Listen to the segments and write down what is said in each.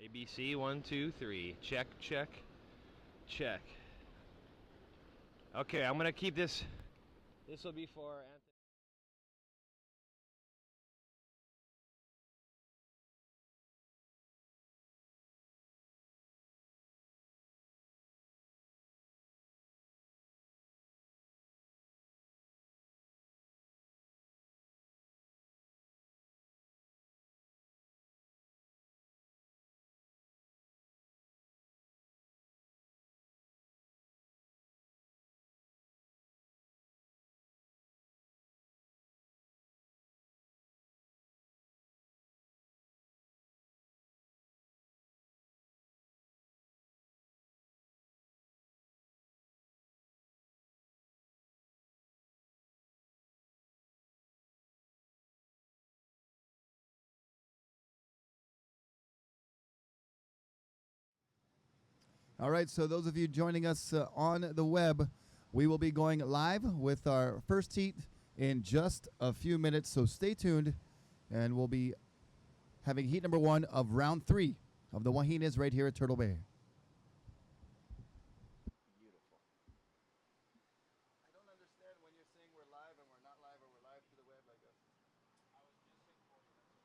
ABC 1, 2, 3. Check, check, check. Okay, I'm gonna keep this. This will be for Anthony. All right, so those of you joining us on the web, we will be going live with our first heat in just a few minutes. So stay tuned, and we'll be having heat number 1 of round 3 of the Wahinas right here at Turtle Bay. Beautiful. I don't understand when you're saying we're live and we're not live, or we're live to the web like this.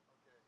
Okay.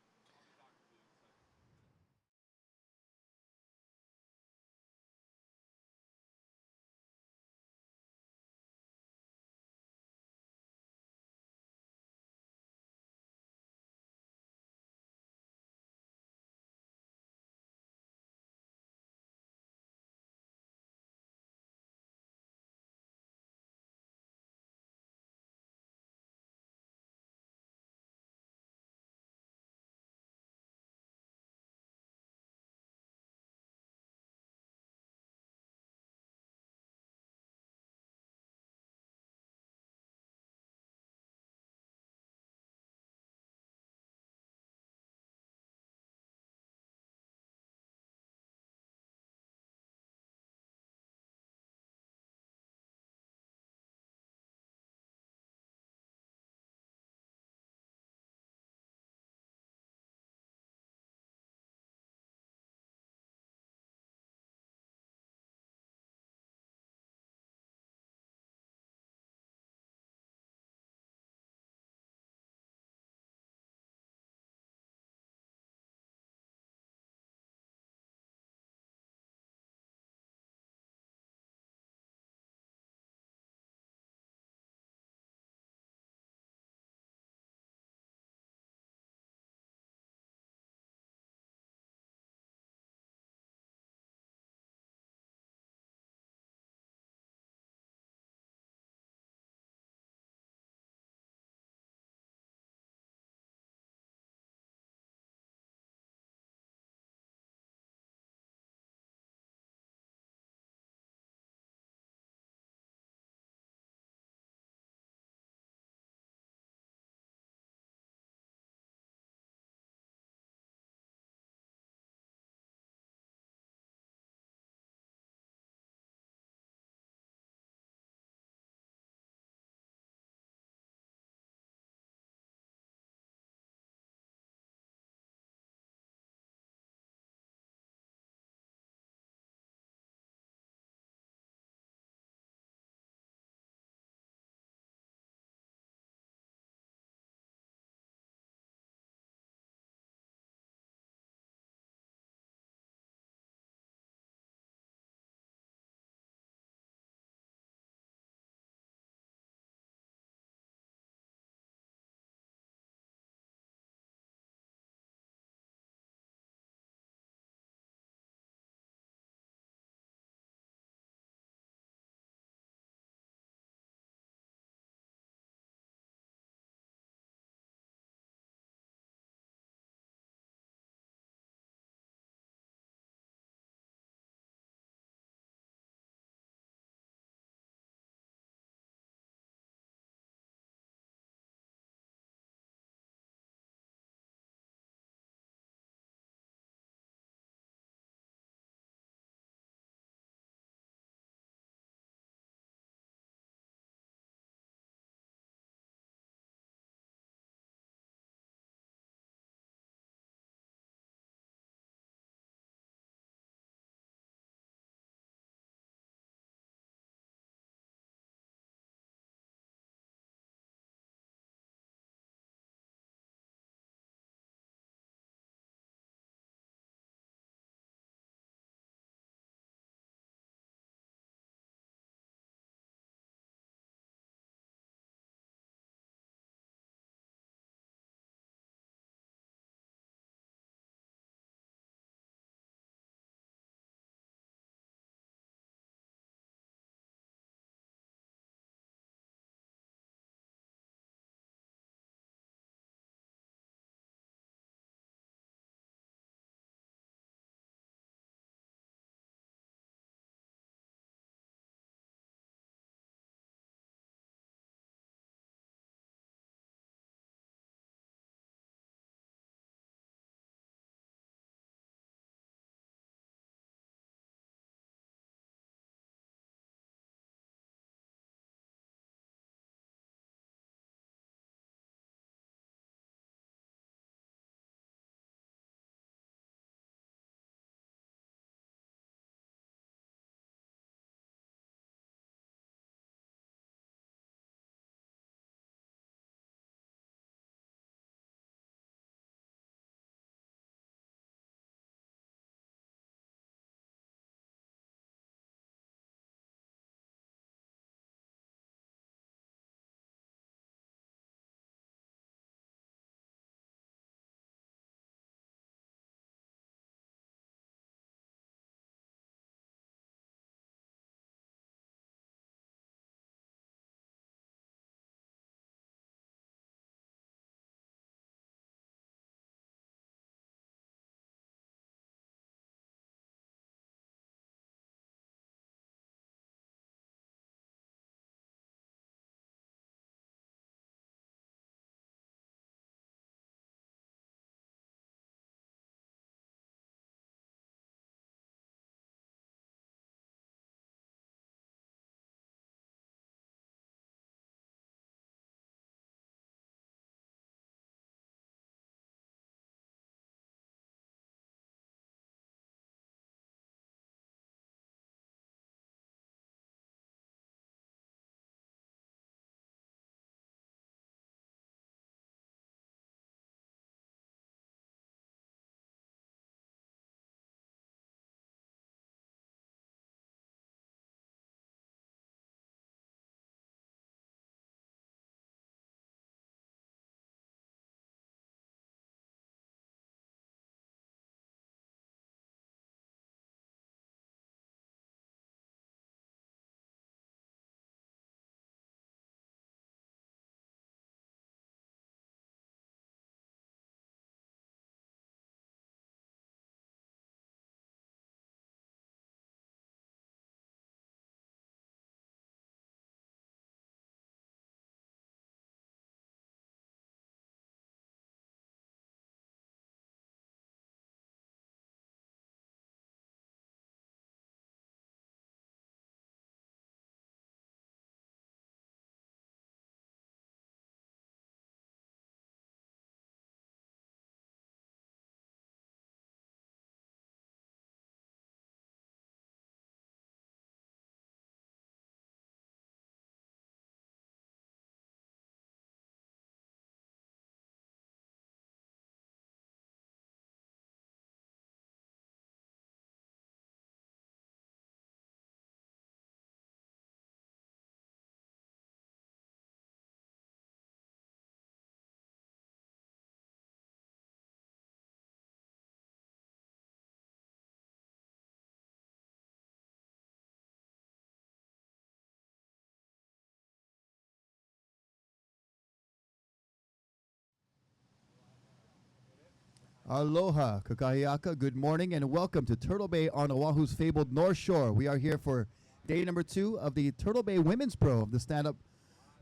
Aloha, Kakahiaka. Good morning and welcome to Turtle Bay on Oahu's fabled North Shore. We are here for day number 2 of the Turtle Bay Women's Pro of the Stand-Up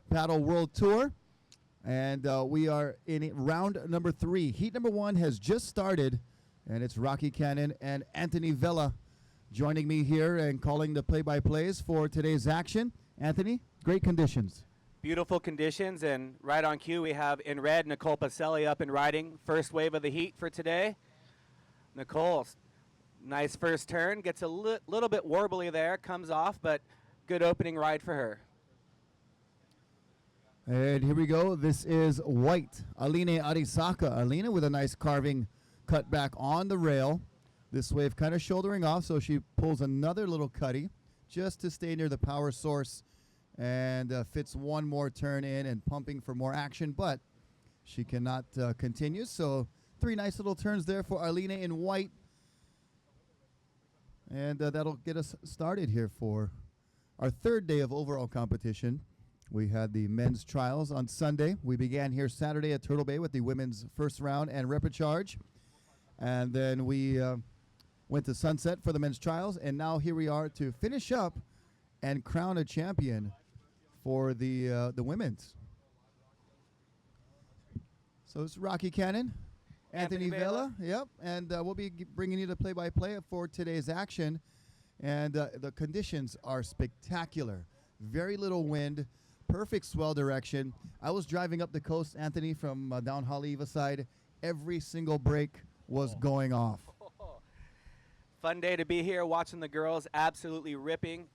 Paddle World Tour. And we are in round number 3. Heat number 1 has just started, and it's Rocky Cannon and Anthony Vela joining me here and calling the play-by-plays for today's action. Anthony, great conditions. Beautiful conditions, and right on cue we have in red Nicole Pacelli up and riding. First wave of the heat for today. Nicole, nice first turn, gets a little bit warbly there, comes off, but good opening ride for her. And here we go. This is white, Aline Arisaka. Alina with a nice carving cut back on the rail. This wave kind of shouldering off, so she pulls another little cutty just to stay near the power source and fits one more turn in and pumping for more action, but she cannot continue. So 3 nice little turns there for Arlene in white. And that'll get us started here for our 3rd day of overall competition. We had the men's trials on Sunday. We began here Saturday at Turtle Bay with the women's first round and repechage. And then we went to Sunset for the men's trials. And now here we are to finish up and crown a champion for the women's. So it's Rocky Cannon, Anthony Vela, yep, and we'll be bringing you the play-by-play for today's action. And the conditions are spectacular. Very little wind, perfect swell direction. I was driving up the coast, Anthony, from down Haleiwa side. Every single brake was going off. Fun day to be here watching the girls absolutely ripping.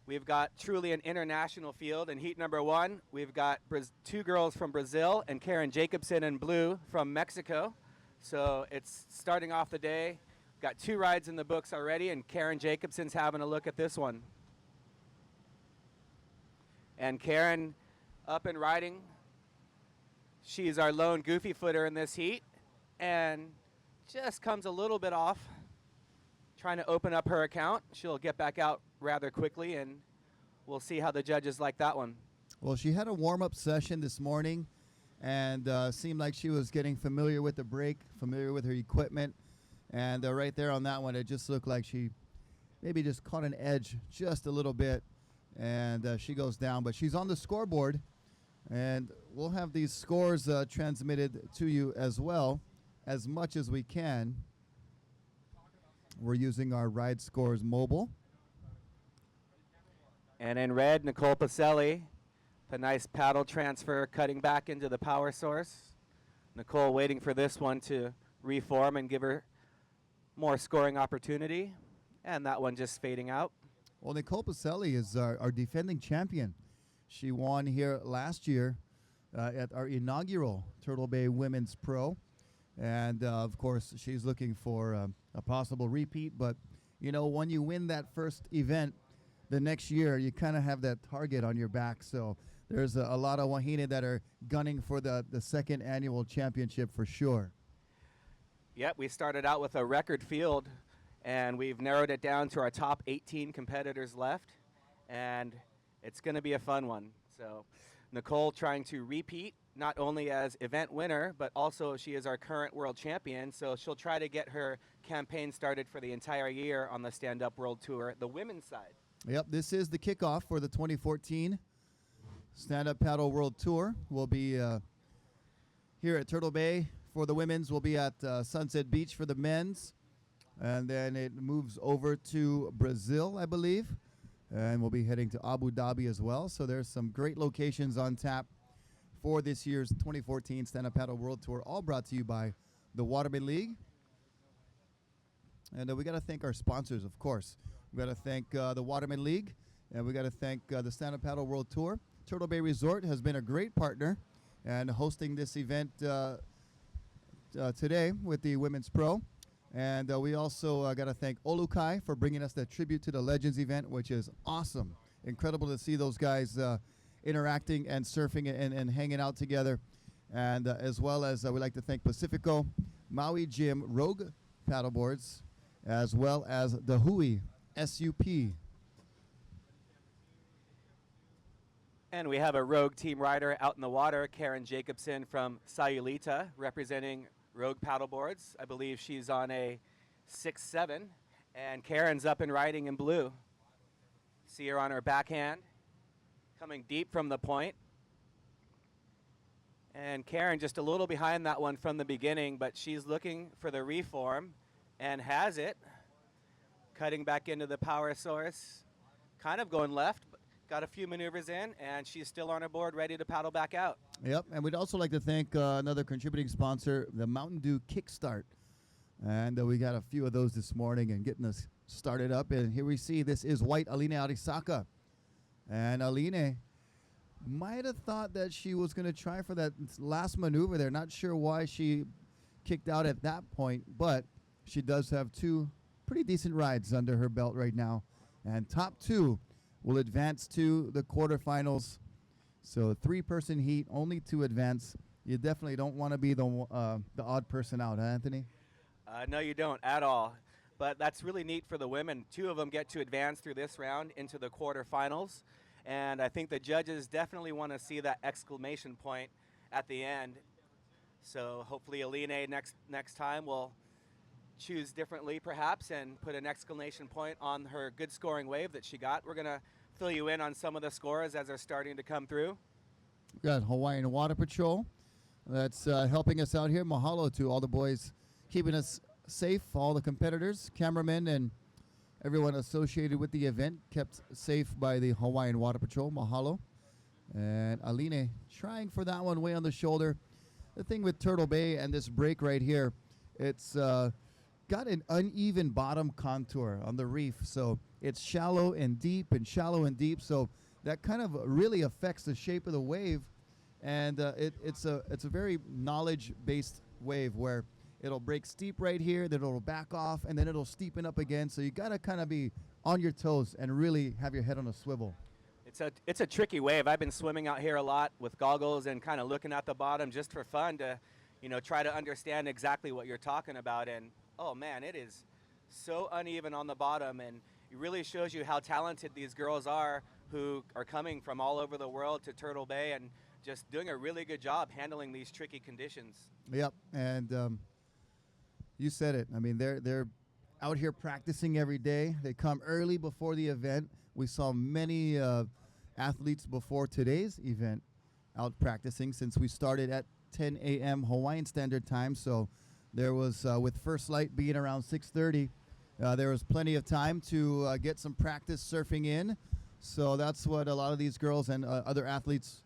We've got truly an international field. In heat number 1, we've got 2 girls from Brazil and Karen Jacobson in blue from Mexico. So it's starting off the day. Got 2 rides in the books already, and Karen Jacobson's having a look at this one. And Karen up and riding. She's our lone goofy footer in this heat and just comes a little bit off. Trying to open up her account. She'll get back out rather quickly, and we'll see how the judges like that one. Well, she had a warm-up session this morning and seemed like she was getting familiar with the brake, familiar with her equipment. And right there on that one, it just looked like she maybe just caught an edge just a little bit, and she goes down. But she's on the scoreboard, and we'll have these scores transmitted to you as well, as much as we can. We're using our Ride Scores mobile. And in red, Nicole Pacelli, the nice paddle transfer cutting back into the power source. Nicole waiting for this one to reform and give her more scoring opportunity. And that one just fading out. Well, Nicole Pacelli is our defending champion. She won here last year at our inaugural Turtle Bay Women's Pro. And, of course, she's looking for a possible repeat. But, you know, when you win that first event, the next year you kind of have that target on your back. So there's a lot of Wahine that are gunning for the 2nd annual championship for sure. Yep, we started out with a record field, and we've narrowed it down to our top 18 competitors left. And it's going to be a fun one. So Nicole trying to repeat, not only as event winner, but also she is our current world champion. So she'll try to get her campaign started for the entire year on the Stand Up World Tour, the women's side. Yep, this is the kickoff for the 2014 Stand Up Paddle World Tour. We'll be here at Turtle Bay for the women's. We'll be at Sunset Beach for the men's. And then it moves over to Brazil, I believe. And we'll be heading to Abu Dhabi as well. So there's some great locations on tap for this year's 2014 Stand Up Paddle World Tour, all brought to you by the Waterman League. And we got to thank our sponsors, of course. We got to thank the Waterman League, and we got to thank the Stand Up Paddle World Tour. Turtle Bay Resort has been a great partner and hosting this event today with the Women's Pro. And we also got to thank Olukai for bringing us that Tribute to the Legends event, which is awesome. Incredible to see those guys interacting and surfing and hanging out together. And as well as we'd like to thank Pacifico, Maui Gym, Rogue Paddleboards, as well as the Hui SUP. And we have a Rogue team rider out in the water, Karen Jacobson from Sayulita, representing Rogue paddle boards. I believe she's on a 6-7, and Karen's up and riding in blue. See her on her backhand, coming deep from the point. And Karen just a little behind that one from the beginning, but she's looking for the reform and has it. Cutting back into the power source, kind of going left, but got a few maneuvers in, and she's still on her board, ready to paddle back out. Yep, and we'd also like to thank another contributing sponsor, the Mountain Dew Kickstart. And we got a few of those this morning and getting us started up. And here we see this is white Aline Arisaka. And Aline might have thought that she was going to try for that last maneuver there. Not sure why she kicked out at that point, but she does have two pretty decent rides under her belt right now. And top two will advance to the quarterfinals. So 3-person heat, only 2 advance. You definitely don't want to be the odd person out, huh, Anthony? No, you don't at all. But that's really neat for the women. 2 of them get to advance through this round into the quarterfinals. And I think the judges definitely want to see that exclamation point at the end. So hopefully Aline next time will choose differently perhaps and put an exclamation point on her good scoring wave that she got. We're going to fill you in on some of the scores as they're starting to come through. We got Hawaiian Water Patrol that's helping us out here. Mahalo to all the boys keeping us safe, all the competitors, cameramen, and everyone associated with the event kept safe by the Hawaiian Water Patrol. Mahalo. And Aline trying for that one way on the shoulder. The thing with Turtle Bay and this break right here, it's got an uneven bottom contour on the reef. So it's shallow and deep and shallow and deep. So that kind of really affects the shape of the wave. And it's a very knowledge-based wave where it'll break steep right here, then it'll back off, and then it'll steepen up again. So you got to kind of be on your toes and really have your head on a swivel. It's a tricky wave. I've been swimming out here a lot with goggles and kind of looking at the bottom just for fun to, try to understand exactly what you're talking about. And, oh, man, it is so uneven on the bottom. And it really shows you how talented these girls are who are coming from all over the world to Turtle Bay and just doing a really good job handling these tricky conditions. Yep, and you said it. I mean, they're out here practicing every day. They come early before the event. We saw many athletes before today's event out practicing since we started at 10 a.m. Hawaiian Standard Time. So there was, with first light being around 6:30, there was plenty of time to get some practice surfing in. So that's what a lot of these girls and other athletes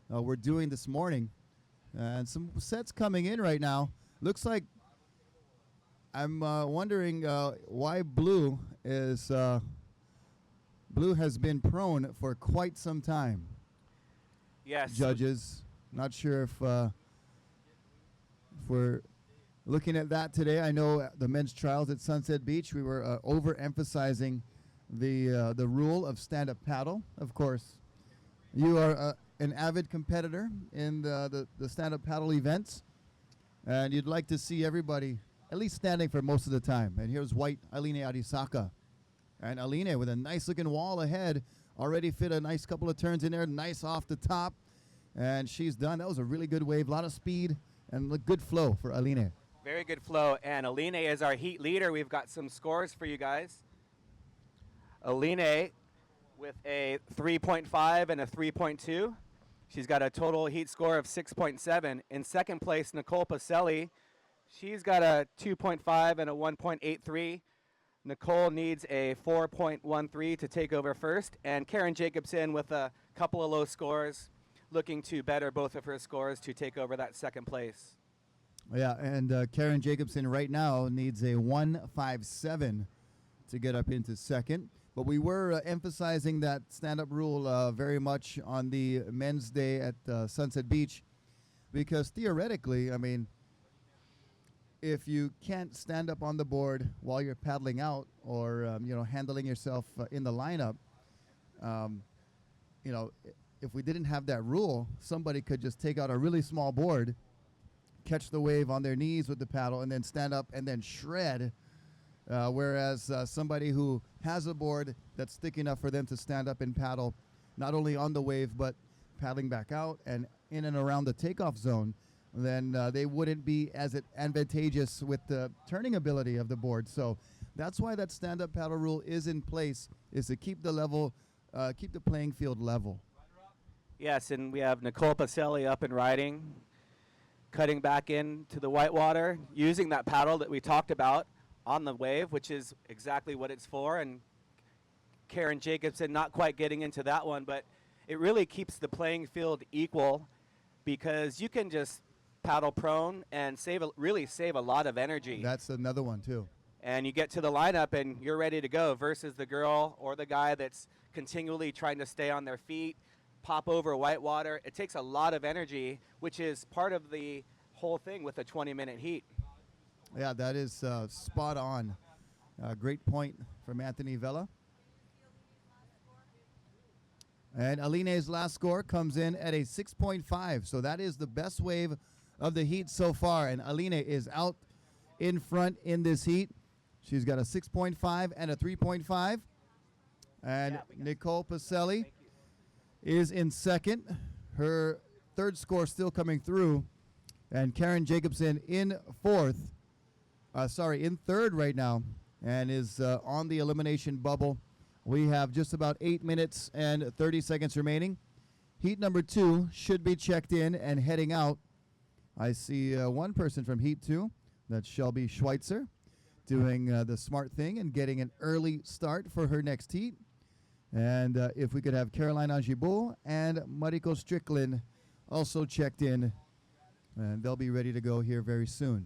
were doing this morning. And some sets coming in right now. Looks like I'm wondering why Blue has been prone for quite some time. Yes. Judges, not sure if we're looking at that today. I know the men's trials at Sunset Beach, we were overemphasizing the rule of stand-up paddle. Of course, you are an avid competitor in the stand-up paddle events, and you'd like to see everybody at least standing for most of the time. And here's white Aline Arisaka. And Aline with a nice looking wall ahead, already fit a nice couple of turns in there, nice off the top. And she's done. That was a really good wave, a lot of speed and a good flow for Aline. Very good flow. And Aline is our heat leader. We've got some scores for you guys. Aline with a 3.5 and a 3.2. She's got a total heat score of 6.7. In second place, Nicole Pacelli. She's got a 2.5 and a 1.83. Nicole needs a 4.13 to take over first. And Karen Jacobson with a couple of low scores, looking to better both of her scores to take over that second place. Yeah, and Karen Jacobson right now needs a 1.57 to get up into second. But we were emphasizing that stand-up rule very much on the men's day at Sunset Beach because theoretically, I mean, if you can't stand up on the board while you're paddling out or, handling yourself in the lineup, if we didn't have that rule, somebody could just take out a really small board, catch the wave on their knees with the paddle, and then stand up and then shred. Whereas somebody who has a board that's thick enough for them to stand up and paddle, not only on the wave, but paddling back out and in and around the takeoff zone, then they wouldn't be as advantageous with the turning ability of the board. So that's why that stand-up paddle rule is in place, is to keep the level, keep the playing field level. Yes, and we have Nicole Pacelli up and riding, cutting back into the whitewater, using that paddle that we talked about on the wave, which is exactly what it's for. And Karen Jacobson not quite getting into that one, but it really keeps the playing field equal, because you can just paddle prone and really save a lot of energy. That's another one too. And you get to the lineup and you're ready to go, versus the girl or the guy that's continually trying to stay on their feet, pop over whitewater. It takes a lot of energy, which is part of the whole thing with a 20-minute heat. Yeah, that is spot on. Great point from Anthony Vella. And Aline's last score comes in at a 6.5. So that is the best wave of the heat so far. And Aline is out in front in this heat. She's got a 6.5 and a 3.5. And Nicole Pacelli is in second. Her third score still coming through. And Karen Jacobson in in third right now, and is on the elimination bubble. We have just about 8 minutes and 30 seconds remaining. Heat number 2 should be checked in and heading out. I see one person from Heat 2. That's Shelby Schweitzer, doing the smart thing and getting an early start for her next heat. And if we could have Caroline Angibault and Mariko Strickland also checked in, and they'll be ready to go here very soon.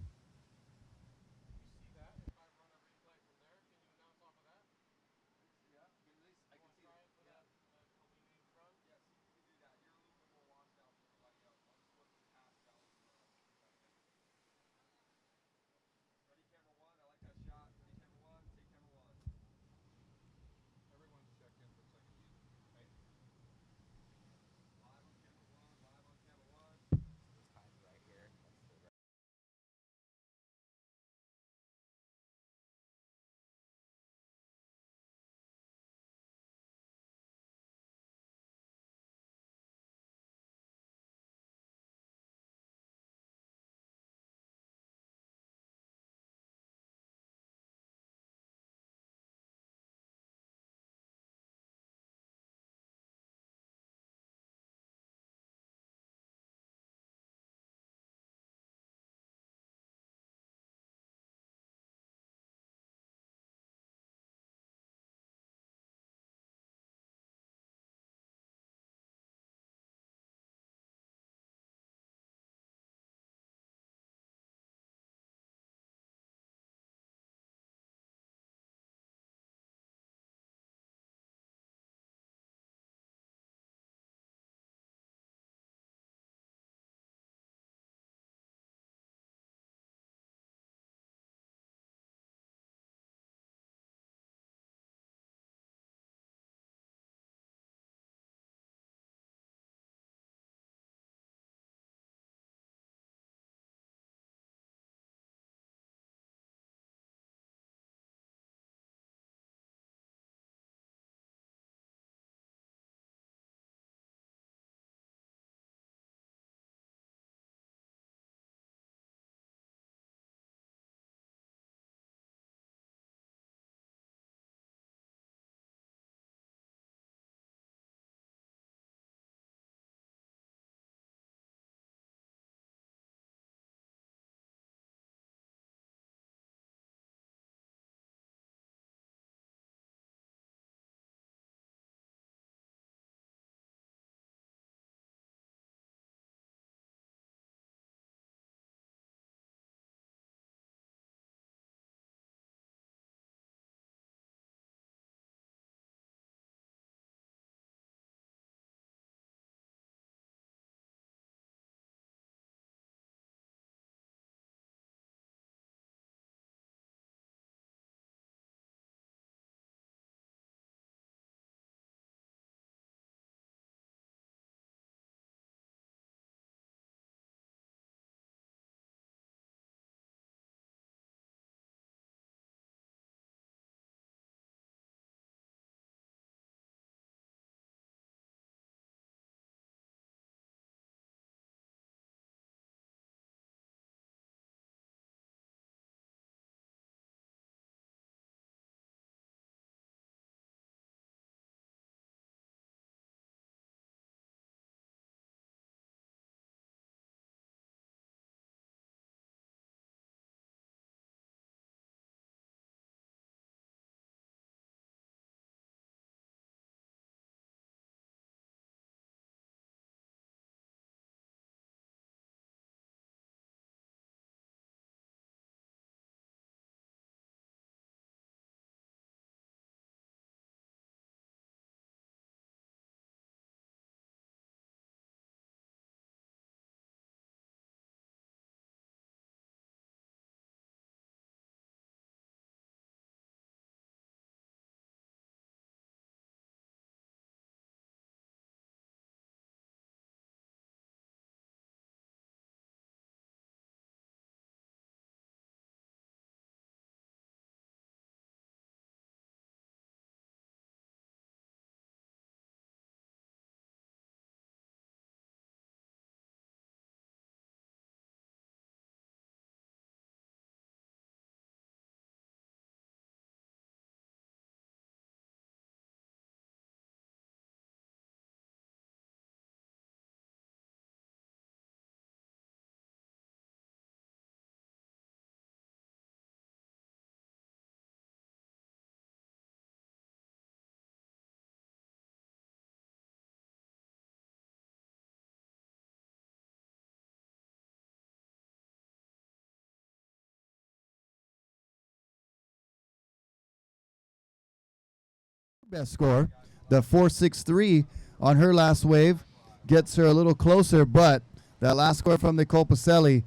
best score. The 4.63 on her last wave gets her a little closer, but that last score from Nicole Pacelli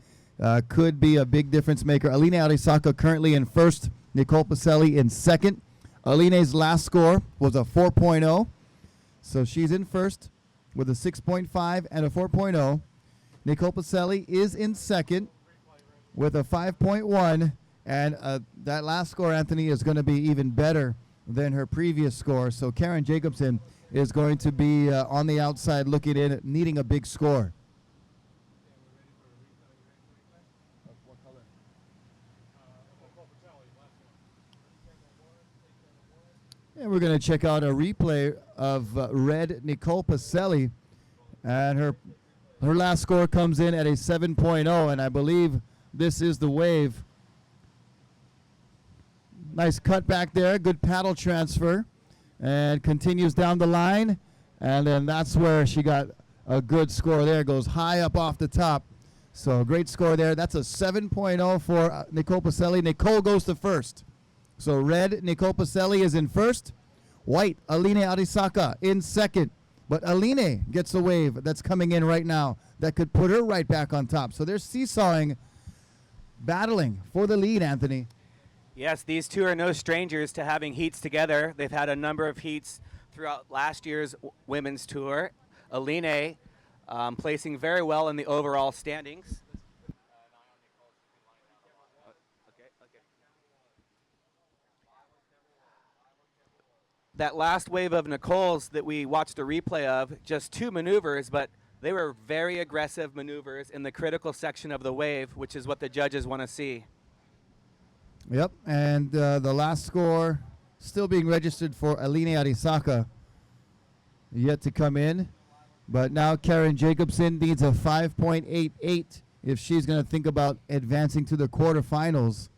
could be a big difference maker. Aline Arisaka currently in first, Nicole Pacelli in second. Aline's last score was a 4.0, so she's in first with a 6.5 and a 4.0. Nicole Pacelli is in second with a 5.1, and that last score, Anthony, is going to be even better than her previous score. So Karen Jacobsen is going to be on the outside looking in, needing a big score. And we're going to check out a replay of red Nicole Pacelli, and her last score comes in at a 7.0, and I believe this is the wave. Nice cut back there, good paddle transfer, and continues down the line, and then that's where she got a good score there. Goes high up off the top, so great score there. That's a 7.0 for Nicole Pacelli. Nicole goes to first. So red Nicole Pacelli is in first, white Aline Arisaka in second, but Aline gets a wave that's coming in right now that could put her right back on top. So they're seesawing, battling for the lead, Anthony. Yes, these two are no strangers to having heats together. They've had a number of heats throughout last year's women's tour. Aline placing very well in the overall standings. That last wave of Nicole's that we watched a replay of, just two maneuvers, but they were very aggressive maneuvers in the critical section of the wave, which is what the judges want to see. Yep, and the last score still being registered for Aline Arisaka, yet to come in. But now Karen Jacobsen needs a 5.88 if she's going to think about advancing to the quarterfinals.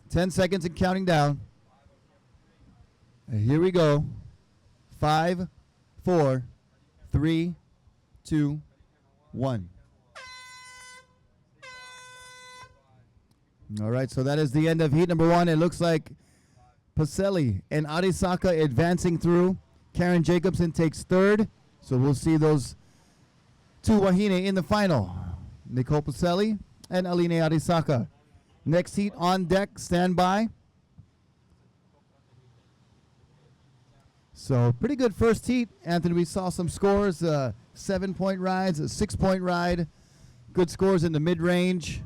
10 seconds and counting down. And here we go. 5, 4, 3, 2, 1. All right, so that is the end of heat number 1. It looks like Pacelli and Arisaka advancing through. Karen Jacobsen takes third. So we'll see those two wahine in the final. Nicole Pacelli and Aline Arisaka. Next heat on deck, stand by. So pretty good first heat, Anthony. We saw some scores, 7-point rides, a 6-point ride. Good scores in the mid-range.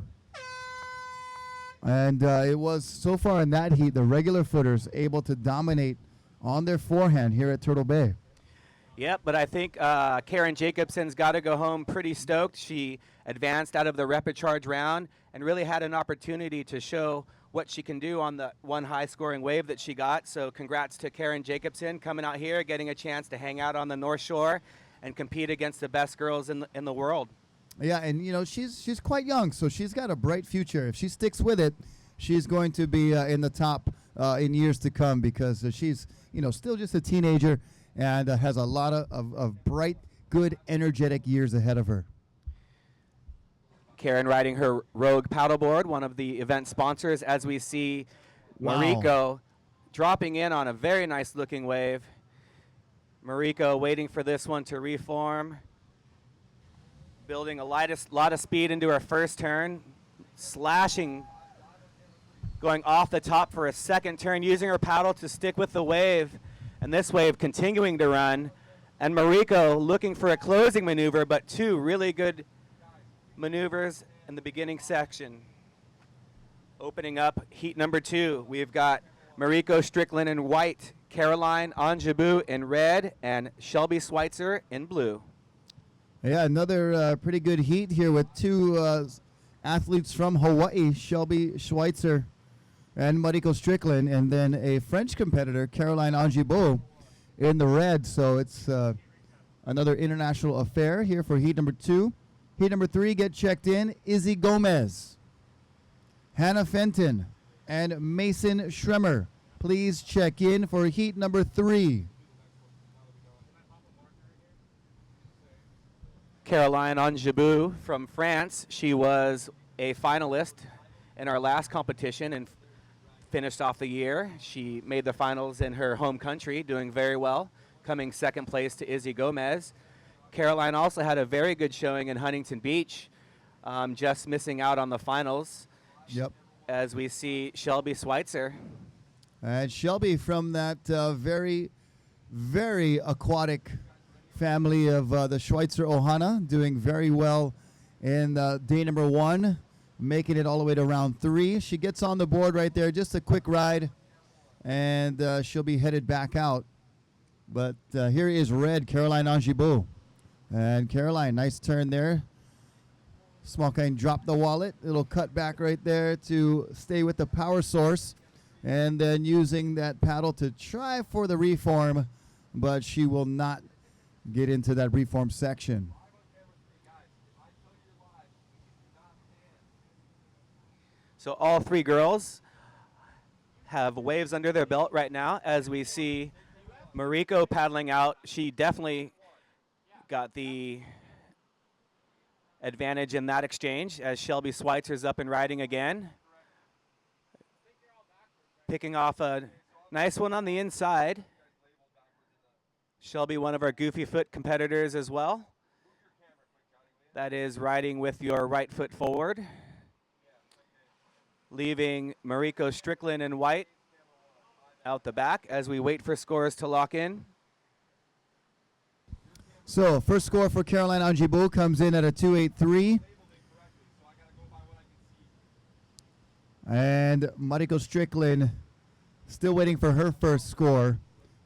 And it was, so far in that heat, the regular footers able to dominate on their forehand here at Turtle Bay. Yep, but I think Karen Jacobsen's got to go home pretty stoked. She advanced out of the rapid charge round and really had an opportunity to show what she can do on the one high-scoring wave that she got. So congrats to Karen Jacobsen coming out here, getting a chance to hang out on the North Shore and compete against the best girls in the world. Yeah, and, you know, she's quite young, so she's got a bright future. If she sticks with it, she's going to be in the top in years to come because she's, you know, still just a teenager and has a lot of bright, good, energetic years ahead of her. Karen riding her Rogue paddleboard, one of the event sponsors, as we see Wow. Mariko dropping in on a very nice-looking wave. Mariko waiting for this one to reform. Building a lot of speed into her first turn. Slashing, going off the top for a second turn, using her paddle to stick with the wave. And this wave continuing to run. And Mariko looking for a closing maneuver, but two really good maneuvers in the beginning section. Opening up heat number 2, we've got Mariko Strickland in white, Caroline Anjabou in red, and Shelby Schweitzer in blue. Yeah, another pretty good heat here with two athletes from Hawaii, Shelby Schweitzer and Mariko Strickland, and then a French competitor, Caroline Anjabou, in the red. So it's another international affair here for heat number 2. Heat number 3, get checked in. Izzy Gomez, Hannah Fenton, and Mason Schremer. Please check in for heat number 3. Caroline Anjabou from France. She was a finalist in our last competition and finished off the year. She made the finals in her home country, doing very well, coming second place to Izzy Gomez. Caroline also had a very good showing in Huntington Beach, just missing out on the finals. Yep. As we see Shelby Schweitzer. And Shelby from that very, very aquatic family of the Schweitzer Ohana, doing very well in day number 1, making it all the way to round 3. She gets on the board right there, just a quick ride, and she'll be headed back out. But here is red, Caroline Angibault. And Caroline, nice turn there. Small kind drop the wallet. It'll cut back right there to stay with the power source. And then using that paddle to try for the reform, but she will not get into that reform section. So all 3 girls have waves under their belt right now as we see Mariko paddling out. She definitely got the advantage in that exchange as Shelby Schweitzer's up and riding again. Picking off a nice one on the inside. Shelby, one of our Goofy Foot competitors as well. That is riding with your right foot forward. Leaving Mariko Strickland in white out the back as we wait for scores to lock in. So first score for Caroline Angibault comes in at a 2.83. And Mariko Strickland still waiting for her first score.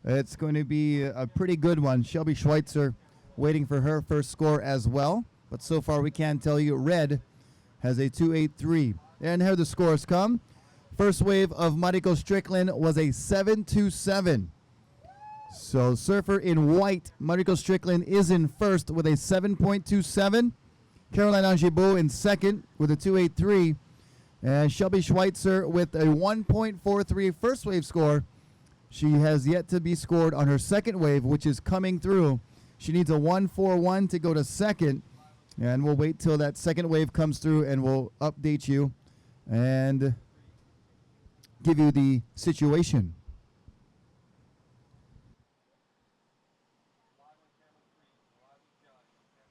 It's going to be a pretty good one. Shelby Schweitzer waiting for her first score as well. But so far we can tell you red has a 2.83. And here the scores come. First wave of Mariko Strickland was a 7.27. So surfer in white, Mariko Strickland is in first with a 7.27. Caroline Angibault in second with a 2.83. And Shelby Schweitzer with a 1.43 first wave score. She has yet to be scored on her second wave, which is coming through. She needs a 1.41 to go to second. And we'll wait till that second wave comes through and we'll update you and give you the situation.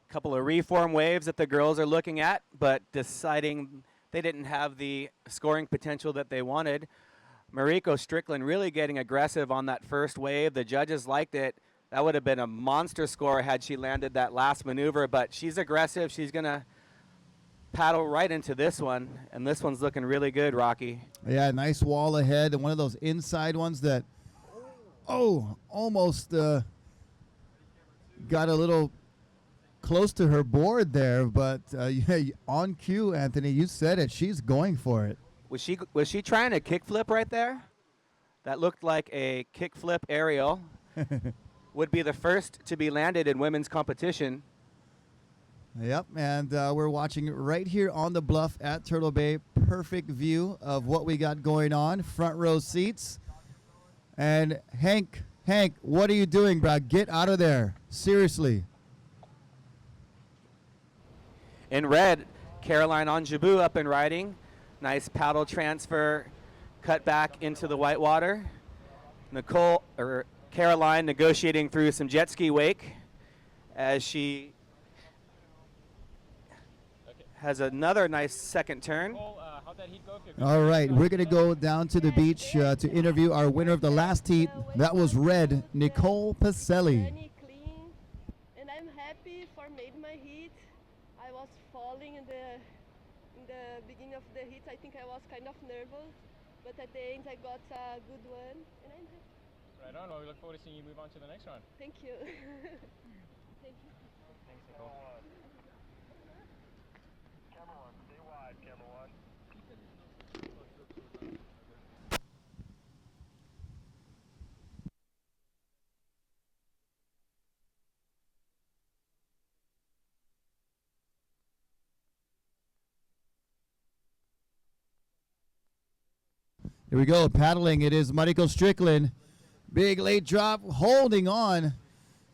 Couple of reform waves that the girls are looking at, but deciding they didn't have the scoring potential that they wanted. Mariko Strickland really getting aggressive on that first wave. The judges liked it. That would have been a monster score had she landed that last maneuver, but she's aggressive. She's going to paddle right into this one, and this one's looking really good, Rocky. Yeah, nice wall ahead, and one of those inside ones that, almost got a little close to her board there, but yeah, on cue, Anthony, you said it. She's going for it. Was she trying a kickflip right there? That looked like a kickflip aerial. Would be the first to be landed in women's competition. Yep, and we're watching right here on the bluff at Turtle Bay. Perfect view of what we got going on. Front row seats. And Hank, what are you doing, bro? Get out of there. Seriously. In red, Caroline Angibault up and riding. Nice paddle transfer, cut back into the whitewater. Caroline negotiating through some jet ski wake as she has another nice second turn. All right, we're going to go down to the beach to interview our winner of the last heat. That was red, Nicole Pacelli. Very clean, and I'm happy for made my heat. I was falling in the beginning of the heat. I think I was kind of nervous, but at the end I got a good one, and I'm happy. Right on. Well, we look forward to seeing you move on to the next round. Thank you. Thank you. Thanks, Nicole. Camera one, stay wide, camera one. Here we go, paddling. It is Mariko Strickland. Big late drop, holding on.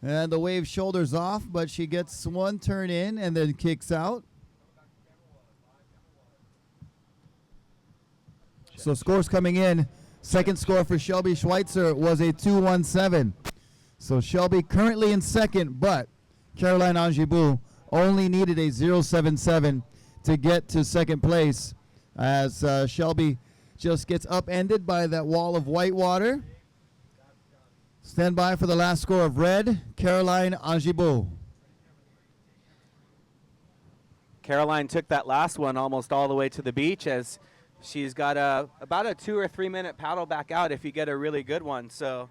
And the wave shoulders off, but she gets one turn in and then kicks out. So scores coming in. Second score for Shelby Schweitzer was a 2-1-7. So Shelby currently in second, but Caroline Angibu only needed a 0-7-7 to get to second place, as Shelby just gets upended by that wall of white water. Stand by for the last score of red, Caroline Angibu. Caroline took that last one almost all the way to the beach, as she's got about a 2 or 3 minute paddle back out if you get a really good one. So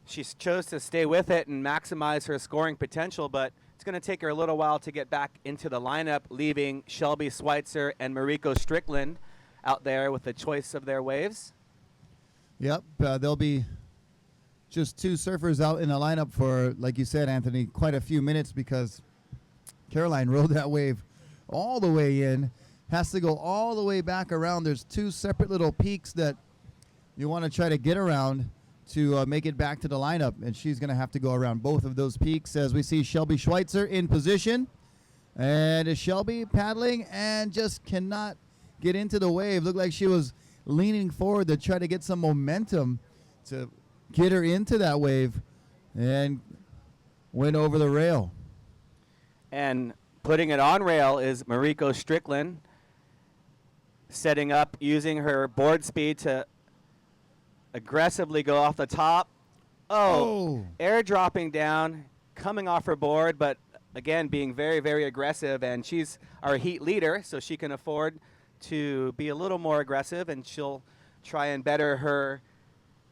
she chose to stay with it and maximize her scoring potential, but it's going to take her a little while to get back into the lineup, leaving Shelby Schweitzer and Mariko Strickland out there with the choice of their waves. Yep, there'll be just two surfers out in the lineup for, like you said, Anthony, quite a few minutes, because Caroline rode that wave all the way in, has to go all the way back around. There's two separate little peaks that you want to try to get around to make it back to the lineup, and she's going to have to go around both of those peaks, as we see Shelby Schweitzer in position. And Shelby paddling and just cannot get into the wave. Looked like she was leaning forward to try to get some momentum to get her into that wave, and went over the rail. And putting it on rail is Mariko Strickland, setting up, using her board speed to aggressively go off the top. Air dropping down, coming off her board, but again, being very, very aggressive. And she's our heat leader, so she can afford to be a little more aggressive, and she'll try and better her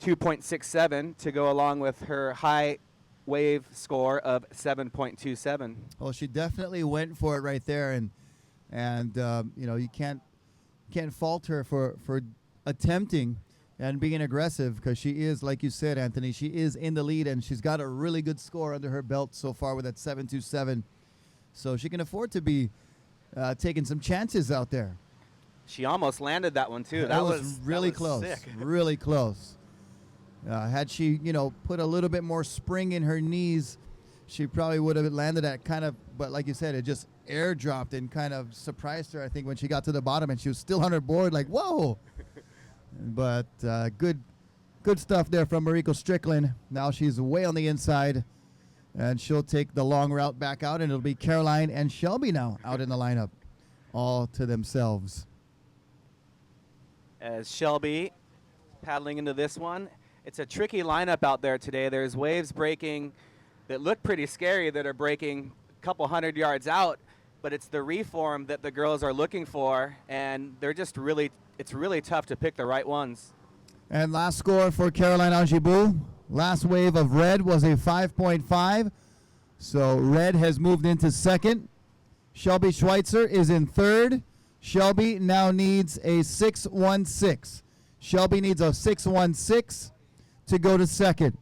2.67 to go along with her high wave score of 7.27. Well, she definitely went for it right there, and you know, you can't fault her for attempting and being aggressive, because she is, like you said, Anthony, she is in the lead, and she's got a really good score under her belt so far with that 7.27. So she can afford to be taking some chances out there. She almost landed that one too. That was really close. Sick. Really close. Had she, you know, put a little bit more spring in her knees, she probably would have landed at kind of, but like you said, it just air dropped and kind of surprised her, I think, when she got to the bottom, and she was still on her board like, whoa. But good stuff there from Mariko Strickland. Now she's way on the inside, and she'll take the long route back out, and it'll be Caroline and Shelby now out in the lineup, all to themselves. As Shelby paddling into this one. It's a tricky lineup out there today. There's waves breaking that look pretty scary that are breaking a couple 100 yards out, but it's the reform that the girls are looking for, and they're just it's really tough to pick the right ones. And last score for Caroline Angibu. Last wave of red was a 5.5, so red has moved into second. Shelby Schweitzer is in third. Shelby now needs a 6.16. Shelby needs a 6.16 to go to second.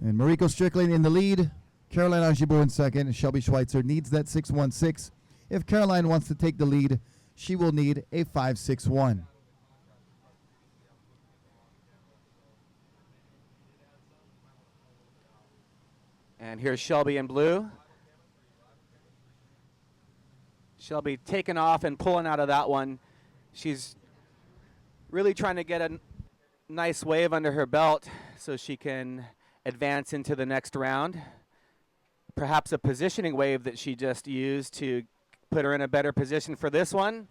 And Mariko Strickland in the lead, Caroline Angibu in second, and Shelby Schweitzer needs that 6.16. If Caroline wants to take the lead, she will need a 5.61. And here's Shelby in blue. Shelby taking off and pulling out of that one. She's really trying to get a nice wave under her belt so she can advance into the next round. Perhaps a positioning wave that she just used to put her in a better position for this one.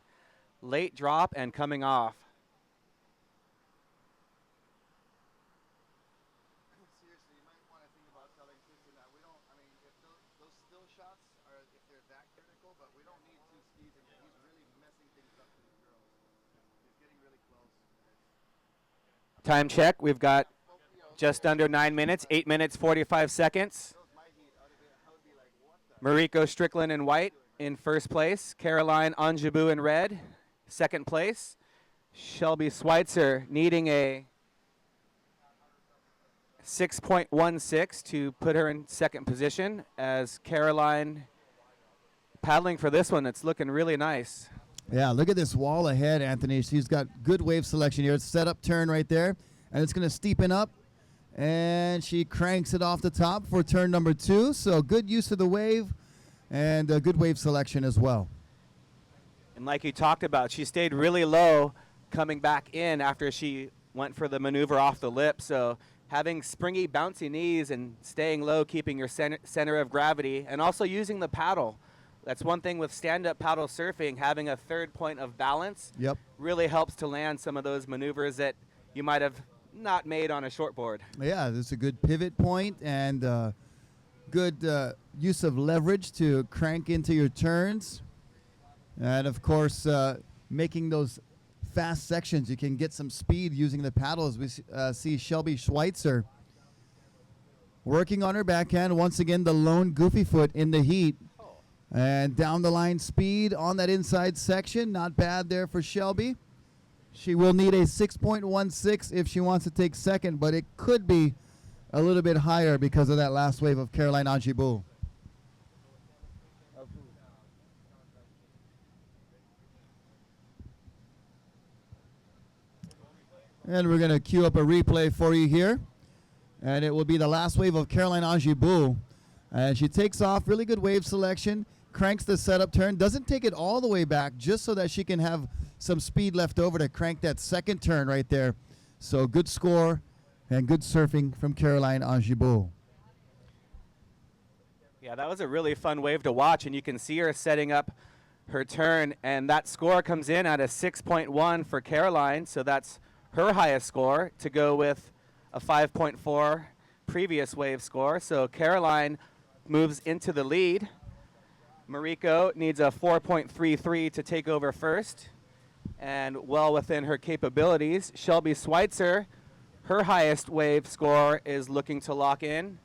Late drop and coming off. Seriously, you might want to think about telling Kristen that we don't, I mean, if those still shots are, if they're that critical, but we don't need two skis in here. He's really messing things up for these girls. He's getting really close. Time check. We've got just under 9 minutes, 8 minutes, 45 seconds. Mariko Strickland in white in first place. Caroline Angibu in red, second place. Shelby Schweitzer needing a 6.16 to put her in second position, as Caroline paddling for this one. It's looking really nice. Yeah, look at this wall ahead, Anthony. She's got good wave selection here. It's set up turn right there, and it's going to steepen up, and she cranks it off the top for turn number 2. So good use of the wave and good wave selection as well. And like you talked about, she stayed really low coming back in after she went for the maneuver off the lip. So having springy, bouncy knees and staying low, keeping your center of gravity, and also using the paddle. That's one thing with stand-up paddle surfing, having a third point of balance Yep. really helps to land some of those maneuvers that you might have not made on a shortboard. Yeah, there's a good pivot point and good use of leverage to crank into your turns. And, of course, making those fast sections, you can get some speed using the paddle as we see Shelby Schweitzer working on her backhand. Once again, the lone goofy foot in the heat. And down the line speed on that inside section. Not bad there for Shelby. She will need a 6.16 if she wants to take second, but it could be a little bit higher because of that last wave of Caroline Angibault. And we're going to queue up a replay for you here. And it will be the last wave of Caroline Angibault. And she takes off, really good wave selection, cranks the setup turn, doesn't take it all the way back just so that she can have some speed left over to crank that second turn right there. So good score and good surfing from Caroline Angibault. Yeah, that was a really fun wave to watch, and you can see her setting up her turn, and that score comes in at a 6.1 for Caroline, so that's her highest score to go with a 5.4 previous wave score. So Caroline moves into the lead. Mariko needs a 4.33 to take over first, and well within her capabilities. Shelby Schweitzer, her highest wave score is looking to lock in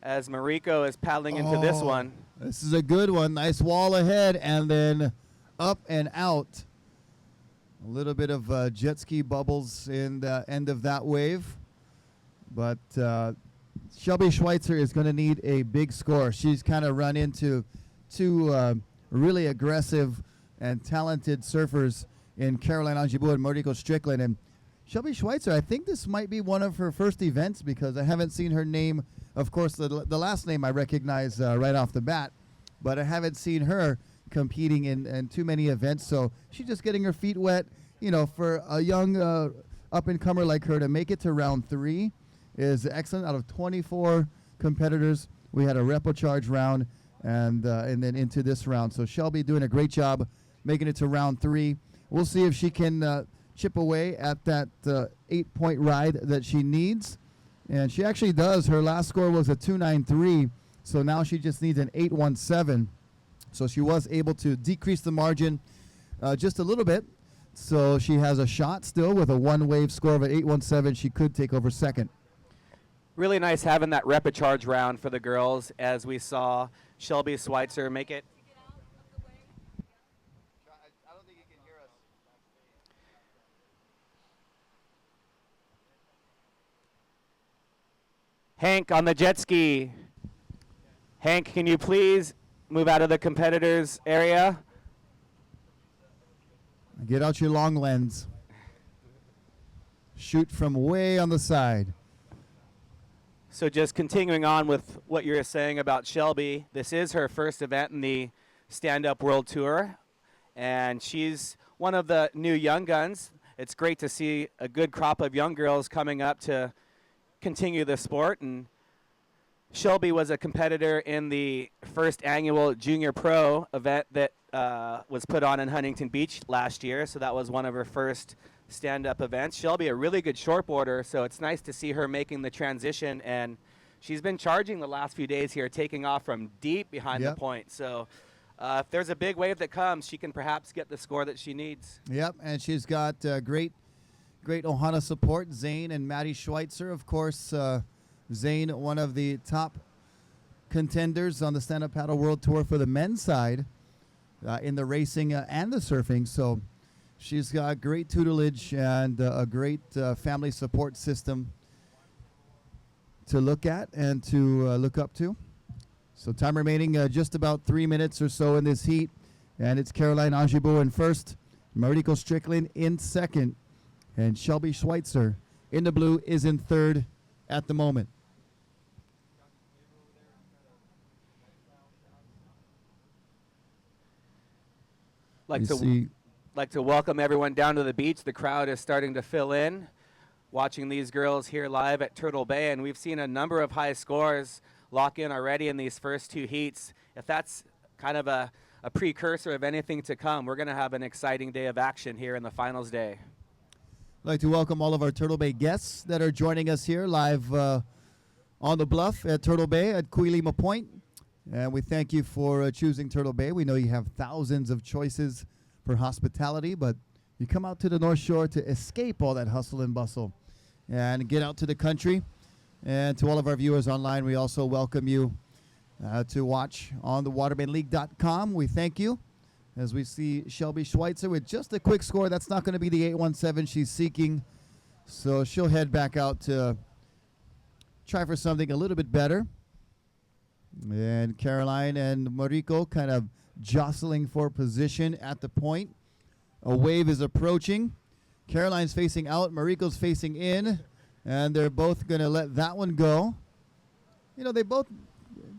as Mariko is paddling into this one. This is a good one. Nice wall ahead and then up and out. A little bit of jet ski bubbles in the end of that wave. But Shelby Schweitzer is going to need a big score. She's kind of run into two really aggressive and talented surfers in Caroline Angibault and Mariko Strickland. And Shelby Schweitzer, I think this might be one of her first events because I haven't seen her name. Of course, the last name I recognize right off the bat, but I haven't seen her competing in too many events. So she's just getting her feet wet. You know, for a young up-and-comer like her to make it to round 3 is excellent. Out of 24 competitors, we had a repocharge round and then into this round. So Shelby doing a great job making it to round 3. We'll see if she can chip away at that 8-point ride that she needs. And she actually does. Her last score was a 2.93, so now she just needs an 8.17. So she was able to decrease the margin just a little bit. So she has a shot still with a one-wave score of an 8.17. She could take over second. Really nice having that repocharge round for the girls as we saw Shelby Schweitzer make it. I don't think you can hear us. Hank on the jet ski. Hank, can you please move out of the competitors area? Get out your long lens. Shoot from way on the side. So just continuing on with what you were saying about Shelby, this is her first event in the Stand-Up World Tour, and she's one of the new young guns. It's great to see a good crop of young girls coming up to continue the sport, and Shelby was a competitor in the first annual Junior Pro event that was put on in Huntington Beach last year, so that was one of her first stand-up events. Shelby, a really good shortboarder, so it's nice to see her making the transition, and she's been charging the last few days here, taking off from deep behind the point. So if there's a big wave that comes, she can perhaps get the score that she needs. Yep, and she's got great Ohana support. Zane and Maddie Schweitzer, of course. Zane, one of the top contenders on the Stand-Up Paddle World Tour for the men's side in the racing and the surfing. So she's got great tutelage and a great family support system to look at and to look up to. So time remaining just about 3 minutes or so in this heat. And it's Caroline Angibault in first, Mariko Strickland in second, and Shelby Schweitzer in the blue is in third at the moment. Like You to see like to welcome everyone down to the beach. The crowd is starting to fill in, watching these girls here live at Turtle Bay, and we've seen a number of high scores lock in already in these first two heats. If that's kind of a precursor of anything to come, we're going to have an exciting day of action here in the finals day. I'd like to welcome all of our Turtle Bay guests that are joining us here live on the bluff at Turtle Bay at Kuilima Point. And we thank you for choosing Turtle Bay. We know you have thousands of choices for hospitality, but you come out to the North Shore to escape all that hustle and bustle and get out to the country. And to all of our viewers online, we also welcome you to watch on the watermanleague.com. We thank you as we see Shelby Schweitzer with just a quick score. That's not going to be the 817 she's seeking, so she'll head back out to try for something a little bit better. And Caroline and Mariko kind of jostling for position at the point. A wave is approaching. Caroline's facing out, Mariko's facing in, and they're both going to let that one go. You know, they both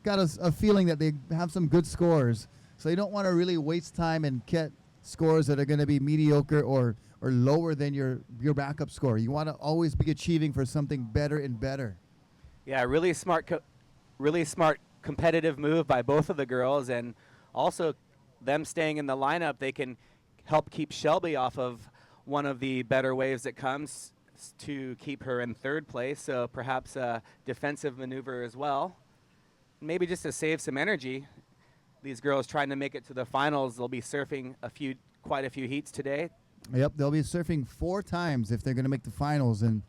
got a feeling that they have some good scores, so you don't want to really waste time and get scores that are going to be mediocre or lower than your backup score. You want to always be achieving for something better and better. Yeah, really smart competitive move by both of the girls, and also them staying in the lineup, they can help keep Shelby off of one of the better waves that comes to keep her in third place, so perhaps a defensive maneuver as well. Maybe just to save some energy. These girls trying to make it to the finals, they'll be surfing quite a few heats today. Yep, they'll be surfing 4 times if they're going to make the finals. And,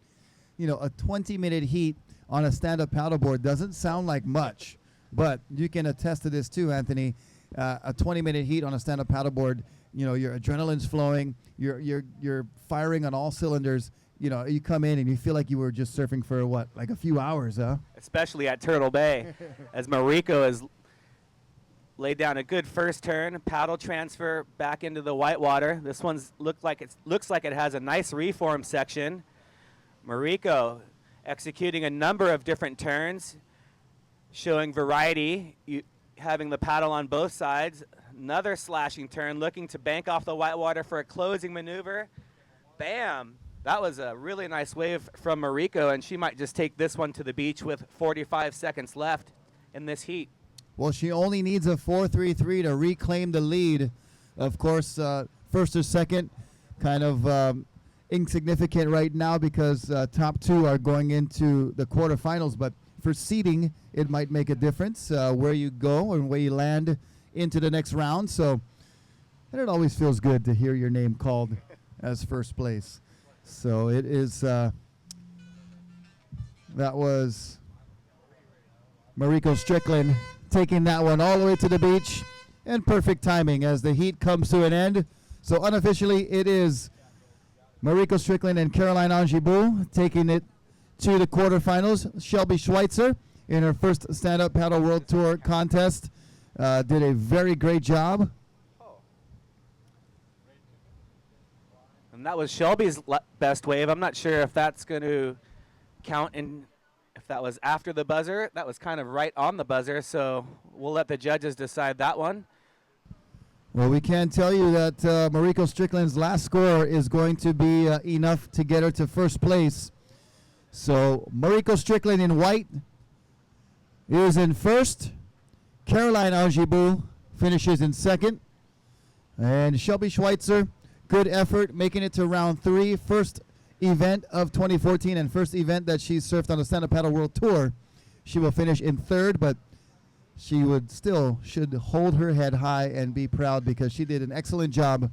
you know, a 20-minute heat on a stand-up paddleboard doesn't sound like much, but you can attest to this too, Anthony. A 20-minute heat on a stand-up paddleboard, you know, your adrenaline's flowing, you're firing on all cylinders. You know, you come in and you feel like you were just surfing for what, like a few hours, huh? Especially at Turtle Bay, as Mariko has laid down a good first turn, paddle transfer back into the whitewater. This one's looks like it has a nice reform section. Mariko executing a number of different turns, showing variety, having the paddle on both sides. Another slashing turn, looking to bank off the whitewater for a closing maneuver. Bam! That was a really nice wave from Mariko, and she might just take this one to the beach with 45 seconds left in this heat. Well, she only needs a 4.33 to reclaim the lead. Of course, first or second, kind of insignificant right now because top 2 are going into the quarterfinals. But for seeding, it might make a difference where you go and where you land into the next round. So, and it always feels good to hear your name called as first place. So it is, that was Mariko Strickland taking that one all the way to the beach, and perfect timing as the heat comes to an end. So unofficially, it is Mariko Strickland and Caroline Angiboul taking it to the quarterfinals. Shelby Schweitzer, in her first stand-up paddle world tour contest, did a very great job. And that was Shelby's best wave. I'm not sure if that's going to count if that was after the buzzer. That was kind of right on the buzzer, so we'll let the judges decide that one. Well, we can tell you that Mariko Strickland's last score is going to be enough to get her to first place. So Mariko Strickland in white is in first. Caroline Angiboul finishes in second. And Shelby Schweitzer, good effort, making it to round 3. First event of 2014 and first event that she's surfed on the Stand Up Paddle World Tour. She will finish in third, but she should hold her head high and be proud because she did an excellent job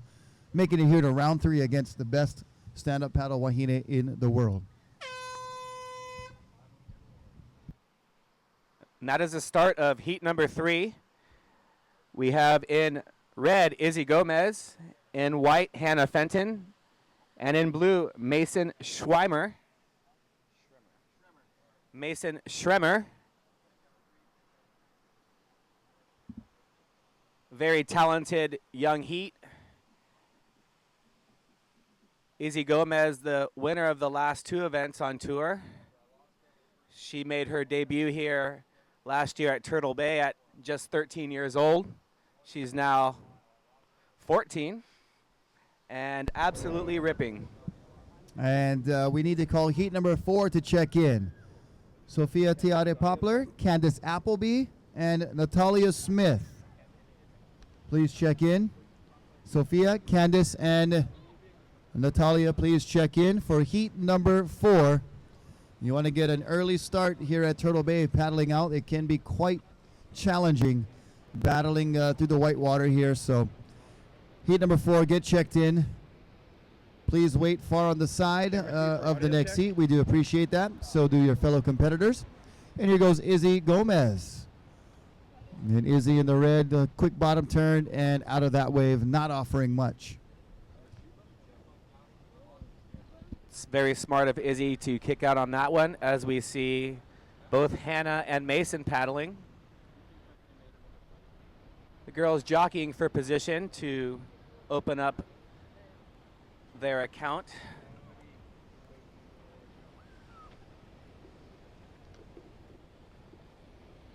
making it here to round 3 against the best stand-up paddle wahine in the world. And that is the start of heat number 3. We have in red Izzy Gomez, in white Hannah Fenton, and in blue Mason Schweimer. Mason Schremer. Very talented young heat. Izzy Gomez, the winner of the last 2 events on tour. She made her debut here last year at Turtle Bay at just 13 years old. She's now 14. and absolutely ripping. And we need to call heat number 4 to check in. Sophia Tiare Poplar, Candace Appleby, and Natalia Smith. Please check in. Sophia, Candace, and Natalia, please check in for heat number 4. You want to get an early start here at Turtle Bay paddling out. It can be quite challenging battling through the white water here. So heat number 4, get checked in. Please wait far on the side of the next heat. We do appreciate that. So do your fellow competitors. And here goes Izzy Gomez. And Izzy in the red, quick bottom turn and out of that wave, not offering much. It's very smart of Izzy to kick out on that one, as we see both Hannah and Mason paddling. The girls jockeying for position to open up their account.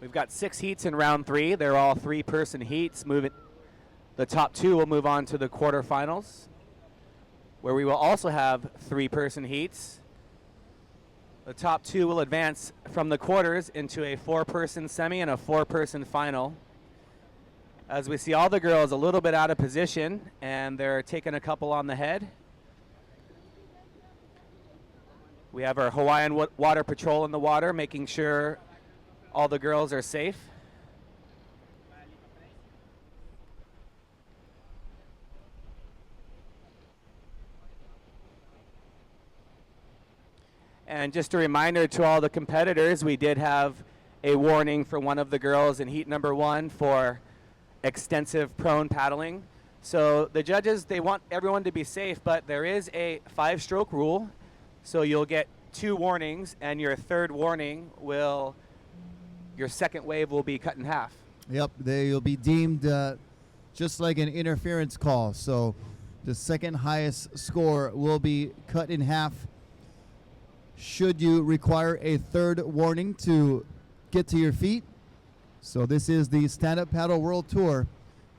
We've got 6 heats in round 3. They're all 3-person heats. The top 2 will move on to the quarterfinals, where we will also have 3-person heats. The top 2 will advance from the quarters into a 4-person semi and a 4-person final. As we see all the girls a little bit out of position, and they're taking a couple on the head. We have our Hawaiian Water Patrol in the water, making sure all the girls are safe. And just a reminder to all the competitors, we did have a warning for one of the girls in heat number 1 for extensive prone paddling. So the judges, they want everyone to be safe, but there is a 5-stroke rule. So you'll get 2 warnings, and your 3rd warning your second wave will be cut in half. Yep, they'll be deemed just like an interference call. So the second highest score will be cut in half should you require a 3rd warning to get to your feet. So this is the Stand Up Paddle World Tour,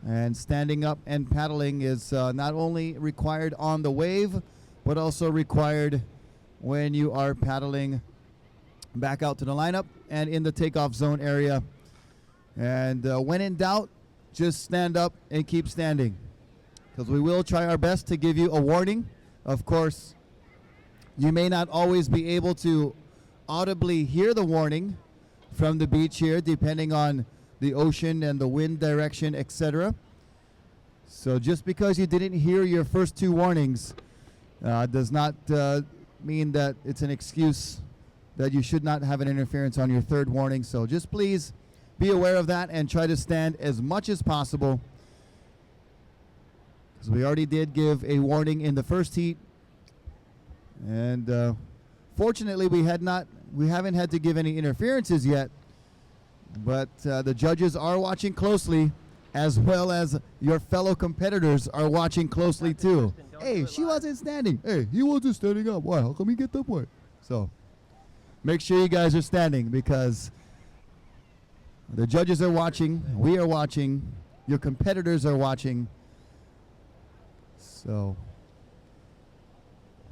and standing up and paddling is not only required on the wave, but also required when you are paddling back out to the lineup and in the takeoff zone area. And when in doubt, just stand up and keep standing, because we will try our best to give you a warning. Of course, you may not always be able to audibly hear the warning from the beach here, depending on the ocean and the wind direction, etc. So just because you didn't hear your first 2 warnings does not mean that it's an excuse that you should not have an interference on your 3rd warning. So just please be aware of that and try to stand as much as possible, because we already did give a warning in the first heat, and fortunately we haven't had to give any interferences yet, but the judges are watching closely, as well as your fellow competitors are watching closely too. Hey, she wasn't standing. Hey, he wasn't standing up. Why? How come he get the point? So make sure you guys are standing, because the judges are watching, we are watching, your competitors are watching. So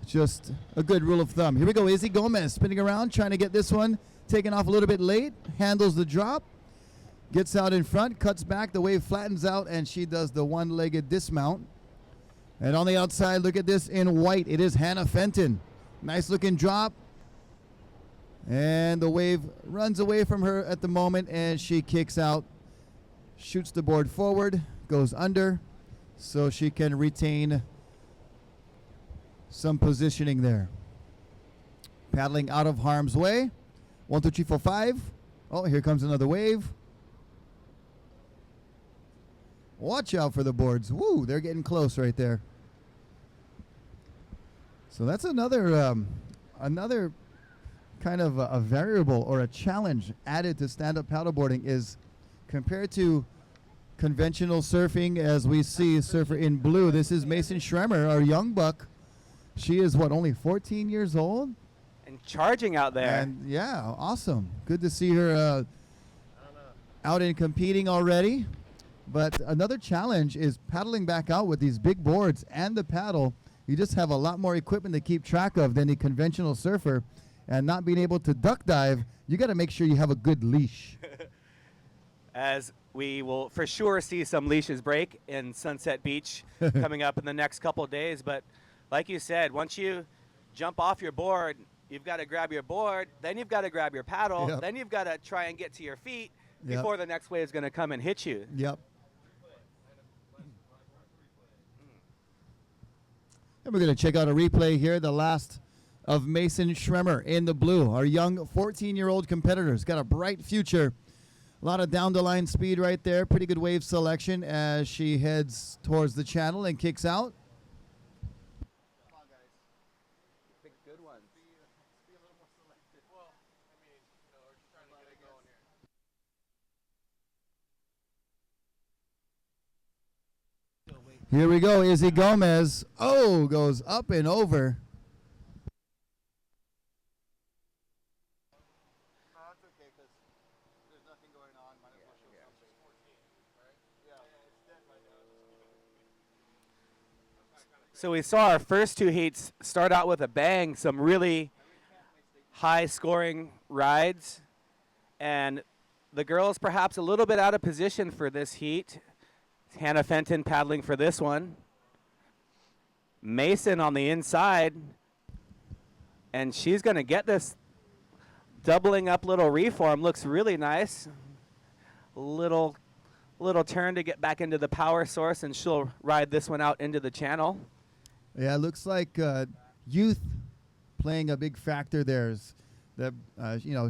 just a good rule of thumb. Here we go. Izzy Gomez spinning around, trying to get this one taken off a little bit late. Handles the drop, gets out in front, cuts back, the wave flattens out, and she does the one-legged dismount. And on the outside, look at this in white. It is Hannah Fenton. Nice looking drop. And the wave runs away from her at the moment, and she kicks out, shoots the board forward, goes under, so she can retain some positioning there. Paddling out of harm's way. 1, 2, 3, 4, 5. Oh, here comes another wave. Watch out for the boards. Woo, they're getting close right there. So that's another kind of a variable or a challenge added to stand-up paddleboarding, is compared to conventional surfing, as we see surfer in blue. This is Mason Schremer, our young buck. She is what, only 14 years old? And charging out there. And yeah, awesome. Good to see her out and competing already. But another challenge is paddling back out with these big boards and the paddle. You just have a lot more equipment to keep track of than the conventional surfer. And not being able to duck dive, you got to make sure you have a good leash. As we will for sure see some leashes break in Sunset Beach coming up in the next couple of days. But like you said, once you jump off your board, you've got to grab your board, then you've got to grab your paddle, Yep. then you've got to try and get to your feet Yep. before the next wave is going to come and hit you. Yep. And we're going to check out a replay here, the last of Mason Schremer in the blue. Our young 14-year-old competitor's got a bright future. A lot of down-the-line speed right there. Pretty good wave selection as she heads towards the channel and kicks out. Come on, guys. Pick good ones. Here we go, Izzy Gomez. Oh, goes up and over. So we saw our first two heats start out with a bang, some really high-scoring rides, and the girls perhaps a little bit out of position for this heat. Hannah Fenton paddling for this one. Mason on the inside, and she's going to get this doubling up little reform. Looks really nice. Little turn to get back into the power source, and she'll ride this one out into the channel. Yeah, it looks like youth playing a big factor there. That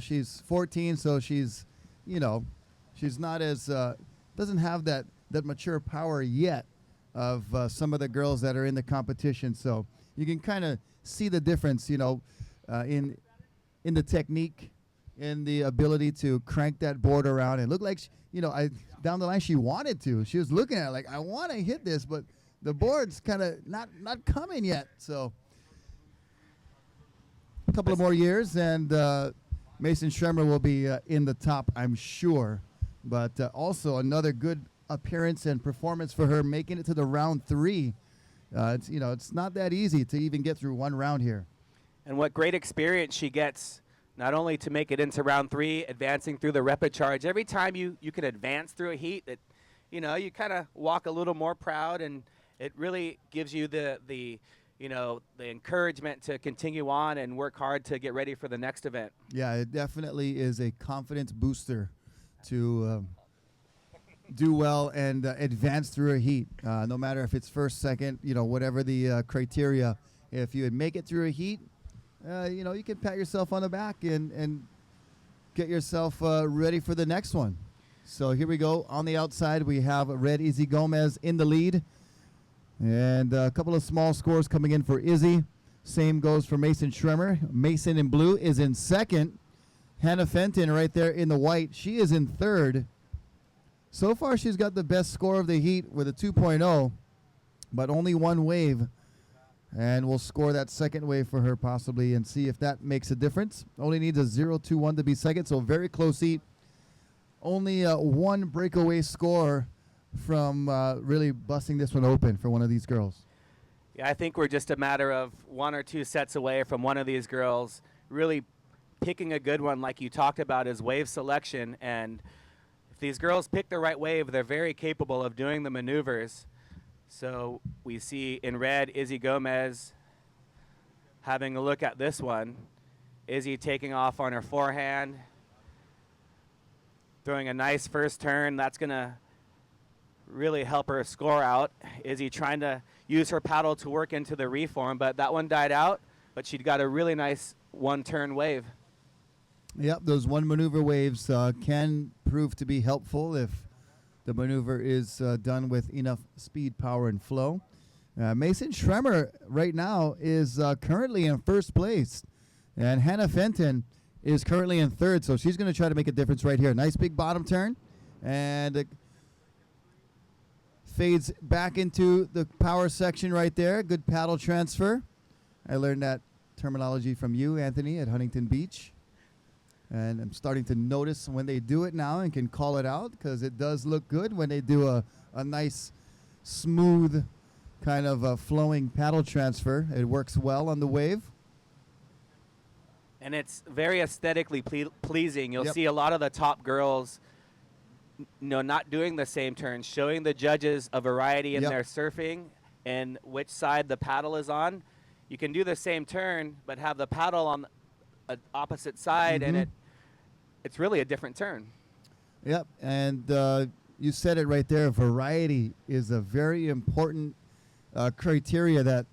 she's 14, so she's not as doesn't have that mature power yet of some of the girls that are in the competition. So you can kind of see the difference, in the technique, in the ability to crank that board around. It looked like down the line she wanted to. She was looking at it like, I want to hit this, but the board's kind of not coming yet. So a couple of more years, and Mason Schremer will be in the top, I'm sure. But also another good appearance and performance for her, making it to the round 3. It's not that easy to even get through one round here. And what great experience she gets, not only to make it into round 3, advancing through the rapid charge. Every time you can advance through a heat, that you kind of walk a little more proud, and it really gives you the encouragement to continue on and work hard to get ready for the next event. Yeah, it definitely is a confidence booster to do well and advance through a heat, no matter if it's first, second, whatever the criteria. If you make it through a heat, you can pat yourself on the back and get yourself ready for the next one. So here we go. On the outside, we have Red Izzy Gomez in the lead. And a couple of small scores coming in for Izzy. Same goes for Mason Schremer. Mason in blue is in second. Hannah Fenton right there in the white. She is in third. So far, she's got the best score of the heat with a 2.0, but only one wave. And we'll score that second wave for her possibly and see if that makes a difference. Only needs a 0.21 to be second, so very close heat. Only one breakaway score from really busting this one open for one of these girls. Yeah, I think we're just a matter of 1 or 2 sets away from one of these girls really picking a good one, like you talked about, is wave selection. And if these girls pick the right wave, they're very capable of doing the maneuvers. So we see in red Izzy Gomez having a look at this one. Izzy taking off on her forehand, throwing a nice first turn. That's going to really help her score out. Izzy trying to use her paddle to work into the reform, but that one died out, but she'd got a really nice one-turn wave. Yep, those one maneuver waves can prove to be helpful if the maneuver is done with enough speed, power, and flow. Mason Schremer right now is currently in first place, and Hannah Fenton is currently in third, so she's going to try to make a difference right here. Nice big bottom turn, and it fades back into the power section right there. Good paddle transfer. I learned that terminology from you, Anthony, at Huntington Beach. And I'm starting to notice when they do it now and can call it out because it does look good when they do a nice, smooth, kind of flowing paddle transfer. It works well on the wave. And it's very aesthetically pleasing. You'll Yep. see a lot of the top girls, not doing the same turn, showing the judges a variety in Yep. their surfing and which side the paddle is on. You can do the same turn, but have the paddle on the opposite side, and Mhm. it's really a different turn. Yep, and you said it right there. Variety is a very important criteria that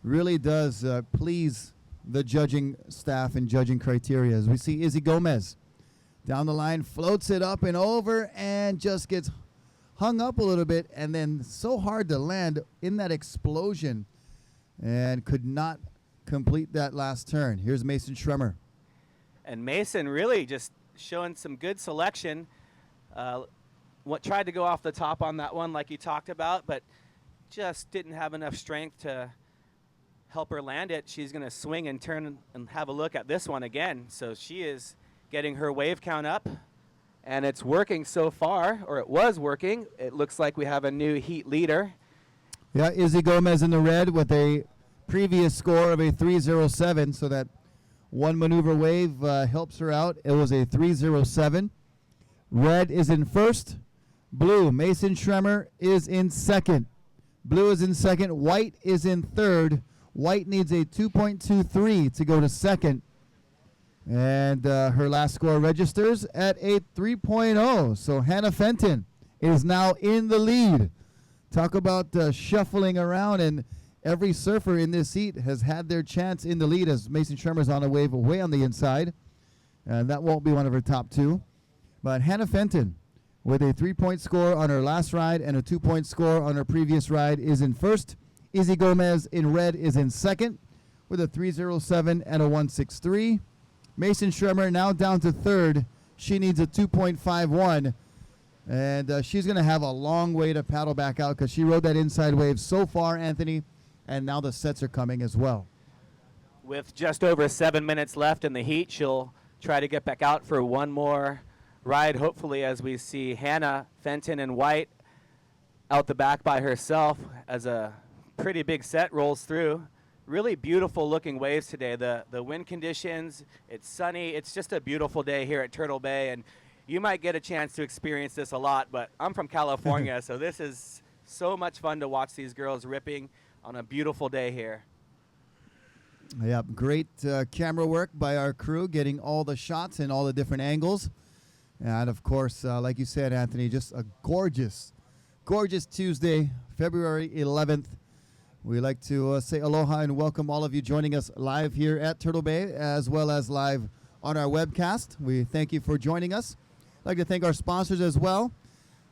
really does please the judging staff and judging criteria. As we see Izzy Gomez down the line, floats it up and over and just gets hung up a little bit, and then so hard to land in that explosion and could not complete that last turn. Here's Mason Schremer. And Mason really just showing some good selection. Tried to go off the top on that one like you talked about, but just didn't have enough strength to help her land it. She's going to swing and turn and have a look at this one again. So she is getting her wave count up, and it's working so far, or it was working. It looks like we have a new heat leader. Yeah, Izzy Gomez in the red with a previous score of a 307, so that one maneuver wave helps her out. It was a 307. Red is in first. Blue, Mason Schremer, is in second. Blue is in second. White is in third. White needs a 2.23 to go to second. And her last score registers at a 3.0. So Hannah Fenton is now in the lead. Talk about shuffling around, and every surfer in this heat has had their chance in the lead as Mason Schremer's on a wave way on the inside. And that won't be one of her top two. But Hannah Fenton, with a 3-point score on her last ride and a 2-point score on her previous ride, is in first. Izzy Gomez in red is in second with a 307 and a 163. Mason Schremer now down to third. She needs a 2.51. And she's going to have a long way to paddle back out because she rode that inside wave so far, Anthony, and now the sets are coming as well. With just over 7 minutes left in the heat, she'll try to get back out for one more ride, hopefully, as we see Hannah Fenton in white out the back by herself as a pretty big set rolls through. Really beautiful looking waves today. The wind conditions, it's sunny. It's just a beautiful day here at Turtle Bay, and you might get a chance to experience this a lot, but I'm from California, so this is so much fun to watch these girls ripping on a beautiful day here. Yep, great camera work by our crew, getting all the shots and all the different angles. And, of course, like you said, Anthony, just a gorgeous, gorgeous Tuesday, February 11th. We'd like to say aloha and welcome all of you joining us live here at Turtle Bay, as well as live on our webcast. We thank you for joining us. I'd like to thank our sponsors as well.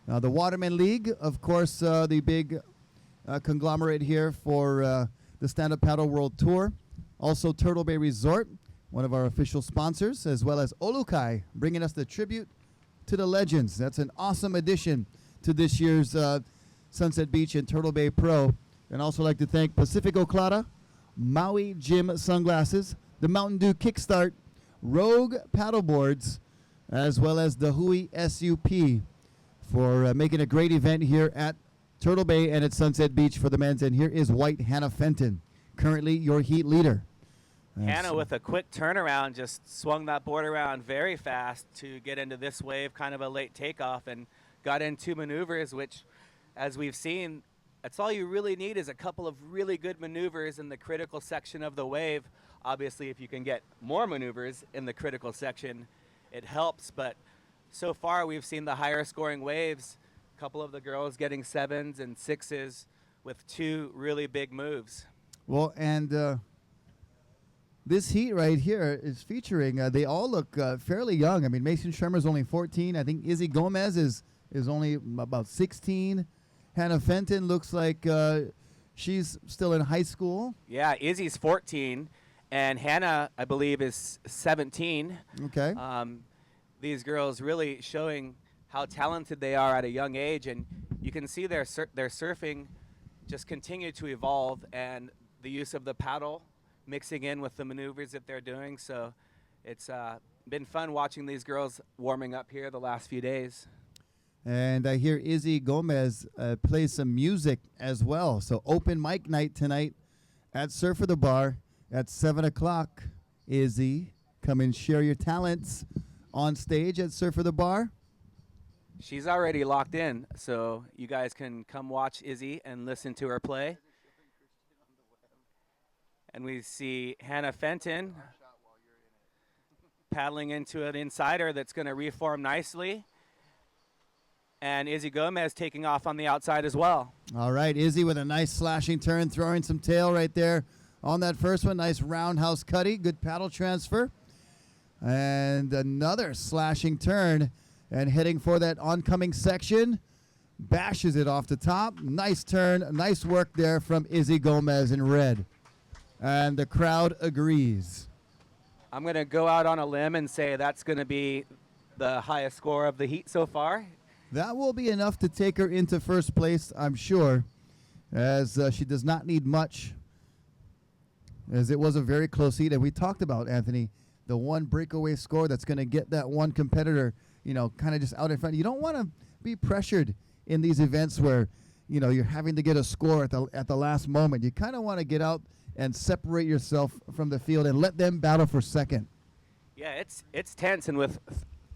The Waterman League, of course, the big conglomerate here for the Stand-Up Paddle World Tour. Also, Turtle Bay Resort, one of our official sponsors, as well as Olukai, bringing us the tribute to the legends. That's an awesome addition to this year's Sunset Beach and Turtle Bay Pro. And also like to thank Pacifico Clara, Maui Gym Sunglasses, the Mountain Dew Kickstart, Rogue Paddleboards, as well as the Hui SUP for making a great event here at Turtle Bay and at Sunset Beach for the men's. And here is White Hannah Fenton, currently your heat leader. Hannah with a quick turnaround just swung that board around very fast to get into this wave, kind of a late takeoff, and got in two maneuvers, which, as we've seen, that's all you really need is a couple of really good maneuvers in the critical section of the wave. Obviously, if you can get more maneuvers in the critical section, it helps, but so far we've seen the higher scoring waves, a couple of the girls getting 7s and 6s with two really big moves. Well, and this heat right here is featuring, they all look fairly young. I mean, Mason Schremer is only 14. I think Izzy Gomez is only about 16. Hannah Fenton looks like she's still in high school. Yeah, Izzy's 14, and Hannah, I believe, is 17. Okay. These girls really showing how talented they are at a young age, and you can see their surfing just continue to evolve, and the use of the paddle mixing in with the maneuvers that they're doing. So It's been fun watching these girls warming up here the last few days. And I hear Izzy Gomez play some music as well. So open mic night tonight at Surf for the Bar at 7 o'clock. Izzy, come and share your talents on stage at Surf for the Bar. She's already locked in, so you guys can come watch Izzy and listen to her play. And we see Hannah Fenton paddling into an insider that's going to reform nicely. And Izzy Gomez taking off on the outside as well. All right, Izzy with a nice slashing turn, throwing some tail right there on that first one. Nice roundhouse cutty, good paddle transfer. And another slashing turn and heading for that oncoming section. Bashes it off the top. Nice turn, nice work there from Izzy Gomez in red. And the crowd agrees. I'm going to go out on a limb and say that's going to be the highest score of the heat so far. That will be enough to take her into first place, I'm sure, as she does not need much, as it was a very close heat. And we talked about, Anthony, the one breakaway score that's going to get that one competitor, you know, kind of just out in front. You don't want to be pressured in these events where, you know, you're having to get a score at the last moment. You kind of want to get out and separate yourself from the field and let them battle for second. Yeah, it's tense, and with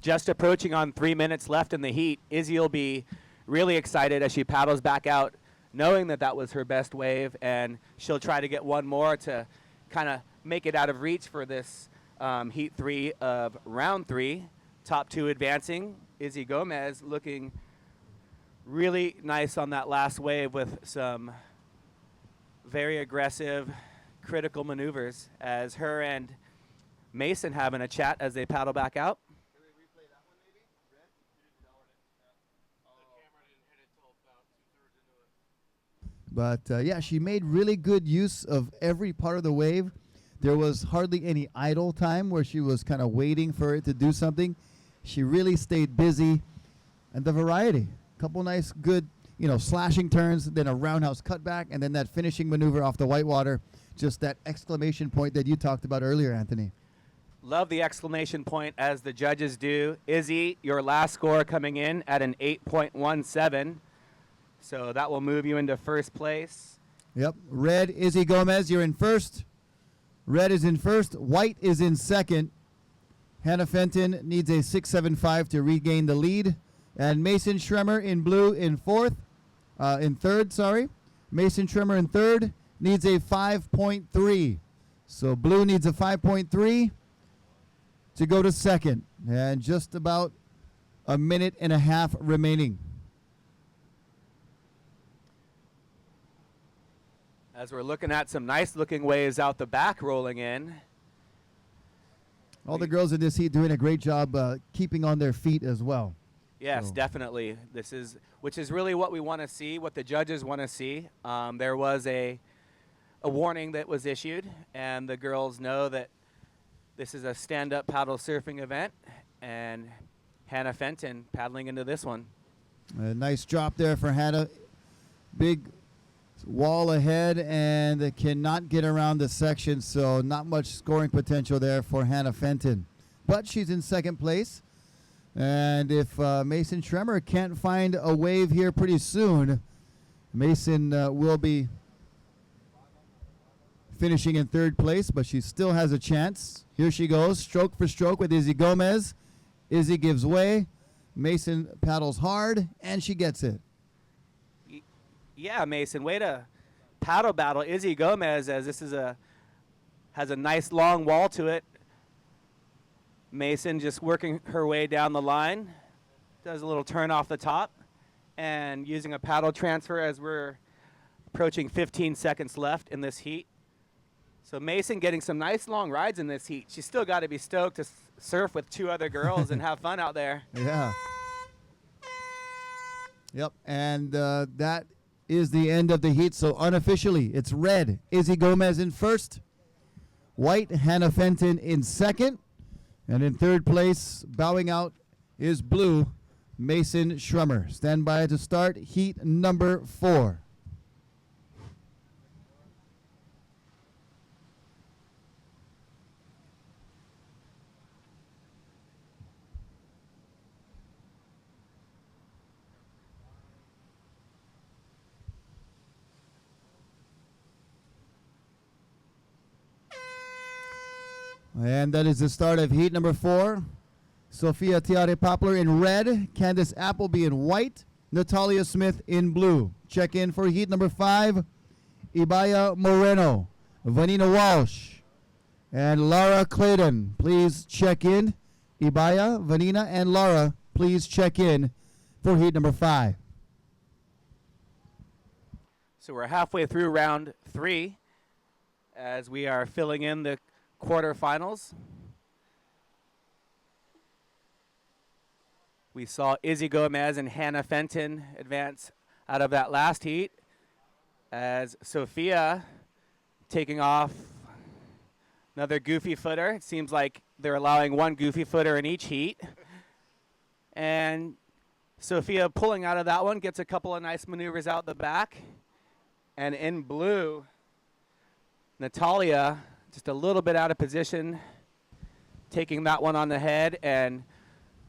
just approaching on 3 minutes left in the heat, Izzy will be really excited as she paddles back out, knowing that that was her best wave, and she'll try to get one more to kind of make it out of reach for this heat 3 of round 3. Top 2 advancing. Izzy Gomez looking really nice on that last wave with some very aggressive, critical maneuvers as her and Mason having a chat as they paddle back out. But, yeah, she made really good use of every part of the wave. There was hardly any idle time where she was kind of waiting for it to do something. She really stayed busy. And the variety. Couple nice, good, you know, slashing turns, then a roundhouse cutback, and then that finishing maneuver off the whitewater. Just that exclamation point that you talked about earlier, Anthony. Love the exclamation point, as the judges do. Izzy, your last score coming in at an 8.17. So that will move you into first place. Yep. Red, Izzy Gomez, you're in first. Red is in first. White is in second. Hannah Fenton needs a 6.75 to regain the lead. And Mason Schremer in blue in third, sorry. Mason Schremer in third needs a 5.3. So blue needs a 5.3 to go to second. And just about a minute and a half remaining. As we're looking at some nice looking waves out the back rolling in. All the girls in this heat doing a great job keeping on their feet as well. Yes, So. definitely. Which is really what we want to see, what the judges want to see. There was a warning that was issued, and the girls know that this is a stand-up paddle surfing event, and Hannah Fenton paddling into this one. A nice drop there for Hannah. Big wall ahead, and they cannot get around the section, so not much scoring potential there for Hannah Fenton. But she's in second place. And if Mason Schremer can't find a wave here pretty soon, Mason will be finishing in third place, but she still has a chance. Here she goes, stroke for stroke with Izzy Gomez. Izzy gives way. Mason paddles hard, and she gets it. Yeah, Mason, way to paddle battle Izzy Gomez, as this is has a nice long wall to it. Mason just working her way down the line, does a little turn off the top, and using a paddle transfer as we're approaching 15 seconds left in this heat. So Mason getting some nice long rides in this heat. She's still got to be stoked to surf with 2 other girls and have fun out there. Yeah. Yep, and that is the end of the heat. So unofficially, it's red, Izzy Gomez in first. White, Hannah Fenton in second. And in third place, bowing out, is blue, Mason Schremer. Stand by to start heat number 4. And that is the start of heat number 4. Sophia Tiare Poplar in red, Candace Appleby in white, Natalia Smith in blue. Check in for heat number 5. Ibaya Moreno, Vanina Walsh, and Lara Clayton. Please check in. Ibaya, Vanina, and Lara, please check in for heat number 5. So we're halfway through round 3 as we are filling in the quarterfinals. We saw Izzy Gomez and Hannah Fenton advance out of that last heat, as Sophia taking off another goofy footer. It seems like they're allowing one goofy footer in each heat. And Sophia pulling out of that one, gets a couple of nice maneuvers out the back. And in blue, Natalia just a little bit out of position, taking that one on the head, and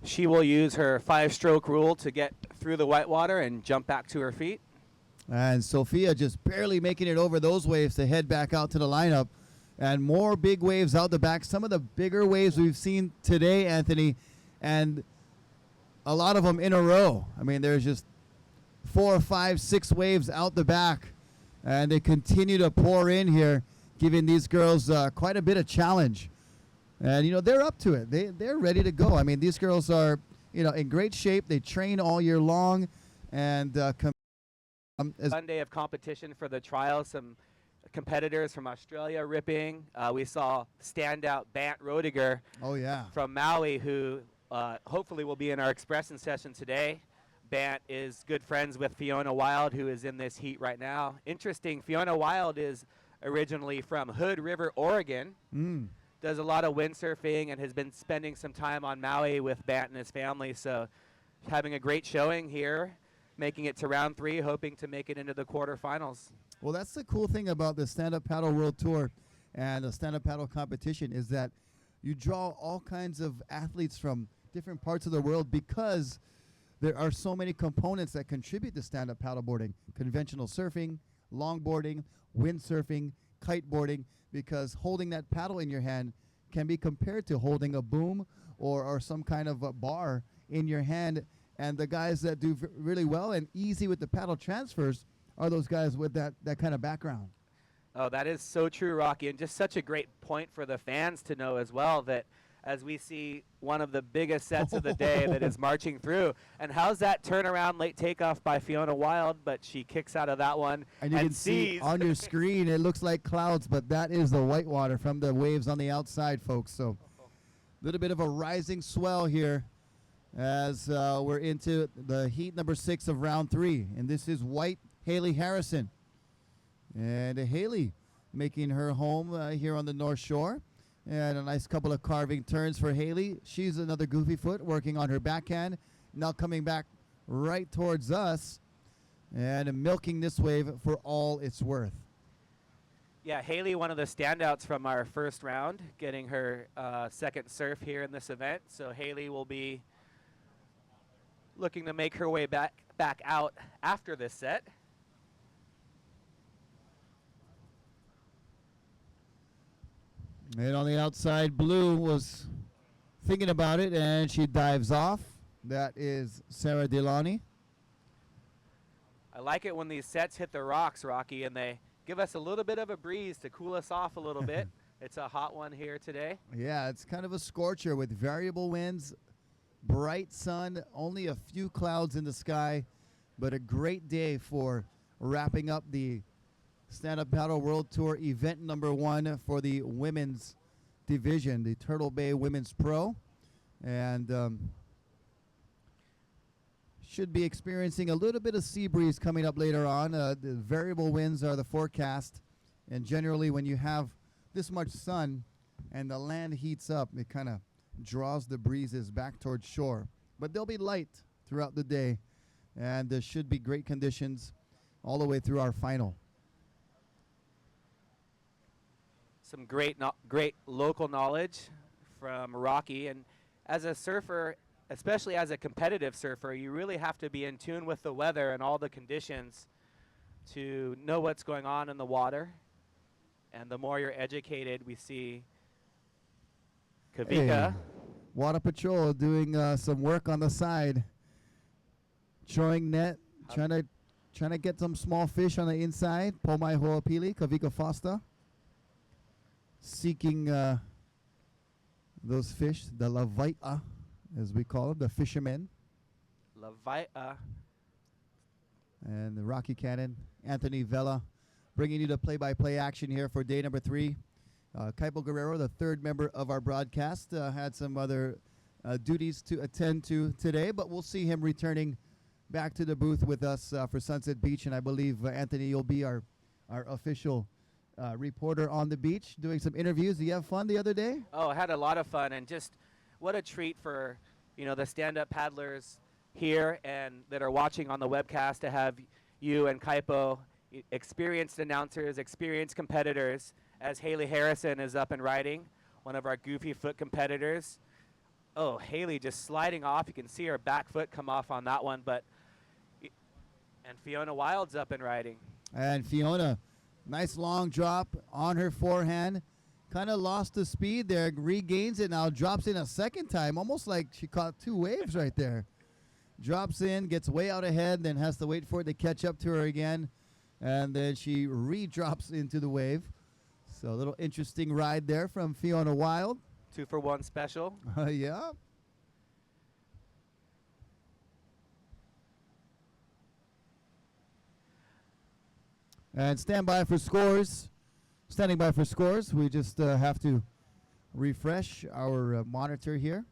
she will use her 5-stroke rule to get through the whitewater and jump back to her feet. And Sophia just barely making it over those waves to head back out to the lineup. And more big waves out the back. Some of the bigger waves we've seen today, Anthony, and a lot of them in a row. I mean, there's just 4, 5, 6 waves out the back. And they continue to pour in here, giving these girls quite a bit of challenge. And, you know, they're up to it. They're ready to go. I mean, these girls are, you know, in great shape. They train all year long. And Sunday of competition for the trials, some competitors from Australia ripping. We saw standout Bant Rodiger from Maui, who hopefully will be in our expression session today. Bant is good friends with Fiona Wild, who is in this heat right now. Interesting, Fiona Wild is originally from Hood River, Oregon. Does a lot of windsurfing and has been spending some time on Maui with Bant and his family. So having a great showing here, making it to round 3, hoping to make it into the quarterfinals. Well, that's the cool thing about the Stand-Up Paddle World Tour and the Stand-Up Paddle competition is that you draw all kinds of athletes from different parts of the world because there are so many components that contribute to stand-up paddleboarding. Conventional surfing, longboarding, windsurfing, kiteboarding, because holding that paddle in your hand can be compared to holding a boom or some kind of a bar in your hand. And the guys that do really well and easy with the paddle transfers are those guys with that kind of background. Oh, that is so true, Rocky, and just such a great point for the fans to know as well, that as we see one of the biggest sets of the day that is marching through. And how's that turnaround late takeoff by Fiona Wild, but she kicks out of that one and you can see on your screen, it looks like clouds, but that is the whitewater from the waves on the outside, folks. So a little bit of a rising swell here as we're into the heat number 6 of round 3. And this is white Haley Harrison. And Haley making her home here on the North Shore. And a nice couple of carving turns for Haley. She's another goofy foot working on her backhand. Now coming back right towards us and milking this wave for all it's worth. Yeah, Haley, one of the standouts from our first round, getting her second surf here in this event. So Haley will be looking to make her way back out after this set. And on the outside, Blue was thinking about it, and she dives off. That is Sarah Delani. I like it when these sets hit the rocks, Rocky, and they give us a little bit of a breeze to cool us off a little bit. It's a hot one here today. Yeah, it's kind of a scorcher with variable winds, bright sun, only a few clouds in the sky, but a great day for wrapping up the Stand-Up Paddle World Tour event number 1 for the women's division, the Turtle Bay Women's Pro. And should be experiencing a little bit of sea breeze coming up later on. The variable winds are the forecast. And generally when you have this much sun and the land heats up, it kind of draws the breezes back towards shore. But they'll be light throughout the day. And there should be great conditions all the way through our final. Some great local knowledge from Rocky. And as a surfer, especially as a competitive surfer, you really have to be in tune with the weather and all the conditions to know what's going on in the water. And the more you're educated, we see Kavika. Hey, Water Patrol doing some work on the side. Throwing net, trying to get some small fish on the inside. Pomai Ho'opili, Kavika Foster. Seeking those fish, the lavaita, as we call them, the fishermen. Leviathan. And the Rocky Cannon, Anthony Vela, bringing you the play-by-play action here for day number 3. Kaipo Guerrero, the third member of our broadcast, had some other duties to attend to today, but we'll see him returning back to the booth with us for Sunset Beach. And I believe, Anthony, you'll be our official reporter on the beach, doing some interviews. Did you have fun the other day? Oh, I had a lot of fun, and just what a treat for the stand-up paddlers here and that are watching on the webcast to have you and Kaipo, experienced announcers, experienced competitors, as Haley Harrison is up and riding, one of our goofy foot competitors. Oh, Haley just sliding off. You can see her back foot come off on that one, and Fiona Wild's up and riding. And Fiona, nice long drop on her forehand. Kind of lost the speed there, regains it now, drops in a second time, almost like she caught 2 waves right there. Drops in, gets way out ahead, then has to wait for it to catch up to her again, and then she re-drops into the wave. So a little interesting ride there from Fiona Wild. 2-for-1 special. Yeah. And standing by for scores. We just have to refresh our monitor here.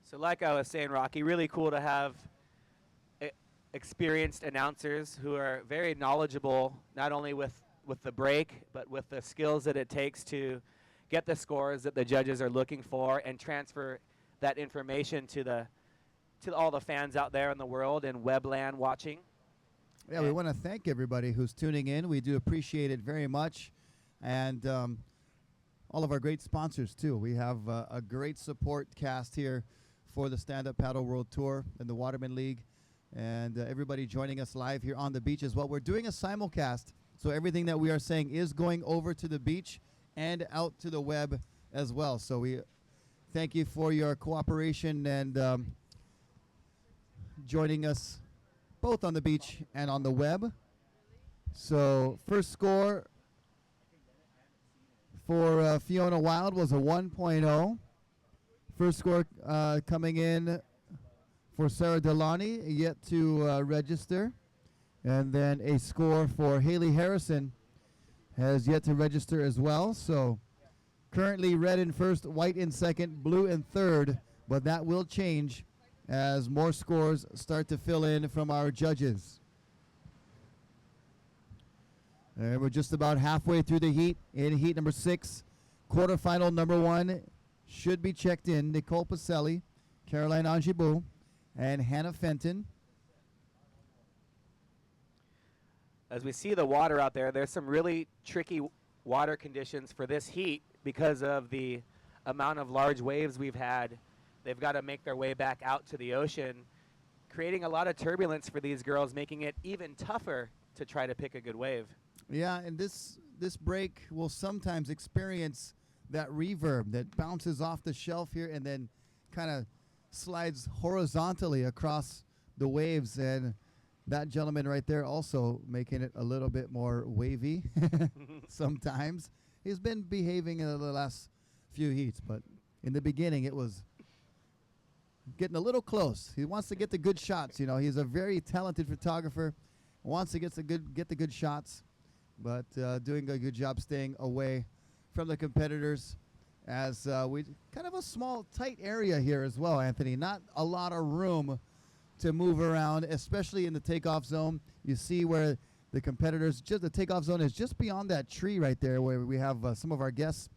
So like I was saying, Rocky, really cool to have experienced announcers who are very knowledgeable, not only with the break, but with the skills that it takes to get the scores that the judges are looking for and transfer that information to all the fans out there in the world and webland watching. Yeah, we want to thank everybody who's tuning in. We do appreciate it very much. And all of our great sponsors, too. We have a great support cast here for the Stand Up Paddle World Tour and the Waterman League. And everybody joining us live here on the beach as well. We're doing a simulcast, so everything that we are saying is going over to the beach and out to the web as well. So we thank you for your cooperation and joining us both on the beach and on the web. So first score for Fiona Wild was a 1.0. First score coming in for Sarah Delani, yet to register. And then a score for Haley Harrison has yet to register as well. So currently red in first, white in second, blue in third, but that will change as more scores start to fill in from our judges. And we're just about halfway through the heat. In heat number 6, quarterfinal number 1 should be checked in. Nicole Pacelli, Caroline Angibault, and Hannah Fenton. As we see the water out there, there's some really tricky water conditions for this heat because of the amount of large waves we've had. They've got to make their way back out to the ocean, creating a lot of turbulence for these girls, making it even tougher to try to pick a good wave. Yeah, and this break will sometimes experience that reverb that bounces off the shelf here and then kind of slides horizontally across the waves. And that gentleman right there also making it a little bit more wavy sometimes. He's been behaving in the last few heats, but in the beginning it was getting a little close. He wants to get the good shots. You know, he's a very talented photographer, wants to get the good shots, but doing a good job staying away from the competitors as we kind of a small, tight area here as well, Anthony. Not a lot of room to move around, especially in the takeoff zone. You see where the competitors, just the takeoff zone is just beyond that tree right there where we have some of our guests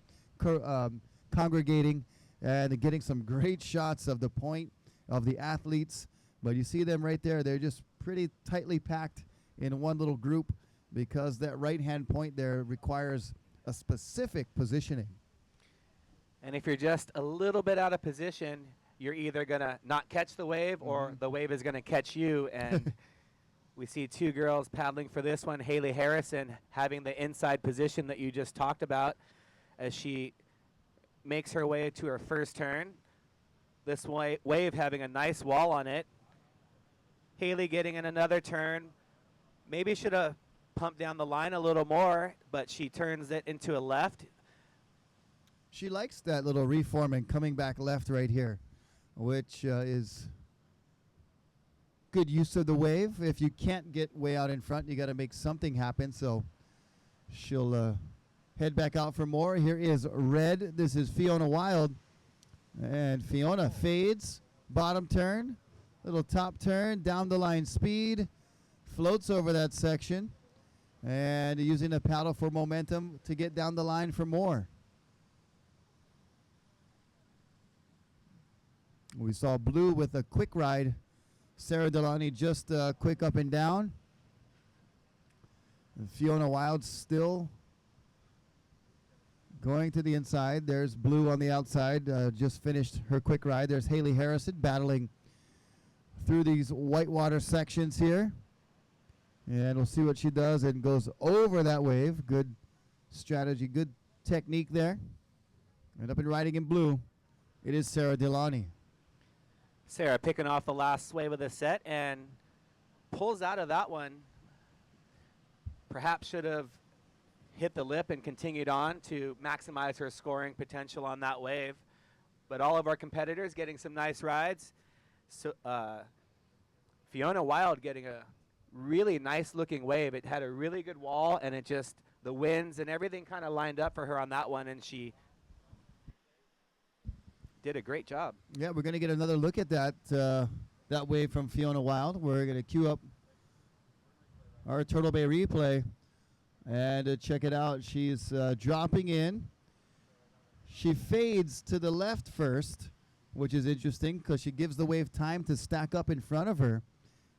congregating and getting some great shots of the point of the athletes. But you see them right there. They're just pretty tightly packed in one little group because that right-hand point there requires a specific positioning. And if you're just a little bit out of position, you're either going to not catch the wave or the wave is going to catch you. And we see 2 girls paddling for this one. Haley Harrison having the inside position that you just talked about. as she makes her way to her first turn. This wave having a nice wall on it. Haley getting in another turn. Maybe should have pumped down the line a little more, but she turns it into a left. She likes that little reform and coming back left right here, which is good use of the wave. If you can't get way out in front, you got to make something happen. So she'll head back out for more. Here is red. This is Fiona Wild. And Fiona fades, bottom turn, little top turn, down the line speed, floats over that section, and using the paddle for momentum to get down the line for more. We saw blue with a quick ride. Sarah Delani just quick up and down. And Fiona Wild still going to the inside. There's blue on the outside. Just finished her quick ride. There's Haley Harrison battling through these whitewater sections here. And we'll see what she does and goes over that wave. Good strategy, good technique there. And up and riding in blue, it is Sarah Delani. Sarah picking off the last wave of the set and pulls out of that one. Perhaps should have hit the lip and continued on to maximize her scoring potential on that wave. But all of our competitors getting some nice rides. So Fiona Wild getting a really nice looking wave. It had a really good wall, and it just, the winds and everything kind of lined up for her on that one, and she did a great job. Yeah, we're going to get another look at that that wave from Fiona Wild. We're going to queue up our Turtle Bay replay and check it out. She's dropping in. She fades to the left first, which is interesting because she gives the wave time to stack up in front of her,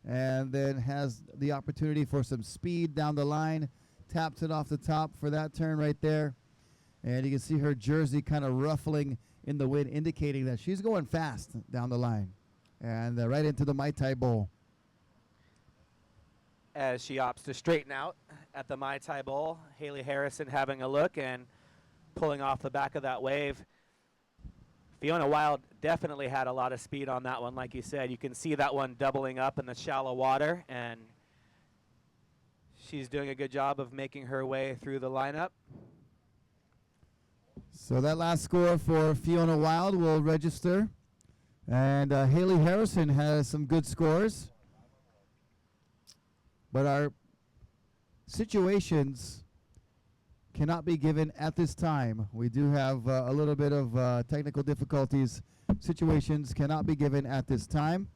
and then has the opportunity for some speed down the line. Taps it off the top for that turn right there. And you can see her jersey kind of ruffling in the wind, indicating that she's going fast down the line. And right into the Mai Tai Bowl. As she opts to straighten out at the Mai Tai Bowl, Haley Harrison having a look and pulling off the back of that wave. Fiona Wild definitely had a lot of speed on that one, like you said. You can see that one doubling up in the shallow water, and she's doing a good job of making her way through the lineup. So that last score for Fiona Wild will register. And Haley Harrison has some good scores. But our situations cannot be given at this time. We do have a little bit of technical difficulties. Situations cannot be given at this time.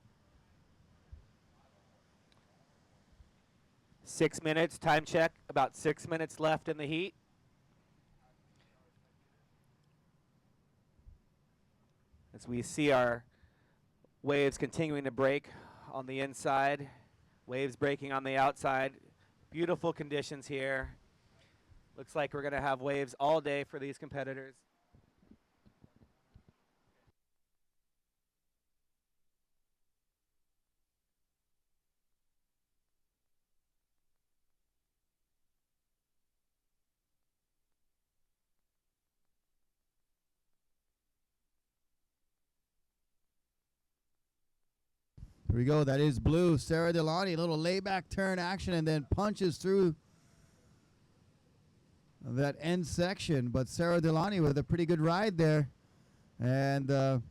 6 minutes, time check, about 6 minutes left in the heat. As we see our waves continuing to break on the inside, waves breaking on the outside. Beautiful conditions here. Looks like we're going to have waves all day for these competitors. Here we go. That is blue. Sarah Delani, a little layback turn action, and then punches through that end section. But Sarah Delani with a pretty good ride there. And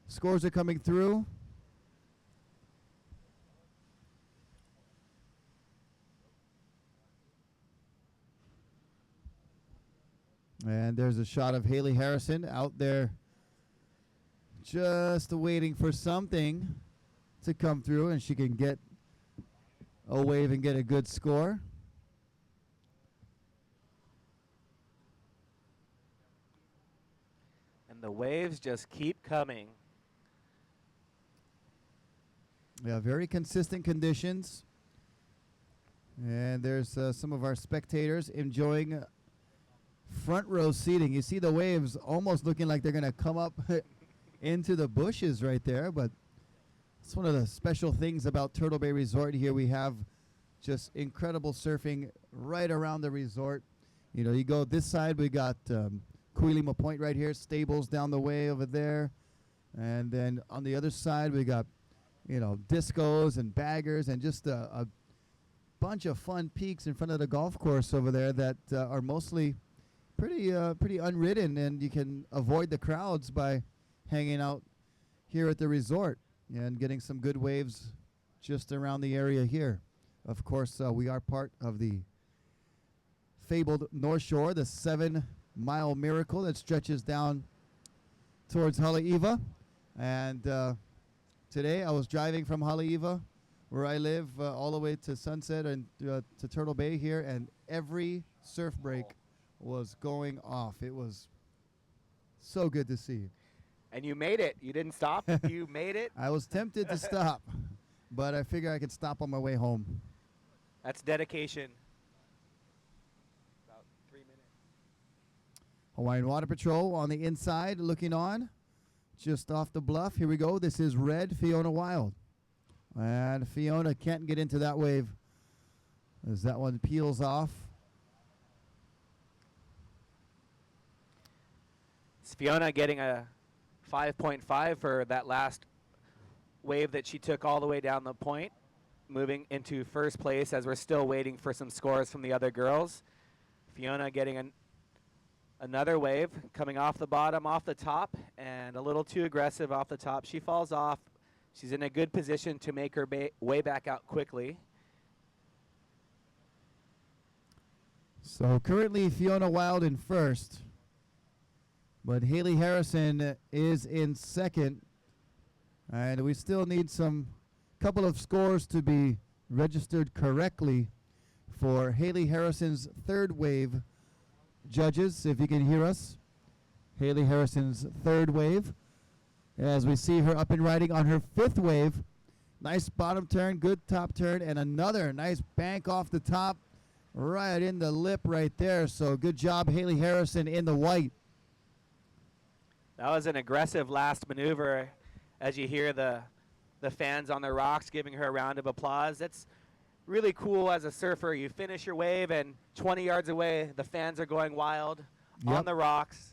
scores are coming through. And there's a shot of Haley Harrison out there just waiting for something to come through, and she can get a wave and get a good score. And the waves just keep coming. Yeah, very consistent conditions. And there's some of our spectators enjoying front row seating. You see the waves almost looking like they're going to come up into the bushes right there, but it's one of the special things about Turtle Bay Resort here. We have just incredible surfing right around the resort. You know, you go this side, we got Coelima Point right here, stables down the way over there. And then on the other side, we got, discos and baggers and just a bunch of fun peaks in front of the golf course over there that are mostly pretty unridden, and you can avoid the crowds by hanging out here at the resort and getting some good waves just around the area here. Of course, we are part of the fabled North Shore, the 7-mile miracle that stretches down towards Haleiwa. And today I was driving from Haleiwa, where I live, all the way to Sunset and to Turtle Bay here, and every surf break was going off. It was so good to see. And you made it. You didn't stop. You made it. I was tempted to stop, but I figure I could stop on my way home. That's dedication. About 3 minutes. Hawaiian Water Patrol on the inside looking on, just off the bluff. Here we go. This is Red Fiona Wild. And Fiona can't get into that wave as that one peels off. It's Fiona getting a 5.5 for that last wave that she took all the way down the point, moving into first place as we're still waiting for some scores from the other girls. Fiona getting another wave coming off the bottom, off the top, and a little too aggressive off the top. She falls off. She's in a good position to make her way back out quickly. So currently Fiona Wild in first, but Haley Harrison is in second. And we still need some couple of scores to be registered correctly for Haley Harrison's third wave. Judges, if you can hear us. Haley Harrison's third wave. As we see her up and riding on her fifth wave. Nice bottom turn, good top turn, and another nice bank off the top, right in the lip right there. So good job, Haley Harrison in the white. That was an aggressive last maneuver, as you hear the fans on the rocks giving her a round of applause. That's really cool as a surfer. You finish your wave, and 20 yards away, the fans are going wild on the rocks.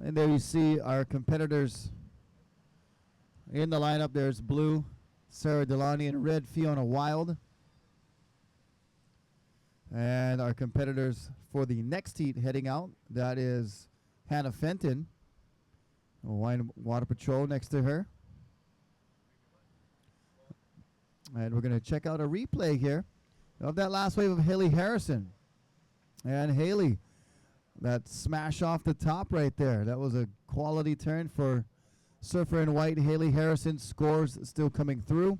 And there you see our competitors in the lineup. There's blue, Sarah Delani, and red, Fiona Wild. And our competitors for the next heat heading out, that is Hannah Fenton, Hawaiian Water Patrol next to her. And we're going to check out a replay here of that last wave of Haley Harrison. And Haley, that smash off the top right there. That was a quality turn for surfer in white. Haley Harrison. Scores still coming through.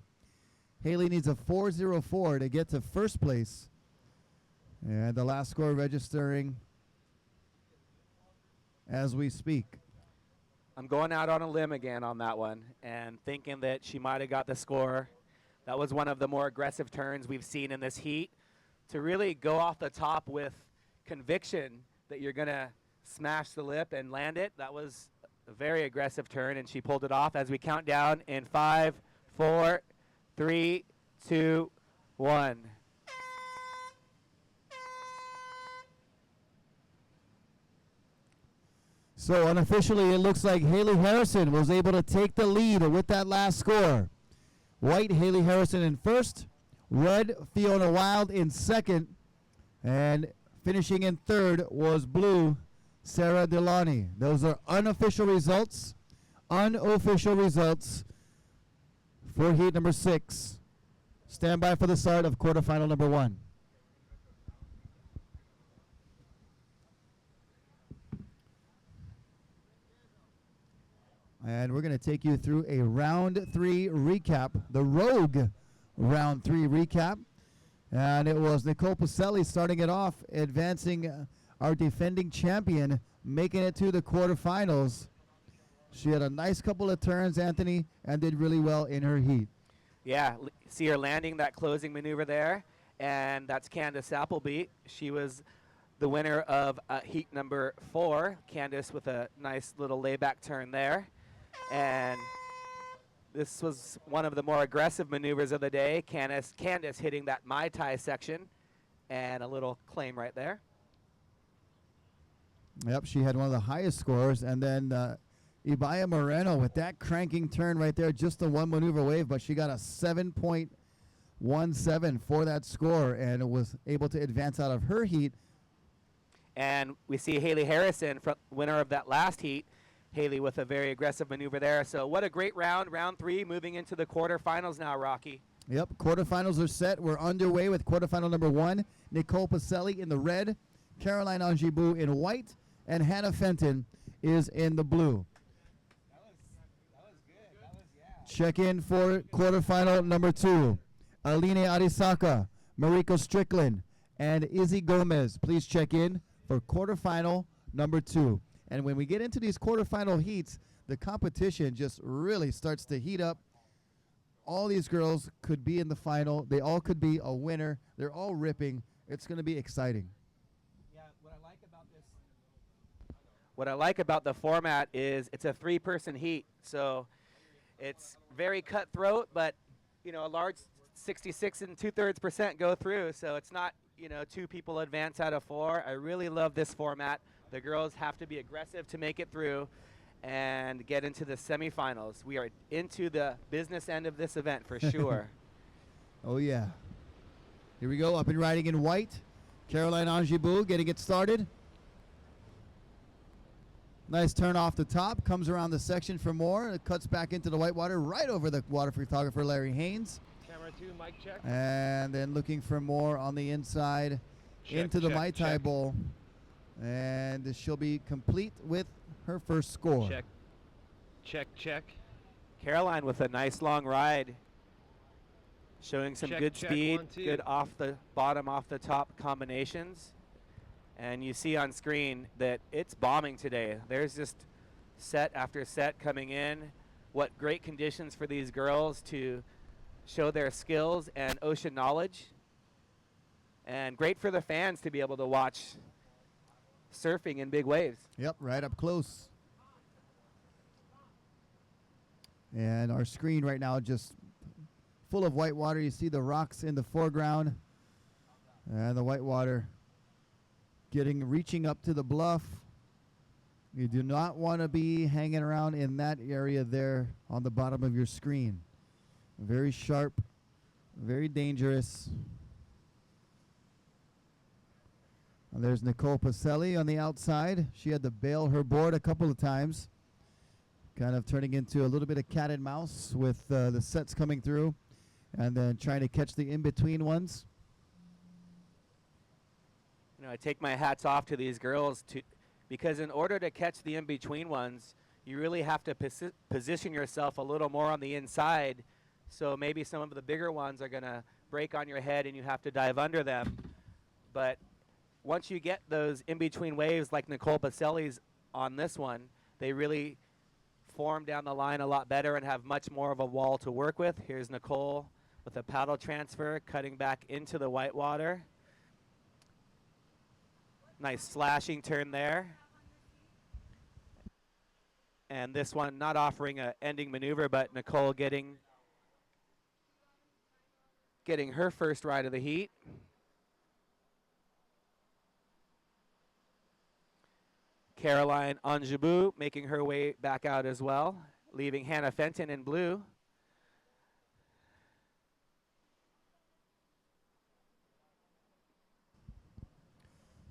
Haley needs a 4.04 to get to first place. And the last score registering as we speak. I'm going out on a limb again on that one and thinking that she might have got the score. That was one of the more aggressive turns we've seen in this heat. To really go off the top with conviction that you're going to smash the lip and land it, that was a very aggressive turn, and she pulled it off as we count down in 5, 4, 3, 2, 1. So unofficially, it looks like Haley Harrison was able to take the lead with that last score. White, Haley Harrison in first. Red, Fiona Wild in second. And finishing in third was blue, Sarah Delani. Those are unofficial results. Unofficial results for heat number 6. Stand by for the start of quarterfinal number 1. And we're going to take you through a round 3 recap, the Rogue round 3 recap. And it was Nicole Pacelli starting it off, advancing our defending champion, making it to the quarterfinals. She had a nice couple of turns, Anthony, and did really well in her heat. Yeah, see her landing that closing maneuver there, and that's Candace Appleby. She was the winner of heat number 4. Candace with a nice little layback turn there. And this was one of the more aggressive maneuvers of the day. Candace hitting that Mai Tai section And a little claim right there. Yep, she had one of the highest scores. And then Ibaya Moreno with that cranking turn right there, just the one maneuver wave, but she got a 7.17 for that score and was able to advance out of her heat. And we see Haley Harrison, winner of that last heat. Haley with a very aggressive maneuver there. So what a great round, round 3, moving into the quarterfinals now, Rocky. Yep, quarterfinals are set. We're underway with quarterfinal number 1. Nicole Pacelli in the red, Caroline Angibu in white, and Hannah Fenton is in the blue. That was good. Check in for quarterfinal number 2. Aline Arisaka, Mariko Strickland, and Izzy Gomez. Please check in for quarterfinal number 2. And when we get into these quarterfinal heats, the competition just really starts to heat up. All these girls could be in the final. They all could be a winner. They're all ripping. It's going to be exciting. Yeah, what I like about the format is it's a 3-person heat. So it's very cutthroat, but a large 66 2/3% go through. So it's not, 2 people advance out of 4. I really love this format. The girls have to be aggressive to make it through and get into the semifinals. We are into the business end of this event for sure. Oh, yeah. Here we go, up and riding in white. Caroline Angibu getting it started. Nice turn off the top, comes around the section for more. It cuts back into the whitewater, right over the water photographer, Larry Haynes. Camera 2, mic check. And then looking for more on the inside Check, into the check, Mai Tai check. Bowl. And she'll be complete with her first score. Check. Check, check. Caroline with a nice long ride. Showing some Check, good check, speed, 1, 2. good off the bottom, off the top combinations. And you see on screen that it's bombing today. There's just set after set coming in. What great conditions for these girls to show their skills and ocean knowledge. And great for the fans to be able to watch surfing in big waves. Yep, right up close. And our screen right now just full of white water. You see the rocks in the foreground and the white water reaching up to the bluff. You do not want to be hanging around in that area there on the bottom of your screen. Very sharp, very dangerous. And there's Nicole Pacelli on the outside. She had to bail her board a couple of times, kind of turning into a little bit of cat and mouse with the sets coming through and then trying to catch the in-between ones. I take my hats off to these girls because in order to catch the in-between ones, you really have to position yourself a little more on the inside. So maybe some of the bigger ones are going to break on your head and you have to dive under them. But once you get those in-between waves like Nicole Pacelli's on this one, they really form down the line a lot better and have much more of a wall to work with. Here's Nicole with a paddle transfer, cutting back into the whitewater. Nice slashing turn there. And this one not offering an ending maneuver, but Nicole getting her first ride of the heat. Caroline Angibu making her way back out as well, leaving Hannah Fenton in blue.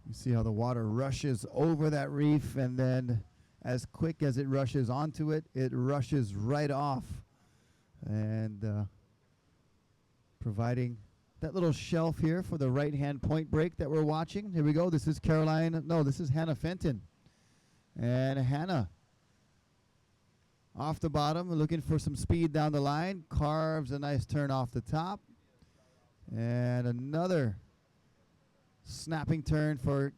You see how the water rushes over that reef, and then as quick as it rushes onto it, it rushes right off. And providing that little shelf here for the right-hand point break that we're watching. Here we go. This is this is Hannah Fenton. And Hannah off the bottom, looking for some speed down the line. Carves a nice turn off the top. And another snapping turn for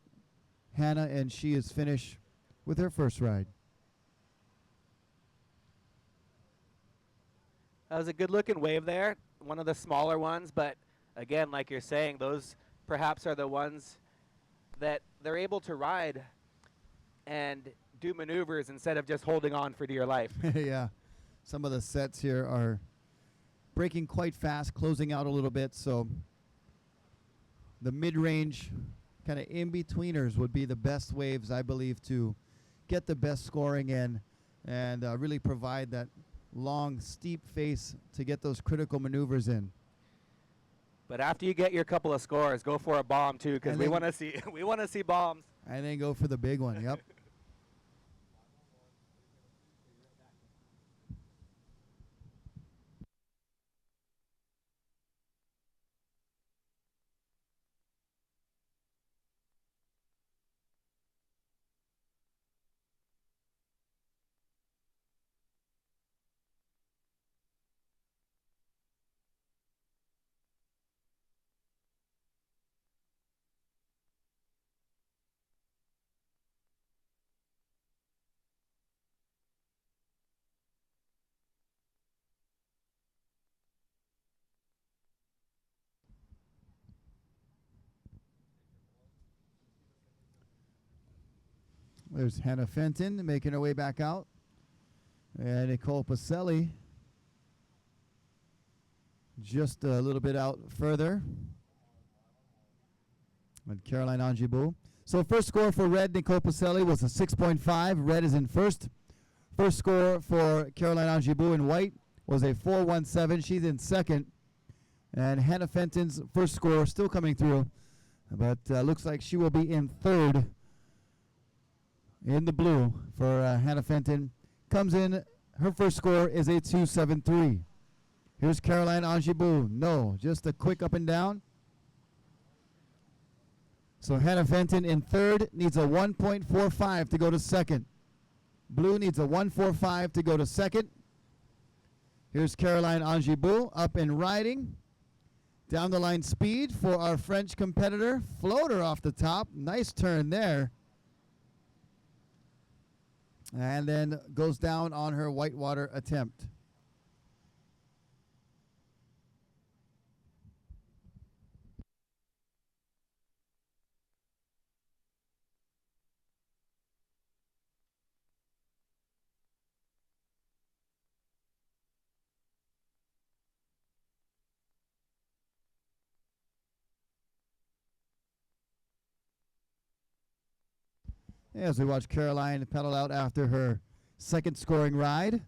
Hannah, and she is finished with her first ride. That was a good-looking wave there, one of the smaller ones, but again, like you're saying, those perhaps are the ones that they're able to ride and do maneuvers instead of just holding on for dear life. Yeah, some of the sets here are breaking quite fast, closing out a little bit, so the mid-range kind of in-betweeners would be the best waves, I believe, to get the best scoring in and really provide that long, steep face to get those critical maneuvers in. But after you get your couple of scores, go for a bomb too, because And we then- want to see we want to see bombs. And then go for the big one. Yep. There's Hannah Fenton making her way back out. And Nicole Pacelli just a little bit out further. And Caroline Angibault. So first score for Red, Nicole Pacelli, was a 6.5. Red is in first. First score for Caroline Angibault in white was a 4.17. She's in second. And Hannah Fenton's first score still coming through. But looks like she will be in third in the blue for Hannah Fenton. Comes in, her first score is a 2.73. Here's Caroline Angibault. No, just a quick up and down. So Hannah Fenton in third needs a 1.45 to go to second. Blue needs a 1.45 to go to second. Here's Caroline Angibault up and riding. Down the line speed for our French competitor. Floater off the top. Nice turn there. And then goes down on her whitewater attempt. As we watch Caroline pedal out after her second scoring ride,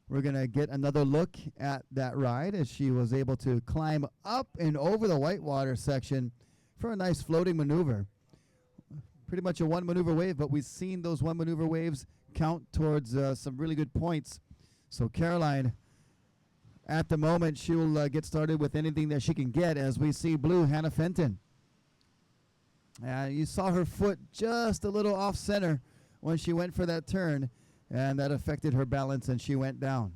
we're going to get another look at that ride as she was able to climb up and over the whitewater section for a nice floating maneuver. Pretty much a one maneuver wave, but we've seen those one maneuver waves count towards some really good points. So Caroline, at the moment, she will get started with anything that she can get as we see blue Hannah Fenton. You saw her foot just a little off center when she went for that turn, and that affected her balance and she went down.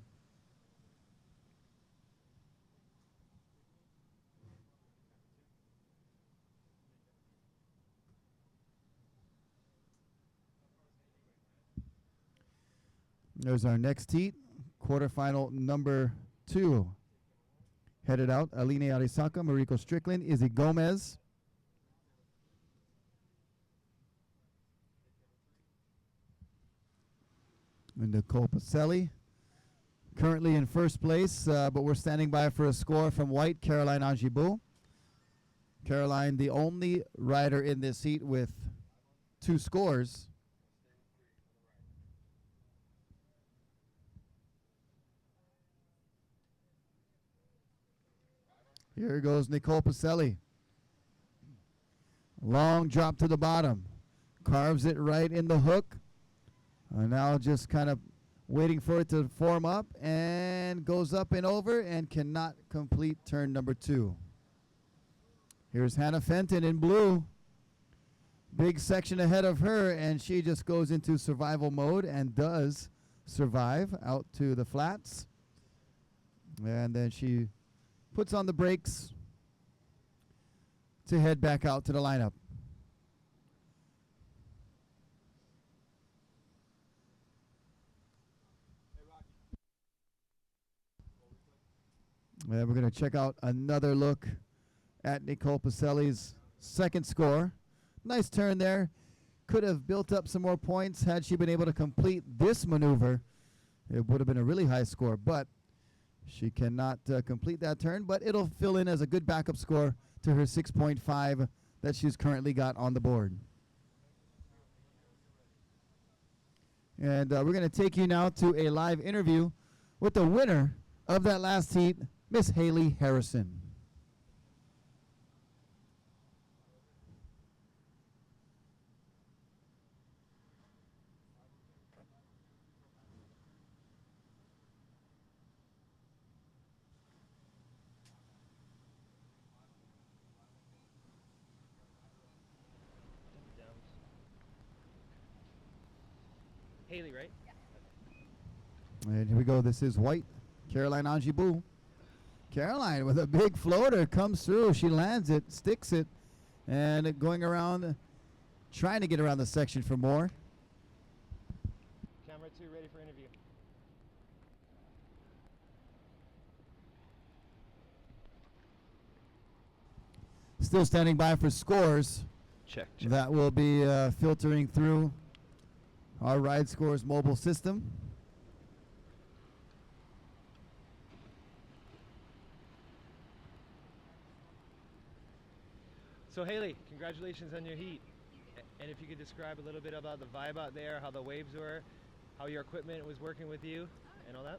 There's our next heat, quarterfinal number 2. Headed out, Aline Arisaka, Mariko Strickland, Izzy Gomez. And Nicole Pacelli currently in first place, but we're standing by for a score from white, Caroline Angibault. Caroline, the only rider in this heat with 2 scores. Here goes Nicole Pacelli. Long drop to the bottom. Carves it right in the hook. Now just kind of waiting for it to form up and goes up and over and cannot complete turn number 2. Here's Hannah Fenton in blue. Big section ahead of her, and she just goes into survival mode and does survive out to the flats. And then she puts on the brakes to head back out to the lineup. And we're going to check out another look at Nicole Pacelli's second score. Nice turn there. Could have built up some more points had she been able to complete this maneuver. It would have been a really high score, but she cannot complete that turn. But it'll fill in as a good backup score to her 6.5 that she's currently got on the board. And we're going to take you now to a live interview with the winner of that last heat, Miss Haley Harrison. Haley, right? And here we go. This is white, Caroline Angibu. Caroline with a big floater comes through. She lands it, sticks it, and going around, trying to get around the section for more. Camera 2 ready for interview. Still standing by for scores. Check, check. That will be filtering through our Ride Scores mobile system. So Haley, congratulations on your heat. And if you could describe a little bit about the vibe out there, how the waves were, how your equipment was working with you, and all that.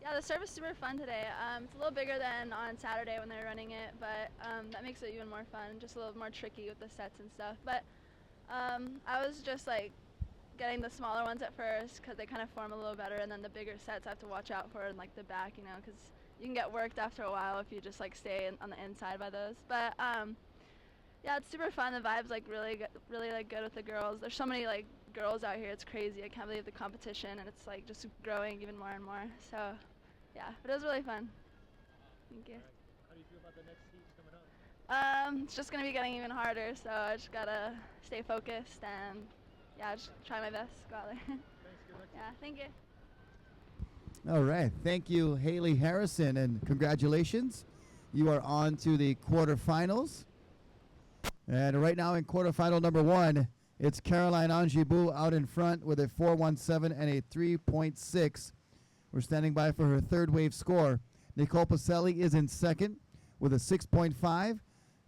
Yeah, the serve is super fun today. It's a little bigger than on Saturday when they were running it, but that makes it even more fun, just a little more tricky with the sets and stuff. But I was just like getting the smaller ones at first because they kind of form a little better, and then the bigger sets I have to watch out for in like the back, you know, because you can get worked after a while if you just like stay on the inside by those. But yeah, it's super fun. The vibe's like really like good with the girls. There's so many like girls out here. It's crazy. I can't believe the competition, and it's like just growing even more and more. So yeah, but it was really fun. Thank you. How do you feel about the next heats coming up? It's just gonna be getting even harder, so I just gotta stay focused and yeah, just try my best. Go out there. Thanks, good luck. Yeah, thank you. All right. Thank you, Haley Harrison, and congratulations. You are on to the quarterfinals. And right now in quarterfinal number 1, it's Caroline Angibu out in front with a 4.17 and a 3.6. We're standing by for her third wave score. Nicole Pacelli is in second with a 6.5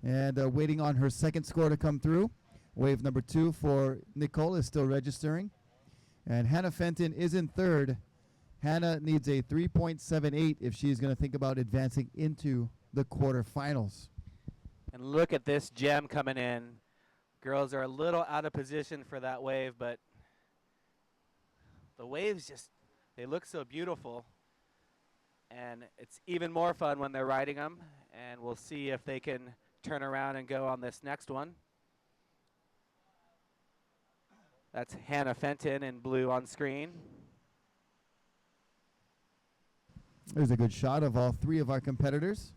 and waiting on her second score to come through. Wave number 2 for Nicole is still registering. And Hannah Fenton is in third. Hannah needs a 3.78 if she's going to think about advancing into the quarterfinals. And look at this gem coming in. Girls are a little out of position for that wave, but the waves just, they look so beautiful. And it's even more fun when they're riding them. And we'll see if they can turn around and go on this next one. That's Hannah Fenton in blue on screen. There's a good shot of all three of our competitors.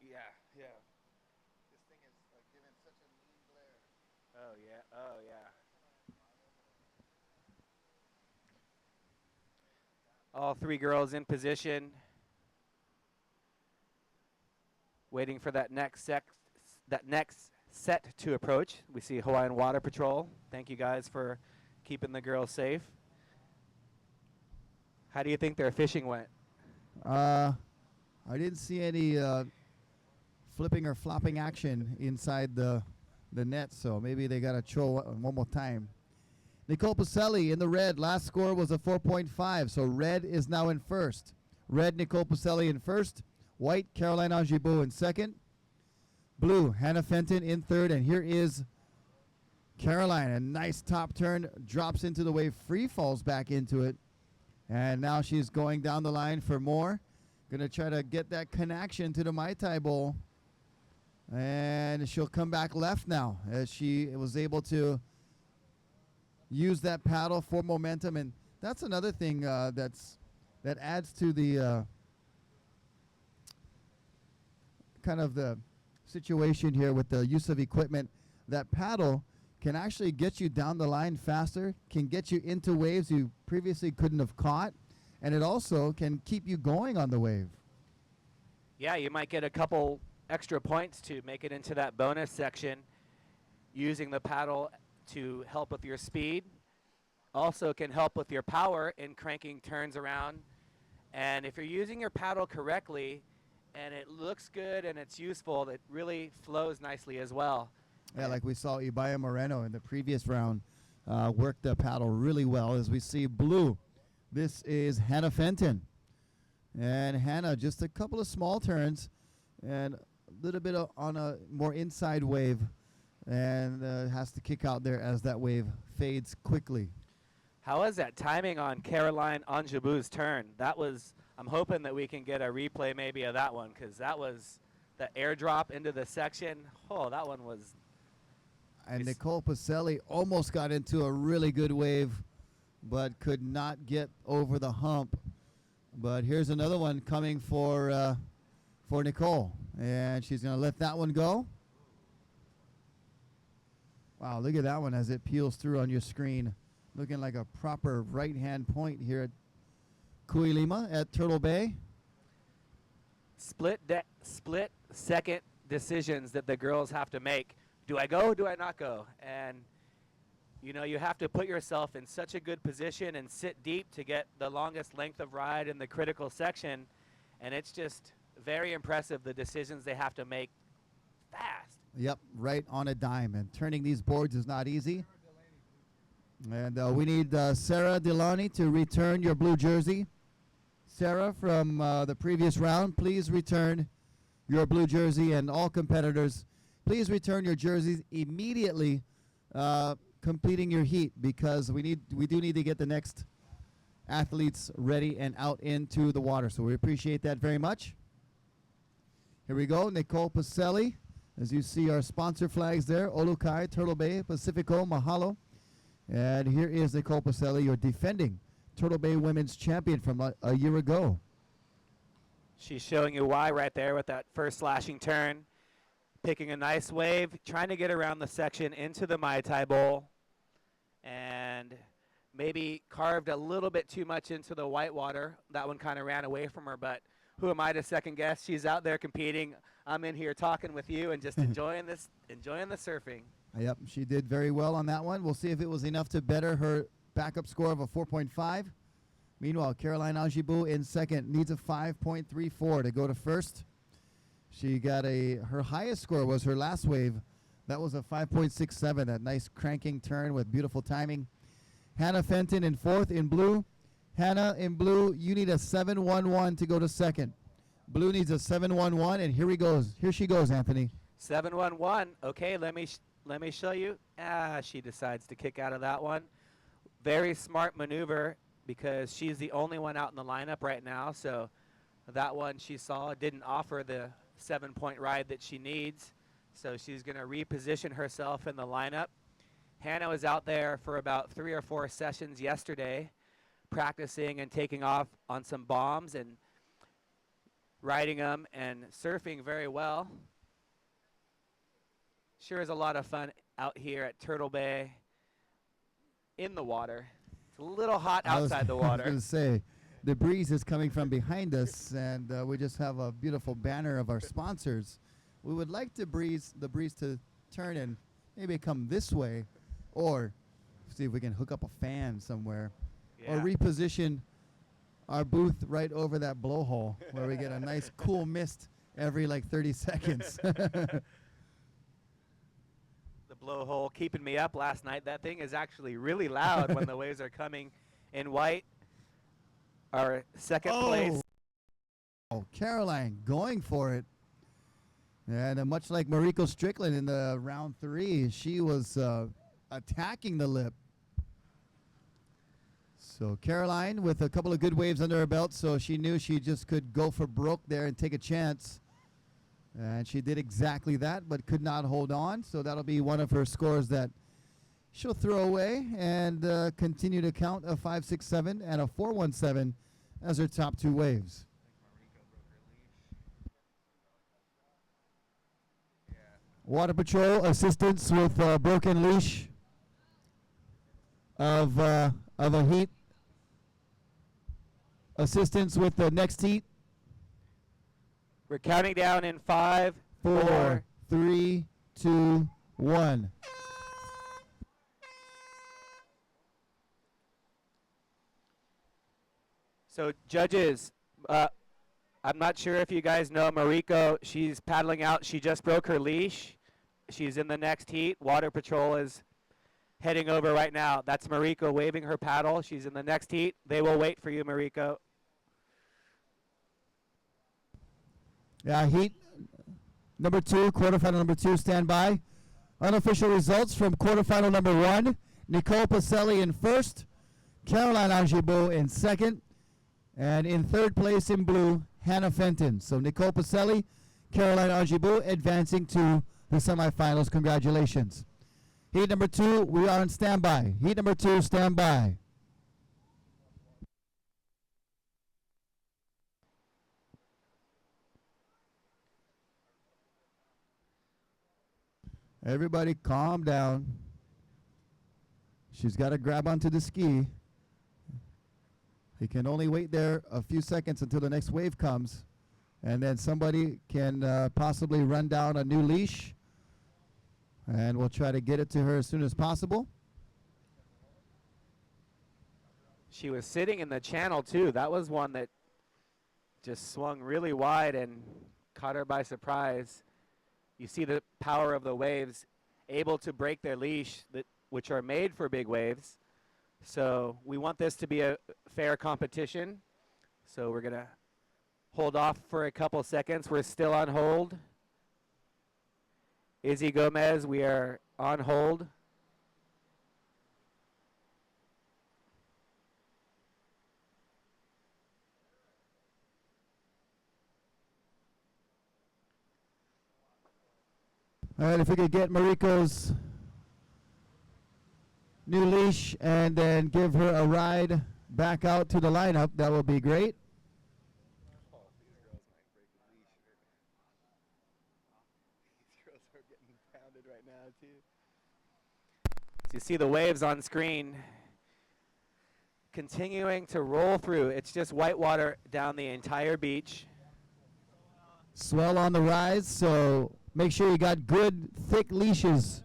Yeah, yeah. This thing is giving such a mean glare. Oh, yeah, oh, yeah. All three girls in position. Waiting for that next set to approach. We see Hawaiian Water Patrol. Thank you guys for keeping the girls safe. How do you think their fishing went? I didn't see any flipping or flopping action inside the net, so maybe they got to throw one more time. Nicole Pacelli in the red. Last score was a 4.5, so red is now in first. Red, Nicole Pacelli in first. White, Caroline Angibu in second. Blue, Hannah Fenton in third. And here is Caroline. A nice top turn, drops into the wave, free falls back into it. And now she's going down the line for more. Going to try to get that connection to the Mai Tai Bowl. And she'll come back left now as she was able to use that paddle for momentum. And that's another thing that adds to the kind of the situation here with the use of equipment. That paddle can actually get you down the line faster, can get you into waves you previously couldn't have caught, and it also can keep you going on the wave. Yeah, you might get a couple extra points to make it into that bonus section using the paddle to help with your speed. also can help with your power in cranking turns around. And if you're using your paddle correctly and it looks good and it's useful, it really flows nicely as well. Yeah, like we saw Ibaya Moreno in the previous round work the paddle really well. As we see blue, this is Hannah Fenton. And Hannah, just a couple of small turns and a little bit on a more inside wave, and has to kick out there as that wave fades quickly. How is that timing on Caroline Anjabou's turn? That was, I'm hoping that we can get a replay maybe of that one, because that was the airdrop into the section. Oh, that one was. And Nicole Pacelli almost got into a really good wave, but could not get over the hump. But here's another one coming for Nicole, and she's going to let that one go. Wow, look at that one as it peels through on your screen. Looking like a proper right-hand point here at Kuilima at Turtle Bay. Split second decisions that the girls have to make. Do I go? Do I not go? And you know, you have to put yourself in such a good position and sit deep to get the longest length of ride in the critical section. And it's just very impressive, the decisions they have to make fast. Yep, right on a dime. And turning these boards is not easy. And we need Sarah Delani to return your blue jersey. Sarah, from the previous round, please return your blue jersey. And all competitors, please return your jerseys immediately completing your heat, because we do need to get the next athletes ready and out into the water. So we appreciate that very much. Here we go, Nicole Pacelli. As you see our sponsor flags there, Olukai, Turtle Bay, Pacifico, Mahalo. And here is Nicole Pacelli, your defending Turtle Bay Women's Champion from a year ago. She's showing you why right there with that first slashing turn. Picking a nice wave, trying to get around the section into the Mai Tai Bowl. And maybe carved a little bit too much into the white water. That one kind of ran away from her, but who am I to second guess? She's out there competing. I'm in here talking with you and just enjoying the surfing. Yep, she did very well on that one. We'll see if it was enough to better her backup score of a 4.5. Meanwhile, Caroline Anjibou in second needs a 5.34 to go to first. She got her highest score was her last wave. That was a 5.67, that nice cranking turn with beautiful timing. Hannah Fenton in fourth in blue. Hannah in blue, you need a 7.11 to go to second. Blue needs a 7.11, and here he goes. Here she goes, Anthony. 7.11. Okay, let me show you. She decides to kick out of that one. Very smart maneuver, because she's the only one out in the lineup right now. So that one she saw didn't offer the 7-point ride that she needs. So she's going to reposition herself in the lineup. Hannah was out there for about 3 or 4 sessions yesterday, practicing and taking off on some bombs and riding them and surfing very well. Sure is a lot of fun out here at Turtle Bay in the water. It's a little hot outside the water. I was going to say, the breeze is coming from behind us, and we just have a beautiful banner of our sponsors. We would like the breeze to turn and maybe come this way, or see if we can hook up a fan somewhere, or reposition our booth right over that blowhole where we get a nice cool mist every like 30 seconds. The blowhole keeping me up last night. That thing is actually really loud when the waves are coming in white. Our second place. Oh, Caroline going for it. And much like Mariko Strickland in the round 3, she was attacking the lip. So Caroline with a couple of good waves under her belt, so she knew she just could go for broke there and take a chance. And she did exactly that, but could not hold on. So that'll be one of her scores that she'll throw away and continue to count a 5.67 and a 4.17 as her top 2 waves. Water Patrol assistance with broken leash of a heat. Assistance with the next heat. We're counting down in 5, 4, 3, 2, 1. So judges, I'm not sure if you guys know Mariko. She's paddling out. She just broke her leash. She's in the next heat. Water Patrol is heading over right now. That's Mariko waving her paddle. She's in the next heat. They will wait for you, Mariko. Yeah, heat number 2, quarterfinal number 2, stand by. Unofficial results from quarterfinal number 1. Nicole Pacelli in first, Caroline Angibault in second, and in third place in blue, Hannah Fenton. So Nicole Pacelli, Caroline Angibault advancing to the semifinals. Congratulations. Heat number 2, we are on standby. Heat number 2, standby. Everybody calm down. She's got to grab onto the ski. He can only wait there a few seconds until the next wave comes. And then somebody can possibly run down a new leash. And we'll try to get it to her as soon as possible. She was sitting in the channel too. That was one that just swung really wide and caught her by surprise. You see the power of the waves, able to break their leash, which are made for big waves. So we want this to be a fair competition. So we're going to hold off for a couple seconds. We're still on hold. Izzy Gomez, we are on hold. All right, if we could get Mariko's new leash and then give her a ride back out to the lineup, that would be great. You see the waves on screen continuing to roll through. It's just whitewater down the entire beach. Swell on the rise, so make sure you got good, thick leashes.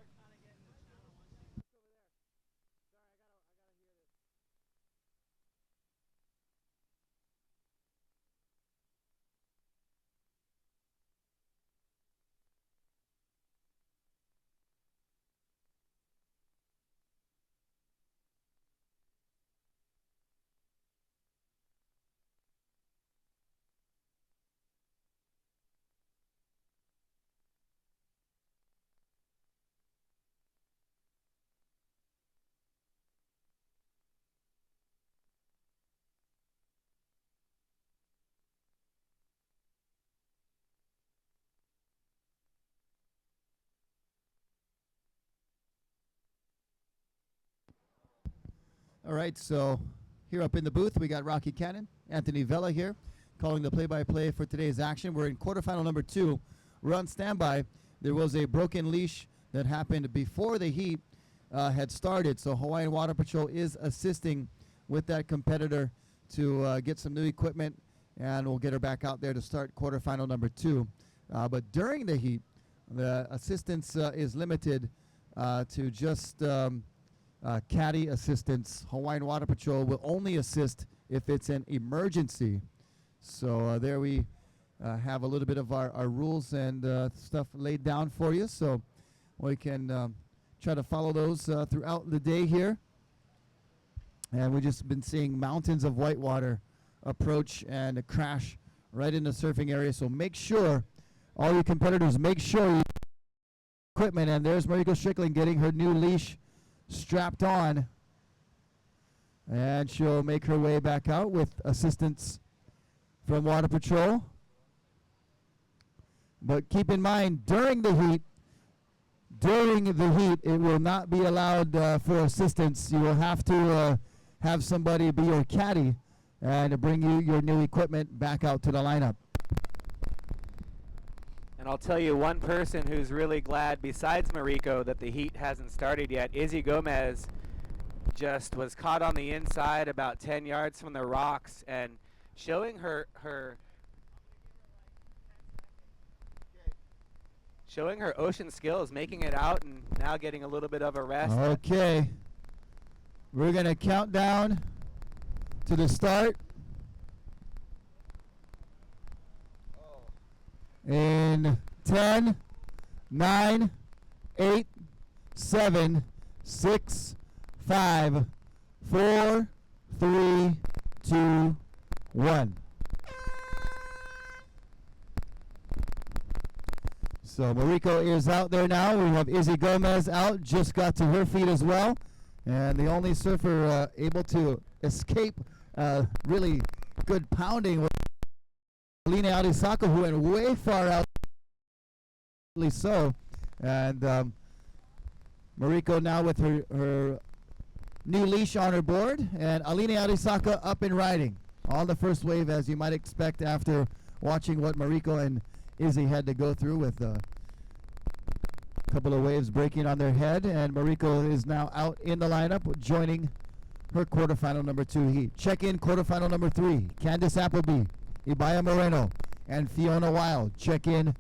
All right, so here up in the booth, we got Rocky Cannon, Anthony Vella here, calling the play-by-play for today's action. We're in quarterfinal number 2. We're on standby. There was a broken leash that happened before the heat had started, so Hawaiian Water Patrol is assisting with that competitor to get some new equipment, and we'll get her back out there to start quarterfinal number 2. But during the heat, the assistance is limited to just caddy assistance. Hawaiian Water Patrol will only assist if it's an emergency. So there we have a little bit of our rules and stuff laid down for you, so we can try to follow those throughout the day here. And we've just been seeing mountains of whitewater approach and crash right in the surfing area. So make sure, all you competitors, make sure you equipment. And there's Mariko Strickland getting her new leash strapped on, and she'll make her way back out with assistance from Water Patrol. But keep in mind, during the heat, it will not be allowed for assistance. You will have to have somebody be your caddy and bring you your new equipment back out to the lineup. And I'll tell you one person who's really glad, besides Mariko, that the heat hasn't started yet. Izzy Gomez just was caught on the inside about 10 yards from the rocks and showing her ocean skills, making it out and now getting a little bit of a rest. Okay. We're going to count down to the start. in 10, 9, 8, 7, 6, 5, 4, 3, 2, 1. So Mariko is out there now. We have Izzy Gomez out, just got to her feet as well. And the only surfer able to escape really good pounding was Aline Arisaka, who went way far out. So, and Mariko now with her new leash on her board, and Aline Arisaka up and riding on the first wave, as you might expect after watching what Mariko and Izzy had to go through with a couple of waves breaking on their head. And Mariko is now out in the lineup, joining her quarterfinal number 2 heat. Check in quarterfinal number 3, Candice Appleby, Ibaya Moreno, and Fiona Wild. Check in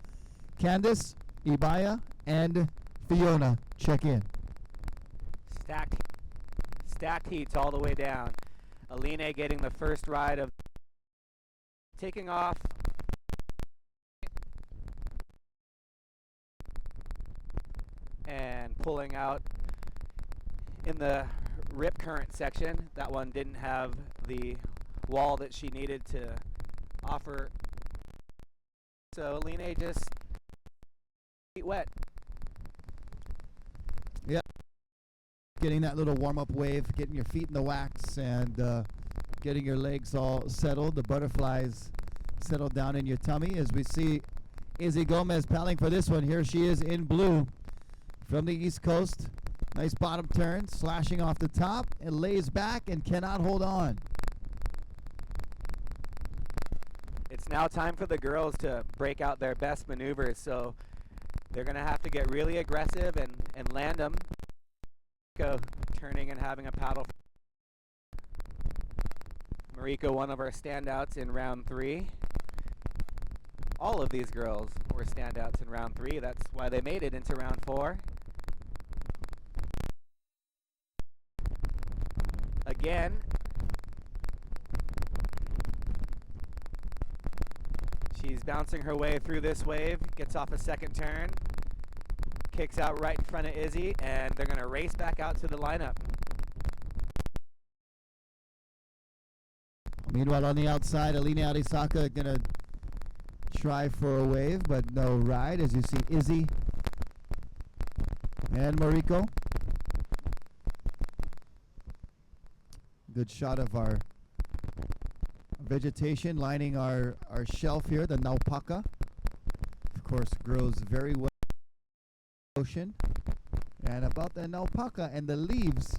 Candice, Ibaya, and Fiona. Check in. Stacked heats all the way down. Aline getting the first ride of taking off. And pulling out in the rip current section. That one didn't have the wall that she needed to offer. So Aline just feet wet. Yep. Getting that little warm-up wave, getting your feet in the wax, and getting your legs all settled. The butterflies settled down in your tummy as we see Izzy Gomez paddling for this one. Here she is in blue from the East Coast. Nice bottom turn, slashing off the top, and lays back and cannot hold on. It's now time for the girls to break out their best maneuvers, so they're going to have to get really aggressive and land them. Go turning and having a paddle. Mariko, one of our standouts in round 3. All of these girls were standouts in round 3. That's why they made it into round 4. Again, she's bouncing her way through this wave, gets off a second turn, kicks out right in front of Izzy, and they're going to race back out to the lineup. Meanwhile, on the outside, Aline Arisaka going to try for a wave, but no ride, as you see Izzy and Mariko. Good shot of our vegetation lining our shelf here, the Naupaka. Of course, grows very well in the ocean. And about the Naupaka and the leaves,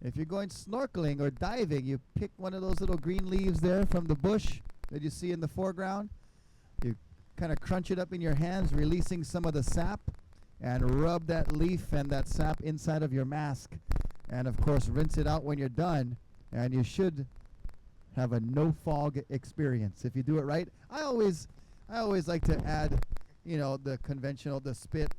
if you're going snorkeling or diving, you pick one of those little green leaves there from the bush that you see in the foreground. You kind of crunch it up in your hands, releasing some of the sap, and rub that leaf and that sap inside of your mask. And of course, rinse it out when you're done. And you should have a no fog experience if you do it right. I always like to add, the conventional, the spit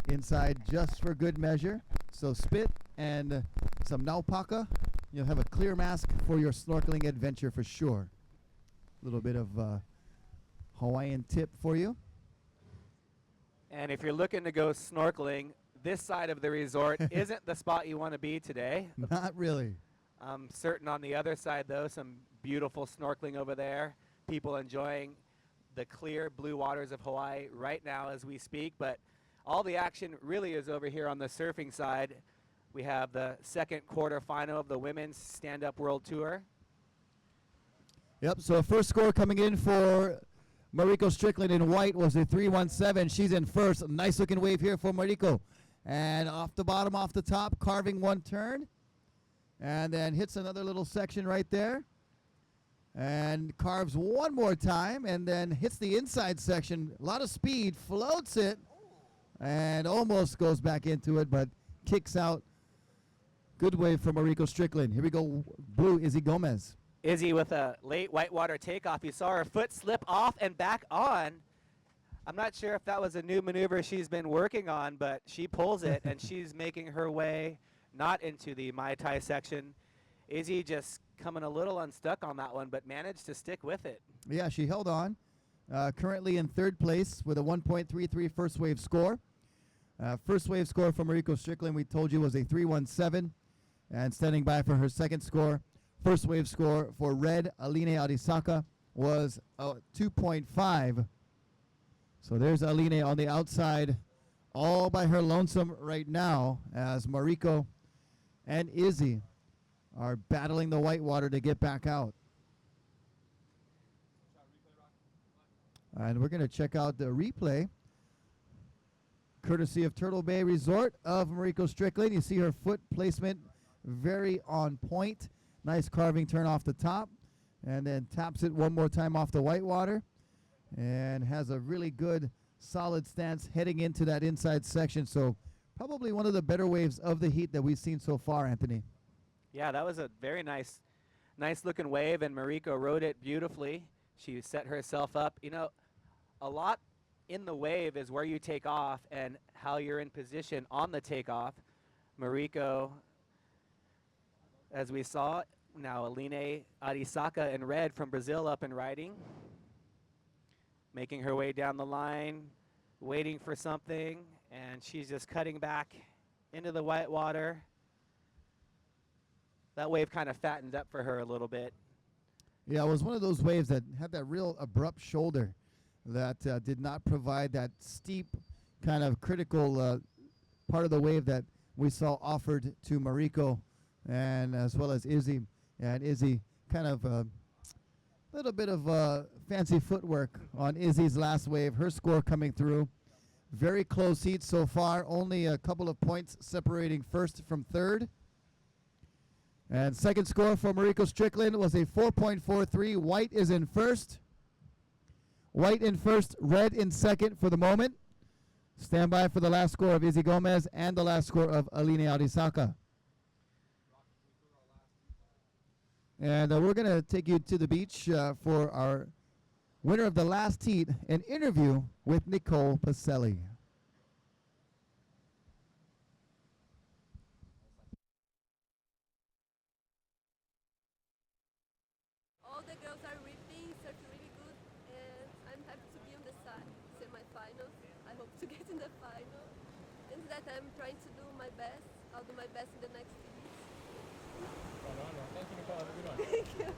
inside just for good measure. So spit and some Naupaka, you'll have a clear mask for your snorkeling adventure for sure. A little bit of Hawaiian tip for you. And if you're looking to go snorkeling, this side of the resort isn't the spot you want to be today. Not really. I'm certain on the other side, though, some beautiful snorkeling over there. People enjoying the clear blue waters of Hawaii right now as we speak. But all the action really is over here on the surfing side. We have the second quarterfinal of the Women's Stand-Up World Tour. Yep, so first score coming in for Mariko Strickland in white was a 317. She's in first. Nice looking wave here for Mariko. And off the bottom, off the top, carving one turn. And then hits another little section right there. And carves one more time. And then hits the inside section. A lot of speed. Floats it. And almost goes back into it, but kicks out. Good wave from Mariko Strickland. Here we go. Blue, Izzy Gomez. Izzy with a late whitewater takeoff. You saw her foot slip off and back on. I'm not sure if that was a new maneuver she's been working on, but she pulls it, and she's making her way not into the Mai Tai section. Izzy just coming a little unstuck on that one, but managed to stick with it. Yeah, she held on. currently in third place with a 1.33 first wave score. First wave score for Mariko Strickland, we told you, was a 3.17. And standing by for her second score, first wave score for Red Aline Arisaka was a 2.5. So there's Aline on the outside all by her lonesome right now as Mariko and Izzy are battling the whitewater to get back out. And we're going to check out the replay courtesy of Turtle Bay Resort of Mariko Strickland. You see her foot placement very on point. Nice carving turn off the top, and then taps it one more time off the whitewater, and has a really good solid stance heading into that inside section. So probably one of the better waves of the heat that we've seen so far, Anthony. Yeah, that was a very nice looking wave, and Mariko rode it beautifully. She set herself up. You know, a lot in the wave is where you take off and how you're in position on the takeoff. Mariko, as we saw, now Aline Arisaka in red from Brazil up and riding, making her way down the line, waiting for something, and she's just cutting back into the whitewater. That wave kind of fattened up for her a little bit. Yeah, it was one of those waves that had that real abrupt shoulder that did not provide that steep kind of critical part of the wave that we saw offered to Mariko and as well as Izzy. And Izzy kind of a little bit of fancy footwork on Izzy's last wave. Her score coming through. Very close heat so far. Only a couple of points separating first from third. And second score for Mariko Strickland was a 4.43. White is in first. White in first, red in second for the moment. Stand by for the last score of Izzy Gomez and the last score of Aline Arisaka. And we're going to take you to the beach for our winner of the last heat, an interview with Nicole Pacelli. All the girls are ripping, surfing really good, and I'm happy to be on the semi-finals. I hope to get in the final. And that I'm trying to do my best. I'll do my best in the next heats. Thank you, Nicole. Have a good one. Thank you.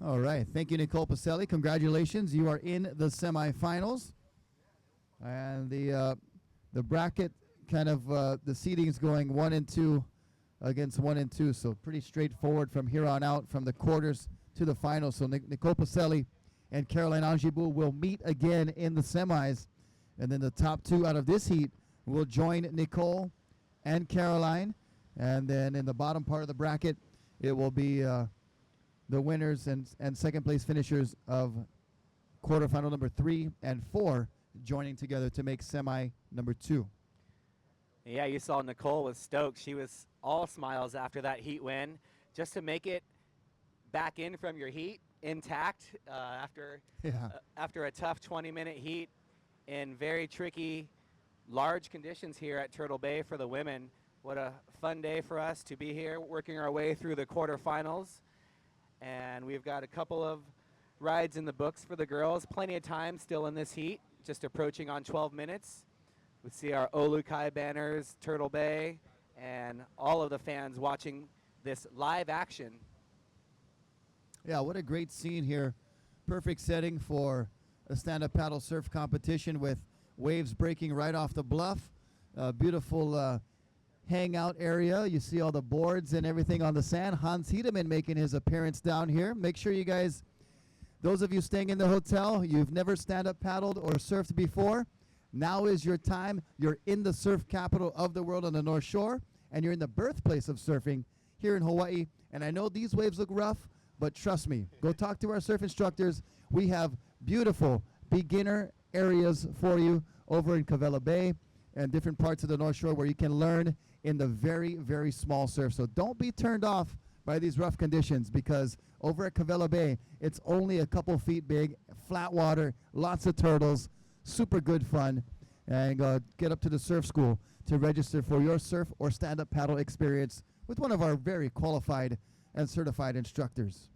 All right. Thank you, Nicole Pacelli. Congratulations. You are in the semifinals. And the bracket kind of the seeding is going 1 and 2 against 1 and 2. So pretty straightforward from here on out from the quarters to the finals. So Nicole Pacelli and Caroline Angiboul will meet again in the semis. And then the top two out of this heat will join Nicole and Caroline. And then in the bottom part of the bracket, it will be the winners and second place finishers of quarterfinal number 3 and 4 joining together to make semi number 2. Yeah, you saw Nicole was stoked. She was all smiles after that heat win. Just to make it back in from your heat intact after a tough 20-minute heat in very tricky, large conditions here at Turtle Bay for the women. What a fun day for us to be here working our way through the quarterfinals. And we've got a couple of rides in the books for the girls. Plenty of time still in this heat, just approaching on 12 minutes. We see our Olukai banners, Turtle Bay, and all of the fans watching this live action. Yeah, what a great scene here. Perfect setting for a stand-up paddle surf competition with waves breaking right off the bluff. Beautiful hangout area. You see all the boards and everything on the sand. Hans Hedemann making his appearance down here. Make sure you guys, those of you staying in the hotel, you've never stand-up paddled or surfed before, now is your time. You're in the surf capital of the world on the North Shore, and you're in the birthplace of surfing here in Hawaii. And I know these waves look rough, but trust me, go talk to our surf instructors. We have beautiful beginner areas for you over in Cavella Bay and different parts of the North Shore where you can learn in the very, very small surf. So don't be turned off by these rough conditions, because over at Cavella Bay, it's only a couple feet big, flat water, lots of turtles, super good fun. and get up to the surf school to register for your surf or stand-up paddle experience with one of our very qualified and certified instructors.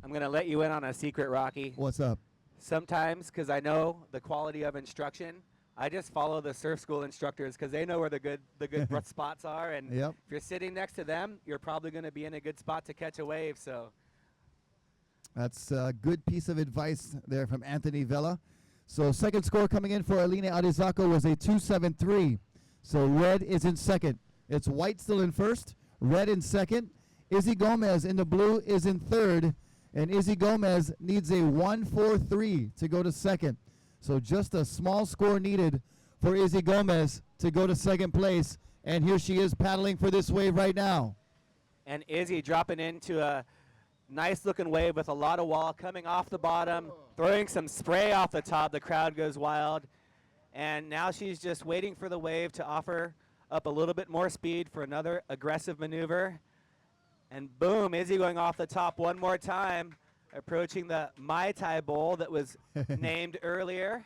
I'm going to let you in on a secret, Rocky. What's up? Sometimes, because I know the quality of instruction, I just follow the surf school instructors because they know where the good spots are. And Yep. if you're sitting next to them, you're probably going to be in a good spot to catch a wave. So That's a good piece of advice there from Anthony Vella. So second score coming in for Aline Arizaka was a 2.73. So red is in second. It's white still in first, red in second. Izzy Gomez in the blue is in third, and Izzy Gomez needs a 1.43 to go to second. So just a small score needed for Izzy Gomez to go to second place, and here she is paddling for this wave right now. and Izzy dropping into a nice looking wave with a lot of wall coming off the bottom, throwing some spray off the top. The crowd goes wild. And now she's just waiting for the wave to offer up a little bit more speed for another aggressive maneuver. And boom, Izzy going off the top one more time, approaching the Mai Tai Bowl that was named earlier.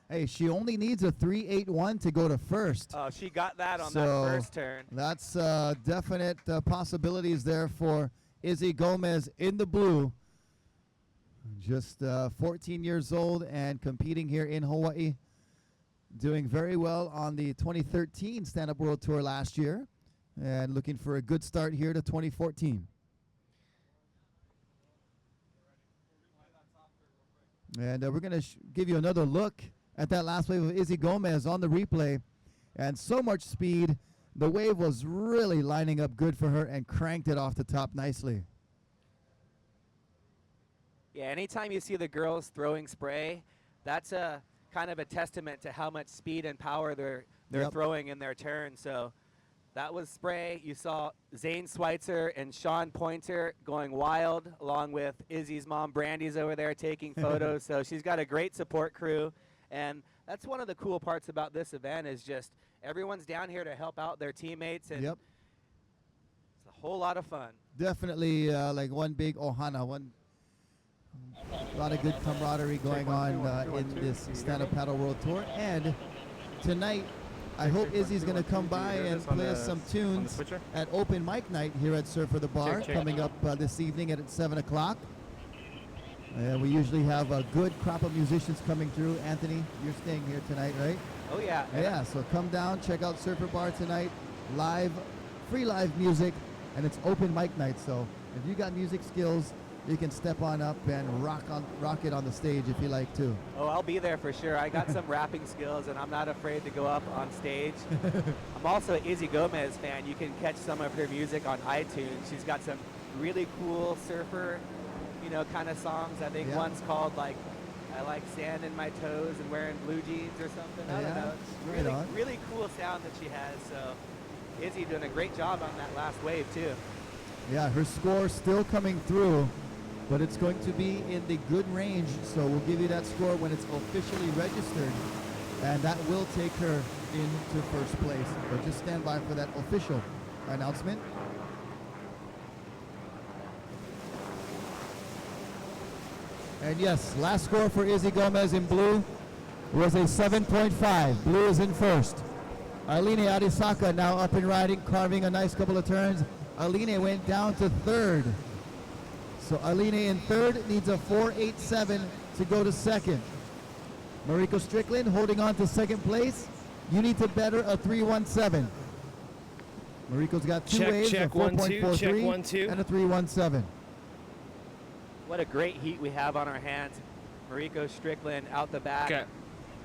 Hey, she only needs a 3.81 to go to first. Oh, she got that on So that first turn. That's definite possibilities there for Izzy Gomez in the blue. Just 14 years old and competing here in Hawaii. Doing very well on the 2013 Stand-Up World Tour last year. And looking for a good start here to 2014. And we're going to give you another look at that last wave of Izzy Gomez on the replay. And so much speed. The wave was really lining up good for her and cranked it off the top nicely. Yeah, anytime you see the girls throwing spray, that's a kind of a testament to how much speed and power they're Yep. throwing in their turn. So that was spray. You saw Zane Schweitzer and Sean Pointer going wild, along with Izzy's mom, Brandy's over there taking photos. So she's got a great support crew. And that's one of the cool parts about this event is just everyone's down here to help out their teammates. And Yep. it's a whole lot of fun. Definitely like one big ohana, a lot of good camaraderie going on in this Stand-Up Paddle World Tour. And tonight, I hope Izzy's going to come by and play us some tunes at Open Mic Night here at Surf for the Bar, coming up this evening at 7 o'clock. We usually have a good crop of musicians coming through. Anthony, you're staying here tonight, right? Oh, yeah. Yeah, so come down, check out Surfer Bar tonight. Live, free live music, and it's open mic night. So if you got music skills, you can step on up and rock it on the stage if you like to. Oh, I'll be there for sure. I got some rapping skills, and I'm not afraid to go up on stage. I'm also an Izzy Gomez fan. You can catch some of her music on iTunes. She's got some really cool surfer, kind of songs. I think Yeah. one's called like I like sand in my toes and wearing blue jeans or something. I don't Yeah, know. It's right really, on. really cool sound that she has. So Izzy doing a great job on that last wave too. Yeah, her score still coming through, but it's going to be in the good range. So we'll give you that score when it's officially registered, and that will take her into first place. But just stand by for that official announcement. And yes, last score for Izzy Gomez in blue was a 7.5. Blue is in first. Aline Arisaka now up and riding, carving a nice couple of turns. Aline went down to third. So Aline in third needs a 4.87 to go to second. Mariko Strickland holding on to second place. You need to better a 3.17. Mariko's got two Check, waves, check, a 1, 2, 4.43 check, 1, 2. and a 3.17. What a great heat we have on our hands. Mariko Strickland out the back. Okay.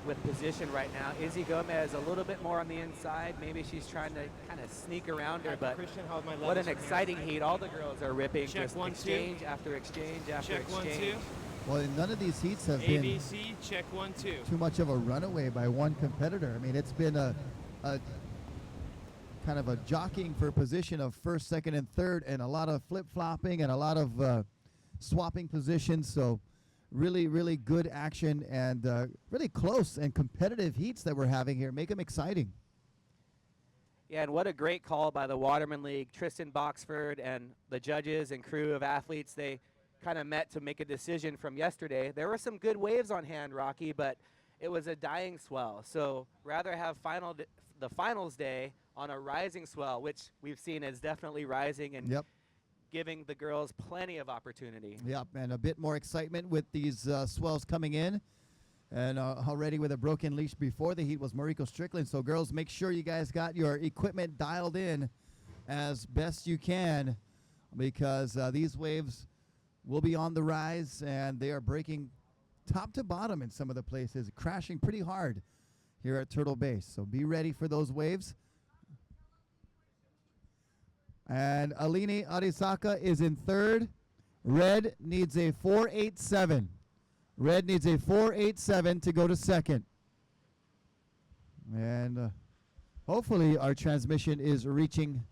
With position right now. Izzy Gomez a little bit more on the inside. Maybe she's trying to kind of sneak around her, but Christian, how's my what levels an from here? exciting heat. All the girls are ripping. Check, Just 1, 2. exchange after exchange after Check 1, 2. exchange. Well, none of these heats have been ABC, check 1, 2. too much of a runaway by one competitor. I mean, it's been a kind of a jockeying for position of first, second, and third, and a lot of flip-flopping and a lot of swapping positions. So really, really good action and really close and competitive heats that we're having here. Make them exciting. Yeah, and what a great call by the Waterman League. Tristan Boxford and the judges and crew of athletes, they kind of met to make a decision from yesterday. There were some good waves on hand, Rocky, but it was a dying swell. So rather have the finals day on a rising swell, which we've seen is definitely rising and Yep. giving the girls plenty of opportunity. Yep, and a bit more excitement with these swells coming in. And already with a broken leash before the heat was Mariko Strickland. So, girls, make sure you guys got your equipment dialed in as best you can, because these waves will be on the rise, and they are breaking top to bottom in some of the places, crashing pretty hard here at Turtle Bay. So be ready for those waves. And Aline Arisaka is in third. Red needs a 4.87. Red needs a 4.87 to go to second. And hopefully our transmission is reaching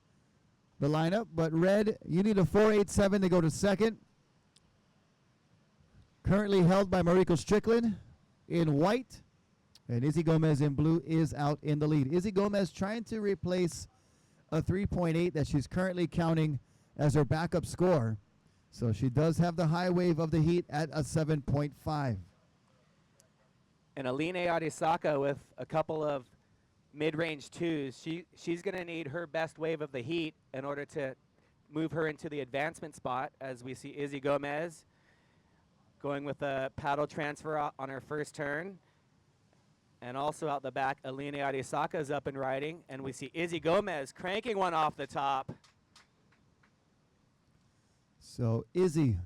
the lineup. But Red, you need a 4.87 to go to second. Currently held by Mariko Strickland in white. And Izzy Gomez in blue is out in the lead. Izzy Gomez trying to replace a 3.8 that she's currently counting as her backup score. So she does have the high wave of the heat at a 7.5. And Aline Arisaka with a couple of mid-range twos. She's going to need her best wave of the heat in order to move her into the advancement spot, as we see Izzy Gomez going with a paddle transfer on her first turn. And also out the back, Aline Arisaka is up and riding. And we see Izzy Gomez cranking one off the top. So Izzy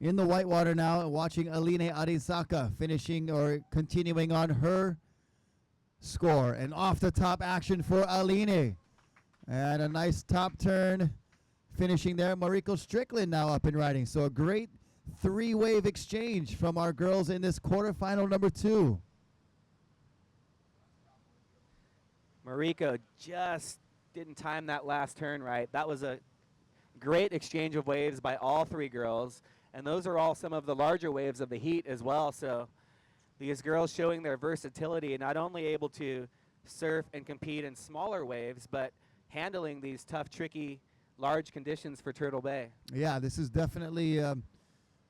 in the whitewater now, watching Aline Arisaka finishing or continuing on her score. And off the top action for Aline. And a nice top turn finishing there. Mariko Strickland now up and riding. So a great three-wave exchange from our girls in this quarterfinal number 2. Mariko just didn't time that last turn right. That was a great exchange of waves by all three girls. And those are all some of the larger waves of the heat as well. So these girls showing their versatility, not only able to surf and compete in smaller waves, but handling these tough, tricky, large conditions for Turtle Bay. Yeah, this is definitely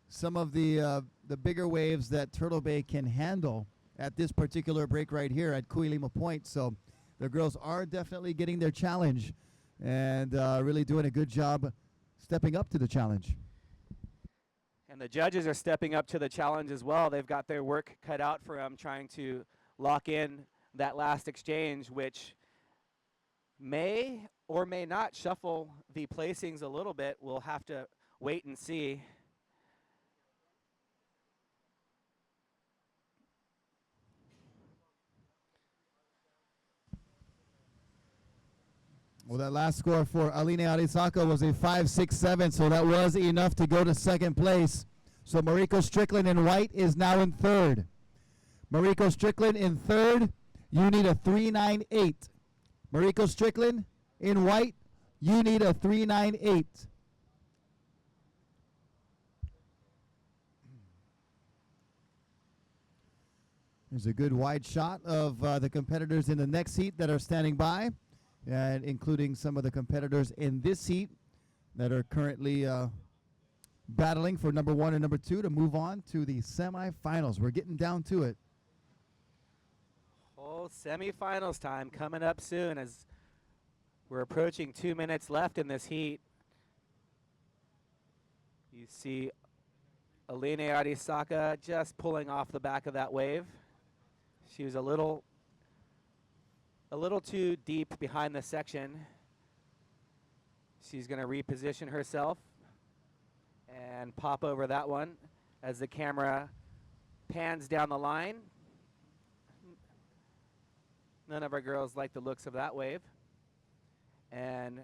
some of the bigger waves that Turtle Bay can handle at this particular break right here at Kuilima Point. So the girls are definitely getting their challenge and really doing a good job stepping up to the challenge. And the judges are stepping up to the challenge as well. They've got their work cut out for them, trying to lock in that last exchange, which may or may not shuffle the placings a little bit. We'll have to wait and see. Well, that last score for Aline Arisaka was a 5.67, so that was enough to go to second place. So Mariko Strickland in white is now in third. Mariko Strickland in third, you need a 3.98. Mariko Strickland in white, you need a 3.98. There's a good wide shot of the competitors in the next heat that are standing by, and including some of the competitors in this heat that are currently battling for number 1 and number 2 to move on to the semifinals. We're getting down to it. Oh, semifinals time coming up soon as we're approaching 2 minutes left in this heat. You see Aline Arisaka just pulling off the back of that wave. She was a little too deep behind the section. She's going to reposition herself and pop over that one as the camera pans down the line. None of our girls like the looks of that wave. And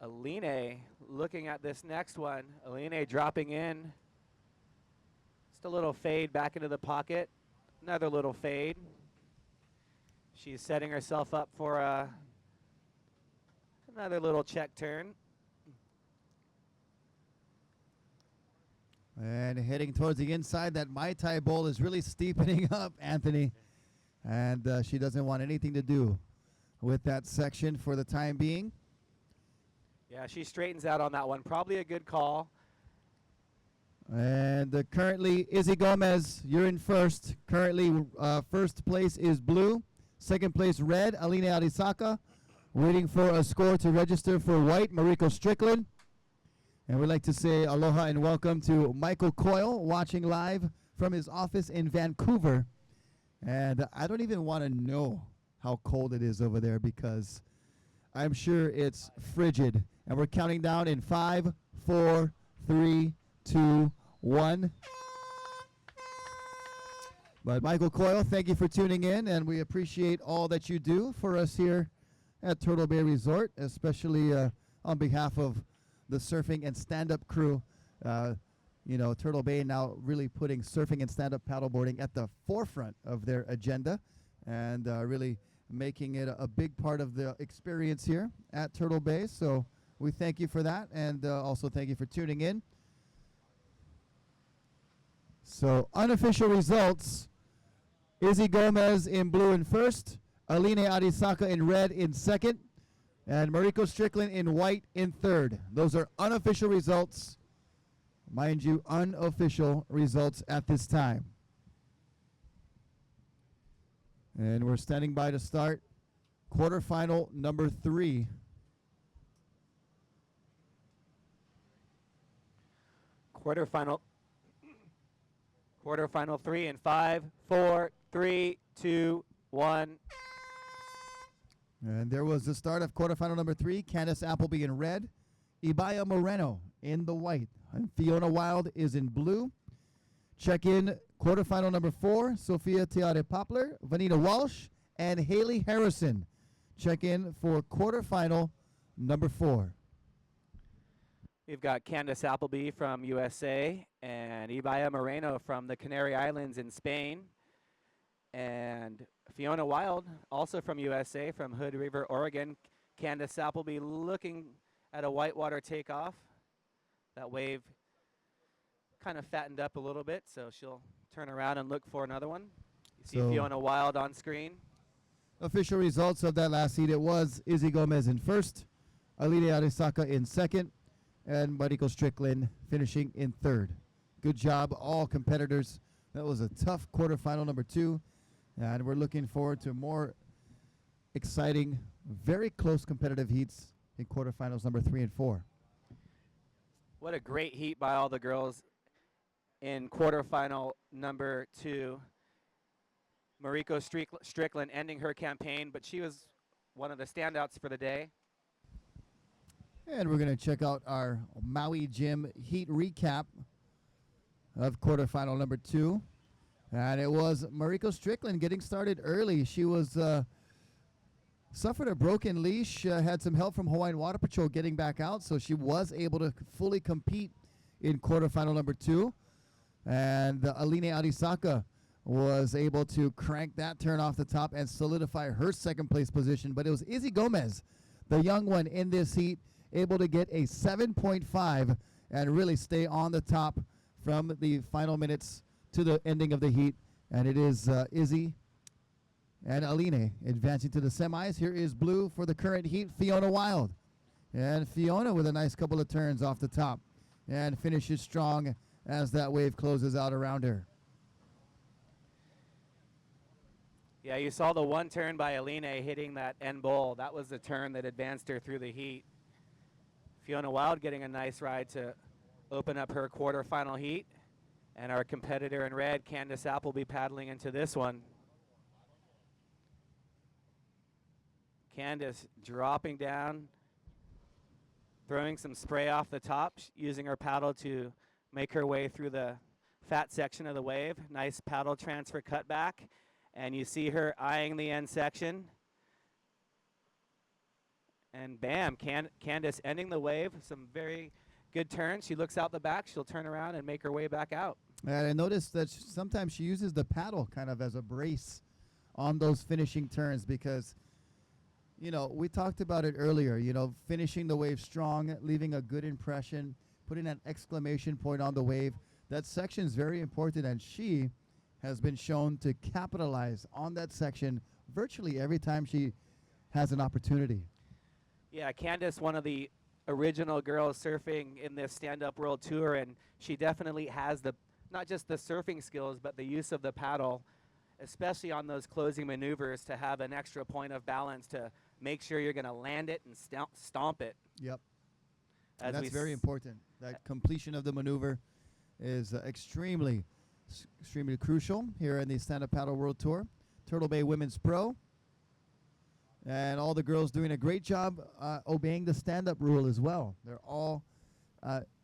Aline looking at this next one. Aline dropping in. Just a little fade back into the pocket. Another little fade. She's setting herself up for another little check turn. And heading towards the inside, that Mai Tai bowl is really steepening up, Anthony. And she doesn't want anything to do with that section for the time being. Yeah, she straightens out on that one. Probably a good call. And currently, Izzy Gomez, you're in first. Currently, first place is blue. Second place, red, Aline Arisaka. Waiting for a score to register for white, Mariko Strickland. And we'd like to say aloha and welcome to Michael Coyle, watching live from his office in Vancouver. And I don't even want to know how cold it is over there because I'm sure it's frigid. And we're counting down in 5, 4, 3, 2, 1. But Michael Coyle, thank you for tuning in, and we appreciate all that you do for us here at Turtle Bay Resort, especially on behalf of the surfing and stand-up crew. You know, Turtle Bay now really putting surfing and stand-up paddleboarding at the forefront of their agenda and really making it a big part of the experience here at Turtle Bay. So we thank you for that, and also thank you for tuning in. So unofficial results, Izzy Gomez in blue in first, Aline Arisaka in red in second, and Mariko Strickland in white in third. Those are unofficial results. Mind you, unofficial results at this time. And we're standing by to start quarterfinal number 3. Quarterfinal 3 in 5, 4, 3, 2, 1. And there was the start of quarterfinal number 3. Candace Appleby in red, Ibaya Moreno in the white, and Fiona Wild is in blue. Check in quarterfinal number 4, Sophia Tiare Poplar, Vanita Walsh, and Haley Harrison. Check in for quarterfinal number 4. We've got Candace Appleby from USA and Ibaya Moreno from the Canary Islands in Spain. And Fiona Wild, also from USA, from Hood River, Oregon. Candace Appleby looking at a whitewater takeoff. That wave kind of fattened up a little bit, so she'll turn around and look for another one. You see So Fiona Wild on screen. official results of that last heat, it was Izzy Gomez in first, Aline Arisaka in second, and Mariko Strickland finishing in third. Good job, all competitors. That was a tough quarterfinal number 2, and we're looking forward to more exciting, very close competitive heats in quarterfinals number 3 and 4. What a great heat by all the girls in quarterfinal number 2. Mariko Strickland ending her campaign, but she was one of the standouts for the day. And we're going to check out our Maui Gym heat recap of quarterfinal number 2. And it was Mariko Strickland getting started early. She was suffered a broken leash, had some help from Hawaiian Water Patrol getting back out, so she was able to fully compete in quarterfinal number 2. And Aline Arisaka was able to crank that turn off the top and solidify her second place position. But it was Izzy Gomez, the young one in this heat, able to get a 7.5 and really stay on the top from the final minutes to the ending of the heat. And it is Izzy and Aline advancing to the semis. Here is blue for the current heat, Fiona Wild. And Fiona with a nice couple of turns off the top and finishes strong as that wave closes out around her. Yeah, you saw the one turn by Aline hitting that end bowl. That was the turn that advanced her through the heat. Fiona Wild getting a nice ride to open up her quarterfinal heat. And our competitor in red, Candace Appleby, paddling into this one. Candace dropping down, throwing some spray off the top, using her paddle to make her way through the fat section of the wave. Nice paddle transfer cutback. And you see her eyeing the end section. And bam, Candace ending the wave. Some very good turns. She looks out the back. She'll turn around and make her way back out. And I noticed that sometimes she uses the paddle kind of as a brace on those finishing turns because, you know, we talked about it earlier, you know, finishing the wave strong, leaving a good impression, putting an exclamation point on the wave. That section is very important, and she has been shown to capitalize on that section virtually every time she has an opportunity. Yeah, Candace, one of the original girls surfing in this stand-up world tour, and she definitely has the not just the surfing skills, but the use of the paddle, especially on those closing maneuvers, to have an extra point of balance to make sure you're going to land it and stomp it. Yep. As That's we very s- important. That completion of the maneuver is extremely crucial here in the Stand-Up Paddle World Tour. Turtle Bay Women's Pro. And all the girls doing a great job obeying the stand-up rule as well. They're all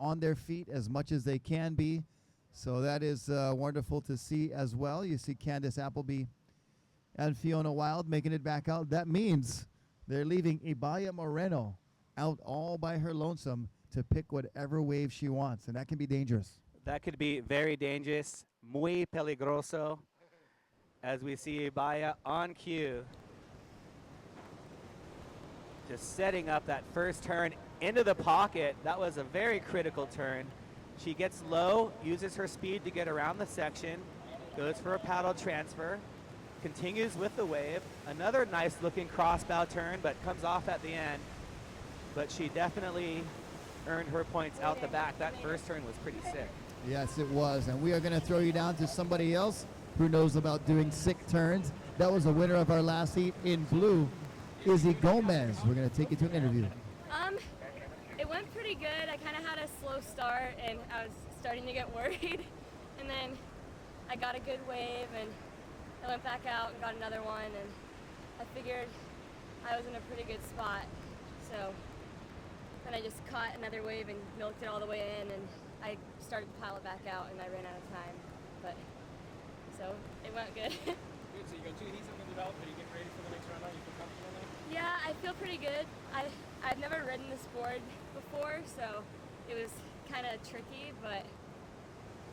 on their feet as much as they can be. So that is wonderful to see as well. You see Candace Appleby and Fiona Wild making it back out. That means they're leaving Ibaya Moreno out all by her lonesome to pick whatever wave she wants, and that can be dangerous. That could be very dangerous, muy peligroso, as we see Ibaya on cue. Just setting up that first turn into the pocket. That was a very critical turn. She gets low, uses her speed to get around the section, goes for a paddle transfer, continues with the wave. Another nice looking crossbow turn, but comes off at the end. But she definitely earned her points out the back. That first turn was pretty sick. Yes, it was. And we are going to throw you down to somebody else who knows about doing sick turns. That was the winner of our last heat in blue, Izzy Gomez. We're going to take you to an interview. It went pretty good. I kind of had a slow start, and I was starting to get worried. And then I got a good wave, and I went back out and got another one, and I figured I was in a pretty good spot. So then I just caught another wave and milked it all the way in, and I started to pile it back out, and I ran out of time. But so it went good. Good. So you got 2 heats under the belt. Are you getting ready for the next round now? You feel comfortable now? Yeah, I feel pretty good. I've never ridden this board before, so it was kind of tricky, but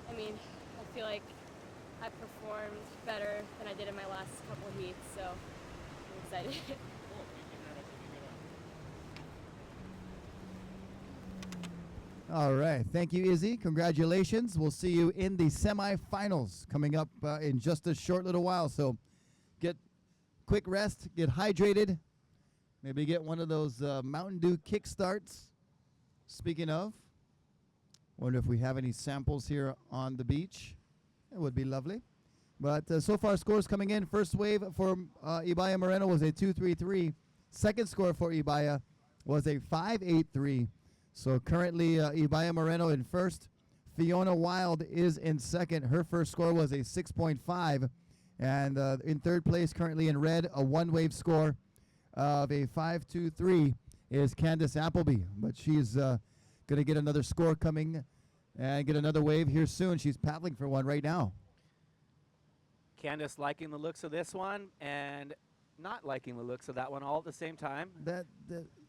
I mean, I feel like I performed better than I did in my last couple of heats, so I'm excited. Cool. Thank you very much. It'll be a good one. All right. Thank you, Izzy. Congratulations. We'll see you in the semifinals coming up in just a short little while. So get quick rest, get hydrated, maybe get one of those Mountain Dew kickstarts. Speaking of, wonder if we have any samples here on the beach. It would be lovely. But so far, scores coming in. First wave for Ibaya Moreno was a 2.33. Second score for Ibaya was a 5.83. So currently, Ibaya Moreno in first. Fiona Wild is in second. Her first score was a 6.5. And in third place, currently in red, a one-wave score of a 5.23 is Candace Appleby. But she's going to get another score coming and get another wave here soon. She's paddling for one right now. Candace liking the looks of this one and not liking the looks of that one all at the same time. That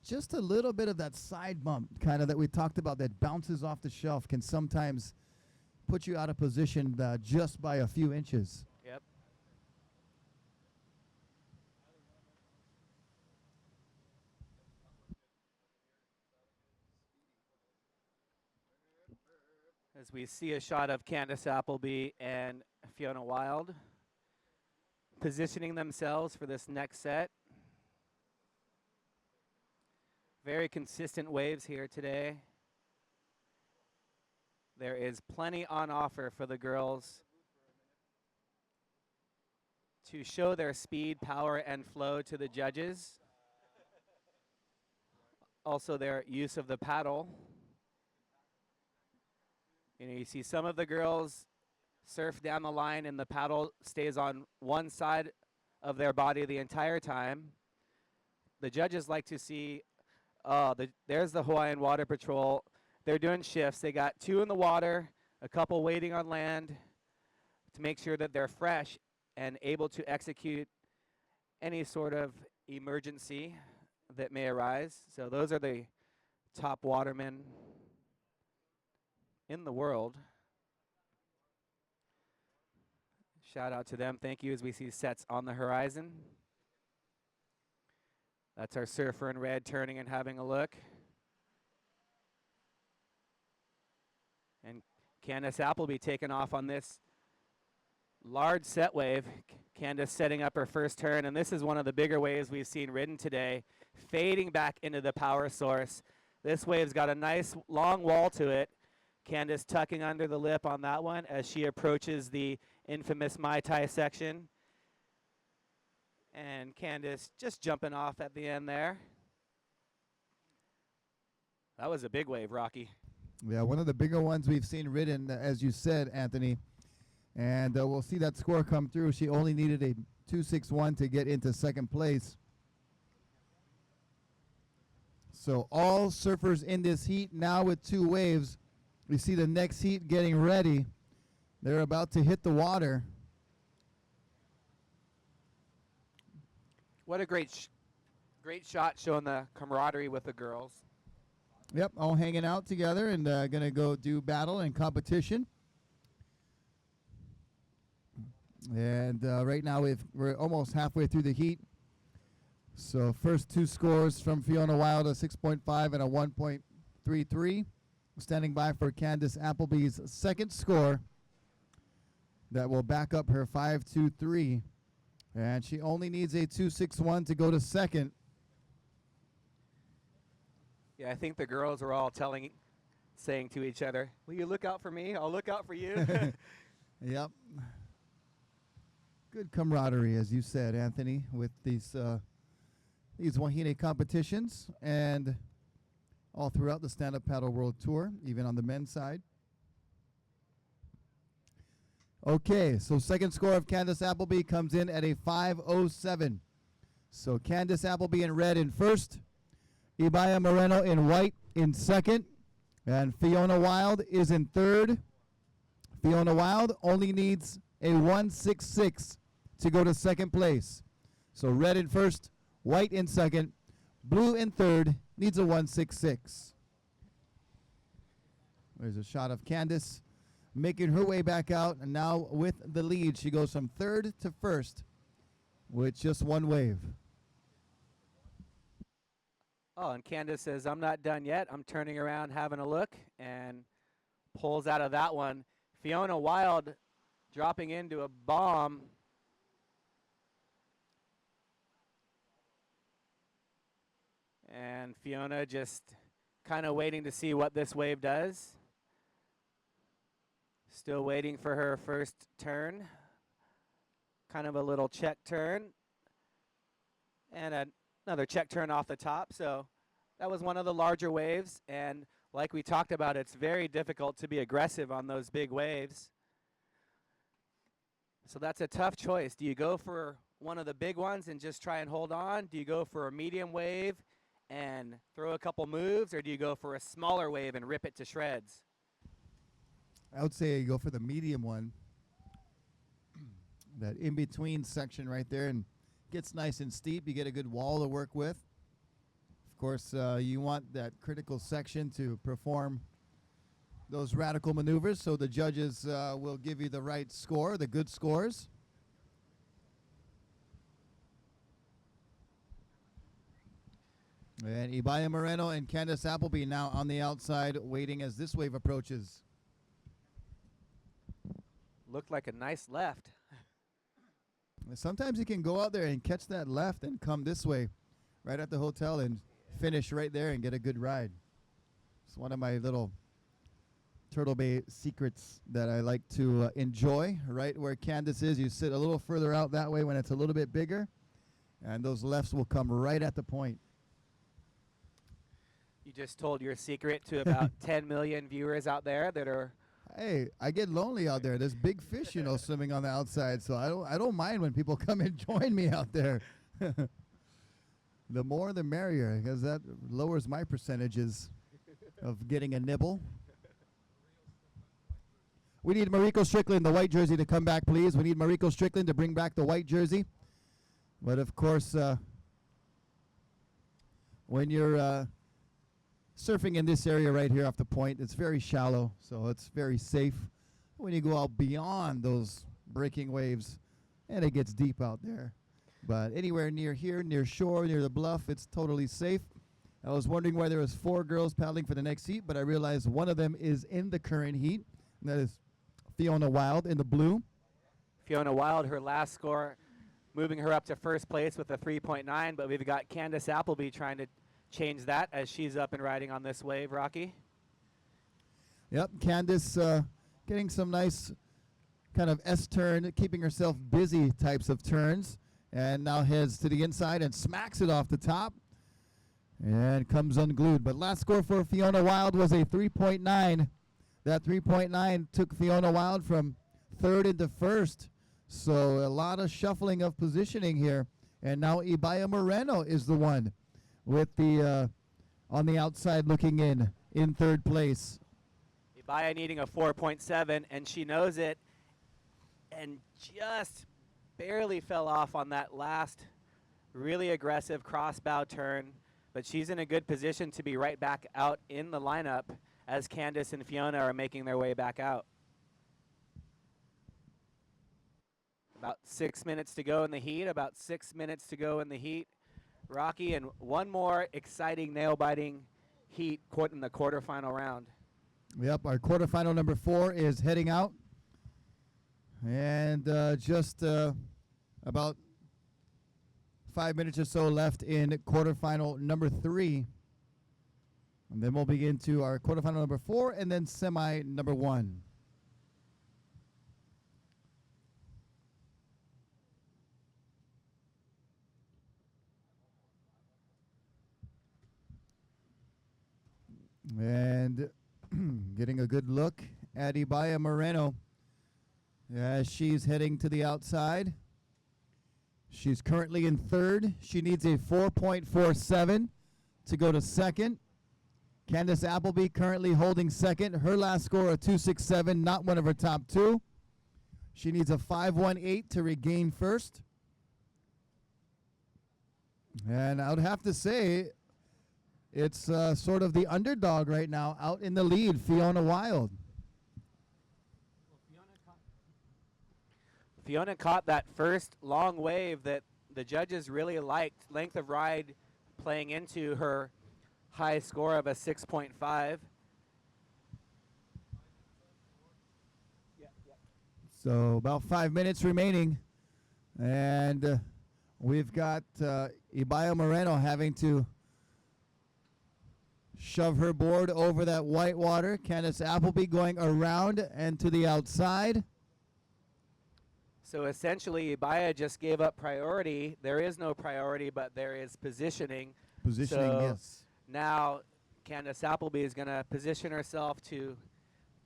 just a little bit of that side bump kind of that we talked about that bounces off the shelf can sometimes put you out of position just by a few inches. Yep. As we see a shot of Candace Appleby and Fiona Wild positioning themselves for this next set. Very consistent waves here today. There is plenty on offer for the girls to show their speed, power, and flow to the judges. Also their use of the paddle. You know, you see some of the girls surf down the line and the paddle stays on one side of their body the entire time. The judges like to see, there's the Hawaiian Water Patrol. They're doing shifts. They got 2 in the water, a couple waiting on land to make sure that they're fresh and able to execute any sort of emergency that may arise. So those are the top watermen in the world. Shout out to them. Thank you as we see sets on the horizon. That's our surfer in red turning and having a look. And Candace Appleby taking off on this large set wave. Candace setting up her first turn, and this is one of the bigger waves we've seen ridden today, fading back into the power source. This wave's got a nice long wall to it. Candace tucking under the lip on that one as she approaches the infamous Mai Tai section. And Candace just jumping off at the end there. That was a big wave, Rocky. Yeah, one of the bigger ones we've seen ridden, as you said, Anthony. And we'll see that score come through. She only needed a 2.61 to get into second place. So all surfers in this heat now with 2 waves. We see the next heat getting ready. They're about to hit the water. What a great shot showing the camaraderie with the girls. Yep, all hanging out together and going to go do battle and competition. And right now we're almost halfway through the heat. So first 2 scores from Fiona Wild, a 6.5 and a 1.33. Standing by for Candace Appleby's second score that will back up her 5.23. And she only needs a 2.61 to go to second. Yeah, I think the girls are all saying to each other, will you look out for me? I'll look out for you. Yep. Good camaraderie, as you said, Anthony, with these Wahine competitions and all throughout the Stand-Up Paddle World Tour, even on the men's side. Okay, so second score of Candace Appleby comes in at a 5.07. So Candace Appleby in red in first, Ibaya Moreno in white in second, and Fiona Wild is in third. Fiona Wild only needs a 1.66 to go to second place. So red in first, white in second, blue in third, needs a 1.66. There's a shot of Candace making her way back out, and now with the lead, she goes from third to first with just 1 wave. Oh, and Candace says, I'm not done yet. I'm turning around, having a look, and pulls out of that one. Fiona Wild dropping into a bomb. And Fiona just kind of waiting to see what this wave does. Still waiting for her first turn. Kind of a little check turn. And another check turn off the top. So that was one of the larger waves. And like we talked about, it's very difficult to be aggressive on those big waves. So that's a tough choice. Do you go for one of the big ones and just try and hold on? Do you go for a medium wave and throw a couple moves? Or do you go for a smaller wave and rip it to shreds? I would say you go for the medium one. That in-between section right there, and gets nice and steep. You get a good wall to work with. Of course, you want that critical section to perform those radical maneuvers, so the judges will give you the right score, the good scores. And Ibaya Moreno and Candace Appleby now on the outside waiting as this wave approaches. Looked like a nice left. Sometimes you can go out there and catch that left and come this way right at the hotel and finish right there and get a good ride. It's one of my little Turtle Bay secrets that I like to enjoy. Right where Candace is, you sit a little further out that way when it's a little bit bigger, and those lefts will come right at the point. You just told your secret to about 10 million viewers out there that are... Hey, I get lonely out there. There's big fish, swimming on the outside, so I don't mind when people come and join me out there. The more the merrier, because that lowers my percentages of getting a nibble. We need Mariko Strickland, the white jersey, to come back, please. We need Mariko Strickland to bring back the white jersey. But, of course, when you're surfing in this area right here off the point, it's very shallow, so it's very safe. When you go out beyond those breaking waves, and it gets deep out there. But anywhere near here, near shore, near the bluff, it's totally safe. I was wondering why there was 4 girls paddling for the next heat, but I realized one of them is in the current heat, and that is Fiona Wild in the blue. Fiona Wild, her last score, moving her up to first place with a 3.9, but we've got Candace Appleby trying to change that as she's up and riding on this wave, Rocky. Yep, Candace getting some nice kind of S-turn, keeping herself busy types of turns, and now heads to the inside and smacks it off the top and comes unglued. But last score for Fiona Wild was a 3.9. That 3.9 took Fiona Wild from third into first, so a lot of shuffling of positioning here. And now Ibaya Moreno is the one with the on the outside looking in third place. Ibaya needing a 4.7, and she knows it, and just barely fell off on that last really aggressive crossbow turn, but she's in a good position to be right back out in the lineup as Candace and Fiona are making their way back out. About 6 minutes to go in the heat, Rocky, and one more exciting nail-biting heat in the quarterfinal round. Yep, our quarterfinal number 4 is heading out. And just about 5 minutes or so left in quarterfinal number 3. And then we'll begin to our quarterfinal number 4 and then semi number 1. And getting a good look at Ibaya Moreno as she's heading to the outside. She's currently in third. She needs a 4.47 to go to second. Candace Appleby currently holding second. Her last score, a 2.67, not one of her top 2. She needs a 5.18 to regain first. And I would have to say, it's sort of the underdog right now out in the lead, Fiona Wild. Fiona caught that first long wave that the judges really liked. Length of ride playing into her high score of a 6.5. So about 5 minutes remaining. And we've got Ibaya Moreno having to shove her board over that white water. Candace Appleby going around and to the outside. So essentially, Ibaya just gave up priority. There is no priority, but there is positioning. Positioning, so yes. Now Candace Appleby is going to position herself to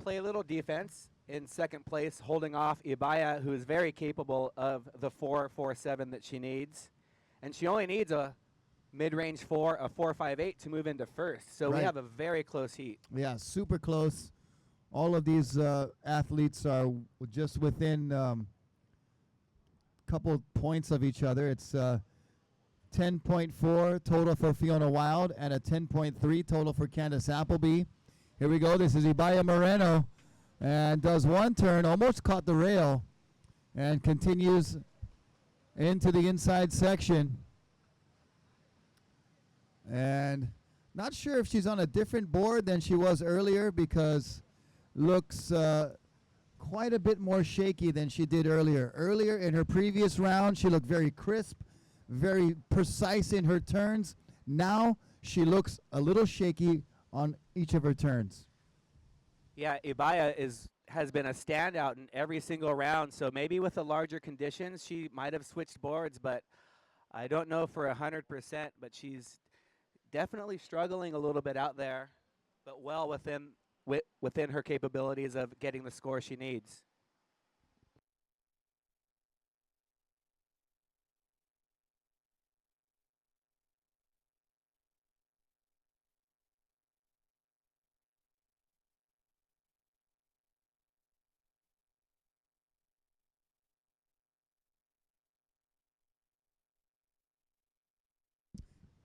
play a little defense in second place, holding off Ibaya, who is very capable of the 4.47 that she needs. And she only needs a mid-range 4, a 4.58 to move into first. So right. we have a very close heat. Yeah, super close. All of these athletes are just within couple points of each other. It's 10.4 total for Fiona Wild and a 10.3 total for Candace Appleby. Here we go. This is Ibaya Moreno and does one turn, almost caught the rail, and continues into the inside section. And not sure if she's on a different board than she was earlier, because looks quite a bit more shaky than she did earlier. Earlier in her previous round, she looked very crisp, very precise in her turns. Now she looks a little shaky on each of her turns. Yeah, Ibaya has been a standout in every single round, so maybe with the larger conditions she might have switched boards, but I don't know for 100%, but she's definitely struggling a little bit out there, but well within her capabilities of getting the score she needs.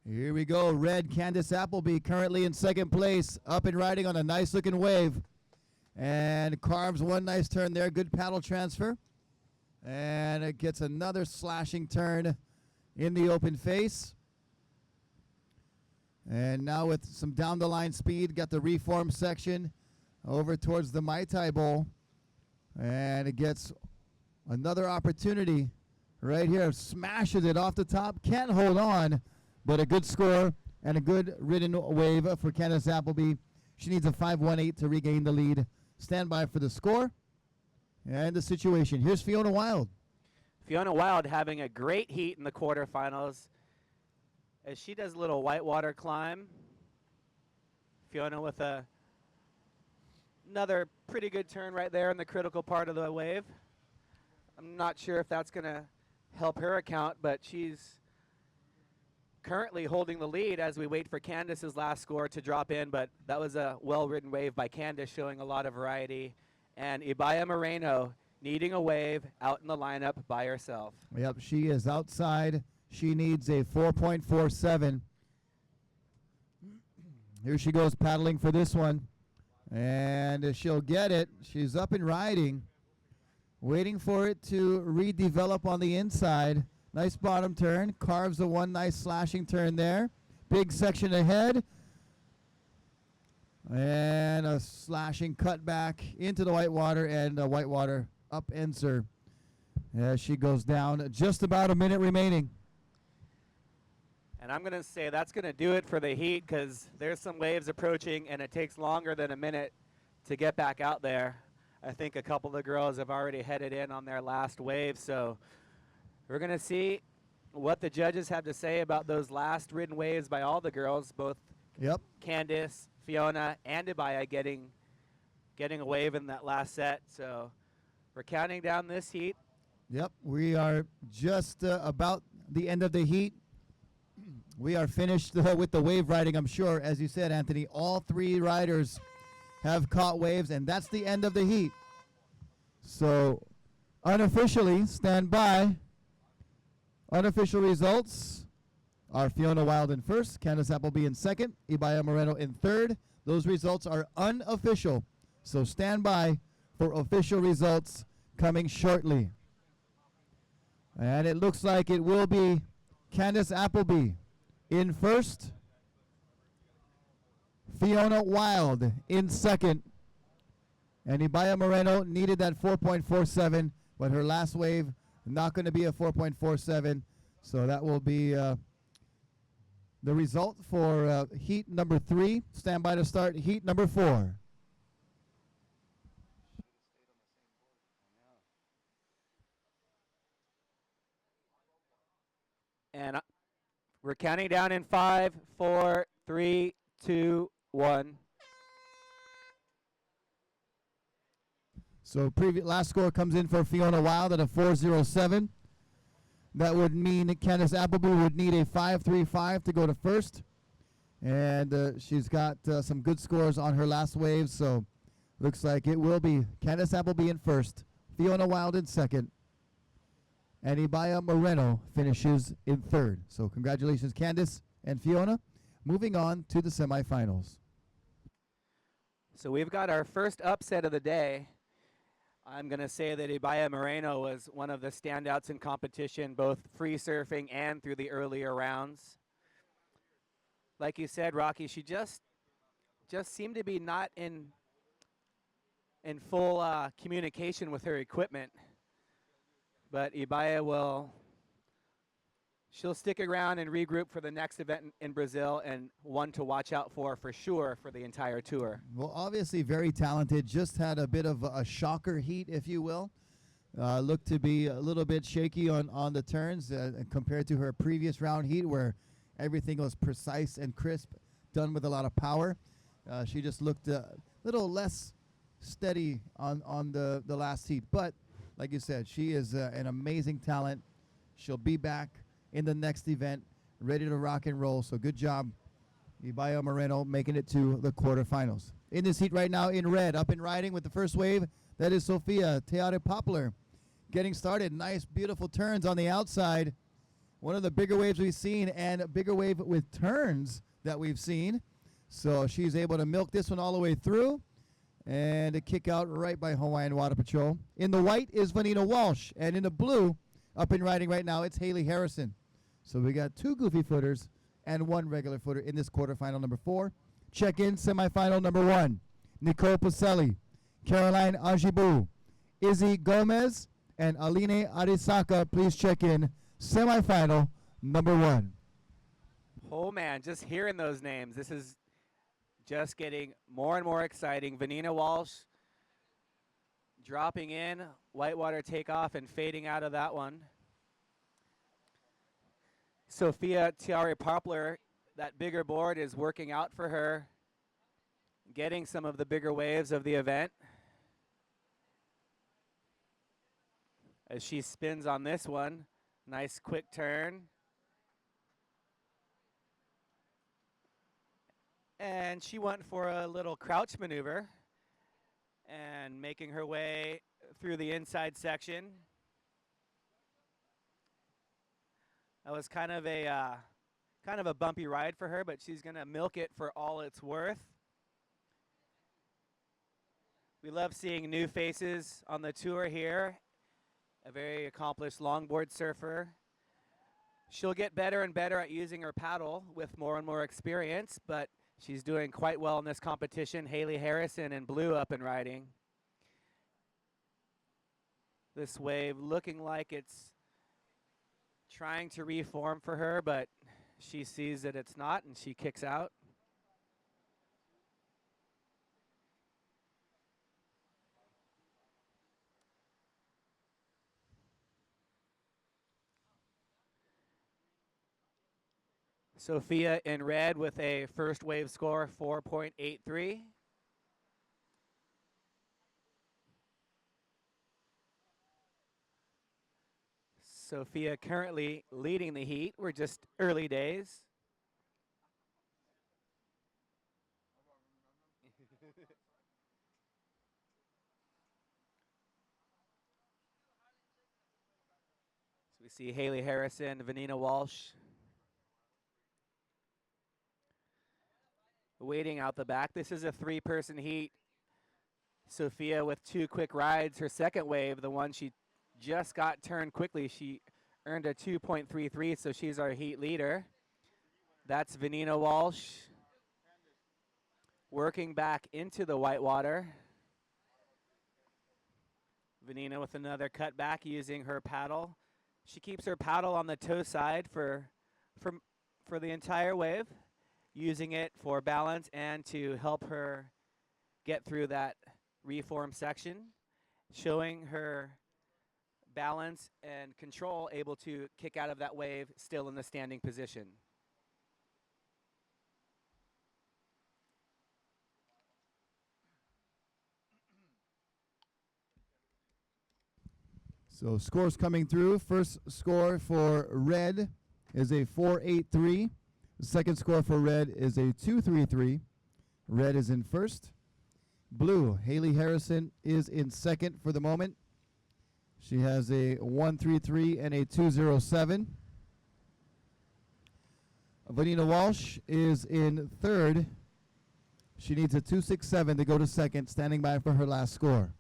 Here we go. Red Candace Appleby currently in second place, up and riding on a nice looking wave. And carves one nice turn there. Good paddle transfer. And it gets another slashing turn in the open face. And now with some down the line speed, got the reform section over towards the Mai Tai Bowl. And it gets another opportunity right here. Smashes it off the top. Can't hold on. But a good score and a good ridden wave for Candace Appleby. She needs a 5.18 to regain the lead. Stand by for the score and the situation. Here's Fiona Wild. Fiona Wild having a great heat in the quarterfinals as she does a little whitewater climb. Fiona with another pretty good turn right there in the critical part of the wave. I'm not sure if that's going to help her account, but she's currently holding the lead as we wait for Candace's last score to drop in, but that was a well-ridden wave by Candace showing a lot of variety. And Ibaya Moreno needing a wave out in the lineup by herself. Yep, she is outside. She needs a 4.47. Here she goes paddling for this one. And she'll get it. She's up and riding. Waiting for it to redevelop on the inside. Nice bottom turn. Carves a one nice slashing turn there. Big section ahead. And a slashing cut back into the whitewater, and whitewater upends her as she goes down. Just about a minute remaining. And I'm going to say that's going to do it for the heat because there's some waves approaching and it takes longer than a minute to get back out there. I think a couple of girls have already headed in on their last wave, so we're going to see what the judges have to say about those last ridden waves by all the girls, both Candace, Fiona, and Ibaya getting a wave in that last set. So we're counting down this heat. Yep, we are just about the end of the heat. We are finished with the wave riding, I'm sure. As you said, Anthony, all three riders have caught waves, and that's the end of the heat. So unofficially, stand by. Unofficial results are Fiona Wild in first, Candace Appleby in second, Ibaya Moreno in third. Those results are unofficial, so stand by for official results coming shortly. And it looks like it will be Candace Appleby in first, Fiona Wild in second, and Ibaya Moreno needed that 4.47, but her last wave not going to be a 4.47, so that will be the result for heat number 3. Stand by to start heat number 4. And we're counting down in 5, 4, 3, 2, 1. So last score comes in for Fiona Wild at a 4.07. That would mean Candace Appleby would need a 5.35 to go to first. And she's got some good scores on her last wave, so looks like it will be Candace Appleby in first, Fiona Wild in second, and Ibaya Moreno finishes in third. So congratulations, Candace and Fiona. Moving on to the semifinals. So we've got our first upset of the day. I'm going to say that Ibaya Moreno was one of the standouts in competition, both free surfing and through the earlier rounds. Like you said, Rocky, she just seemed to be not in full communication with her equipment. But Ibaya she'll stick around and regroup for the next event in Brazil, and one to watch out for sure for the entire tour. Well, obviously very talented. Just had a bit of a shocker heat, if you will. Looked to be a little bit shaky on the turns compared to her previous round heat where everything was precise and crisp, done with a lot of power. She just looked a little less steady on the last heat. But like you said, she is an amazing talent. She'll be back in the next event, ready to rock and roll. So good job, Ibaya Moreno, making it to the quarterfinals. In this heat right now in red, up and riding with the first wave, that is Sophia Teare Poplar. Getting started, nice, beautiful turns on the outside. One of the bigger waves we've seen, and a bigger wave with turns that we've seen. So she's able to milk this one all the way through, and a kick out right by Hawaiian Water Patrol. In the white is Vanina Walsh, and in the blue, up and riding right now, it's Haley Harrison. So we got 2 goofy footers and 1 regular footer in this quarterfinal number 4. Check in semifinal number 1. Nicole Pacelli, Caroline Ajibu, Izzy Gomez, and Aline Arisaka. Please check in semifinal number 1. Oh man, just hearing those names, this is just getting more and more exciting. Vanina Walsh dropping in, whitewater takeoff and fading out of that one. Sophia Tiare Poplar, that bigger board is working out for her, getting some of the bigger waves of the event. As she spins on this one, nice quick turn. And she went for a little crouch maneuver and making her way through the inside section. That was kind of a bumpy ride for her, but she's gonna milk it for all it's worth. We love seeing new faces on the tour here. A very accomplished longboard surfer. She'll get better and better at using her paddle with more and more experience, but she's doing quite well in this competition. Haley Harrison in blue up and riding. This wave looking like it's trying to reform for her, but she sees that it's not and she kicks out. Sophia in red with a first wave score 4.83. Sophia currently leading the heat. We're just early days. So we see Haley Harrison, Vanina Walsh waiting out the back. This is a three-person heat. Sophia with two quick rides. Her second wave, the one she just got turned quickly, she earned a 2.33, so she's our heat leader. That's Vanina Walsh working back into the whitewater. Vanina with another cutback using her paddle. She keeps her paddle on the toe side for the entire wave, using it for balance and to help her get through that reform section, showing her balance and control, able to kick out of that wave still in the standing position. So scores coming through. First score for red is a 4.83. The second score for red is a 2.33. Red is in first. Blue, Haley Harrison is in second for the moment. She has a 1.33 and a 2.07. Vanina Walsh is in third. She needs a 2.67 to go to second, standing by for her last score.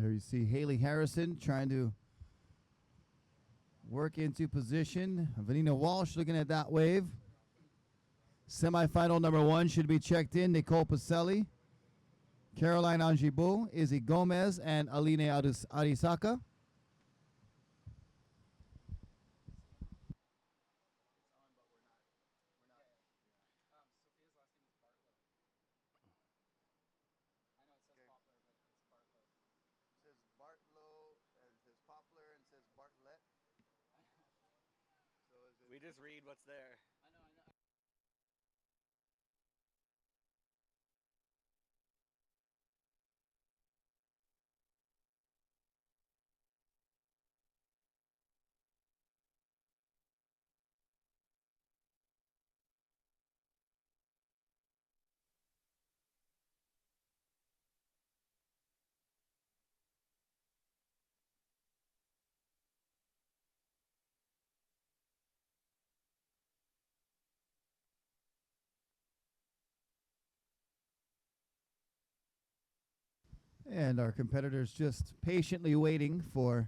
Here you see Haley Harrison trying to work into position. Vanina Walsh looking at that wave. Semifinal number one should be checked in. Nicole Pacelli, Caroline Angibault, Izzy Gomez, and Aline Arisaka. We just read what's there. And our competitors just patiently waiting for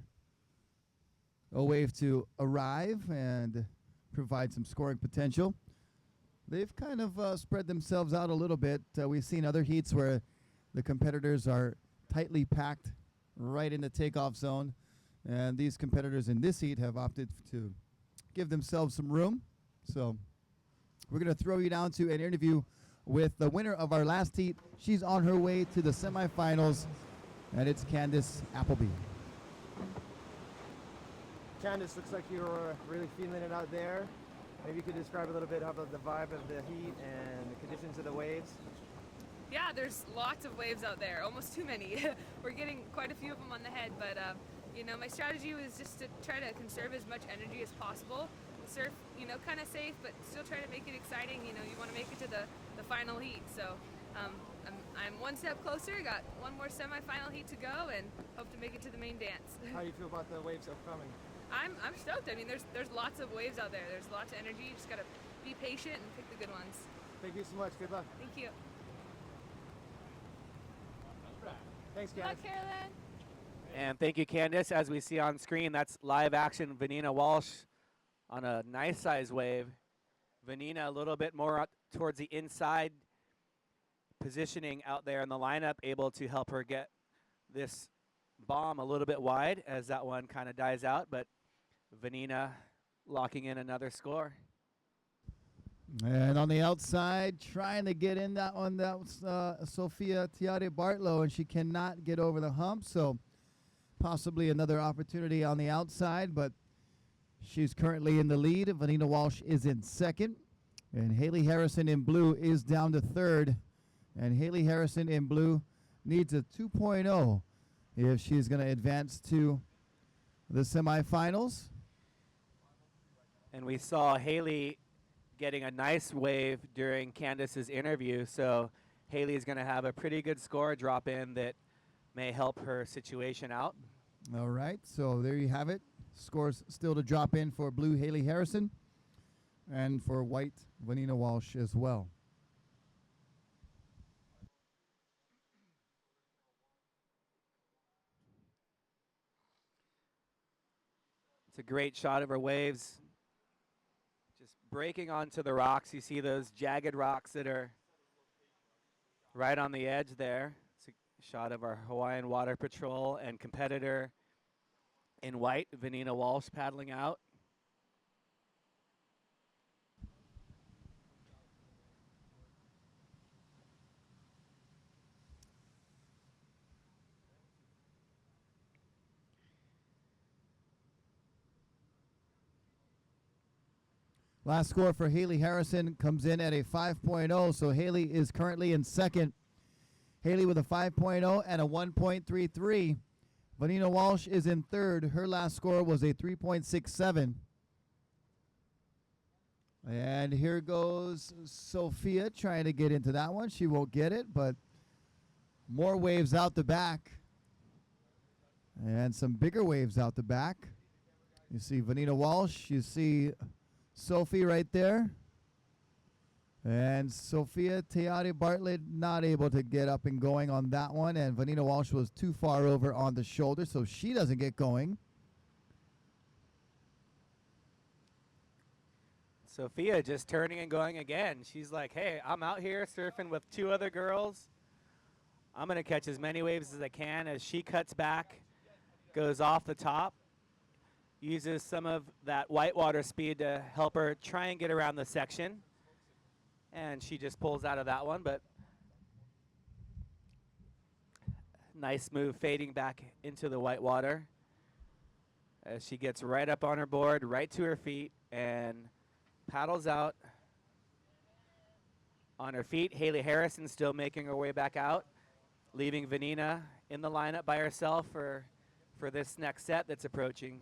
a wave to arrive and provide some scoring potential. They've kind of spread themselves out a little bit. We've seen other heats where the competitors are tightly packed right in the takeoff zone. And these competitors in this heat have opted to give themselves some room. So we're going to throw you down to an interview with the winner of our last heat. She's on her way to the semifinals, and it's Candice Appleby. Candice, looks like you're really feeling it out there. Maybe you could describe a little bit about the vibe of the heat and the conditions of the waves. Yeah, there's lots of waves out there, almost too many. We're getting quite a few of them on the head, but you know, my strategy was just to try to conserve as much energy as possible. Surf, you know, kind of safe, but still try to make it exciting. You know, you want to make it to the final heat. So I'm one step closer. Got one more semifinal heat to go, and hope to make it to the main dance. How do you feel about the waves upcoming? I'm stoked. I mean, there's lots of waves out there. There's lots of energy. You just gotta be patient and pick the good ones. Thank you so much. Good luck. Thank you. Thanks, Good guys. luck, Carolyn. And thank you, Candice. As we see on screen, that's live action Vanina Walsh on a nice size wave. Vanina a little bit more out towards the inside positioning out there in the lineup, able to help her get this bomb a little bit wide as that one kind of dies out, but Vanina locking in another score. And on the outside, trying to get in that one, that was Sophia Tiare Bartlow, and she cannot get over the hump, so possibly another opportunity on the outside, but she's currently in the lead. Vanina Walsh is in second, and Haley Harrison in blue is down to third, and Haley Harrison in blue needs a 2.0 if she's going to advance to the semifinals. And we saw Haley getting a nice wave during Candice's interview, so Haley is going to have a pretty good score drop in that may help her situation out. All right, so there you have it. Scores still to drop in for blue Haley Harrison and for white Vanina Walsh as well. It's a great shot of her waves. Just breaking onto the rocks. You see those jagged rocks that are right on the edge there. It's a shot of our Hawaiian Water Patrol and competitor in white, Vanina Walsh, paddling out. Last score for Haley Harrison comes in at a 5.0, so Haley is currently in second. Haley with a 5.0 and a 1.33. Vanina Walsh is in third. Her last score was a 3.67. And here goes Sophia trying to get into that one. She won't get it, but more waves out the back. And some bigger waves out the back. You see Vanina Walsh. You see Sophie right there. And Sophia Tiare Bartlett not able to get up and going on that one. And Vanina Walsh was too far over on the shoulder, so she doesn't get going. Sophia just turning and going again. She's like, hey, I'm out here surfing with two other girls. I'm going to catch as many waves as I can. As she cuts back, goes off the top, uses some of that whitewater speed to help her try and get around the section. And she just pulls out of that one, but nice move fading back into the whitewater as she gets right up on her board, right to her feet, and paddles out on her feet. Haley Harrison still making her way back out, leaving Vanina in the lineup by herself for this next set that's approaching.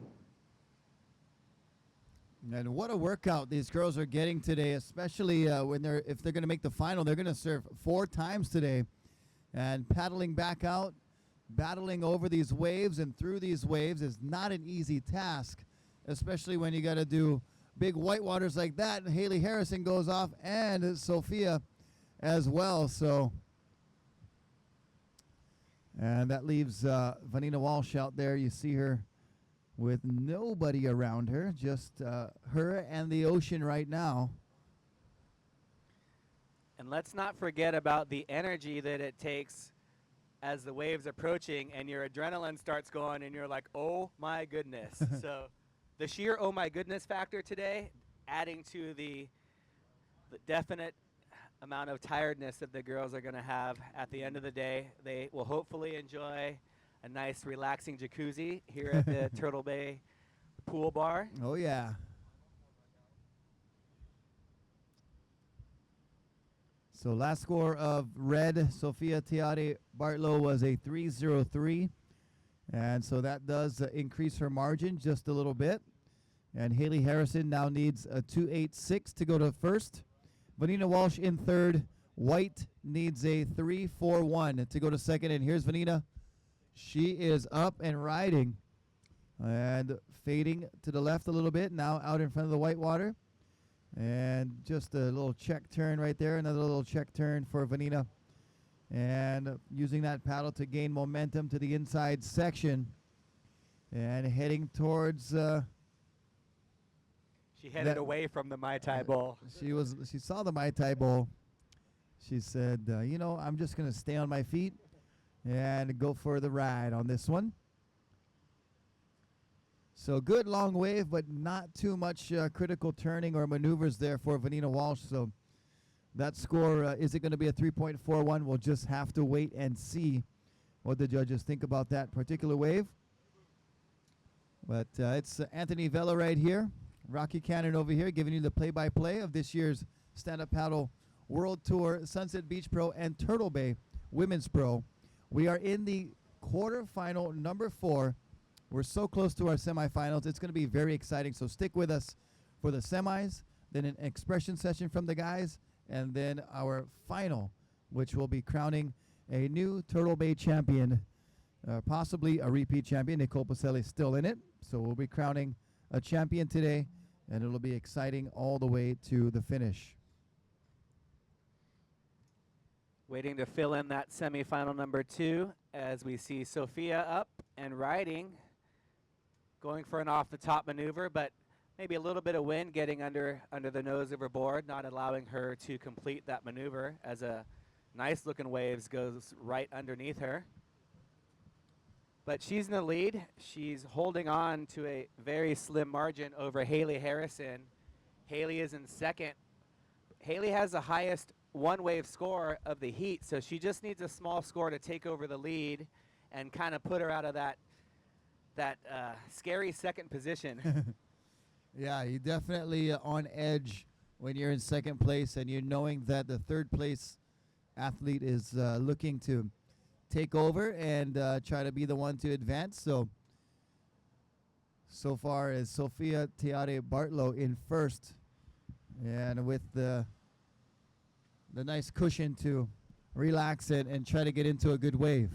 And what a workout these girls are getting today, especially if they're going to make the final. They're going to surf 4 times today, and paddling back out, battling over these waves and through these waves is not an easy task, especially when you got to do big whitewaters like that. And Haley Harrison goes off, and Sophia as well. So And that leaves Vanina Walsh out there. You see her with nobody around her, just her and the ocean right now. And let's not forget about the energy that it takes as the wave's approaching and your adrenaline starts going and you're like, oh my goodness. So the sheer oh my goodness factor today, adding to the definite amount of tiredness that the girls are going to have at the end of the day. They will hopefully enjoy a nice relaxing jacuzzi here at the Turtle Bay Pool Bar. Oh, yeah. So last score of red, Sophia Tiare Bartlow was a 3:03. And so that does increase her margin just a little bit. And Haley Harrison now needs a 2.86 to go to first. Vanina Walsh in third. White needs a 3.41 to go to second. And here's Vanina. She is up and riding and fading to the left a little bit. Now out in front of the whitewater. And just a little check turn right there. Another little check turn for Vanina. And using that paddle to gain momentum to the inside section. And heading towards... She headed away from the Mai Tai Bowl. She saw the Mai Tai Bowl. She said, you know, I'm just going to stay on my feet and go for the ride on this one. So good long wave, but not too much critical turning or maneuvers there for Vanina Walsh. So that score, is it going to be a 3.41? We'll just have to wait and see what the judges think about that particular wave. But it's Anthony Vella right here. Rocky Cannon over here giving you the play-by-play of this year's Stand-Up Paddle World Tour, Sunset Beach Pro, and Turtle Bay Women's Pro. We are in the quarterfinal number 4. We're so close to our semifinals. It's going to be very exciting, so stick with us for the semis, then an expression session from the guys, and then our final, which will be crowning a new Turtle Bay champion, possibly a repeat champion. Nicole Pacelli is still in it, so we'll be crowning a champion today, and it'll be exciting all the way to the finish. Waiting to fill in that semifinal number 2 as we see Sophia up and riding, going for an off-the-top maneuver, but maybe a little bit of wind getting under the nose of her board, not allowing her to complete that maneuver as a nice-looking waves goes right underneath her. But she's in the lead. She's holding on to a very slim margin over Haley Harrison. Haley is in second. Haley has the highest one-wave score of the heat, so she just needs a small score to take over the lead and kind of put her out of that scary second position. Yeah, you definitely on edge when you're in second place and you're knowing that the third place athlete is looking to take over and try to be the one to advance. So far as Sophia Tiare Bartlow in first, and with the nice cushion to relax it and try to get into a good wave.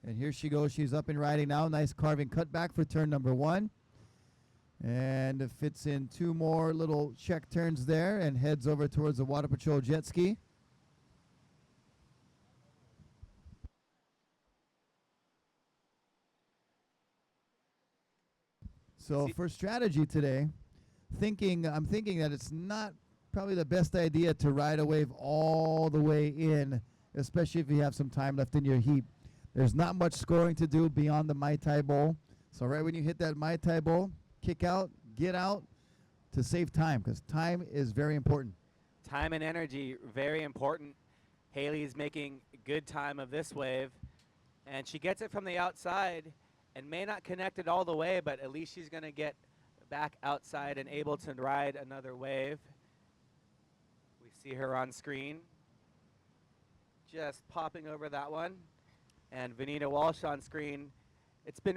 And here she goes. She's up and riding now. Nice carving cutback for turn number 1. And it fits in 2 more little check turns there and heads over towards the Water Patrol jet ski. So for strategy today, I'm thinking that it's not probably the best idea to ride a wave all the way in, especially if you have some time left in your heat. There's not much scoring to do beyond the Mai Tai Bowl. So right when you hit that Mai Tai Bowl, kick out, get out to save time, because time is very important. Time and energy, very important. Haley's making good time of this wave, and she gets it from the outside and may not connect it all the way, but at least she's going to get back outside and able to ride another wave. We see her on screen, just popping over that one. And Vanina Walsh on screen. It's been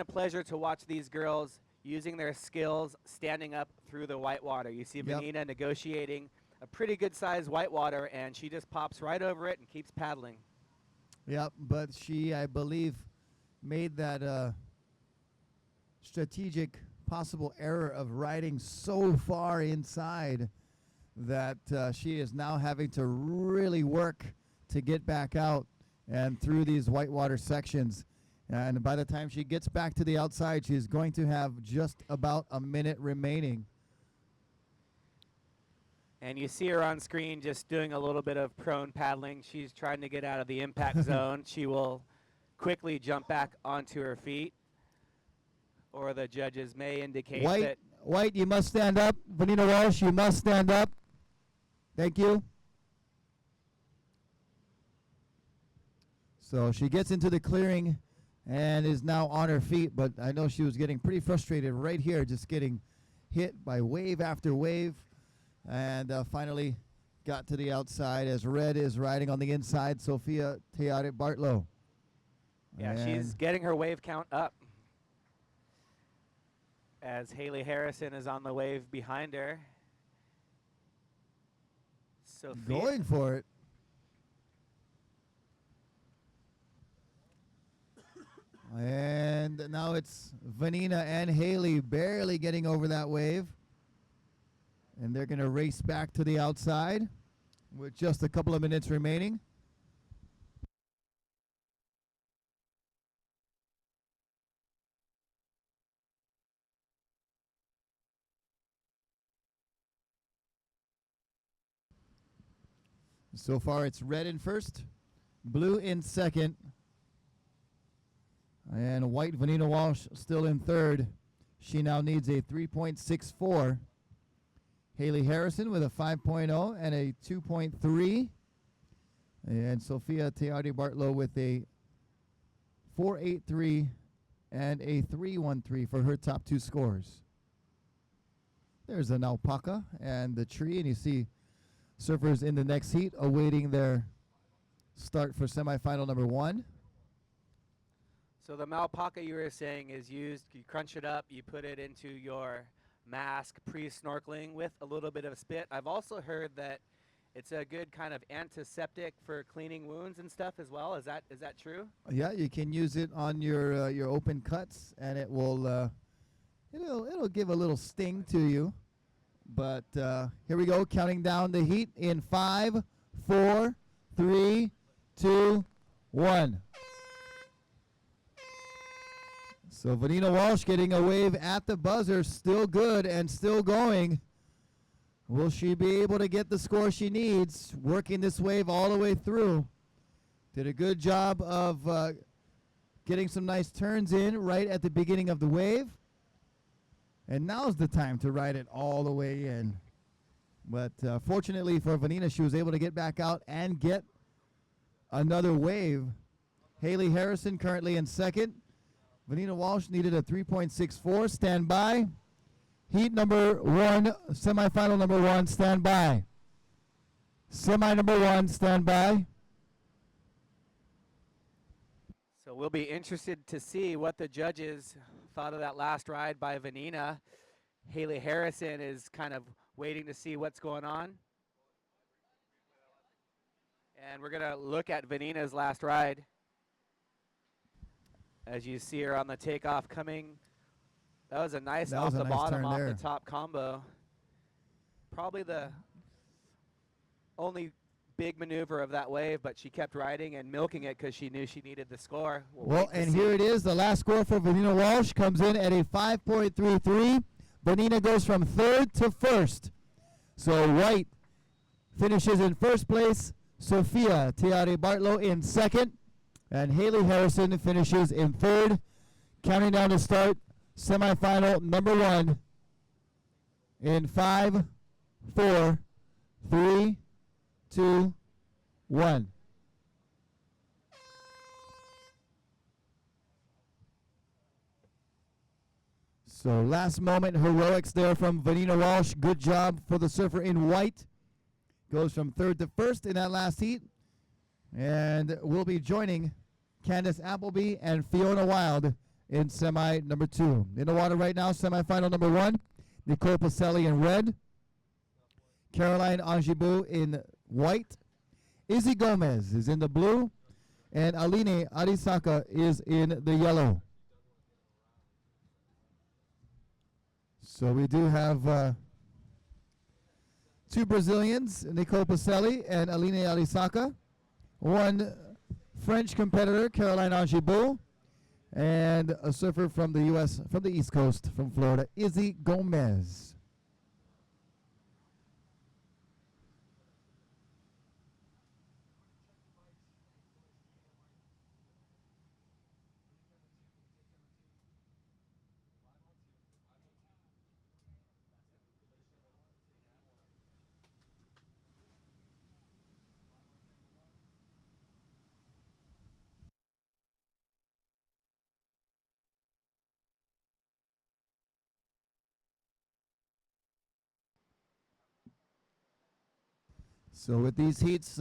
a pleasure to watch these girls using their skills standing up through the whitewater. You see Vanina negotiating a pretty good sized whitewater, and she just pops right over it and keeps paddling. Yep, but she, I believe, made that strategic possible error of riding so far inside that she is now having to really work to get back out and through these whitewater sections. And by the time she gets back to the outside, she's going to have just about a minute remaining. And you see her on screen just doing a little bit of prone paddling. She's trying to get out of the impact zone. She will quickly jump back onto her feet, or the judges may indicate that. White, you must stand up. Vanina Walsh, you must stand up. Thank you. So she gets into the clearing and is now on her feet, but I know she was getting pretty frustrated right here, just getting hit by wave after wave, and finally got to the outside as Red is riding on the inside, Sophia Teare Bartlow. Yeah, she's getting her wave count up as Haley Harrison is on the wave behind her. Sophia going for it. And now it's Vanina and Haley barely getting over that wave. And they're going to race back to the outside with just a couple of minutes remaining. So far it's Red in first, Blue in second, and White Vanina Walsh still in third. She now needs a 3.64. Haley Harrison with a 5.0 and a 2.3. And Sophia Teare Bartlow with a 4.83 and a 3.13 for her top two scores. There's an alpaca and the tree, and you see surfers in the next heat awaiting their start for semifinal number 1. So the Malpaca you were saying is used, you crunch it up, you put it into your mask pre-snorkeling with a little bit of spit. I've also heard that it's a good kind of antiseptic for cleaning wounds and stuff as well. Is that true? Yeah, you can use it on your open cuts, and it will it'll give a little sting to you. But here we go, counting down the heat in 5, 4, 3, 2, 1. So Vanina Walsh getting a wave at the buzzer, still good and still going. Will she be able to get the score she needs, working this wave all the way through? Did a good job of getting some nice turns in right at the beginning of the wave. And now's the time to ride it all the way in. But fortunately for Vanina, she was able to get back out and get another wave. Haley Harrison currently in second. Vanina Walsh needed a 3.64. Stand by. Heat number 1, semifinal number 1, stand by. Semi number 1, stand by. So we'll be interested to see what the judges thought of that last ride by Vanina. Haley Harrison is kind of waiting to see what's going on. And we're going to look at Vanina's last ride. As you see her on the takeoff coming. That was a nice off the bottom, off the top combo. Probably the only big maneuver of that wave, but she kept riding and milking it because she knew she needed the score. Well, and here it is. The last score for Vanina Walsh comes in at a 5.33. Vanina goes from third to first. So White finishes in first place. Sophia Teare Bartlow in second. And Haley Harrison finishes in third. Counting down to start semifinal number 1 in 5, 4, 3, 2, 1. So last moment heroics there from Vanina Walsh. Good job for the surfer in white. Goes from third to first in that last heat. And we'll be joining Candace Appleby and Fiona Wild in semi number 2. In the water right now, semifinal number 1, Nicole Pacelli in red, Caroline Angibu in white, Izzy Gomez is in the blue, and Aline Arisaka is in the yellow. So we do have 2 Brazilians, Nicole Pacelli and Aline Arisaka, 1 French competitor Caroline Angibault, and a surfer from the U.S., from the East Coast, from Florida, Izzy Gomez. So with these heats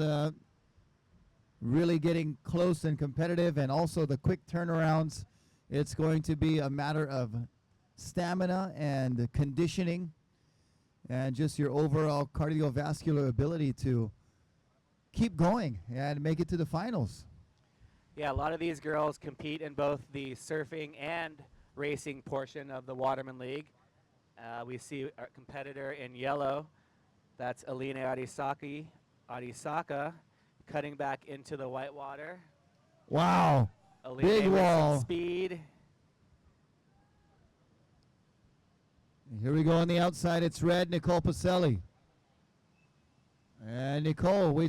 really getting close and competitive, and also the quick turnarounds, it's going to be a matter of stamina and conditioning and just your overall cardiovascular ability to keep going and make it to the finals. Yeah, a lot of these girls compete in both the surfing and racing portion of the Waterman League. We see our competitor in yellow. That's Aline Arisaka cutting back into the whitewater. Wow. Aline Big with some wall. speed. Here we go on the outside. It's red, Nicole Pacelli. And Nicole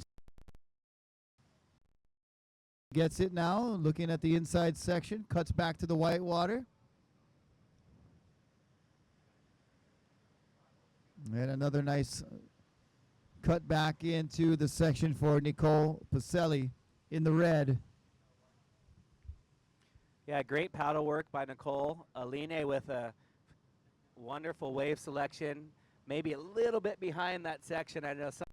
gets it now, looking at the inside section, cuts back to the whitewater. And another nice cut back into the section for Nicole Pacelli in the red. Yeah, great paddle work by Nicole. Aline with a wonderful wave selection, maybe a little bit behind that section. I know some.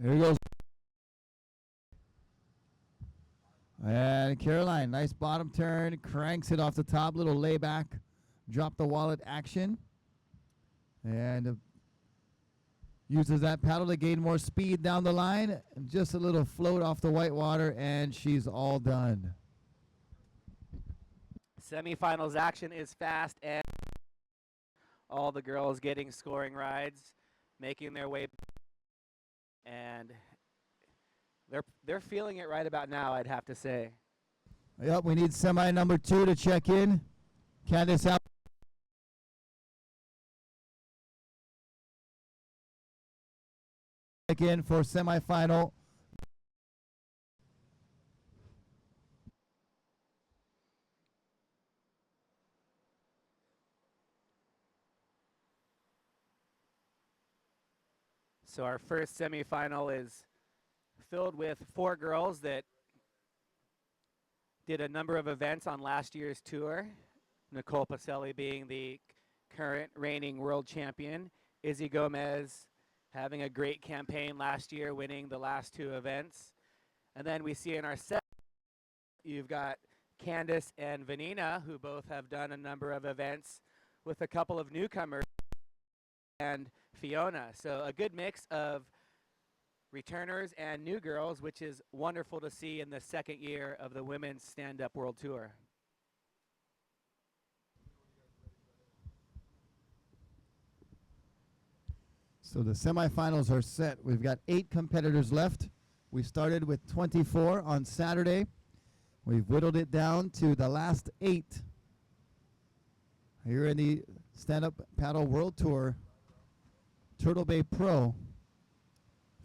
There he goes. And Caroline, nice bottom turn, cranks it off the top, little layback, drop the wallet action, and uses that paddle to gain more speed down the line, and just a little float off the white water, and she's all done. Semifinals action is fast, and all the girls getting scoring rides, making their way, and they're feeling it right about now, I'd have to say. Yep, we need semi number 2 to check in. Candace out. Check in for semifinal. So our first semifinal is filled with 4 girls that did a number of events on last year's tour. Nicole Pacelli being the current reigning world champion. Izzy Gomez having a great campaign last year, winning the last 2 events. And then we see in our set, you've got Candace and Vanina, who both have done a number of events, with a couple of newcomers, and Fiona. So a good mix of returners and new girls, which is wonderful to see in the second year of the Women's Stand-Up World Tour. So the semifinals are set. We've got 8 competitors left. We started with 24 on Saturday. We've whittled it down to the last 8 here in the Stand-Up Paddle World Tour Turtle Bay Pro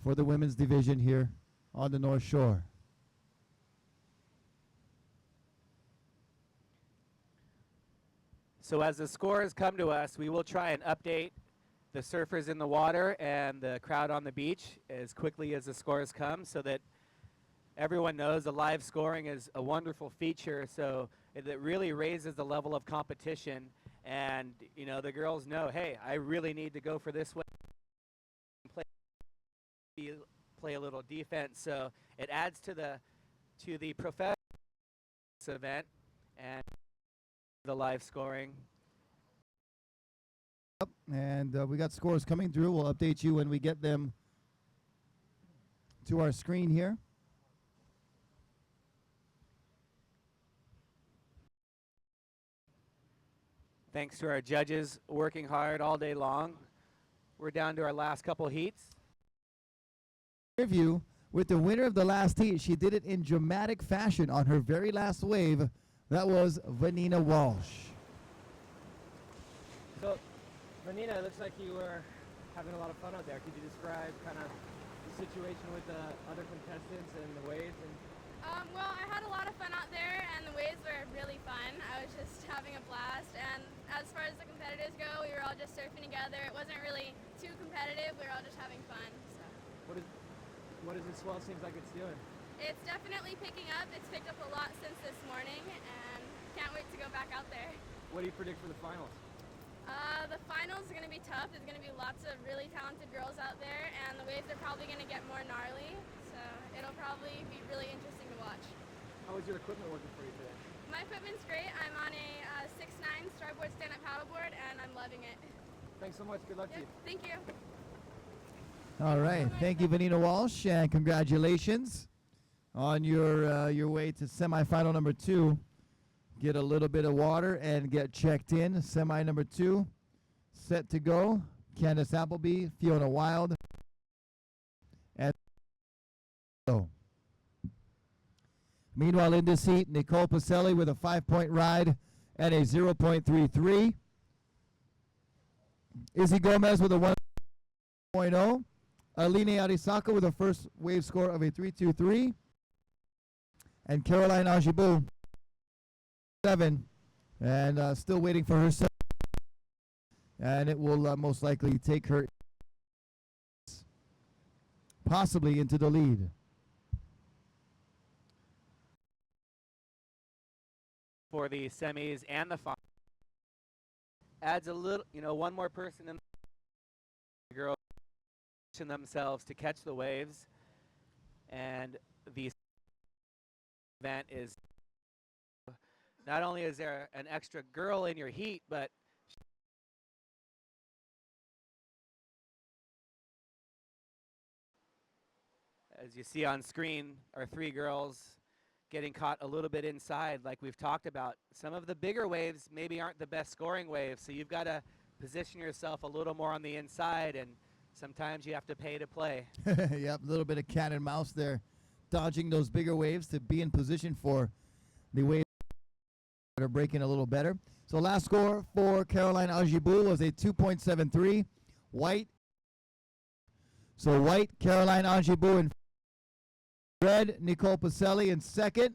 for the women's division here on the North Shore. So as the scores come to us, we will try and update the surfers in the water and the crowd on the beach as quickly as the scores come, so that everyone knows the live scoring is a wonderful feature. So It really raises the level of competition, and you know the girls know, hey, I really need to go for this way. Play a little defense, so it adds to the professional event and the live scoring. And we got scores coming through. We'll update you when we get them to our screen here. Thanks to our judges working hard all day long. We're down to our last couple heats. Review with the winner of the last heat. She did it in dramatic fashion on her very last wave. That was Vanina Walsh. So, Vanina, it looks like you were having a lot of fun out there. Could you describe kind of the situation with the other contestants and the waves? Well, I had a lot of fun out there, and the waves were really fun. I was just having a blast, and as far as the competitors go, we were all just surfing together. It wasn't really too competitive. We were all just having fun. So. What does the swell seems like it's doing? It's definitely picking up. It's picked up a lot since this morning, and can't wait to go back out there. What do you predict for the finals? The finals are going to be tough. There's going to be lots of really talented girls out there, and the waves are probably going to get more gnarly, so it'll probably be really interesting to watch. How is your equipment working for you today? My equipment's great. I'm on a 6'9" Starboard stand-up paddleboard, and I'm loving it. Thanks so much. Good luck to you. Thank you. All right. Thank you, Vanina Walsh, and congratulations on your way to semifinal number 2. Get a little bit of water and get checked in. Semi number 2, set to go. Candace Appleby, Fiona Wild, and so. Meanwhile, in this heat, Nicole Pacelli with a 5-point ride and a 0.33. Izzy Gomez with a 1.0. Aline Arisaka with a first wave score of a 3.23. And Caroline Agibou, 7. And still waiting for her 7. And it will most likely take her possibly into the lead. For the semis and the final. Adds a little, one more person in the girls themselves to catch the waves, and the event is not only is there an extra girl in your heat, but as you see on screen are 3 girls getting caught a little bit inside, like we've talked about. Some of the bigger waves maybe aren't the best scoring waves, so you've got to position yourself a little more on the inside, and sometimes you have to pay to play. Yep, a little bit of cat and mouse there, dodging those bigger waves to be in position for the waves that are breaking a little better. So last score for Caroline Agibou was a 2.73. White. So white, Caroline Agibou in red, Nicole Pacelli in second.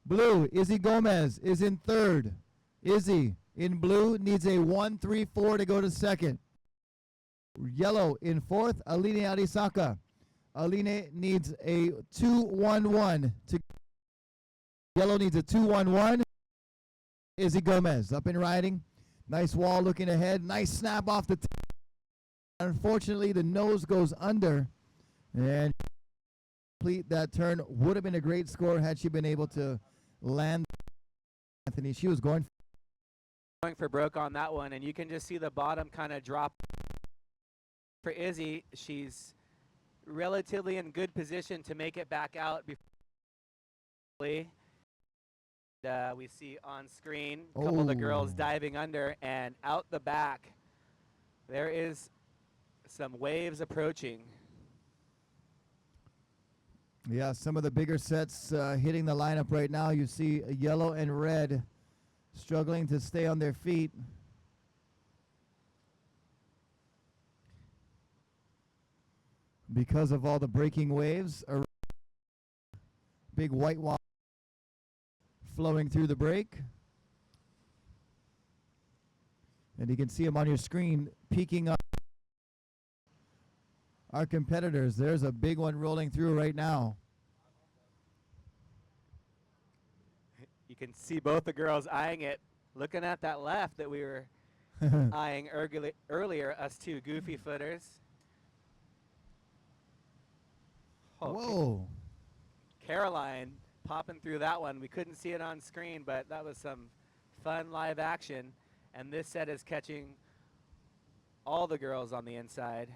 Blue, Izzy Gomez is in third. Izzy in blue needs a 1-3-4 to go to second. Yellow in fourth, Aline Arisaka. Aline needs a 2-1-1 to. Yellow needs a 2-1-1. Izzy Gomez up and riding. Nice wall looking ahead. Nice snap off the. Unfortunately, the nose goes under, and complete that turn. Would have been a great score had she been able to land. Anthony, she was going for broke on that one, and you can just see the bottom kind of drop. For Izzy, she's relatively in good position to make it back out before we see on screen a couple of the girls diving under, and out the back there is some waves approaching. Yeah, some of the bigger sets hitting the lineup right now. You see yellow and red struggling to stay on their feet. Because of all the breaking waves, a big white wall flowing through the break. And you can see them on your screen peeking up. Our competitors, there's a big one rolling through right now. You can see both the girls eyeing it, looking at that left that we were eyeing earlier, us two goofy footers. Oh, Whoa. Caroline popping through that one. We couldn't see it on screen, but that was some fun live action. And this set is catching all the girls on the inside.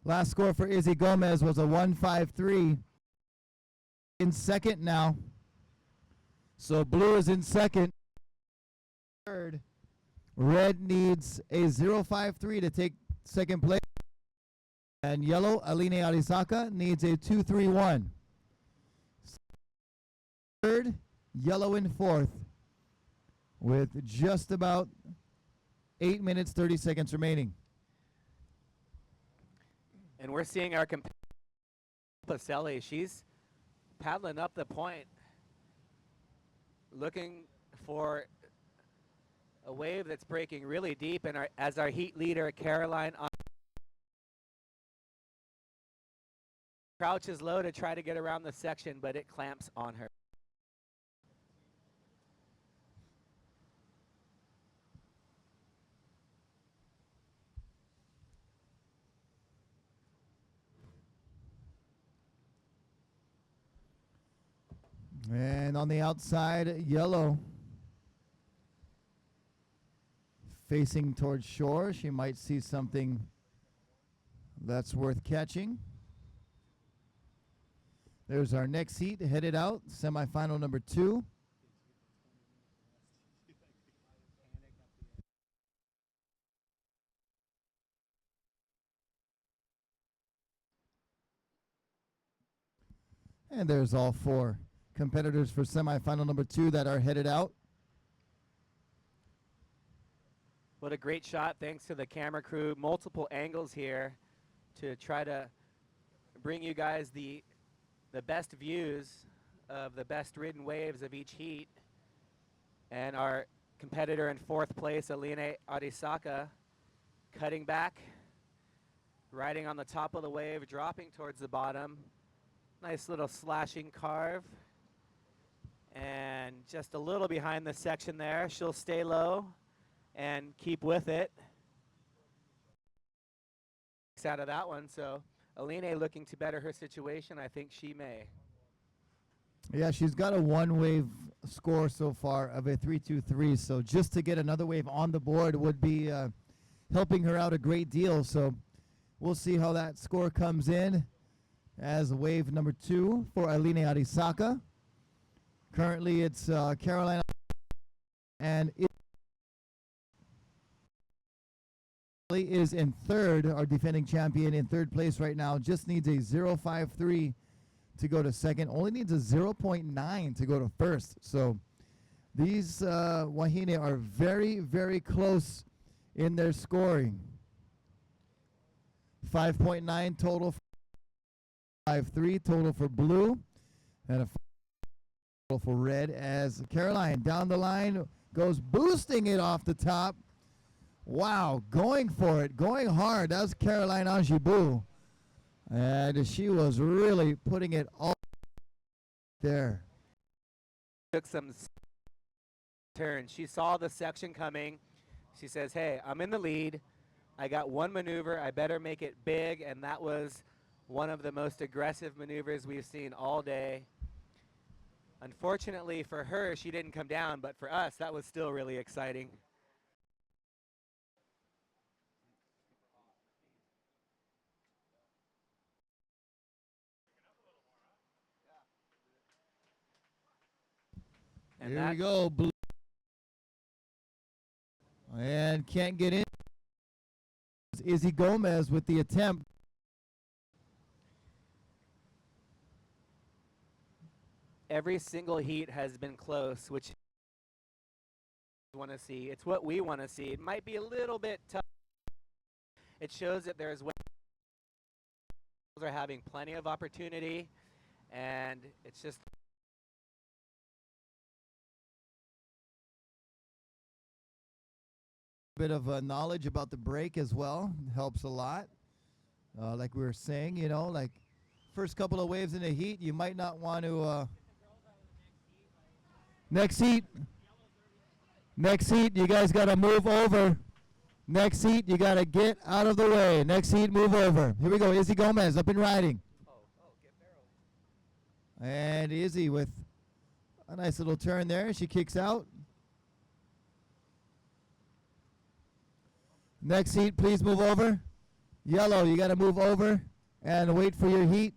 Last score for Izzy Gomez was a 153. In second now. So blue is in second. Third. Red needs a 053 to take second place. And yellow, Aline Arisaka, needs a 231. Third, yellow in fourth. With just about 8 minutes, 30 seconds remaining. And we're seeing our competitor, Pacelli. She's paddling up the point, looking for a wave that's breaking really deep. And as our heat leader, Caroline, crouches low to try to get around the section, but it clamps on her. And on the outside, yellow. Facing towards shore. She might see something that's worth catching. There's our next heat headed out, semifinal number 2. And there's all 4 competitors for semifinal number 2 that are headed out. What a great shot, thanks to the camera crew. Multiple angles here to try to bring you guys the best views of the best ridden waves of each heat. And our competitor in 4th place, Aline Arisaka, cutting back, riding on the top of the wave, dropping towards the bottom. Nice little slashing carve. And just a little behind the section there. She'll stay low and keep with it. Out of that one, so Aline looking to better her situation. I think she may. Yeah, she's got a 1-wave score so far of a 323, so just to get another wave on the board would be helping her out a great deal. So we'll see how that score comes in as wave number 2 for Aline Arisaka. Currently it's Caroline and is in third, our defending champion in third place right now. Just needs a 053 to go to second. Only needs a 0.9 to go to first. So these Wahine are very, very close in their scoring. 5.9 total, 5.3 total for blue, and a total for red as Caroline down the line goes boosting it off the top. Wow, going for it, going hard. That was Caroline Anjibou. And she was really putting it all there. Took some turns. She saw the section coming. She says, hey, I'm in the lead. I got one maneuver. I better make it big. And that was one of the most aggressive maneuvers we've seen all day. Unfortunately for her, she didn't come down. But for us, that was still really exciting. And here we go. Blue. And can't get in. Izzy Gomez with the attempt. Every single heat has been close, which we want to see. It's what we want to see. It might be a little bit tough. It shows that there's are having plenty of opportunity, and it's just bit of knowledge about the break as well. Helps a lot. Like we were saying, you know, like first couple of waves in the heat, you might not want to. Next heat. Next heat, you guys got to move over. Next heat, you got to get out of the way. Next heat, move over. Here we go. Izzy Gomez up and riding. And Izzy with a nice little turn there. She kicks out. Next heat, please move over. Yellow, you got to move over and wait for your heat.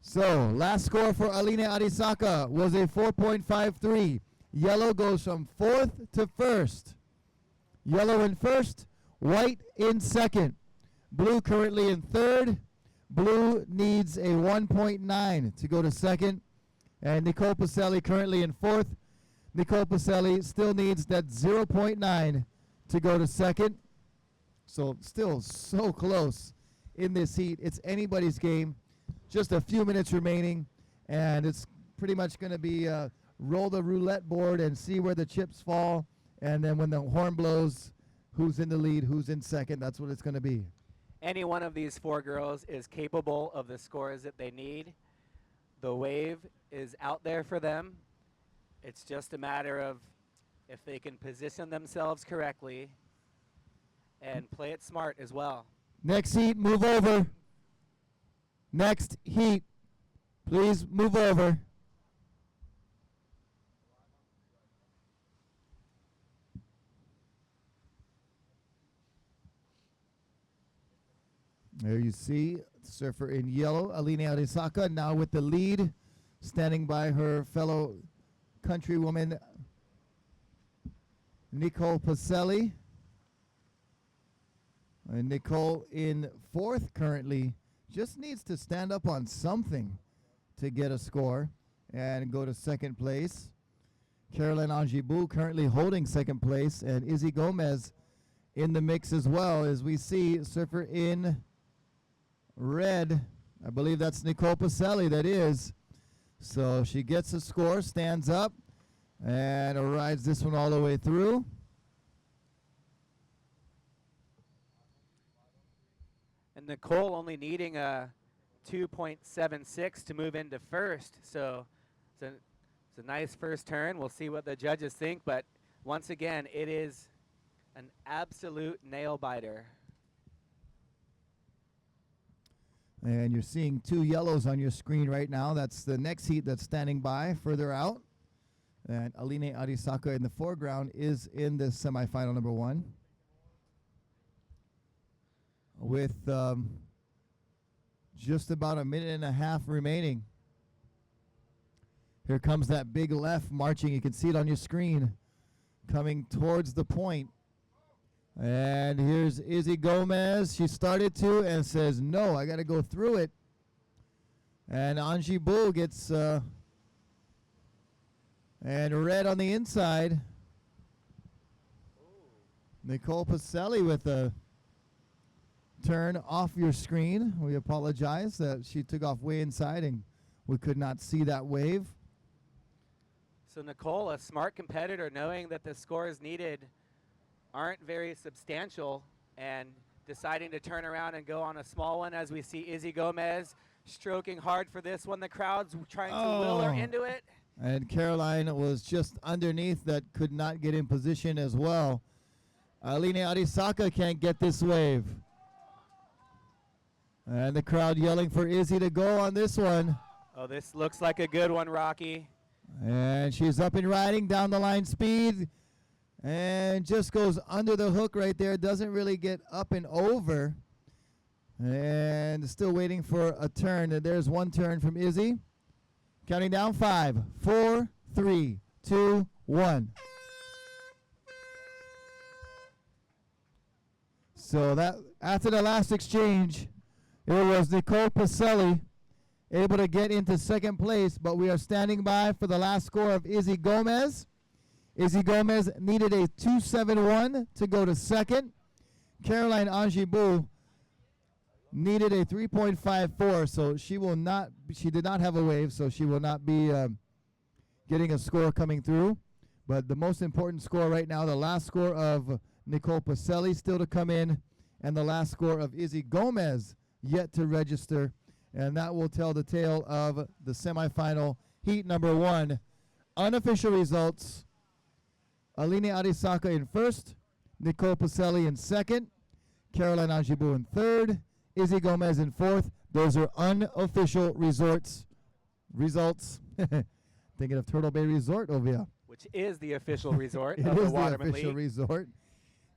So, last score for Aline Arisaka was a 4.53. Yellow goes from 4th to 1st. Yellow in 1st, white in 2nd. Blue currently in 3rd. Blue needs a 1.9 to go to 2nd. And Nicole Pacelli currently in 4th. Nicole Pacelli still needs that 0.9 to go to 2nd. So still so close in this heat. It's anybody's game. Just a few minutes remaining. And it's pretty much going to be roll the roulette board and see where the chips fall. And then when the horn blows, who's in the lead, who's in 2nd. That's what it's going to be. Any one of these 4 girls is capable of the scores that they need. The wave is out there for them. It's just a matter of if they can position themselves correctly and play it smart as well. Next heat, move over. Next heat, please move over. There you see surfer in yellow, Aline Arisaka, now with the lead, standing by her fellow countrywoman, Nicole Pacelli. And Nicole in 4th currently, just needs to stand up on something to get a score and go to 2nd place. Caroline Angibou currently holding 2nd place, and Izzy Gomez in the mix as well, as we see surfer in red. I believe that's Nicole Pacelli, that is. So she gets a score, stands up, and rides this one all the way through. And Nicole only needing a 2.76 to move into 1st. So it's a nice first turn. We'll see what the judges think. But once again, it is an absolute nail biter. And you're seeing 2 yellows on your screen right now. That's the next heat that's standing by further out. And Aline Arisaka in the foreground is in the semifinal number 1. With just about a minute and a half remaining. Here comes that big left marching. You can see it on your screen coming towards the point. And here's Izzy Gomez. She started to and says, no, I got to go through it. And Angibou gets and red on the inside. Nicole Pacelli with a turn off your screen. We apologize that she took off way inside and we could not see that wave. So Nicole, a smart competitor, knowing that the scores needed aren't very substantial and deciding to turn around and go on a small one, as we see Izzy Gomez stroking hard for this one. The crowd's trying to will her into it. And Caroline was just underneath that, could not get in position as well. Aline Arisaka can't get this wave. And the crowd yelling for Izzy to go on this one. Oh, this looks like a good one, Rocky. And she's up and riding down the line speed. And just goes under the hook right there. Doesn't really get up and over. And still waiting for a turn. And there's one turn from Izzy. Counting down 5, 4, 3, 2, 1. So that after the last exchange, it was Nicole Pacelli able to get into 2nd place, but we are standing by for the last score of Izzy Gomez. Izzy Gomez needed a 2.71 to go to 2nd. Caroline Angibou needed a 3.54, so she did not have a wave, so she will not be getting a score coming through. But the most important score right now, the last score of Nicole Pacelli still to come in, and the last score of Izzy Gomez yet to register. And that will tell the tale of the semifinal heat number 1. Unofficial results: Aline Arisaka in first, Nicole Pacelli in second, Caroline Angibu in third, Izzy Gomez in fourth. Those are unofficial results. Thinking of Turtle Bay Resort over here. Which is the official resort It of the is the Waterman official League. resort.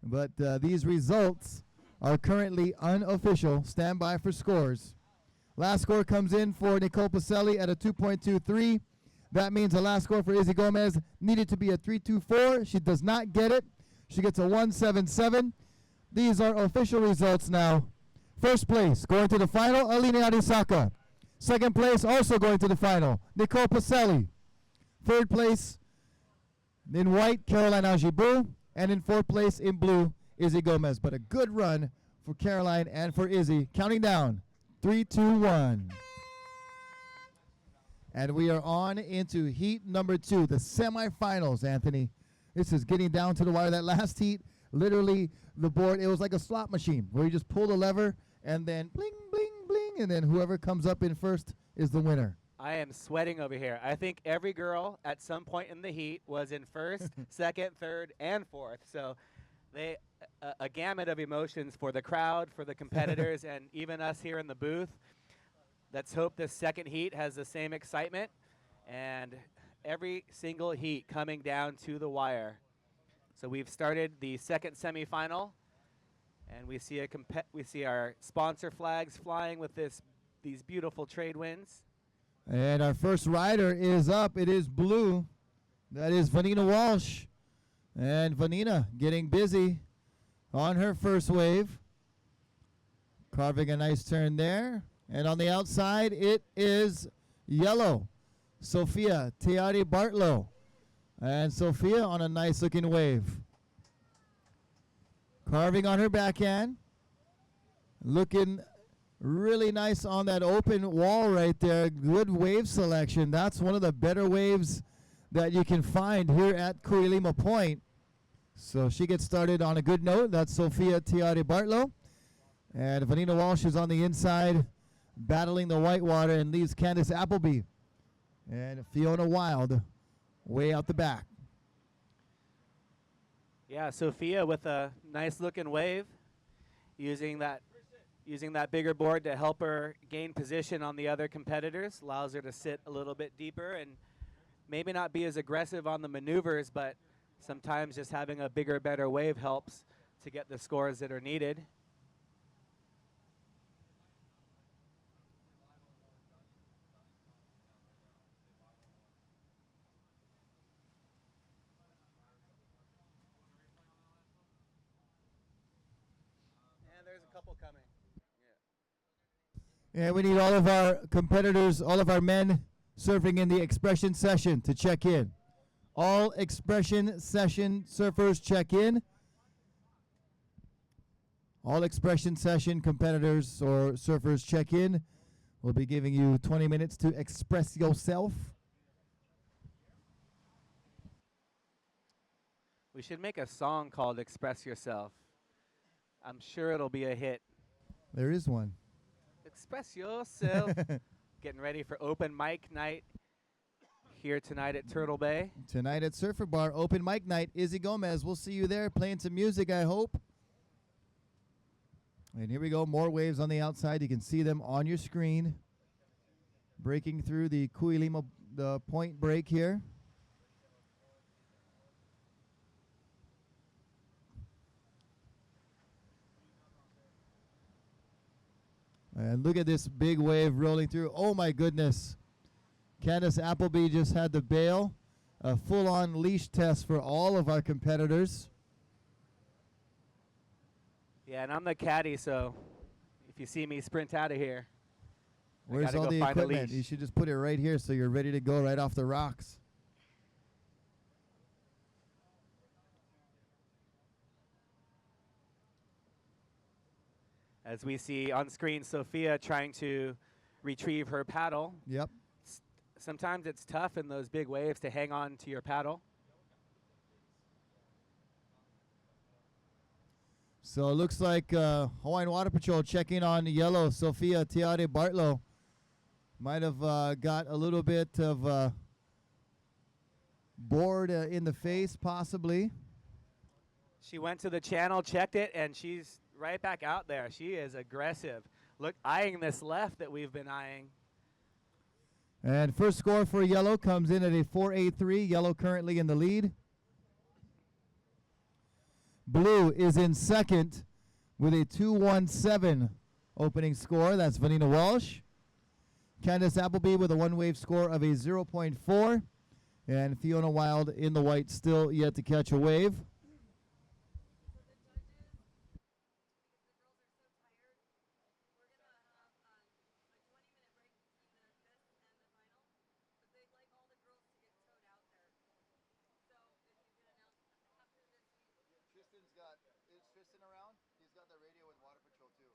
But these results are currently unofficial. Stand by for scores. Last score comes in for Nicole Pacelli at a 2.23. That means the last score for Izzy Gomez needed to be a 3.24. She does not get it. She gets a 1.77. These are official results now. First place, going to the final, Aline Arisaka. Second place, also going to the final, Nicole Pacelli. Third place, in white, Caroline Angibu. And in fourth place, in blue, Izzy Gomez. But a good run for Caroline and for Izzy. Counting down, 3, 2, 1. And we are on into heat number 2, the semifinals, Anthony. This is getting down to the wire. That last heat, literally the board, it was like a slot machine where you just pull the lever and then bling, bling, bling, and then whoever comes up in first is the winner. I am sweating over here. I think every girl at some point in the heat was in first, second, third, and fourth. So they a gamut of emotions for the crowd, for the competitors, and even us here in the booth. Let's hope this second heat has the same excitement, and every single heat coming down to the wire. So we've started the second semifinal, and we see our sponsor flags flying with these beautiful trade winds. And our first rider is up. It is blue. That is Vanina Walsh. And Vanina getting busy on her first wave. Carving a nice turn there. And on the outside, it is yellow. Sophia Tiari Bartlow. And Sophia on a nice looking wave. Carving on her backhand. Looking really nice on that open wall right there. Good wave selection. That's one of the better waves that you can find here at Kuilima Point. So she gets started on a good note. That's Sophia Tiari Bartlow. And Vanina Walsh is on the inside battling the whitewater and leaves Candace Appleby and Fiona Wild way out the back. Yeah, Sophia with a nice looking wave, using that bigger board to help her gain position on the other competitors, allows her to sit a little bit deeper and maybe not be as aggressive on the maneuvers, but sometimes just having a bigger, better wave helps to get the scores that are needed. And there's a couple coming. And we need all of our competitors, all of our men surfing in the expression session to check in. All expression session surfers check in. All expression session competitors or surfers check in. We'll be giving you 20 minutes to express yourself. We should make a song called Express Yourself. I'm sure it'll be a hit. There is one. Express yourself. Getting ready for open mic night here tonight at Turtle Bay. Tonight at Surfer Bar, open mic night. Izzy Gomez, we'll see you there playing some music, I hope. And here we go, more waves on the outside. You can see them on your screen. Breaking through the Kuilima, the point break here. And look at this big wave rolling through. Oh my goodness. Candace Appleby just had the bail. A full-on leash test for all of our competitors. Yeah, and I'm the caddy, so if you see me sprint out of here, Where's all the equipment? You should just put it right here so you're ready to go right off the rocks. As we see on screen, Sophia trying to retrieve her paddle. Yep. sometimes it's tough in those big waves to hang on to your paddle. So it looks like Hawaiian Water Patrol checking on yellow Sophia Tiare Bartlow. Might have got a little bit of board in the face, possibly. She went to the channel, checked it, and she's right back out there. She is aggressive. Look, eyeing this left that we've been eyeing. And first score for yellow comes in at a 4.83. Yellow currently in the lead. Blue is in second with a 2.17 opening score. That's Vanina Walsh. Candace Appleby with a one-wave score of a 0.4. And Fiona Wild in the white, still yet to catch a wave. Is Tristan around? He's got the radio with Water Patrol too.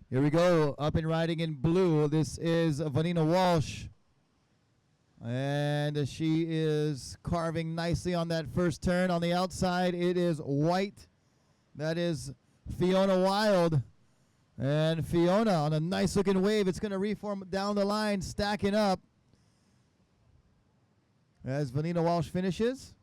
Here we go, up and riding in blue. This is Vanina Walsh. And she is carving nicely on that first turn. On the outside, it is white. That is Fiona Wild. And Fiona on a nice looking wave. It's going to reform down the line, stacking up. As Vanina Walsh finishes.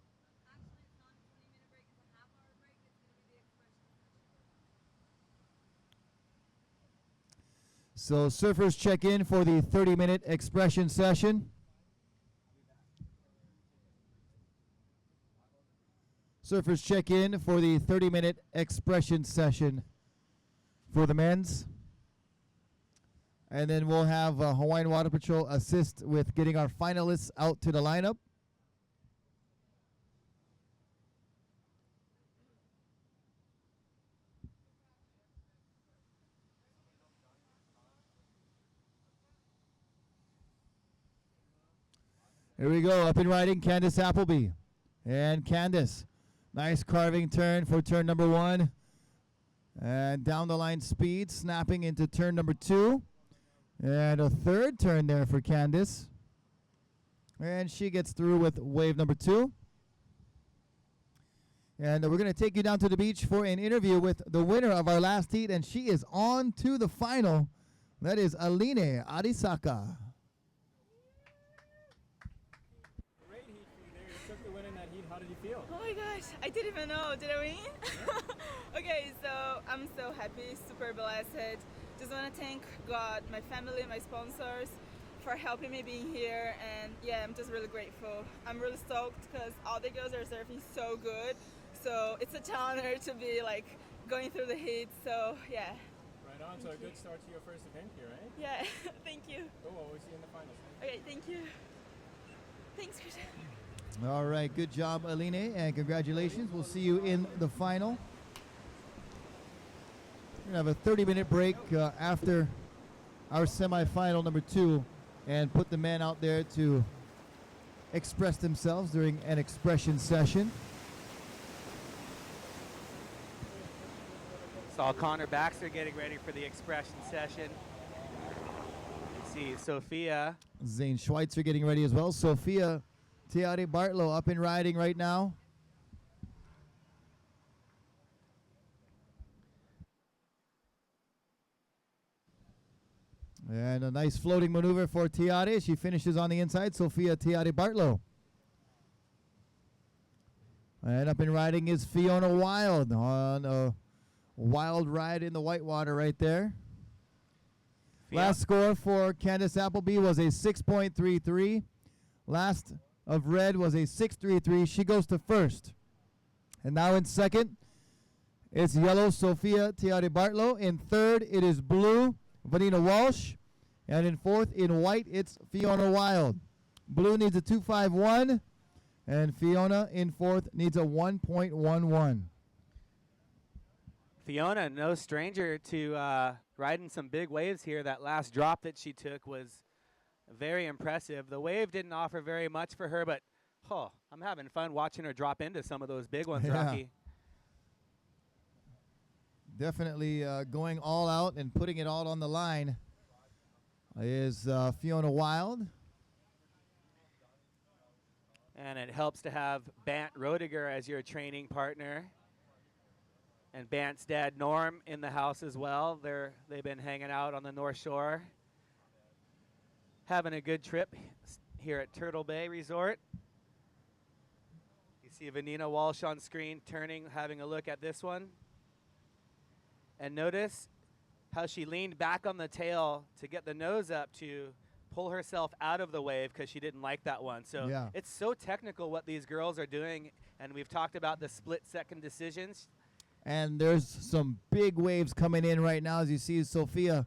So surfers check in for the 30-minute expression session. Surfers check in for the 30-minute expression session for the men's. And then we'll have Hawaiian Water Patrol assist with getting our finalists out to the lineup. Here we go, up and riding Candace Appleby. And Candace, nice carving turn for turn number 1. And down the line speed, snapping into turn number 2. And a third turn there for Candace. And she gets through with wave number 2. And we're going to take you down to the beach for an interview with the winner of our last heat. And she is on to the final. That is Aline Arisaka. Oh my gosh, I didn't even know. Did I win? Okay, so I'm so happy, super blessed. Just want to thank God, my family, my sponsors for helping me being here. And yeah, I'm just really grateful. I'm really stoked because all the girls are surfing so good. So it's a honor to be like going through the heat. So yeah. Right on. So a good start to your first event here, right? Yeah, thank you. Oh, well, we'll see you in the finals. Okay, thank you. Thanks, Christian. All right, good job, Aline, and congratulations. We'll see you in the final. We're going to have a 30-minute break after our semifinal number 2 and put the men out there to express themselves during an expression session. Saw Connor Baxter getting ready for the expression session. You see Sophia. Zane Schweitzer getting ready as well. Sophia Tiare Bartlow up and riding right now. And a nice floating maneuver for Tiare. She finishes on the inside. Sophia Tiare Bartlow. And up and riding is Fiona Wild on a wild ride in the whitewater right there. Last score for Candace Appleby was a 6.33. Last of red was a 6.33. She goes to first. And now in second, it's yellow Sophia Tiare Bartlow. In third, it is blue Vanina Walsh. And in fourth, in white, it's Fiona Wild. Blue needs a 2.51. And Fiona in fourth needs a 1.11. Fiona, no stranger to riding some big waves here. That last drop that she took was very impressive. The wave didn't offer very much for her, but I'm having fun watching her drop into some of those big ones, Yeah. Rocky. Definitely going all out and putting it all on the line. is Fiona Wild. And it helps to have Bant Rodiger as your training partner. And Bant's dad, Norm, in the house as well. They've been hanging out on the North Shore, having a good trip here at Turtle Bay Resort. You see Vanina Walsh on screen turning, having a look at this one. And notice how she leaned back on the tail to get the nose up to pull herself out of the wave because she didn't like that one. So Yeah. it's so technical what these girls are doing, and we've talked about the split-second decisions. And there's some big waves coming in right now, as you see Sophia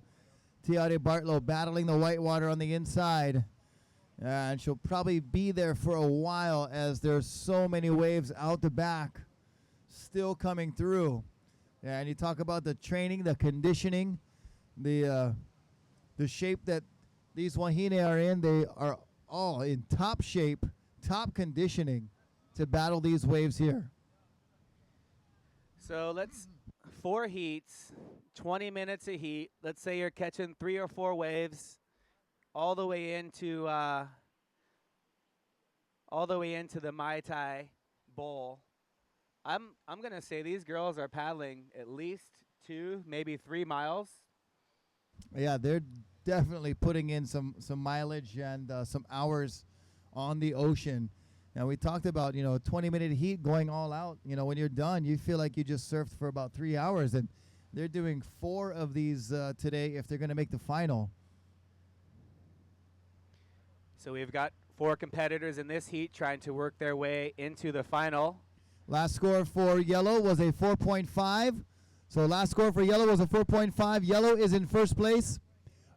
Tiare Bartlow battling the whitewater on the inside. And she'll probably be there for a while as there's so many waves out the back still coming through. And you talk about the training, the conditioning, the shape that these Wahine are in. They are all in top shape, top conditioning to battle these waves here. So 4 heats, 20 minutes a heat. Let's say you're catching 3 or 4 waves all the way into the Mai Tai Bowl. I'm gonna say these girls are paddling at least 2, maybe 3 miles. Yeah, they're definitely putting in some mileage and some hours on the ocean. And we talked about, 20-minute heat going all out. When you're done, you feel like you just surfed for about 3 hours. And they're doing 4 of these today if they're going to make the final. So we've got 4 competitors in this heat trying to work their way into the final. Last score for yellow was a 4.5. So last score for yellow was a 4.5. Yellow is in first place.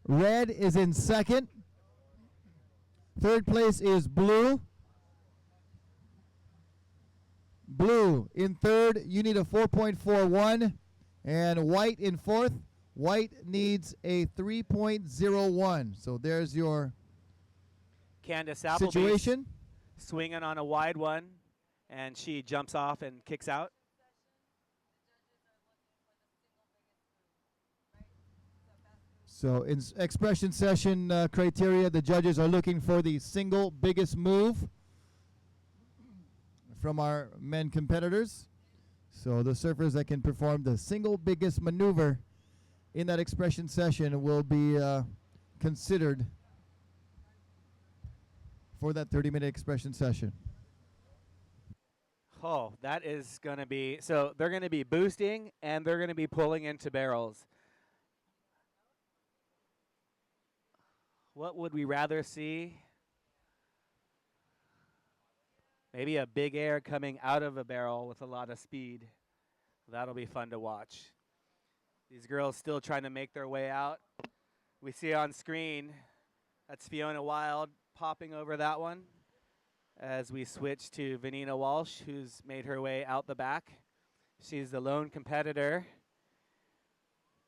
Red is in second. Third place is blue. Blue in third. You need a 4.41. And white in fourth. White needs a 3.01. So there's your Candace Appleby situation. swinging on a wide one, and she jumps off and kicks out. So in expression session criteria, the judges are looking for the single biggest move from our men competitors. So the surfers that can perform the single biggest maneuver in that expression session will be considered for that 30-minute expression session. Oh, that is going to be, so they're going to be boosting and they're going to be pulling into barrels. What would we rather see? Maybe a big air coming out of a barrel with a lot of speed. That'll be fun to watch. These girls still trying to make their way out. We see on screen, that's Fiona Wild popping over that one as we switch to Vanina Walsh, who's made her way out the back. She's the lone competitor.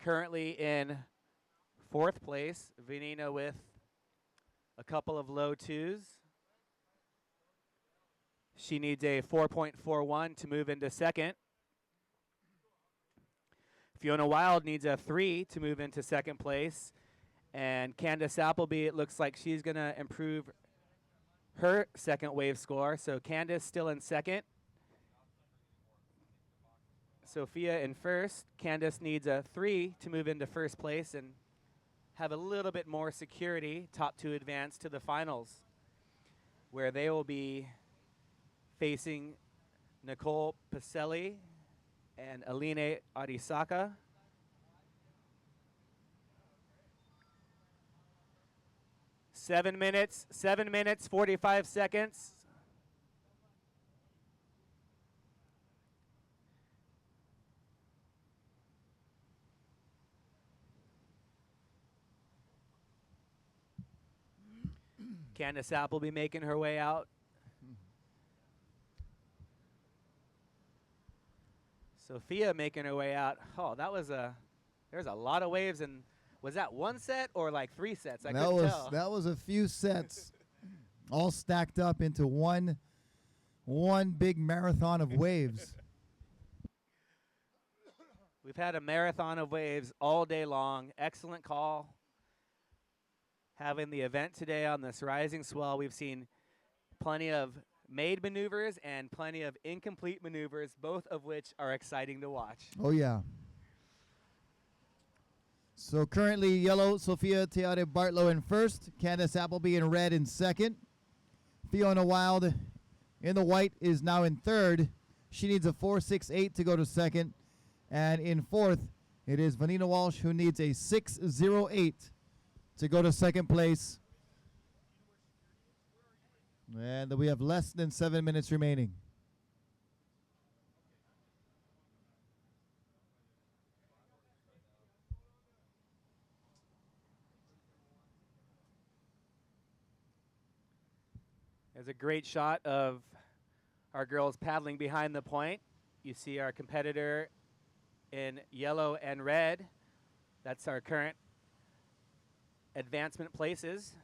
Currently in 4th place, Vanina with a couple of low 2s. She needs a 4.41 to move into second. Fiona Wild needs a 3 to move into second place. And Candace Appleby, it looks like she's going to improve her second wave score. So Candace still in second. Sophia in first. Candace needs a 3 to move into first place and have a little bit more security, top 2 advance to the finals, where they will be facing Nicole Pacelli and Aline Arisaka. Seven minutes, 45 seconds. Candace Appleby making her way out. Sophia making her way out. Oh, there's a lot of waves. And was that 1 set or like 3 sets? I couldn't tell. That was a few sets all stacked up into one big marathon of waves. We've had a marathon of waves all day long. Excellent call having the event today on this rising swell. We've seen plenty of made maneuvers and plenty of incomplete maneuvers, both of which are exciting to watch. Oh, yeah. So currently yellow, Sophia Teade Bartlow in first, Candace Appleby in red in second. Fiona Wild in the white is now in third. She needs a 4.68 to go to second. And in fourth, it is Vanina Walsh who needs a 6.08 to go to second place. And we have less than 7 minutes remaining. There's a great shot of our girls paddling behind the point. You see our competitor in yellow and red. That's our current advancement places.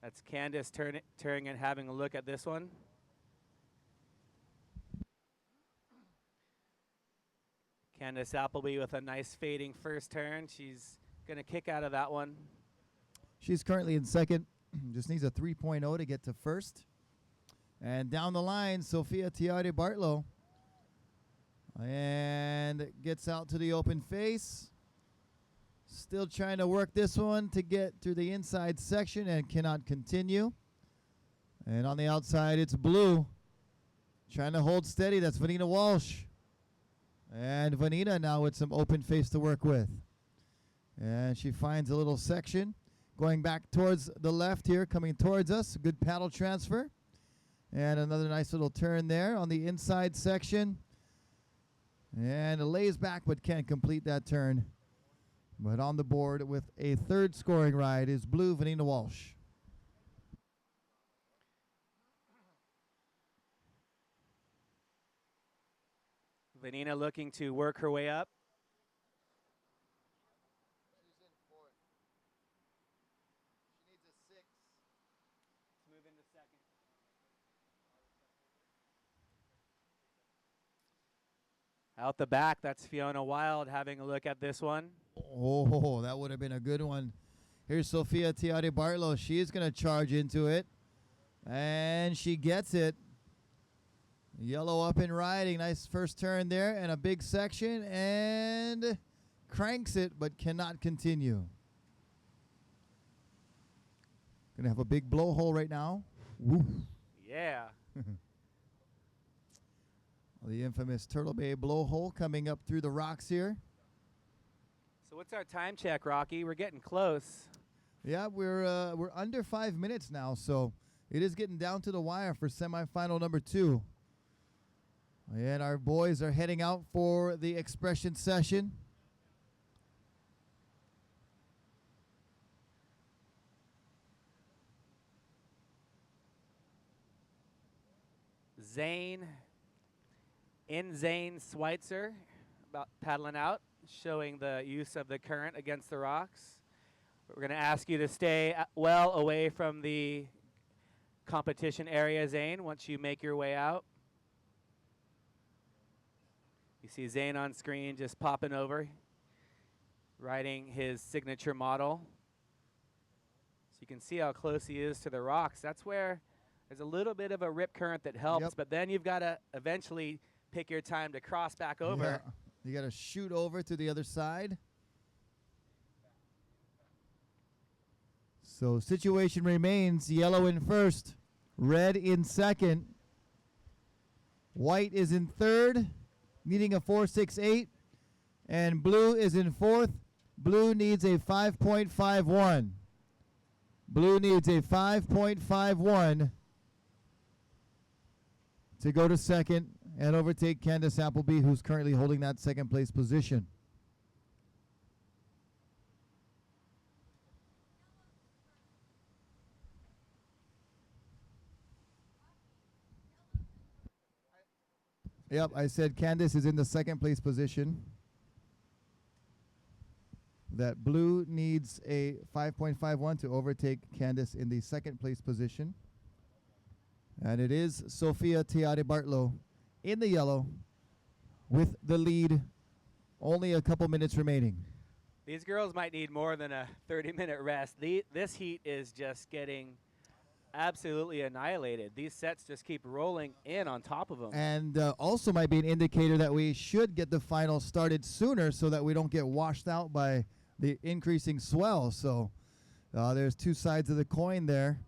That's Candace turning and having a look at this one. Candace Appleby with a nice fading first turn. She's going to kick out of that one. She's currently in second. Just needs a 3.0 to get to first. And down the line, Sophia Teade Bartlow. And gets out to the open face. Still trying to work this one to get through the inside section and cannot continue. And on the outside, it's Blue. Trying to hold steady. That's Vanina Walsh. And Vanina now with some open face to work with. And she finds a little section. Going back towards the left here, coming towards us. Good paddle transfer. And another nice little turn there on the inside section. And lays back but can't complete that turn. But on the board with a third scoring ride is Blue Vanina Walsh. Vanina looking to work her way up. She's in fourth. She needs a 6. To move into second. Out the back, that's Fiona Wild having a look at this one. Oh, that would have been a good one. Here's Sophia Teade Bartlow. She is going to charge into it. And she gets it. Yellow up and riding. Nice first turn there and a big section. And cranks it but cannot continue. Going to have a big blowhole right now. Woo. Yeah. The infamous Turtle Bay blowhole coming up through the rocks here. So what's our time check, Rocky? We're getting close. Yeah, we're under 5 minutes now, so it is getting down to the wire for semifinal number 2. And our boys are heading out for the expression session. Zane Schweitzer about paddling out, showing the use of the current against the rocks. We're going to ask you to stay well away from the competition area, Zane, once you make your way out. You see Zane on screen just popping over, riding his signature model. So you can see how close he is to the rocks. That's where there's a little bit of a rip current that helps, but then you've got to eventually pick your time to cross back over. Yeah. You got to shoot over to the other side. So situation remains yellow in first, red in second. White is in third, needing a 4.68. And blue is in fourth. Blue needs a 5.51. Blue needs a 5.51 to go to second and overtake Candace Appleby, who's currently holding that second place position. Yep, I said Candace is in the second place position. That blue needs a 5.51 to overtake Candace in the second place position. And it is Sophia Teade Bartlow in the yellow with the lead. Only a couple minutes remaining. These girls might need more than a 30-minute rest. This heat is just getting absolutely annihilated. These sets just keep rolling in on top of them. And also might be an indicator that we should get the final started sooner so that we don't get washed out by the increasing swell. So there's two sides of the coin there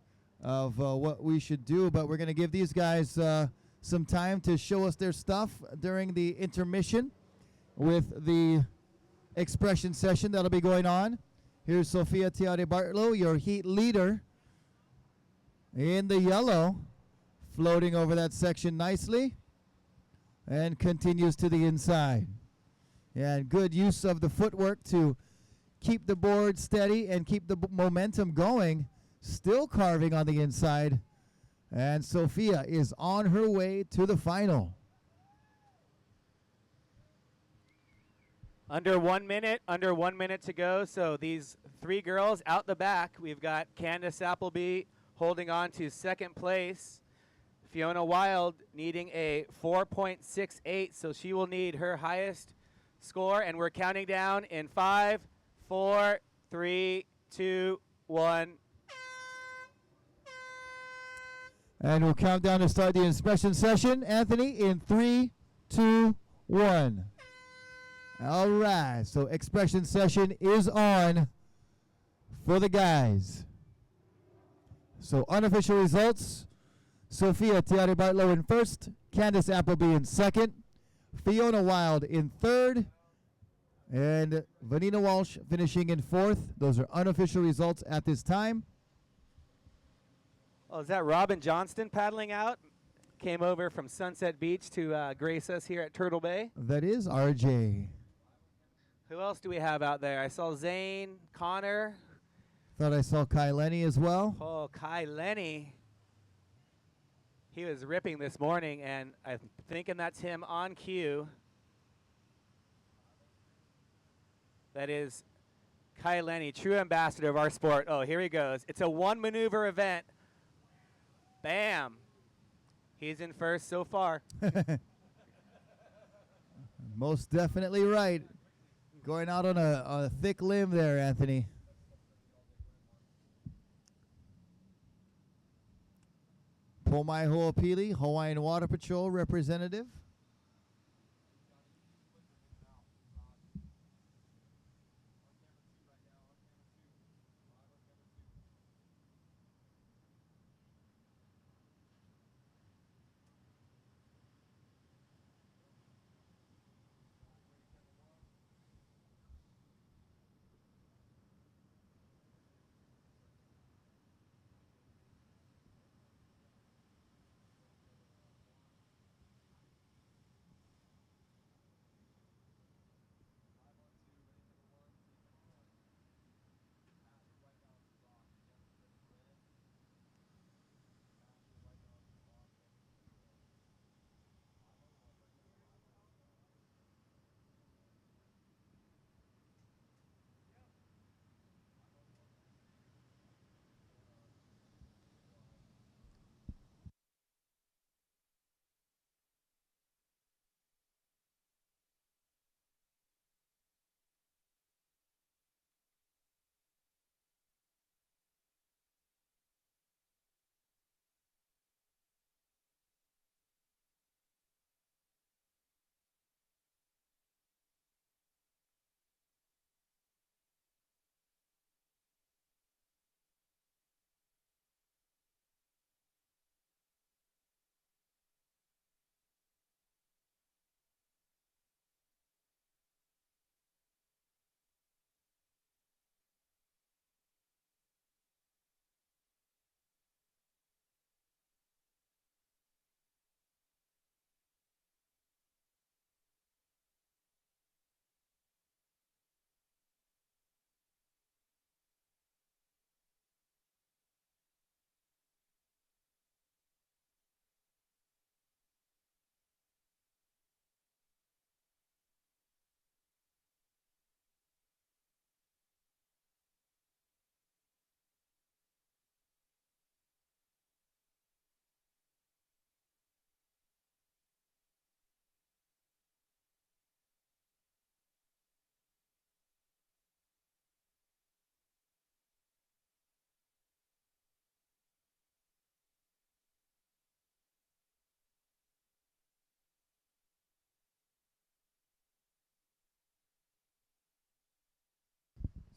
of what we should do. But we're going to give these guys some time to show us their stuff during the intermission with the expression session that'll be going on. Here's Sophia Tiare Bartlow, your heat leader, in the yellow, floating over that section nicely and continues to the inside. And good use of the footwork to keep the board steady and keep the momentum going, still carving on the inside. And Sophia is on her way to the final. Under 1 minute to go. So these three girls out the back, we've got Candace Appleby holding on to second place. Fiona Wild needing a 4.68, so she will need her highest score. And we're counting down in 5, 4, 3, 2, 1. And we'll count down to start the inspection session. Anthony, in 3, 2, 1. All right, so expression session is on for the guys. So unofficial results, Sophia Tiare Bartlow in first, Candace Appleby in second, Fiona Wild in third, and Vanina Walsh finishing in fourth. Those are unofficial results at this time. Oh, is that Robin Johnston paddling out? Came over from Sunset Beach to grace us here at Turtle Bay. That is RJ. Who else do we have out there? I saw Zane, Connor. Thought I saw Kai Lenny as well. Oh, Kai Lenny. He was ripping this morning, and I'm thinking that's him on cue. That is Kai Lenny, true ambassador of our sport. Oh, here he goes. It's a one-maneuver event. Bam. He's in first so far. Most definitely right. Going out on a thick limb there, Anthony. Pomai Ho'opili, Hawaiian Water Patrol representative.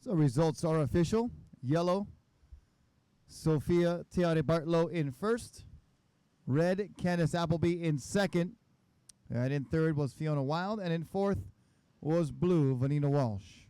So results are official. Yellow, Sophia Tiare Bartlow in first. Red, Candace Appleby in second. And in third was Fiona Wild. And in fourth was blue, Vanina Walsh.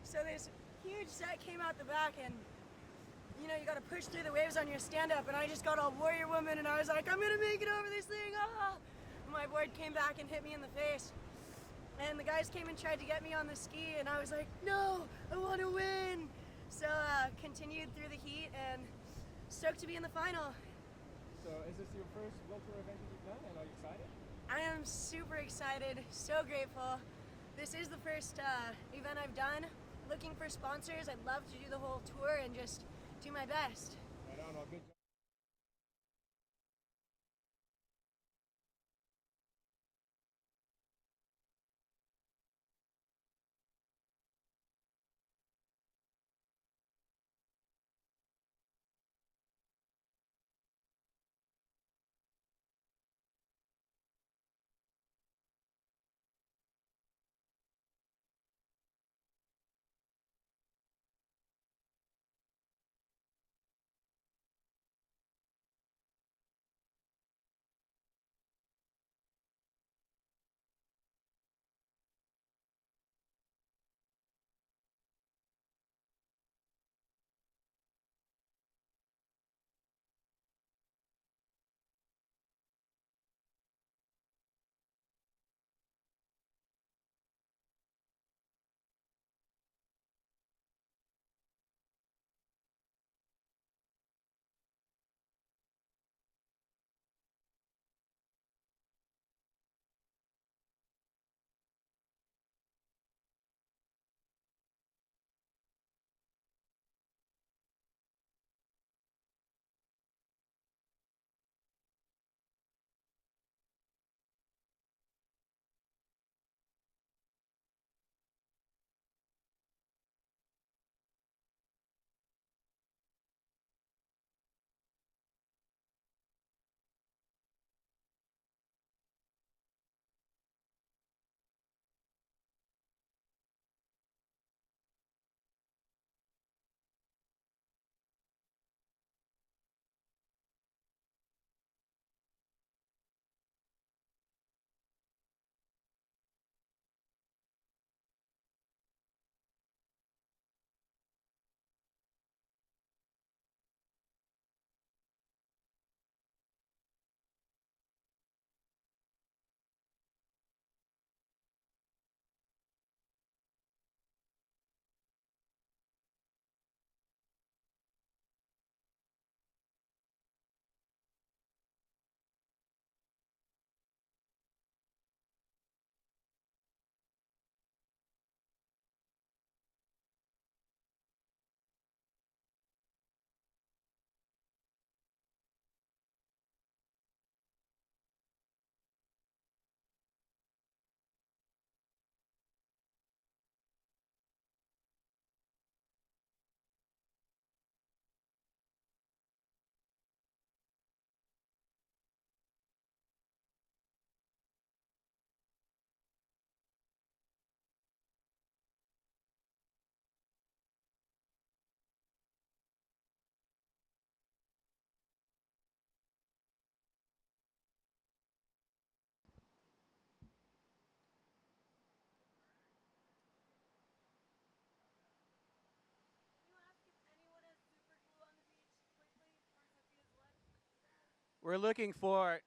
So this huge set came out the back, and you know, you got to push through the waves on your stand-up, and I just got all warrior woman, and I was like, I'm gonna make it over this thing, ah! And my board came back and hit me in the face, and the guys came and tried to get me on the ski, and I was like, no, I want to win! So continued through the heat, and stoked to be in the final. So is this your first World Tour event that you've done, and are you excited? I am super excited, so grateful. This is the first event I've done. Looking for sponsors. I'd love to do the whole tour and just do my best. Right on, well, good job. we're looking for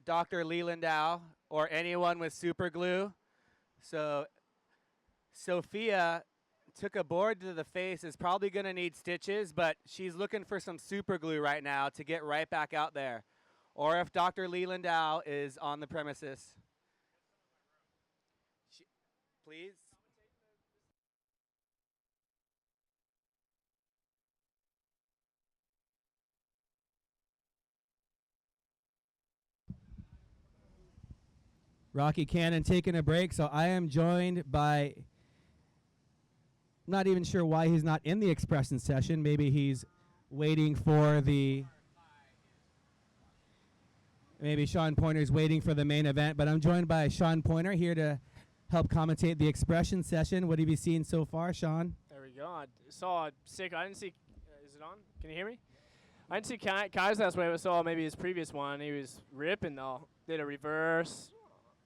Dr. Lelandau or anyone with super glue. So Sophia took a board to the face, is probably going to need stitches, but she's looking for some super glue right now to get right back out there. Or if Dr. Lelandau is on the premises. Please. Rocky Cannon taking a break, so I am joined by, not even sure why he's not in the expression session. Maybe he's waiting for maybe Sean Pointer's waiting for the main event, but I'm joined by Sean Pointer here to help commentate the expression session. What have you seen so far, Sean? There we go. I saw a sick. I didn't see. Is it on? Can you hear me? I didn't see Kai's last wave. I saw maybe his previous one. He was ripping though. Did a reverse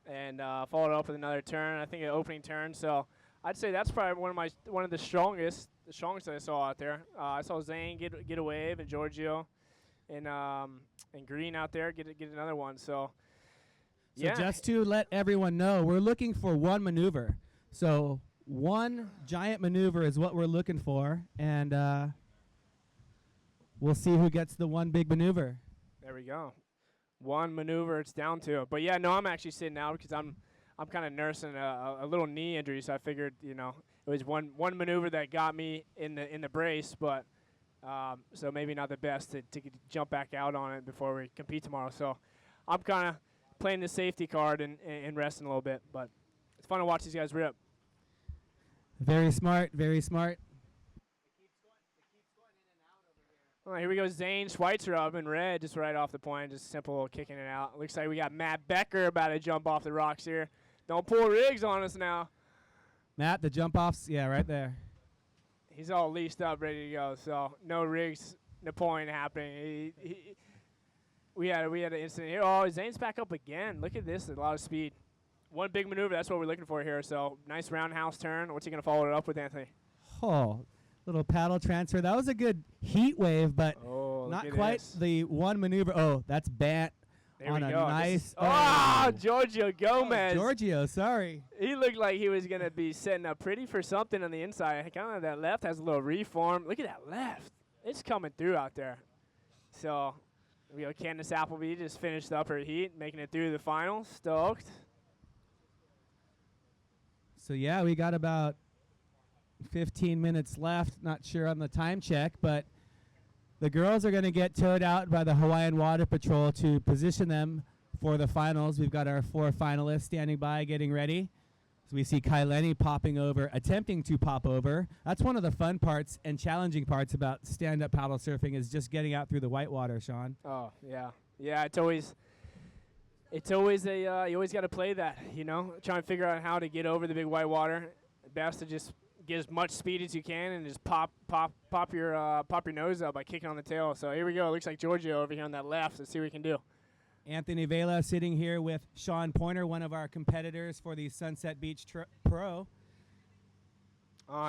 and followed up with another turn. I think an opening turn. So I'd say that's probably one of the strongest that I saw out there. I saw Zane get a wave, and Giorgio and Green out there get another one. So yeah. Just to let everyone know, we're looking for one maneuver. So one giant maneuver is what we're looking for, and we'll see who gets the one big maneuver. There we go. One maneuver it's down to. But yeah, no, I'm actually sitting out because I'm kind of nursing a little knee injury, so I figured, it was one maneuver that got me in the brace, but so maybe not the best to jump back out on it before we compete tomorrow. So I'm kind of playing the safety card and resting a little bit, but it's fun to watch these guys rip. Very smart, very smart. All right, here we go. Zane Schweitzer up in red, just right off the point, just simple kicking it out. Looks like we got Matt Becker about to jump off the rocks here. Don't pull Riggs on us now. Matt, the jump offs, yeah, right there. He's all leashed up, ready to go. So no Riggs Napoleon happening. We had an incident here. Oh, Zane's back up again. Look at this, a lot of speed. One big maneuver, that's what we're looking for here. So nice roundhouse turn. What's he going to follow it up with, Anthony? Oh, little paddle transfer. That was a good heat wave, but not quite the one maneuver. Oh, that's Bant on a nice. Giorgio Gomez. Oh, Giorgio, sorry. He looked like he was going to be setting up pretty for something on the inside. Kind of that left has a little reform. Look at that left. It's coming through out there. So we go. Candace Appleby just finished up her heat, making it through the final. Stoked. So, yeah, we got about 15 minutes left. Not sure on the time check, but the girls are going to get towed out by the Hawaiian Water Patrol to position them for the finals. We've got our 4 finalists standing by, getting ready. So we see Kai Lenny popping over, attempting to pop over. That's one of the fun parts and challenging parts about stand-up paddle surfing is just getting out through the whitewater, Sean. Oh, yeah. Yeah, it's always you always got to play that, try and figure out how to get over the big whitewater. Best to just get as much speed as you can and just pop your nose up by kicking on the tail. So here we go. It looks like Giorgio over here on that left. Let's see what we can do. Anthony Vela sitting here with Sean Pointer, one of our competitors for the Sunset Beach Pro.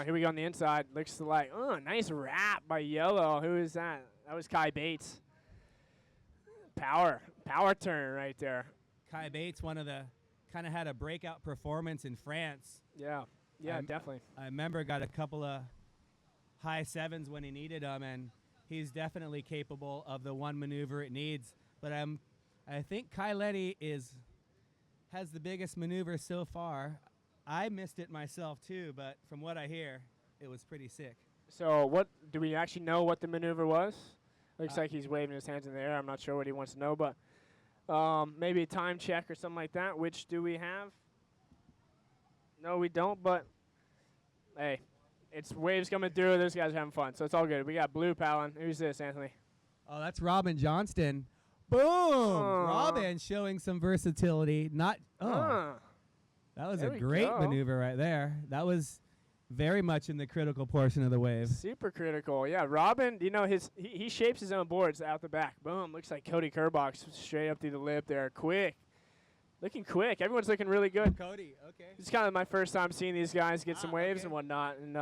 Here we go on the inside. Looks like, nice wrap by Yellow. Who is that? That was Kai Bates. Power turn right there. Kai Bates, one of the, kind of had a breakout performance in France. Yeah, definitely. I remember got a couple of high 7s when he needed them, and he's definitely capable of the one maneuver it needs. But I think Kai Lenny has the biggest maneuver so far. I missed it myself too, but from what I hear, it was pretty sick. So what do we actually know what the maneuver was? Looks like he's waving his hands in the air. I'm not sure what he wants to know, but maybe a time check or something like that. Which do we have? No, we don't, but hey, it's waves coming through. Those guys are having fun, so it's all good. We got blue paddling. Who's this, Anthony? Oh, that's Robin Johnston. Boom! Robin showing some versatility. That was a great maneuver right there. That was very much in the critical portion of the wave. Super critical. Yeah, Robin, he shapes his own boards out the back. Boom. Looks like Cody Kerbox straight up through the lip there. Quick. Looking quick. Everyone's looking really good. Cody, okay. It's kind of my first time seeing these guys get some waves and whatnot and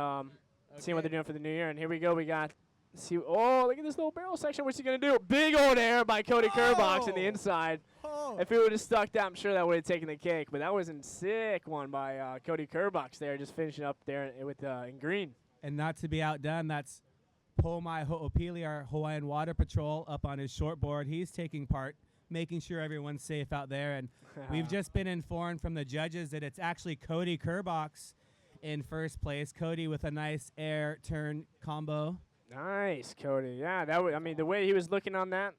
seeing what they're doing for the new year. And here we go. We got See, oh, look at this little barrel section. What's he going to do? Big old air by Cody Kerbox in the inside. Oh. If it would have stuck that, I'm sure that would have taken the cake. But that was a sick one by Cody Kerbox there, just finishing up there with in green. And not to be outdone, that's Pomai Ho'opili, our Hawaiian Water Patrol, up on his shortboard. He's taking part, making sure everyone's safe out there. And we've just been informed from the judges that it's actually Cody Kerbox in first place. Cody with a nice air turn combo. Nice, Cody. Yeah, I mean, the way he was looking on that,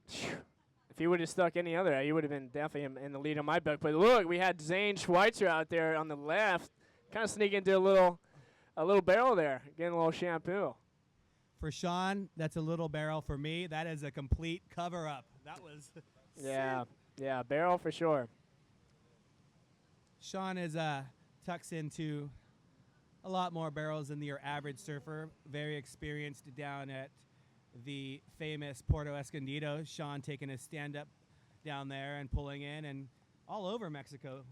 if he would have stuck any other, he would have been definitely in the lead on my book. But look, we had Zane Schweitzer out there on the left, kind of sneaking into a little barrel there, getting a little shampoo. For Sean, that's a little barrel. For me, that is a complete cover-up. That was yeah, barrel for sure. Sean is tucks into a lot more barrels than your average surfer. Very experienced down at the famous Puerto Escondido. Sean taking a stand-up down there and pulling in and all over Mexico.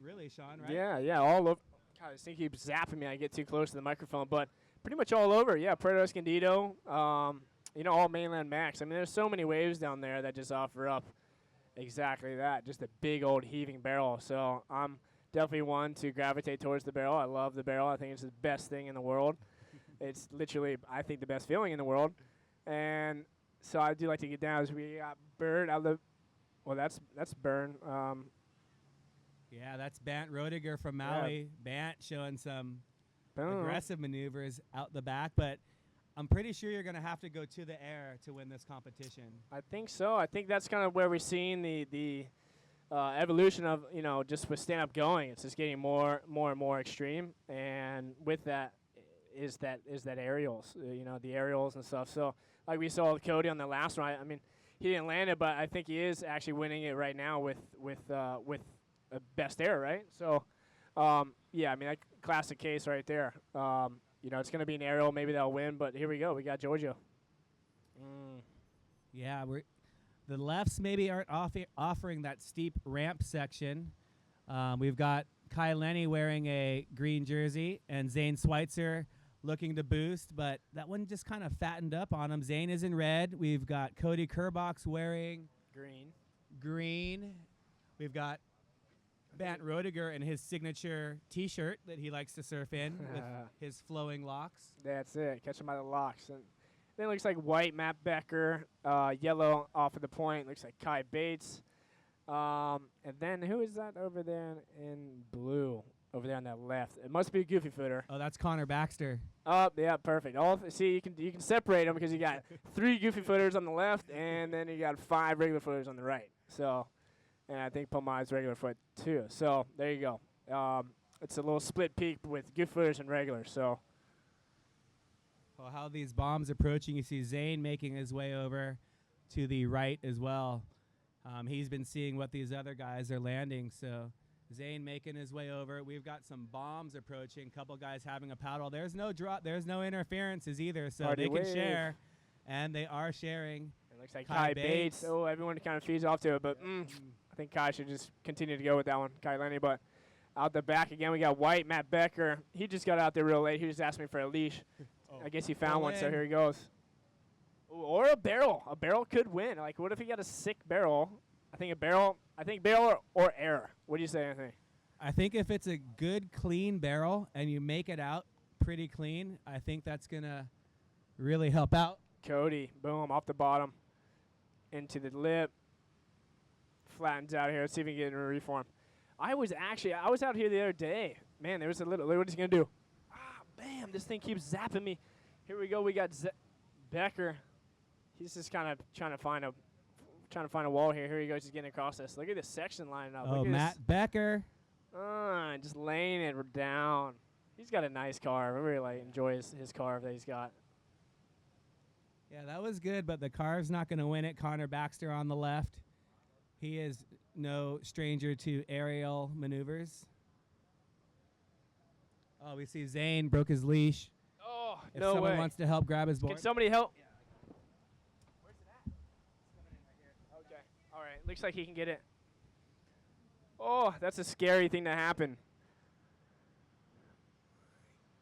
Really, Sean, right? Yeah, all over. God, this thing keeps zapping me. I get too close to the microphone, but pretty much all over. Yeah, Puerto Escondido. All mainland max. I mean, there's so many waves down there that just offer up exactly that. Just a big old heaving barrel. So I'm definitely one to gravitate towards the barrel. I love the barrel. I think it's the best thing in the world. It's literally, I think, the best feeling in the world. And so I do like to get down. As we got Bird out of the, well, that's Burn. Yeah, that's Bant Rodiger from Maui. Bant showing some aggressive maneuvers out the back, but I'm pretty sure you're going to have to go to the air to win this competition. I think so. I think that's kind of where we're seeing the evolution of, just with stand-up going. It's just getting more and more extreme, and with that is that aerials, the aerials and stuff. So like we saw with Cody on the last one, I mean, he didn't land it, but I think he is actually winning it right now with a best air, right? So, yeah, I mean, that classic case right there. It's going to be an aerial. Maybe they'll win, but here we go. We got Giorgio. Yeah, the lefts maybe aren't offering that steep ramp section. We've got Kai Lenny wearing a green jersey and Zane Schweitzer looking to boost, but that one just kind of fattened up on him. Zane is in red. We've got Cody Kerbox wearing green. We've got Bant Rodiger in his signature T-shirt that he likes to surf in with his flowing locks. That's it. Catch him by the locks. And then it looks like white, Matt Becker. Yellow off of the point. Looks like Kai Bates. And then who is that over there in blue? Over there on that left. It must be a goofy footer. Oh, that's Connor Baxter. Oh, yeah, perfect. See, you can separate them because you got 3 goofy footers on the left, and then you got 5 regular footers on the right. So, and I think Pomai's regular foot too. So there you go. It's a little split peak with goofy footers and regulars. So. Well, how these bombs approaching, you see Zane making his way over to the right as well. He's been seeing what these other guys are landing, so Zane making his way over. We've got some bombs approaching, couple guys having a paddle. There's no drop, there's no interferences either, so Party they can wave. share, and they are sharing. It looks like Kai Bates. Oh, everyone kind of feeds off to it, but I think Kai should just continue to go with that one, Kai Lenny. But out the back again, we got White, Matt Becker. He just got out there real late. He just asked me for a leash. I guess he found one, so here he goes. Ooh, or a barrel. A barrel could win. Like, what if he got a sick barrel? I think barrel or air. What do you say, Anthony? I think if it's a good, clean barrel and you make it out pretty clean, I think that's going to really help out. Cody, boom, off the bottom, into the lip, flattens out here. Let's see if we can get in a reform. I was out here the other day. Man, there was a little, what is he going to do? Bam, this thing keeps zapping me. Here we go. We got Becker. He's just kind of trying to find a wall here. Here he goes. He's getting across this. Look at this section lining up. Oh, Matt Becker. Just laying it down. He's got a nice carve. I really enjoy his carve that he's got. Yeah, that was good, but the carve's not going to win it. Connor Baxter on the left. He is no stranger to aerial maneuvers. Oh, we see Zane broke his leash. Oh, if no way. someone wants to help grab his board. Can somebody help? Yeah. Where's it at? It's coming in right here. Okay. All right. Looks like he can get it. Oh, that's a scary thing to happen.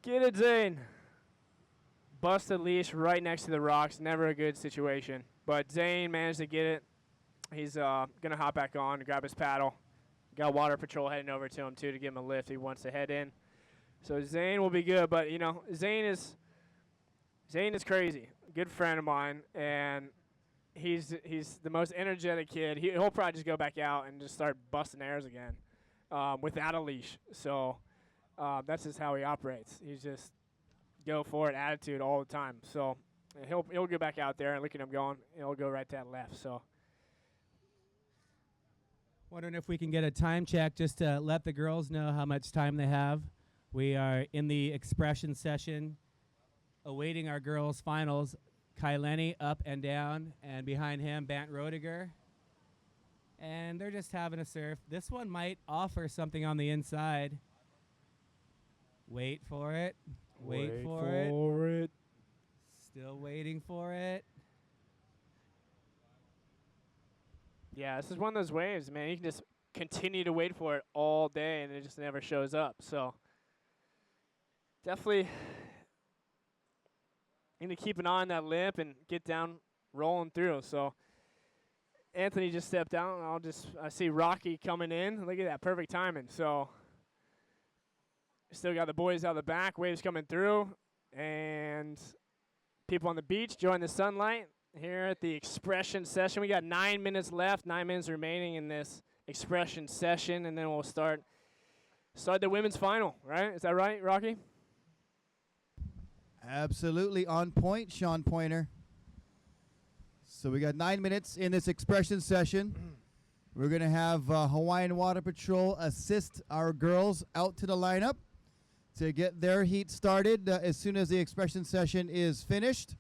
Get it, Zane. busted leash right next to the rocks. Never a good situation. But Zane managed to get it. He's going to hop back on and grab his paddle. Got Water Patrol heading over to him, too, to give him a lift. He wants to head in. So Zane will be good. But, you know, Zane is crazy. Good friend of mine. And he's the most energetic kid. He'll probably just go back out and just start busting airs again without a leash. So that's just how he operates. He's just go for it attitude all the time. So he'll go back out there and look at him going. He'll go right to that left. So Wondering if we can get a time check just to let the girls know how much time they have. We are in the expression session, awaiting our girls' finals. Kai Lenny up and down, and behind him, Bant Rodiger. And they're just having a surf. This one might offer something on the inside. Wait for it. Wait for it. Still waiting for it. yeah, this is one of those waves, man. You can just continue to wait for it all day, and it just never shows up. So definitely need to keep an eye on that lip and get down rolling through. So Anthony just stepped out, and I see Rocky coming in. Look at that, perfect timing. So still got the boys out the back, waves coming through, and people on the beach enjoying the sunlight here at the expression session. We got 9 minutes left, 9 minutes remaining in this expression session, and then we'll start the women's final, right? Is that right, Rocky? Absolutely on point, Sean Pointer. So we got 9 minutes in this expression session. We're going to have Hawaiian Water Patrol assist our girls out to the lineup to get their heat started as soon as the expression session is finished.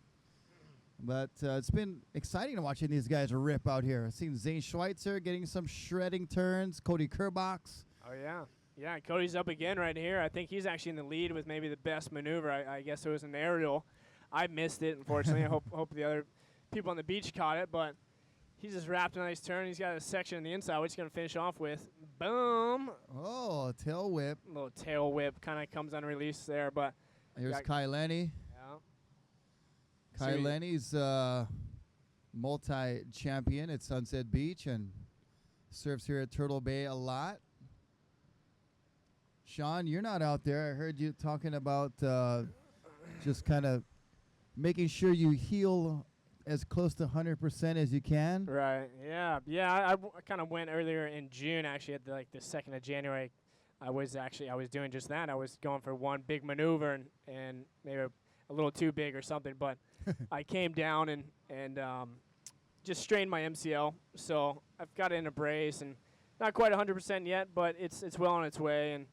But it's been exciting watching these guys rip out here. I've seen Zane Schweitzer getting some shredding turns, Cody Kerbox. Oh, yeah. Yeah, Cody's up again right here. I think he's actually in the lead with maybe the best maneuver. I guess it was an aerial. I missed it, unfortunately. I hope the other people on the beach caught it, but he's just wrapped a nice turn. He's got a section on the inside, which he's going to finish off with. Boom. Oh, tail whip. A little tail whip kind of comes unreleased there, but Here's Kai Lenny. yeah. Kai Lenny's multi-champion at Sunset Beach and surfs here at Turtle Bay a lot. Sean, you're not out there. I heard you talking about just kind of making sure you heal as close to 100% as you can. Right. Yeah. Yeah. I kind of went earlier in June, actually, at the 2nd of January. I was doing just that. I was going for one big maneuver and maybe a little too big or something, but I came down and just strained my MCL. So I've got it in a brace and not quite 100% yet, but it's well on its way. And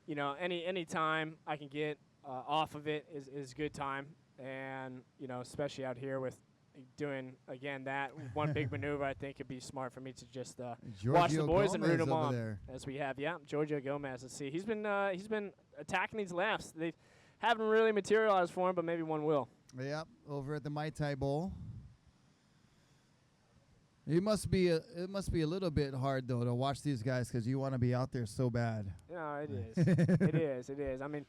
you know, any time I can get off of it is good time. And you know, especially out here with doing again that one big maneuver, I think it'd be smart for me to just watch the boys and root them on there. as we have. Yeah, Giorgio Gomez. Let's see. He's been attacking these lefts. They haven't really materialized for him, but maybe one will. Yep, over at the Mai Tai Bowl. It must be a little bit hard though to watch these guys because you want to be out there so bad. Yeah, it is. It is. I mean,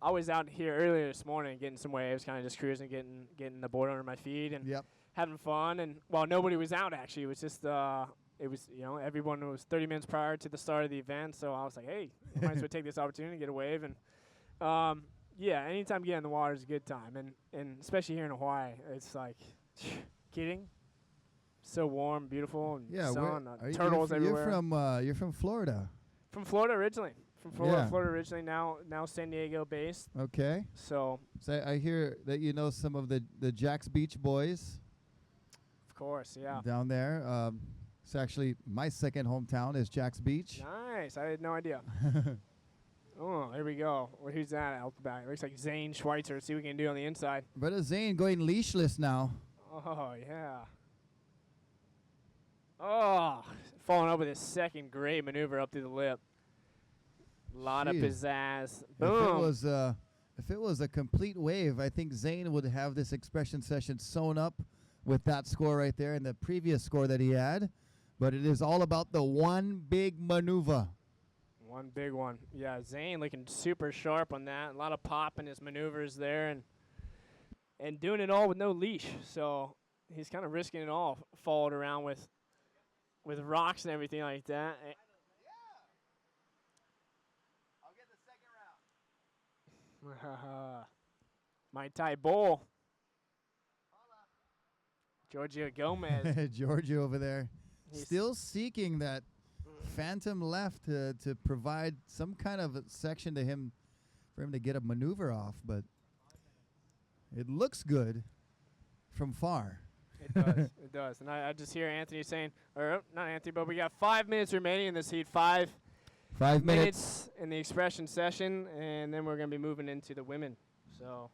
I was out here earlier this morning getting some waves, kind of just cruising, getting the board under my feet and having fun. And while nobody was out, actually, it was just everyone was 30 minutes prior to the start of the event. So I was like, hey, I might as well take this opportunity to get a wave. And yeah, anytime you get in the water is a good time, and especially here in Hawaii, it's like kidding. So warm, beautiful, and sun, turtles everywhere. You're from Florida. From Florida originally. Florida originally. Now San Diego based. Okay. So I hear that you know some of the Jack's Beach boys. Of course, yeah. Down there. It's actually my second hometown is Jack's Beach. Nice. I had no idea. Oh, here we go. Well, who's that out the back? Looks like Zane Schweitzer. See what we can do on the inside. Brother Zane going leashless now. Oh, yeah. Oh, following up with his second great maneuver up through the lip. A lot of pizzazz. Boom. If it was a complete wave, I think Zane would have this expression session sewn up with that score right there and the previous score that he had. But it is all about the one big maneuver. One big one. Yeah, Zane looking super sharp on that. A lot of pop in his maneuvers there. And and doing it all with no leash. So he's kind of risking it all, followed around with rocks and everything like that. I'll get the second round. Mai Tai Bowl. Giorgio Gomez. Giorgio over there, He's- still seeking that phantom left to provide some kind of a section to him for him to get a maneuver off, but it looks good from far. It does. It does. And I just hear Anthony saying, or not Anthony, but we got 5 minutes remaining in this heat. 5 5 minutes. in the expression session, and then we're going to be moving into the women. So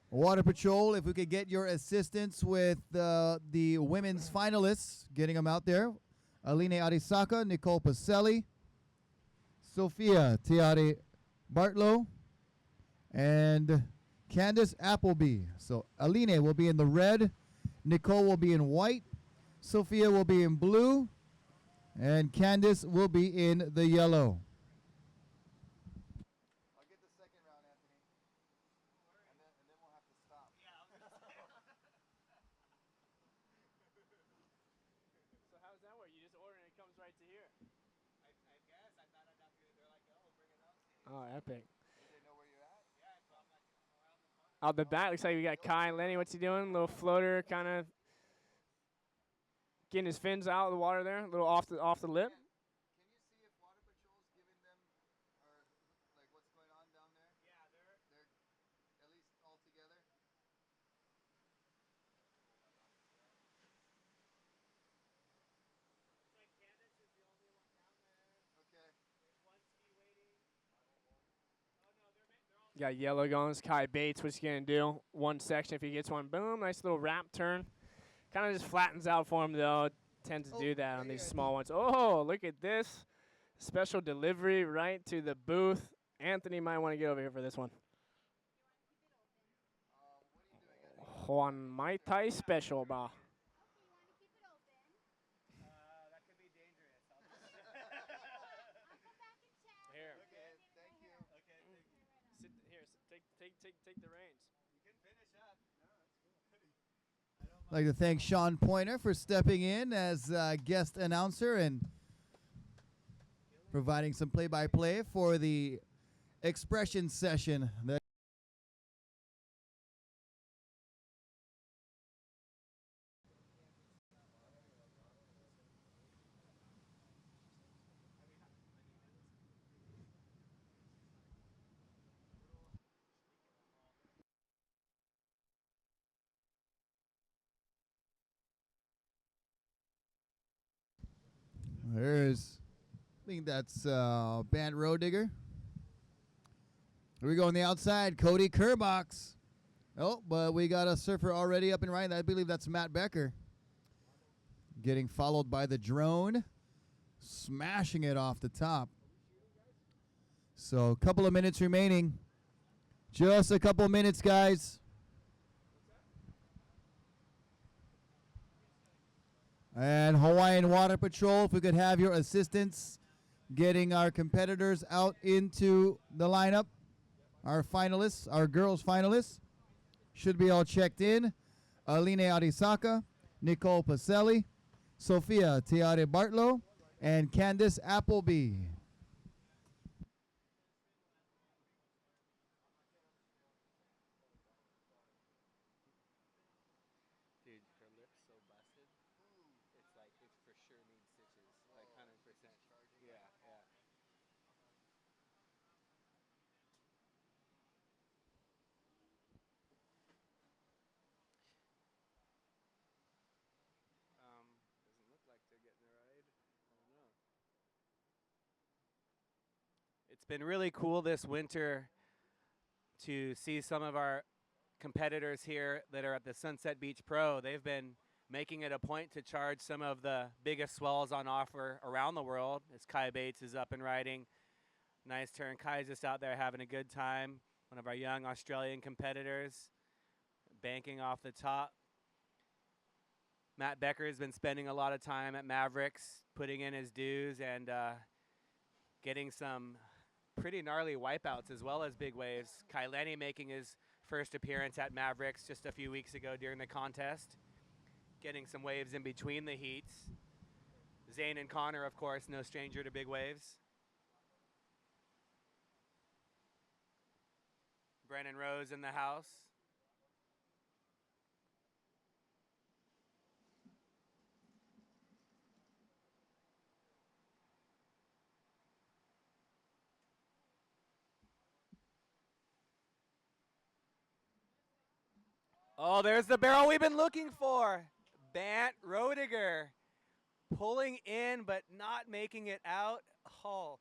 Water Patrol, if we could get your assistance with the women's finalists, getting them out there. Aline Arisaka, Nicole Pacelli, Sophia Tiare Bartlow, and Candace Appleby. So Aline will be in the red, Nicole will be in white, Sophia will be in blue, and Candace will be in the yellow. I'll get the second round, Anthony. And then we'll have to stop. So how does that work? You just order and it comes right to here? I guess. I thought I'd have to, they're like, oh, we'll bring it up. Oh, epic. They know where you're at? Yeah, so I'm like around the corner. Out the back, looks like we got Kai Lenny. What's he doing? Little floater, kind of getting his fins out of the water there, a little off the lip. Can you see if Water Patrol's giving them, or like what's going on down there? Yeah, they're at least all together. Okay. Got yellow going. It's Kai Bates. What's he going to do? One section. If he gets one, boom, nice little wrap turn. Kind of just flattens out for him, though. Tends to do that on these small ones. Oh, look at this. Special delivery right to the booth. Anthony might want to get over here for this one. Juan Mai Tai special, ba. That could be dangerous. Here. Okay, thank you. Okay, thank you. Sit here. Take the reins. You can finish up. No, that's cool. I'd like to thank Sean Pointer for stepping in as guest announcer and providing some play-by-play for the expression session. There's, I think that's Band Road Digger. Here we go on the outside, Cody Kerbox. Oh, but we got a surfer already up and right. I believe that's Matt Becker. Getting followed by the drone, smashing it off the top. So a couple of minutes remaining. Just a couple minutes, guys. And Hawaiian Water Patrol, if we could have your assistance getting our competitors out into the lineup. Our finalists, our girls finalists, should be all checked in. Aline Arisaka, Nicole Pacelli, Sophia Tiare Bartlow, and Candace Appleby. Dude, her lip's so busted. It's like, it for sure needs stitches. Like 100%. Yeah, yeah. Doesn't look like they're getting a ride. I don't know. It's been really cool this winter to see some of our competitors here that are at the Sunset Beach Pro. They've been making it a point to charge some of the biggest swells on offer around the world as Kai Bates is up and riding. Nice turn. Kai's just out there having a good time. One of our young Australian competitors banking off the top. Matt Becker has been spending a lot of time at Mavericks, putting in his dues and getting some pretty gnarly wipeouts as well as big waves. Kai Lenny making his first appearance at Mavericks just a few weeks ago during the contest, getting some waves in between the heats. Zane and Connor, of course, no stranger to big waves. Brennan Rose in the house. Oh, there's the barrel we've been looking for. Bant Rodiger pulling in but not making it out. Oh,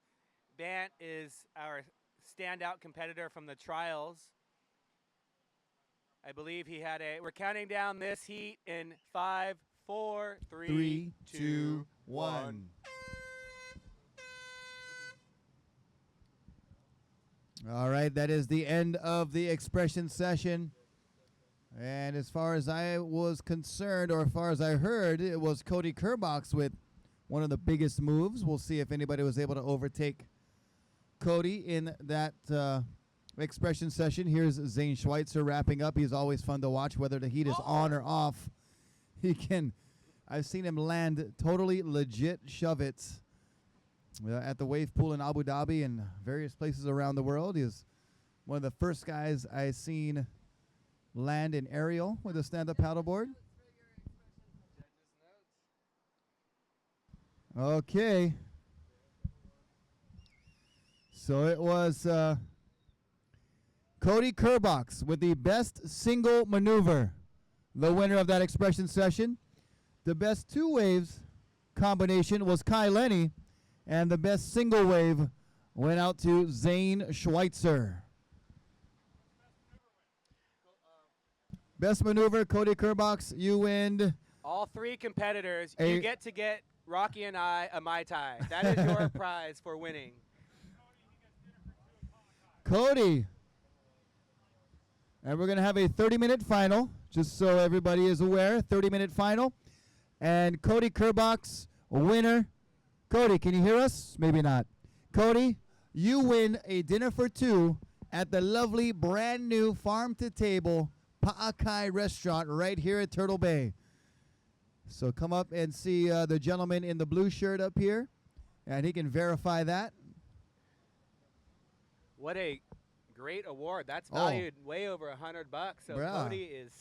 Bant is our standout competitor from the trials. I believe he had we're counting down this heat in 5, 4, 3, 2, 1. All right, that is the end of the expression session. And as far as I was concerned, or as far as I heard, it was Cody Kerbox with one of the biggest moves. We'll see if anybody was able to overtake Cody in that expression session. Here's Zane Schweitzer wrapping up. He's always fun to watch, whether the heat is on or off. I've seen him land totally legit shove-its at the wave pool in Abu Dhabi and various places around the world. He's one of the first guys I seen land in aerial with a stand-up paddleboard. Okay. So it was Cody Kerbox with the best single maneuver, the winner of that expression session. The best two waves combination was Kai Lenny, and the best single wave went out to Zane Schweitzer. Best maneuver, Cody Kerbox, you win. All three competitors, A- you get to get Rocky and I a Mai Tai. That is your prize for winning. Cody. And we're going to have a 30-minute final, just so everybody is aware, 30-minute final. And Cody Kerbox, winner. Cody, can you hear us? Maybe not. Cody, you win a dinner for two at the lovely, brand-new farm-to-table Pa'akai restaurant right here at Turtle Bay. So come up and see the gentleman in the blue shirt up here, and he can verify that. What a great award. That's valued way over $100. So Bruh. Cody is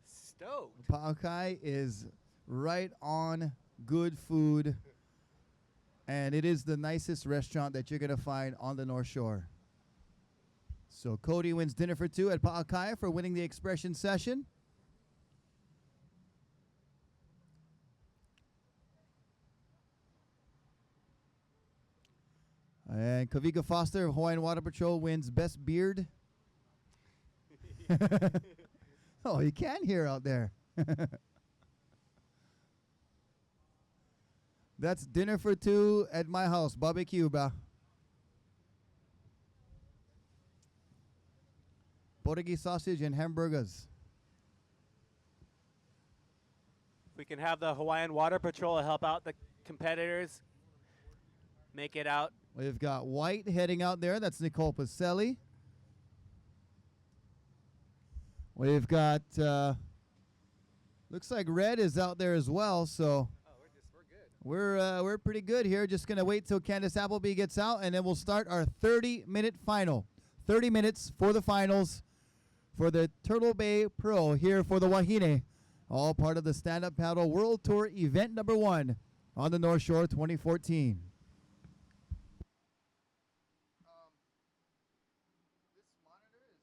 stoked. Pa'akai is right on good food, and it is the nicest restaurant that you're going to find on the North Shore. So Cody wins dinner for two at Pa'akai for winning the expression session. And Kavika Foster of Hawaiian Water Patrol wins best beard. Oh, you can hear out there. That's dinner for two at my house, barbecue, bro. Portuguese sausage and hamburgers. We can have the Hawaiian Water Patrol help out the competitors make it out. We've got White heading out there. That's Nicole Pacelli. We've got, looks like Red is out there as well. So we're pretty good here. Just going to wait till Candace Appleby gets out, and then we'll start our 30-minute final. 30 minutes for the finals for the Turtle Bay Pro here for the Wahine. All part of the Stand Up Paddle World Tour event number 1 on the North Shore 2014. This monitor is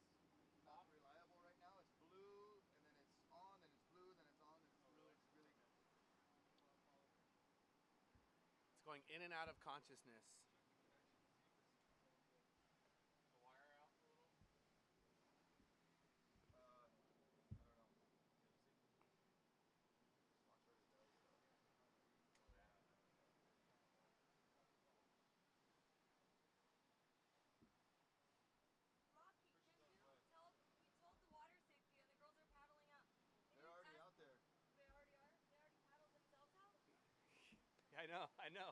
not reliable right now. It's blue, and then it's on, then it's blue, then it's on, then it's blue. It's really good. It's going in and out of consciousness. They're already out there. I know, I know.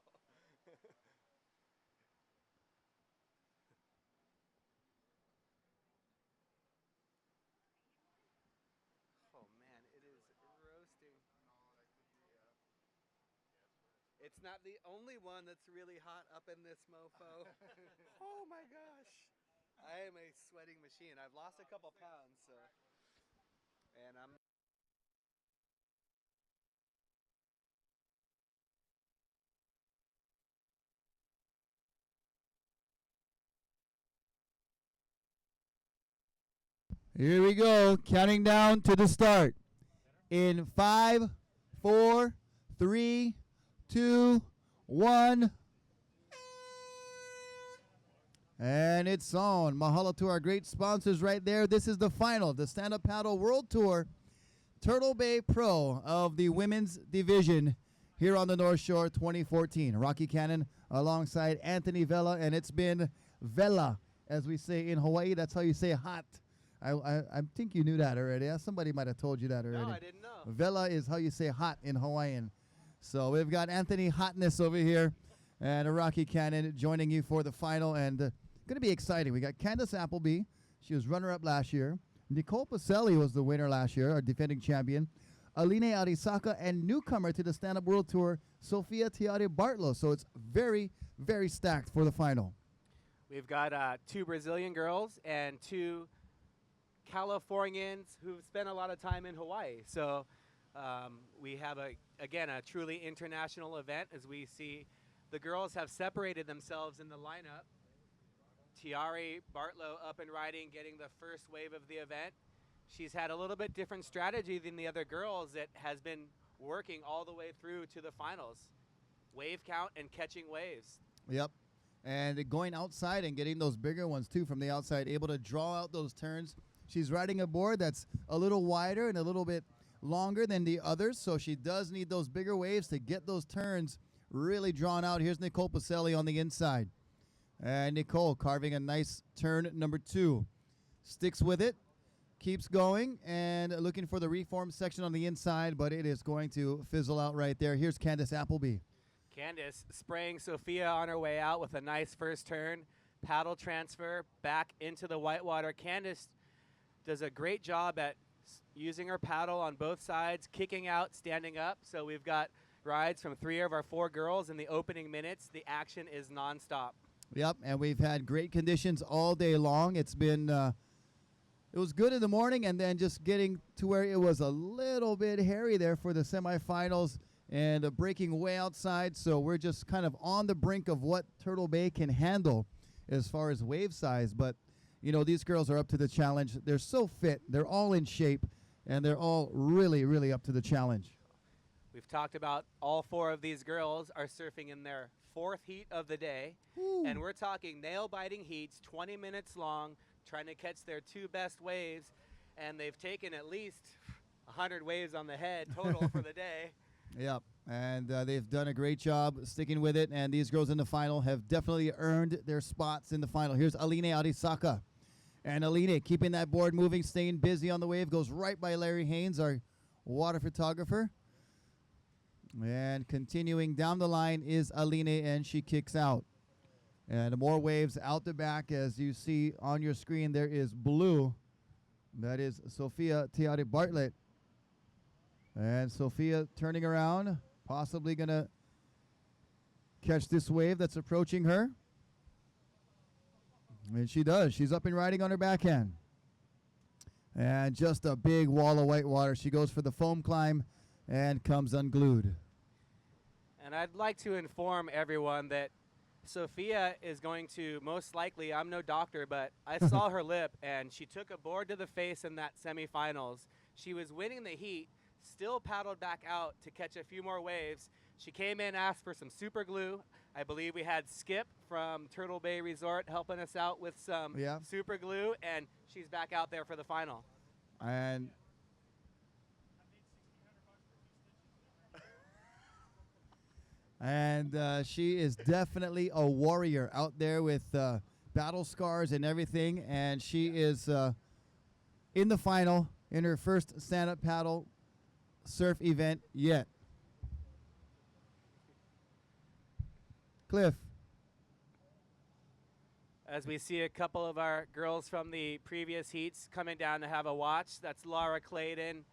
It's not the only one that's really hot up in this mofo. Oh my gosh. I am a sweating machine. I've lost a couple pounds, so. And I'm Here we go, counting down to the start. In 5, 4, 3, 2, 1. And it's on. Mahalo to our great sponsors right there. This is the final, the Stand Up Paddle World Tour Turtle Bay Pro of the women's division here on the North Shore 2014. Rocky Cannon alongside Anthony Vela, and it's been Vela, as we say in Hawaii. That's how you say hot. I think you knew that already. Somebody might have told you that already. No, I didn't know. Vela is how you say hot in Hawaiian. So we've got Anthony Hotness over here and Rocky Cannon joining you for the final, and going to be exciting. We got Candace Appleby. She was runner-up last year. Nicole Pacelli was the winner last year, our defending champion. Aline Arisaka, and newcomer to the Stand-Up World Tour, Sophia Tiare Bartlow. So it's very, very stacked for the final. We've got 2 Brazilian girls and 2 Californians who've spent a lot of time in Hawaii. So we have, again, a truly international event as we see the girls have separated themselves in the lineup. Tiare Bartlow up and riding, getting the first wave of the event. She's had a little bit different strategy than the other girls that has been working all the way through to the finals. Wave count and catching waves. Yep. And going outside and getting those bigger ones, too, from the outside, able to draw out those turns. She's riding a board that's a little wider and a little bit longer than the others, so she does need those bigger waves to get those turns really drawn out. Here's Nicole Pacelli on the inside. And Nicole carving a nice turn number 2. Sticks with it, keeps going, and looking for the reform section on the inside, but it is going to fizzle out right there. Here's Candace Appleby. Candace spraying Sophia on her way out with a nice first turn. Paddle transfer back into the whitewater. Candace does a great job at using her paddle on both sides, kicking out, standing up. So we've got rides from 3 of our 4 girls in the opening minutes. The action is nonstop. Yep, and we've had great conditions all day long. It's been, it was good in the morning, and then just getting to where it was a little bit hairy there for the semifinals and breaking way outside. So we're just kind of on the brink of what Turtle Bay can handle as far as wave size. But you know, these girls are up to the challenge. They're so fit. They're all in shape, and they're all really, really up to the challenge. We've talked about all 4 of these girls are surfing in their 4th heat of the day. Ooh. And we're talking nail-biting heats, 20 minutes long, trying to catch their 2 best waves. And they've taken at least 100 waves on the head total for the day. Yep, and they've done a great job sticking with it. And these girls in the final have definitely earned their spots in the final. Here's Aline Arisaka. And Aline keeping that board moving, staying busy on the wave, goes right by Larry Haynes, our water photographer. And continuing down the line is Aline, and she kicks out. And more waves out the back. As you see on your screen, there is blue. That is Sophia Tiare Bartlett. And Sophia turning around, possibly going to catch this wave that's approaching her. And she does. She's up and riding on her backhand. And just a big wall of white water. She goes for the foam climb and comes unglued. And I'd like to inform everyone that Sophia is going to most likely, I'm no doctor, but I saw her lip, and she took a board to the face in that semifinals. She was winning the heat, still paddled back out to catch a few more waves. She came in, asked for some super glue. I believe we had Skip from Turtle Bay Resort helping us out with some super glue, and she's back out there for the final. And she is definitely a warrior out there with battle scars and everything. And she is in the final in her first stand-up paddle surf event yet. Cliff. As we see a couple of our girls from the previous heats coming down to have a watch. That's Laura Clayton.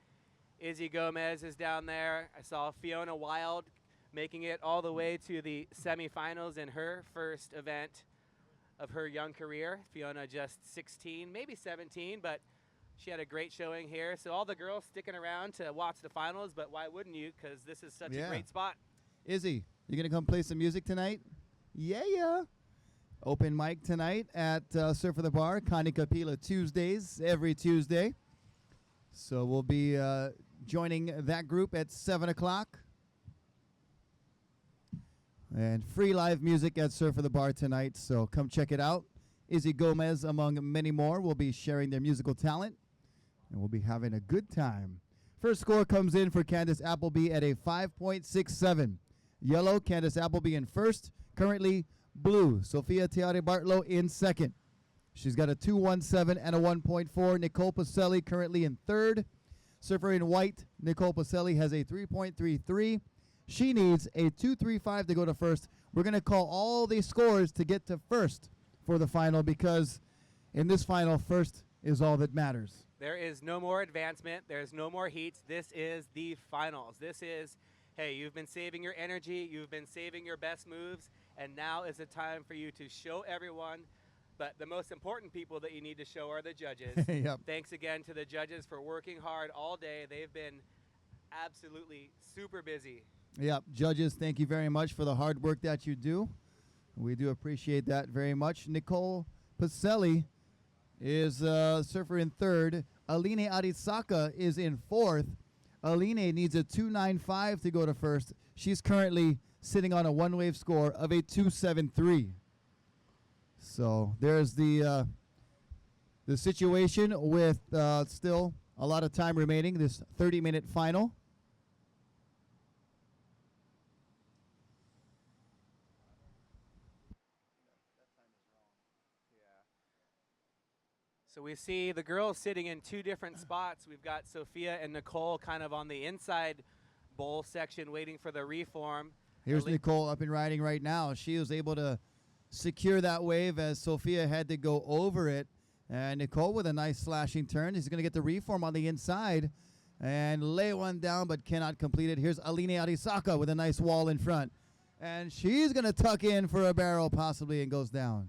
Izzy Gomez is down there. I saw Fiona Wild making it all the way to the semifinals in her first event of her young career. Fiona just 16, maybe 17, but she had a great showing here. So all the girls sticking around to watch the finals, but why wouldn't you? Because this is such a great spot. Izzy, you going to come play some music tonight? Yeah. Open mic tonight at Surf of the Bar, Connie Kapila Tuesdays, every Tuesday. So we'll be joining that group at 7 o'clock. And free live music at Surf of the Bar tonight, so come check it out. Izzy Gomez, among many more, will be sharing their musical talent, and we'll be having a good time. First score comes in for Candace Appleby at a 5.67. Yellow, Candace Appleby in first. Currently blue, Sophia Tiare Bartlow in second. She's got a 2.17 and a 1.4. Nicole Pacelli currently in third. Surfer in white, Nicole Pacelli has a 3.33. She needs a 2.35 to go to first. We're going to call all these scores to get to first for the final, because in this final, first is all that matters. There is no more advancement. There's no more heats. This is the finals. This is, hey, you've been saving your energy. You've been saving your best moves. And now is the time for you to show everyone. But the most important people that you need to show are the judges. Yep. Thanks again to the judges for working hard all day. They've been absolutely super busy. Yep, judges, thank you very much for the hard work that you do. We do appreciate that very much. Nicole Pacelli is surfer in third. Aline Arisaka is in fourth. Aline needs a 2.95 to go to first. She's currently sitting on a one-wave score of a 2.73. So there's the situation with still a lot of time remaining, this 30-minute final. So we see the girls sitting in two different spots. We've got Sophia and Nicole kind of on the inside bowl section waiting for the reform. Here's Nicole up and riding right now. She was able to secure that wave as Sophia had to go over it. And Nicole with a nice slashing turn. He's going to get the reform on the inside and lay one down, but cannot complete it. Here's Aline Arisaka with a nice wall in front. And she's going to tuck in for a barrel possibly and goes down.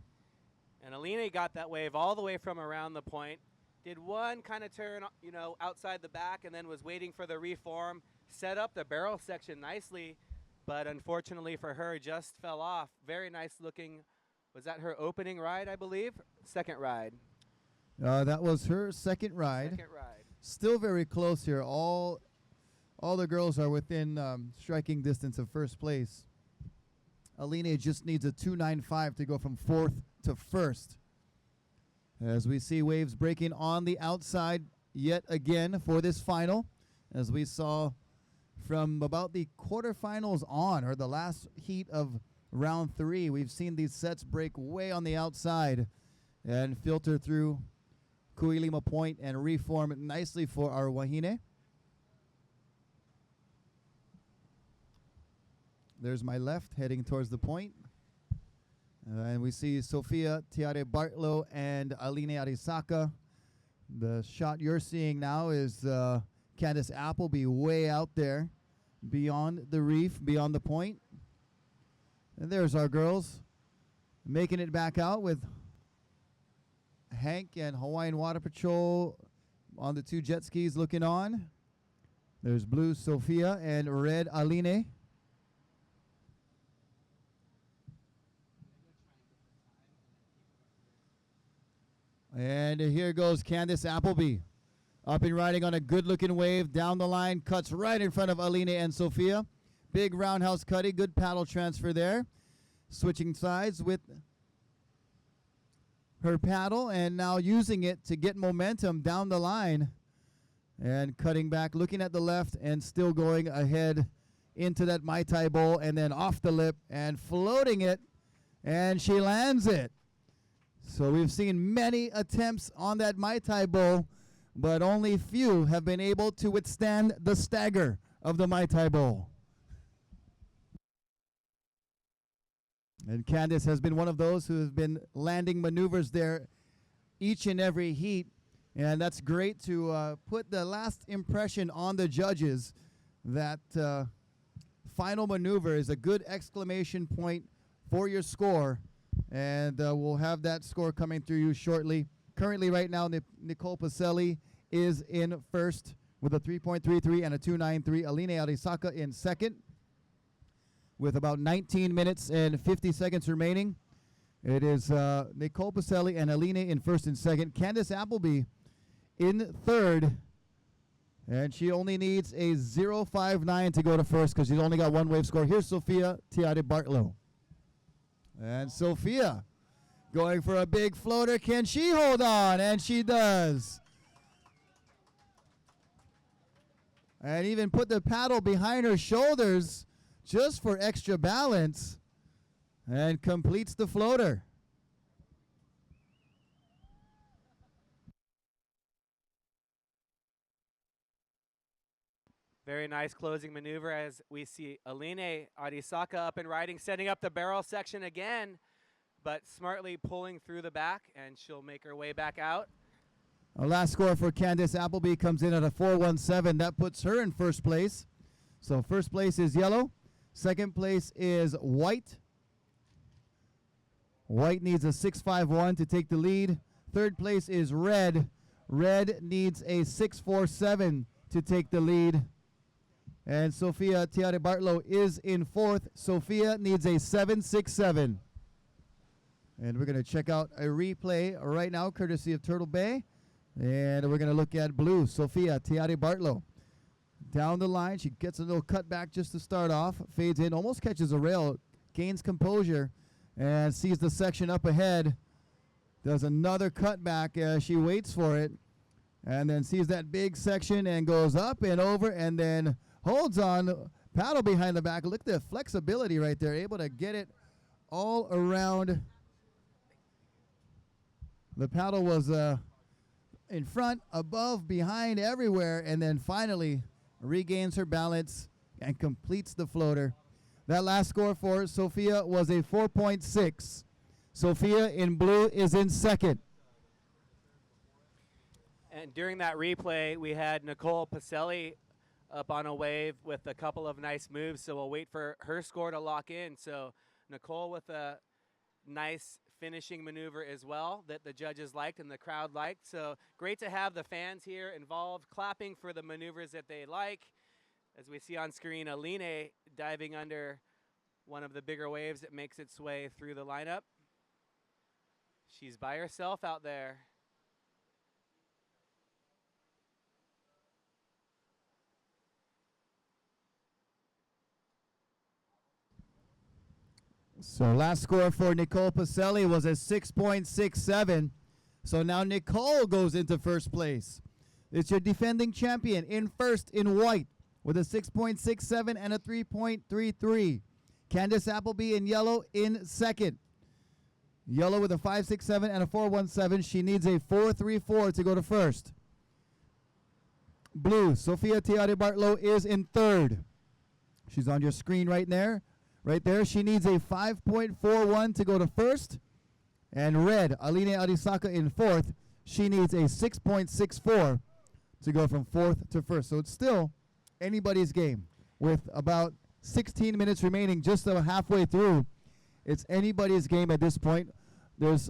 And Aline got that wave all the way from around the point. Did one kind of turn, outside the back and then was waiting for the reform. Set up the barrel section nicely, but unfortunately for her, just fell off. Very nice looking. Was that her opening ride, I believe? Second ride. That was her second ride. Second ride. Still very close here. All the girls are within striking distance of first place. Aline just needs a 2.95 to go from fourth to first. As we see waves breaking on the outside yet again for this final, as we saw from about the quarterfinals on, or the last heat of round 3, we've seen these sets break way on the outside and filter through Kuilima Point and reform nicely for our Wahine. There's my left heading towards the point. And we see Sophia Tiare Bartlow and Aline Arisaka. The shot you're seeing now is Candace Appleby way out there beyond the reef, beyond the point. And there's our girls making it back out with Hank and Hawaiian Water Patrol on the two jet skis looking on. There's blue Sophia and red Aline. And here goes Candace Appleby. Up and riding on a good-looking wave. Down the line, cuts right in front of Aline and Sophia. Big roundhouse cutty, good paddle transfer there. Switching sides with her paddle and now using it to get momentum down the line. And cutting back, looking at the left and still going ahead into that Mai Tai bowl and then off the lip and floating it. And she lands it. So we've seen many attempts on that Mai Tai bowl, but only few have been able to withstand the stagger of the Mai Tai bowl. And Candace has been one of those who has been landing maneuvers there each and every heat. And that's great to put the last impression on the judges that final maneuver is a good exclamation point for your score. And we'll have that score coming through you shortly. Currently, right now, Nicole Pacelli is in first with a 3.33 and a 2.93. Aline Arisaka in second with about 19 minutes and 50 seconds remaining. It is Nicole Pacelli and Aline in first and second. Candace Appleby in third. And she only needs a 0.59 to go to first because she's only got one wave score. Here's Sophia Tiare Bartlow. And Sophia going for a big floater. Can she hold on? And she does. And even put the paddle behind her shoulders just for extra balance. And completes the floater. Very nice closing maneuver as we see Aline Arisaka up and riding, setting up the barrel section again, but smartly pulling through the back, and she'll make her way back out. Our last score for Candace Appleby comes in at a 4.17. That puts her in first place. So first place is yellow. Second place is white. White needs a 6.51 to take the lead. Third place is red. Red needs a 6.47 to take the lead. And Sophia Tiare Bartlow is in fourth. Sophia needs a 7.67. And we're going to check out a replay right now, courtesy of Turtle Bay. And we're going to look at blue, Sophia Tiare Bartlow. Down the line, she gets a little cutback just to start off. Fades in, almost catches a rail, gains composure, and sees the section up ahead. Does another cutback as she waits for it. And then sees that big section and goes up and over and then holds on, paddle behind the back. Look at the flexibility right there, able to get it all around. The paddle was in front, above, behind, everywhere, and then finally regains her balance and completes the floater. That last score for Sophia was a 4.6. Sophia in blue is in second. And during that replay, we had Nicole Pacelli up on a wave with a couple of nice moves, so we'll wait for her score to lock in. So Nicole with a nice finishing maneuver as well that the judges liked and the crowd liked. So great to have the fans here involved, clapping for the maneuvers that they like. As we see on screen, Aline diving under one of the bigger waves that makes its way through the lineup. She's by herself out there. So last score for Nicole Pacelli was a 6.67. So now Nicole goes into first place. It's your defending champion in first in white with a 6.67 and a 3.33. Candace Appleby in yellow in second. Yellow with a 5.67 and a 4.17. She needs a 4.34 to go to first. Blue, Sophia Tiare Bartlow is in third. She's on your screen right there. Right there, she needs a 5.41 to go to first. And red, Aline Arisaka in fourth. She needs a 6.64 to go from fourth to first. So it's still anybody's game. With about 16 minutes remaining, just about halfway through, it's anybody's game at this point. There's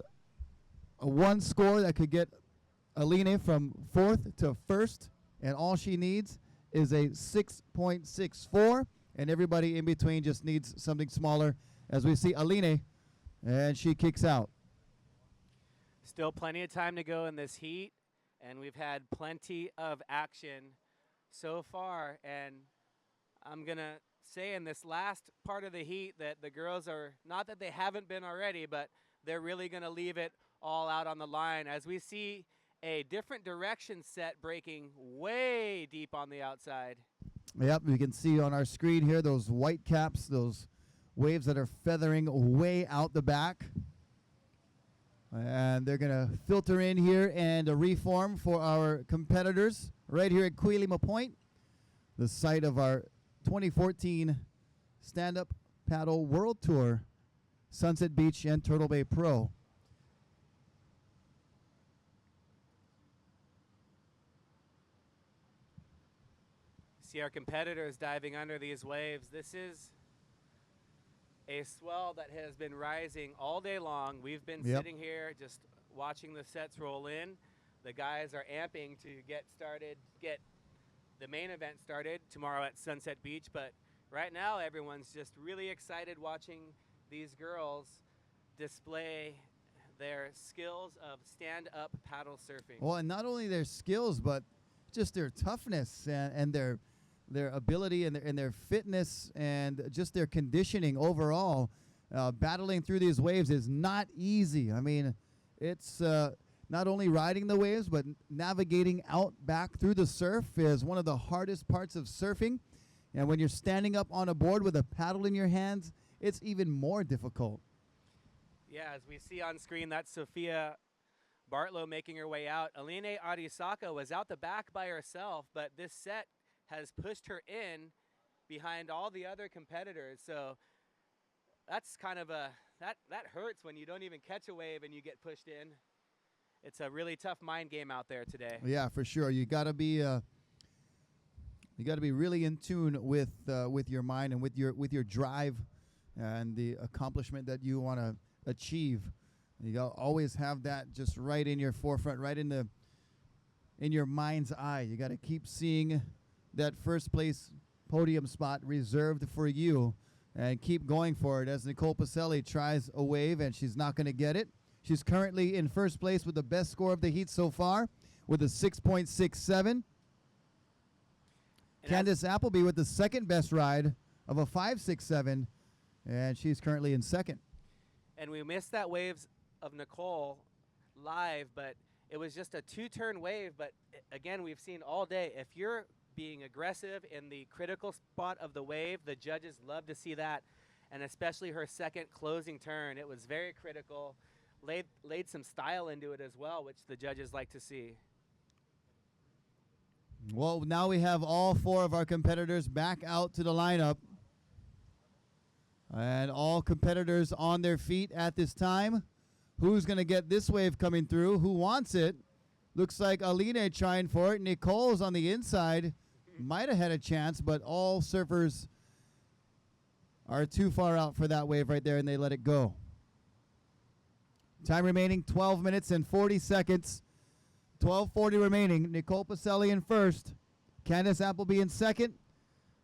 a one score that could get Aline from fourth to first, and all she needs is a 6.64. And everybody in between just needs something smaller. As we see Aline, and she kicks out. Still plenty of time to go in this heat, and we've had plenty of action so far. And I'm going to say in this last part of the heat that the girls are, not that they haven't been already, but they're really going to leave it all out on the line as we see a different direction set breaking way deep on the outside. Yep, we can see on our screen here those white caps, those waves that are feathering way out the back. And they're going to filter in here and reform for our competitors right here at Kuilima Point, the site of our 2014 Stand-Up Paddle World Tour, Sunset Beach and Turtle Bay Pro. See our competitors diving under these waves. This is a swell that has been rising all day long. We've been sitting here just watching the sets roll in. The guys are amping to get the main event started tomorrow at Sunset Beach, but right now everyone's just really excited watching these girls display their skills of stand-up paddle surfing. Well, and not only their skills, but just their toughness and their ability and their fitness and just their conditioning overall. Battling through these waves is not easy. I mean, it's not only riding the waves, but navigating out back through the surf is one of the hardest parts of surfing. And when you're standing up on a board with a paddle in your hands, it's even more difficult. Yeah, as we see on screen, that's Sophia Bartlow making her way out. Aline Arisaka was out the back by herself, but this set has pushed her in behind all the other competitors. So that's kind of that hurts when you don't even catch a wave and you get pushed in. It's a really tough mind game out there today. Yeah, for sure. You got to be really in tune with your mind and with your drive and the accomplishment that you want to achieve. You got to always have that just right in your forefront, right in your mind's eye. You got to keep seeing that first place podium spot reserved for you and keep going for it as Nicole Pacelli tries a wave and she's not going to get it. She's currently in first place with the best score of the heat so far with a 6.67. Candace Appleby with the second best ride of a 5.67, and she's currently in second. And we missed that waves of Nicole live, but it was just a two-turn wave. But again, we've seen all day, if you're being aggressive in the critical spot of the wave, the judges love to see that, and especially her second closing turn. It was very critical, laid some style into it as well, which the judges like to see. Well, now we have all four of our competitors back out to the lineup. And all competitors on their feet at this time. Who's going to get this wave coming through? Who wants it? Looks like Aline trying for it. Nicole's on the inside. Might have had a chance, but all surfers are too far out for that wave right there, and they let it go. Time remaining 12 minutes and 40 seconds. 12:40 remaining. Nicole Pacelli in first. Candace Appleby in second.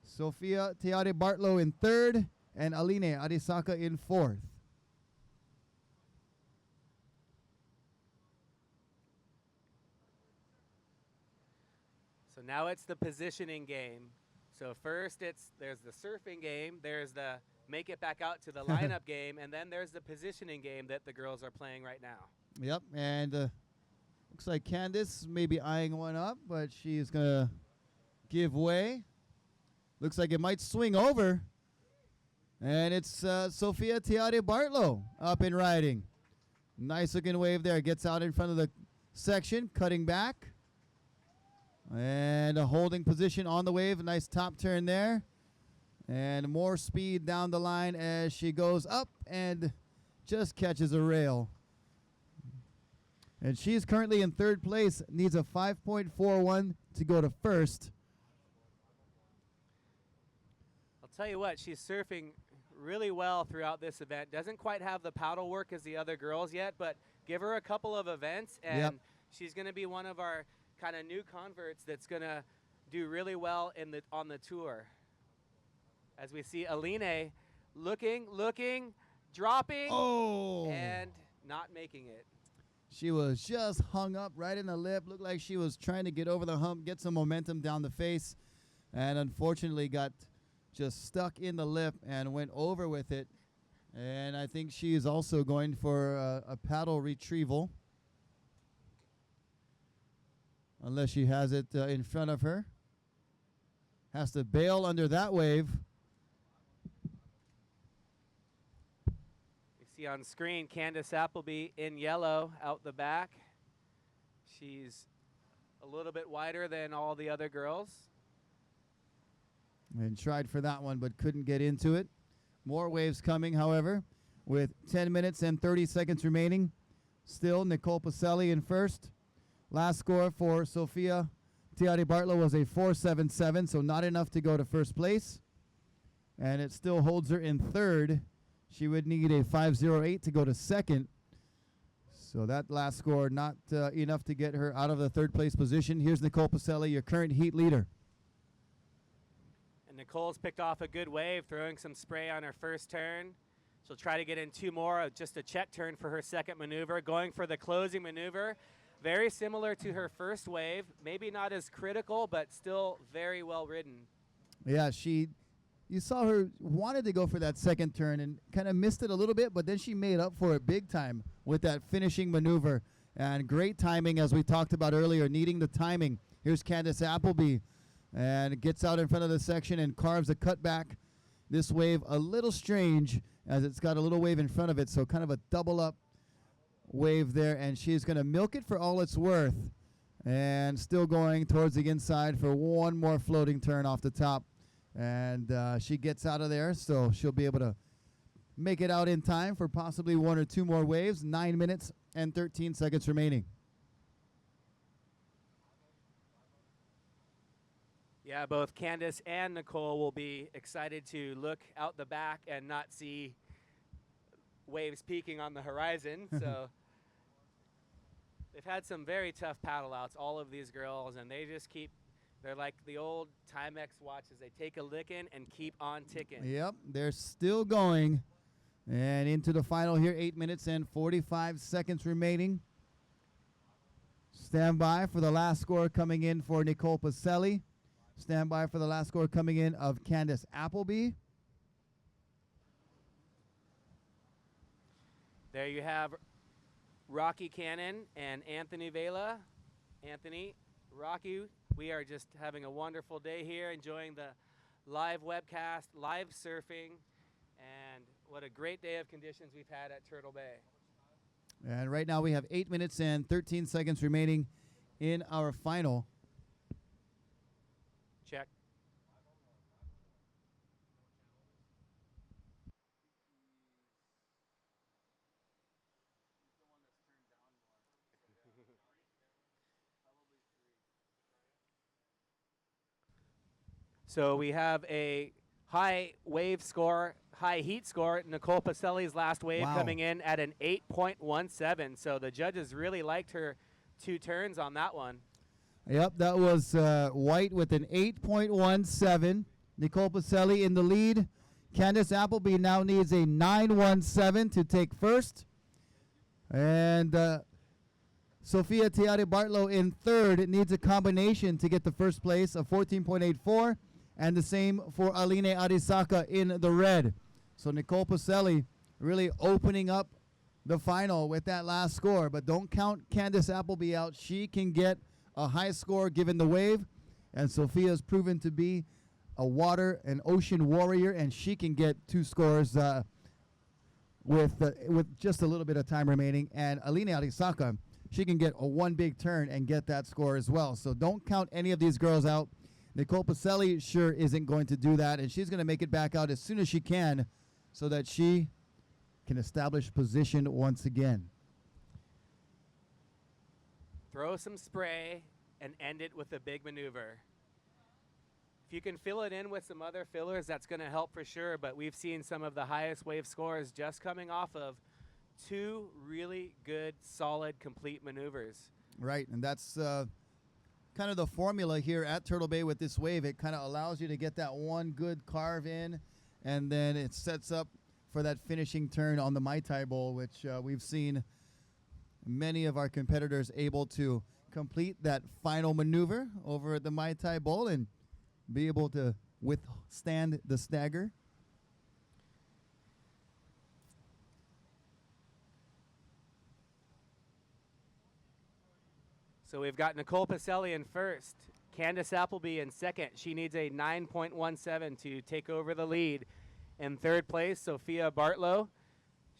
Sophia Teare Bartlow in third. And Aline Arisaka in fourth. So now it's the positioning game. So first there's the surfing game, there's the make it back out to the lineup game, and then there's the positioning game that the girls are playing right now. Yep, and looks like Candace may be eyeing one up, but she's going to give way. Looks like it might swing over. And it's Sophia Teare Bartlow up and riding. Nice looking wave there. Gets out in front of the section, cutting back. And a holding position on the wave. Nice top turn there. And more speed down the line as she goes up and just catches a rail. And she's currently in third place. Needs a 5.41 to go to first. I'll tell you what, she's surfing really well throughout this event. Doesn't quite have the paddle work as the other girls yet, but give her a couple of events and she's going to be one of our kind of new converts that's going to do really well on the tour. As we see Aline looking, dropping, and not making it. She was just hung up right in the lip. Looked like she was trying to get over the hump, get some momentum down the face, and unfortunately got just stuck in the lip and went over with it. And I think she is also going for a paddle retrieval. Unless she has it in front of her. Has to bail under that wave. You see on screen Candace Appleby in yellow out the back. She's a little bit wider than all the other girls. And tried for that one, but couldn't get into it. More waves coming, however, with 10 minutes and 30 seconds remaining. Still Nicole Pacelli in first. Last score for Sophia Tiari Bartlow was a 4.77, so not enough to go to first place. And it still holds her in third. She would need a 5.08 to go to second. So that last score not enough to get her out of the third place position. Here's Nicole Pacelli, your current heat leader. And Nicole's picked off a good wave, throwing some spray on her first turn. She'll try to get in two more, just a check turn for her second maneuver. Going for the closing maneuver, very similar to her first wave. Maybe not as critical, but still very well ridden. Yeah, you saw her wanted to go for that second turn and kind of missed it a little bit, but then she made up for it big time with that finishing maneuver. And great timing, as we talked about earlier, needing the timing. Here's Candace Appleby, and gets out in front of the section and carves a cutback. This wave a little strange, as it's got a little wave in front of it, so kind of a double up wave there, and she's going to milk it for all it's worth, and still going towards the inside for one more floating turn off the top. And she gets out of there, so she'll be able to make it out in time for possibly one or two more waves. 9 minutes and 13 seconds remaining. Yeah, both Candace and Nicole will be excited to look out the back and not see waves peaking on the horizon. So they've had some very tough paddle outs, all of these girls, and they just they're like the old Timex watches. They take a licking and keep on ticking. Yep, they're still going. And into the final here, 8 minutes and 45 seconds remaining. Stand by for the last score coming in for Nicole Pacelli. Stand by for the last score coming in of Candace Appleby. There you have Rocky Cannon and Anthony Vela. Anthony, Rocky, we are just having a wonderful day here, enjoying the live webcast, live surfing, and what a great day of conditions we've had at Turtle Bay. And right now we have 8 minutes and 13 seconds remaining in our final. Check. So we have a high wave score, high heat score. Nicole Pacelli's last wave coming in at an 8.17. So the judges really liked her two turns on that one. Yep, that was White with an 8.17. Nicole Pacelli in the lead. Candace Appleby now needs a 9.17 to take first. And Sophia Tiari Bartlow in third. It needs a combination to get the first place of 14.84. And the same for Aline Arisaka in the red. So Nicole Pacelli really opening up the final with that last score. But don't count Candace Appleby out. She can get a high score given the wave. And Sophia's proven to be a water and ocean warrior. And she can get two scores with just a little bit of time remaining. And Aline Arisaka, she can get a one big turn and get that score as well. So don't count any of these girls out. Nicole Pacelli sure isn't going to do that, and she's going to make it back out as soon as she can so that she can establish position once again. Throw some spray and end it with a big maneuver. If you can fill it in with some other fillers, that's going to help for sure, but we've seen some of the highest wave scores just coming off of two really good, solid, complete maneuvers. Right, and that's kind of the formula here at Turtle Bay with this wave. It kind of allows you to get that one good carve in, and then it sets up for that finishing turn on the Mai Tai Bowl, which we've seen many of our competitors able to complete that final maneuver over at the Mai Tai Bowl and be able to withstand the stagger. So we've got Nicole Pacelli in first, Candace Appleby in second. She needs a 9.17 to take over the lead. In third place, Sophia Bartlow.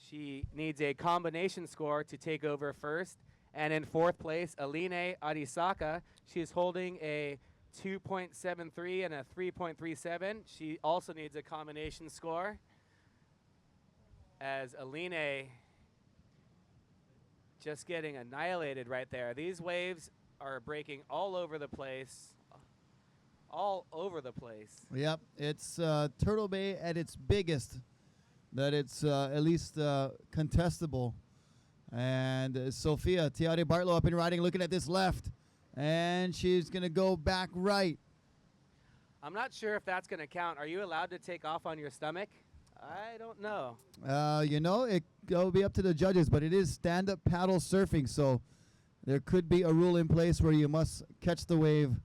She needs a combination score to take over first. And in fourth place, Aline Arisaka. She's holding a 2.73 and a 3.37. She also needs a combination score, as Aline just getting annihilated right there. These waves are breaking all over the place. All over the place. Yep, it's Turtle Bay at its biggest, that it's at least contestable. And Sophia Tiare Bartlow up and riding, looking at this left, and she's going to go back right. I'm not sure if that's going to count. Are you allowed to take off on your stomach? I don't know. You know, it'll be up to the judges, but it is stand-up paddle surfing, so there could be a rule in place where you must catch the wave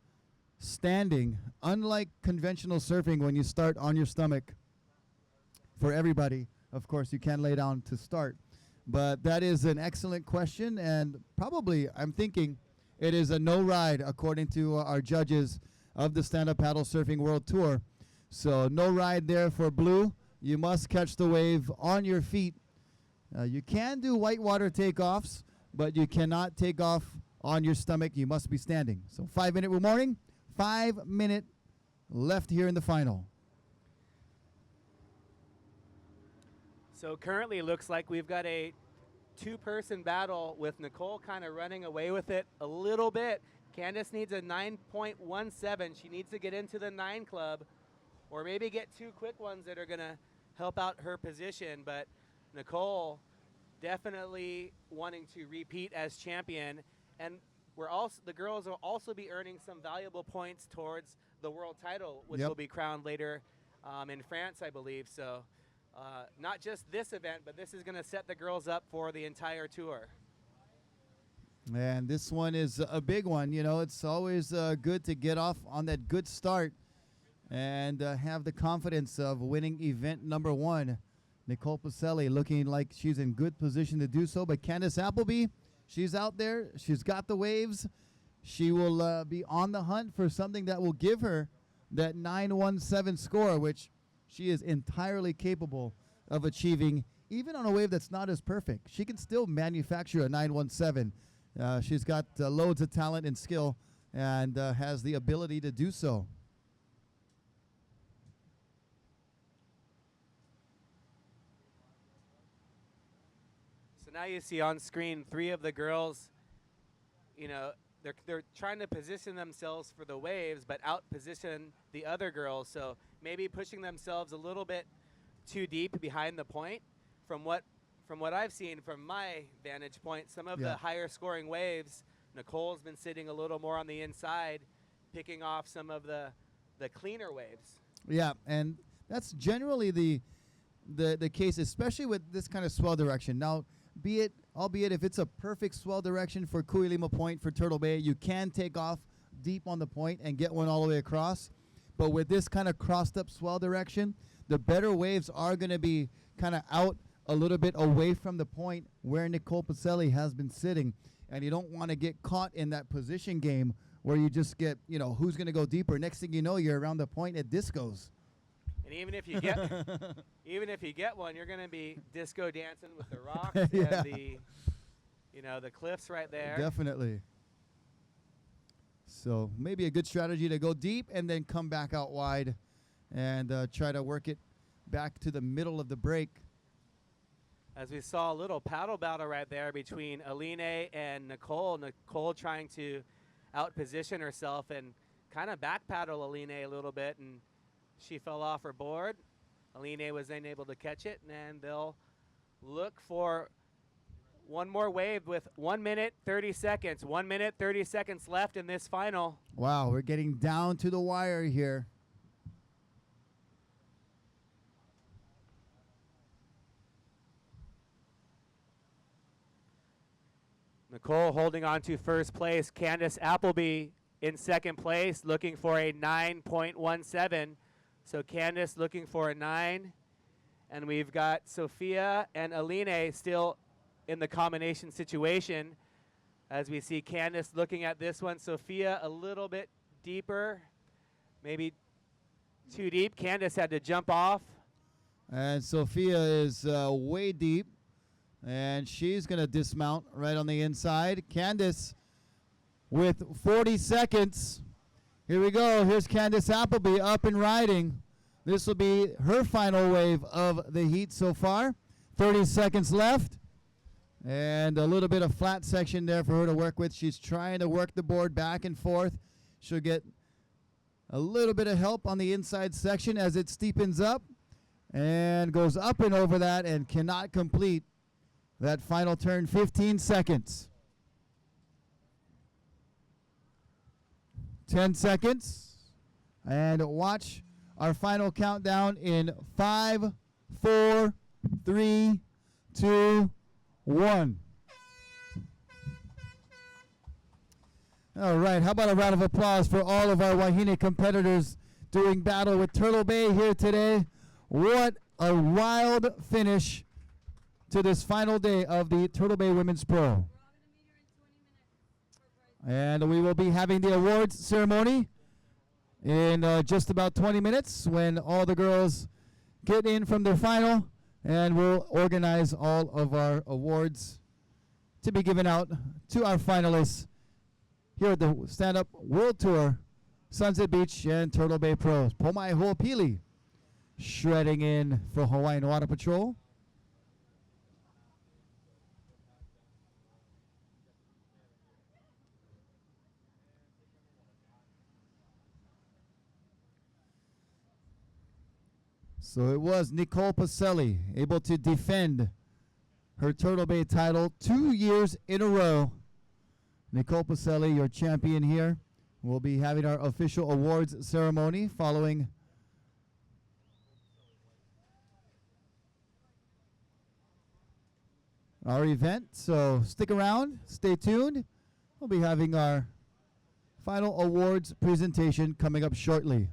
standing, unlike conventional surfing when you start on your stomach. For everybody, of course, you can lay down to start. But that is an excellent question, and probably, I'm thinking, it is a no ride according to our judges of the Stand-Up Paddle Surfing World Tour. So no ride there for blue. You must catch the wave on your feet. You can do whitewater takeoffs, but you cannot take off on your stomach. You must be standing. So 5-minute warning, 5 minute left here in the final. So currently it looks like we've got a two-person battle with Nicole kind of running away with it a little bit. Candace needs a 9.17. She needs to get into the 9 club or maybe get 2 quick ones that are going to help out her position. But Nicole definitely wanting to repeat as champion. And the girls will also be earning some valuable points towards the world title, which will be crowned later in France, I believe. So not just this event, but this is going to set the girls up for the entire tour. And this one is a big one. You know, it's always good to get off on that good start and have the confidence of winning event number 1. Nicole Pacelli looking like she's in good position to do so. But Candace Appleby, she's out there. She's got the waves. She will be on the hunt for something that will give her that 917 score, which she is entirely capable of achieving, even on a wave that's not as perfect. She can still manufacture a 917. She's got loads of talent and skill and has the ability to do so. So now you see on screen 3 of the girls, you know, they're trying to position themselves for the waves, but out-position the other girls. So maybe pushing themselves a little bit too deep behind the point. From what I've seen from my vantage point, some of the higher scoring waves, Nicole's been sitting a little more on the inside, picking off some of the cleaner waves. Yeah, and that's generally the case, especially with this kind of swell direction. Now, albeit if it's a perfect swell direction for Kuilima Point for Turtle Bay, you can take off deep on the point and get one all the way across. But with this kind of crossed up swell direction, the better waves are going to be kind of out a little bit away from the point where Nicole Pacelli has been sitting. And you don't want to get caught in that position game where you just get, you know, who's going to go deeper. Next thing you know, you're around the point at discos. And even if you get one, you're going to be disco dancing with the rocks and the cliffs right there. Definitely. So maybe a good strategy to go deep and then come back out wide and try to work it back to the middle of the break. As we saw a little paddle battle right there between Aline and Nicole. Nicole trying to out-position herself and kind of back paddle Aline a little bit, and she fell off her board. Aline was then able to catch it, and they'll look for one more wave with 1 minute, 30 seconds. 1 minute, 30 seconds left in this final. Wow, we're getting down to the wire here. Nicole holding on to first place. Candace Appleby in second place, looking for a 9.17. So Candace looking for a 9. And we've got Sophia and Aline still in the combination situation. As we see Candace looking at this one. Sophia a little bit deeper, maybe too deep. Candace had to jump off. And Sophia is way deep. And she's going to dismount right on the inside. Candace with 40 seconds. Here we go. Here's Candace Appleby up and riding. This will be her final wave of the heat so far. 30 seconds left. And a little bit of flat section there for her to work with. She's trying to work the board back and forth. She'll get a little bit of help on the inside section as it steepens up and goes up and over that and cannot complete that final turn. 15 seconds. 10 seconds. And watch our final countdown in 5, 4, 3, 2, 1. All right, how about a round of applause for all of our Wahine competitors doing battle with Turtle Bay here today. What a wild finish to this final day of the Turtle Bay Women's Pro. And we will be having the awards ceremony in just about 20 minutes when all the girls get in from their final, and we'll organize all of our awards to be given out to our finalists here at the Stand Up World Tour, Sunset Beach and Turtle Bay Pros. Pomai Ho'opili shredding in for Hawaiian Water Patrol. So it was Nicole Pacelli able to defend her Turtle Bay title 2 years in a row. Nicole Pacelli, your champion here. We'll be having our official awards ceremony following our event. So stick around, stay tuned. We'll be having our final awards presentation coming up shortly.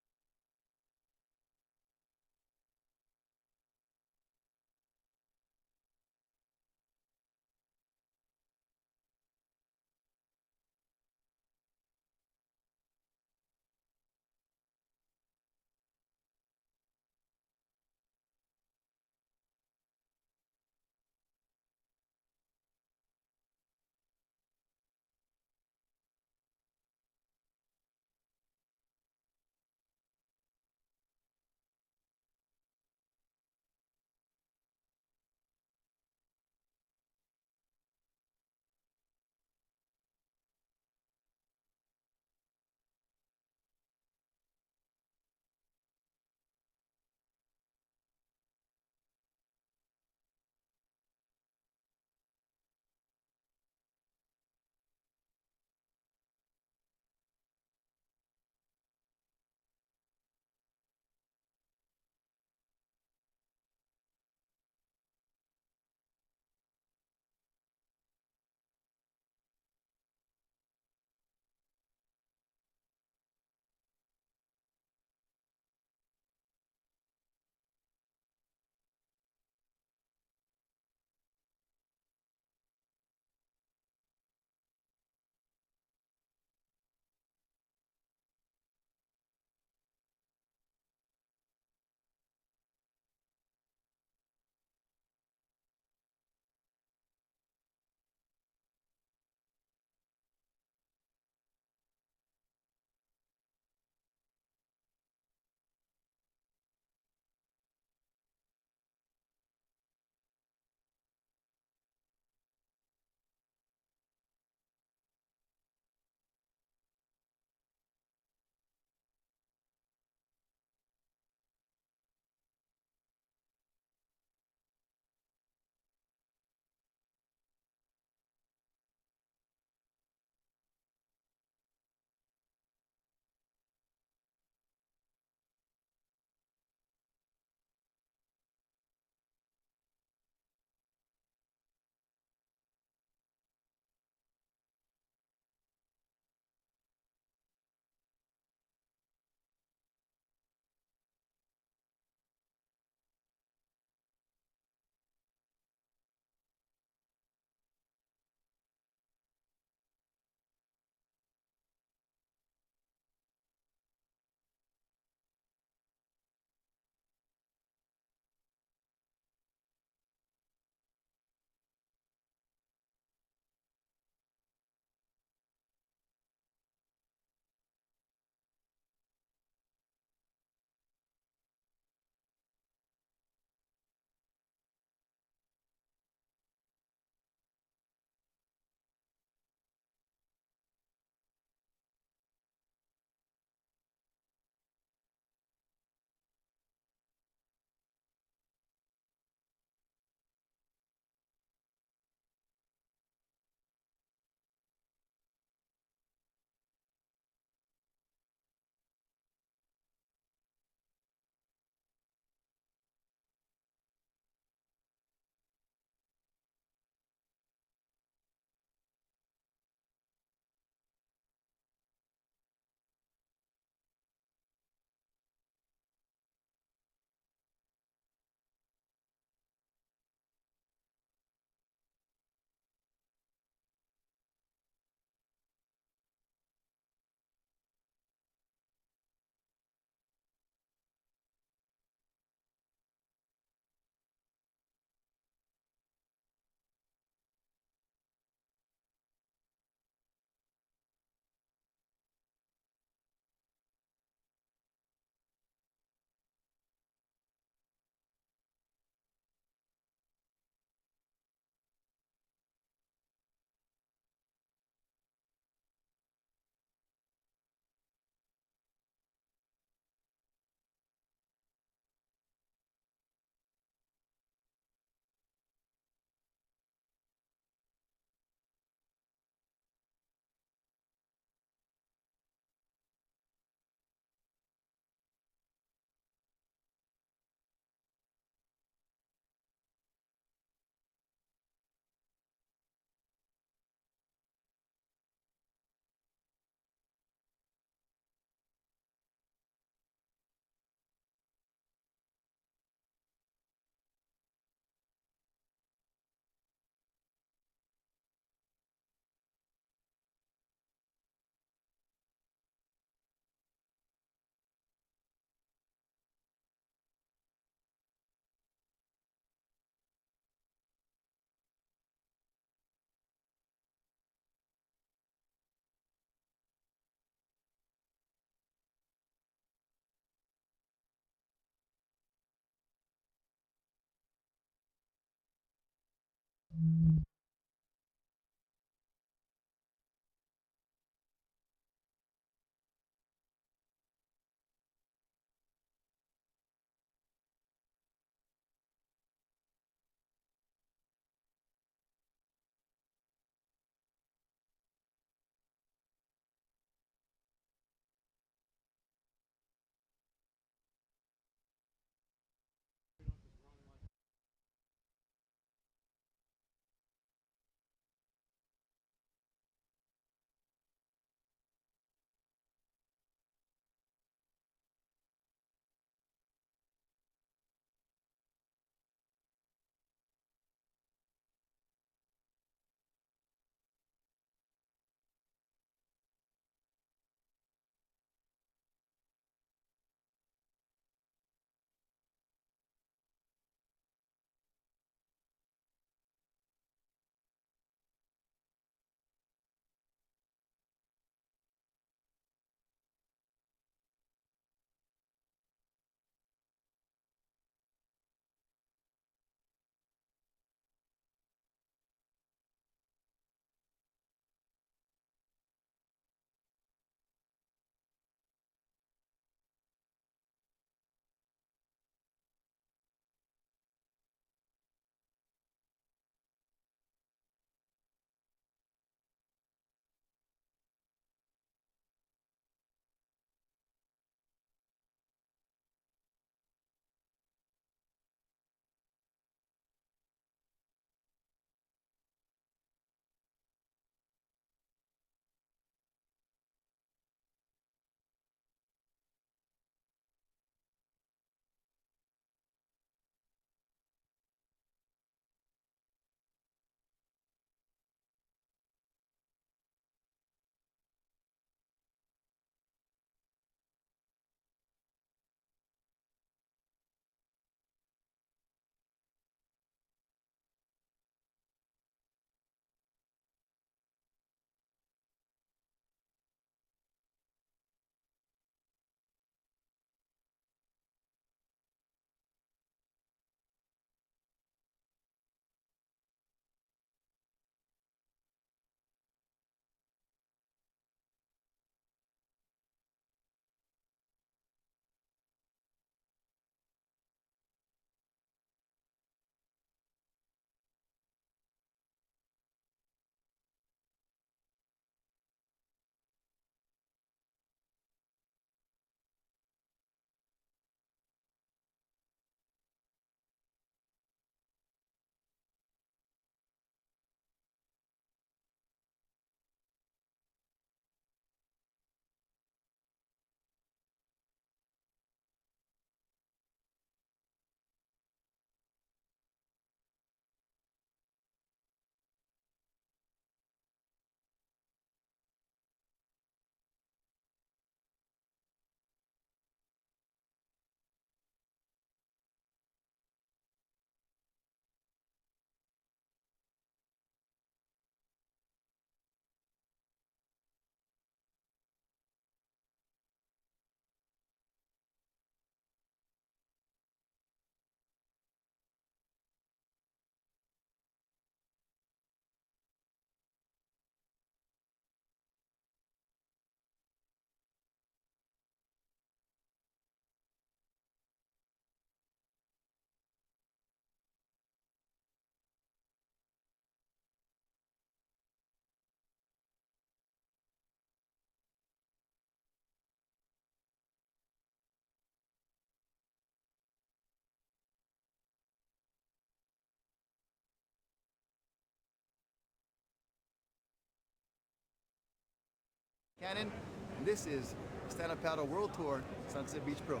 Cannon, and this is Stand Up Paddle World Tour Sunset Beach Pro.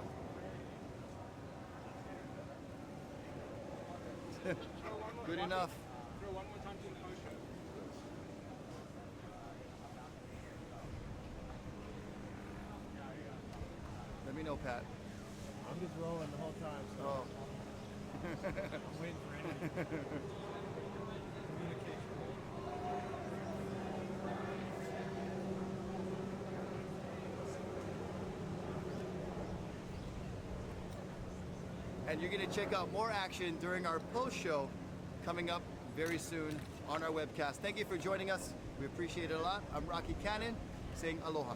Good enough. Let me know, Pat. I'm just rolling the whole time, so Oh. I'm waiting for anything. Communication. And you're going to check out more action during our post show coming up very soon on our webcast. Thank you for joining us. We appreciate it a lot. I'm Rocky Cannon saying aloha.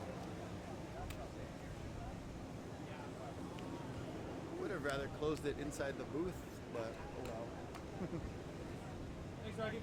Would have rather closed it inside the booth, but oh well. Thanks, Rocky.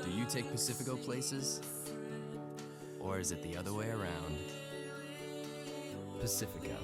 Do you take Pacifico places? Or is it the other way around? Pacifico.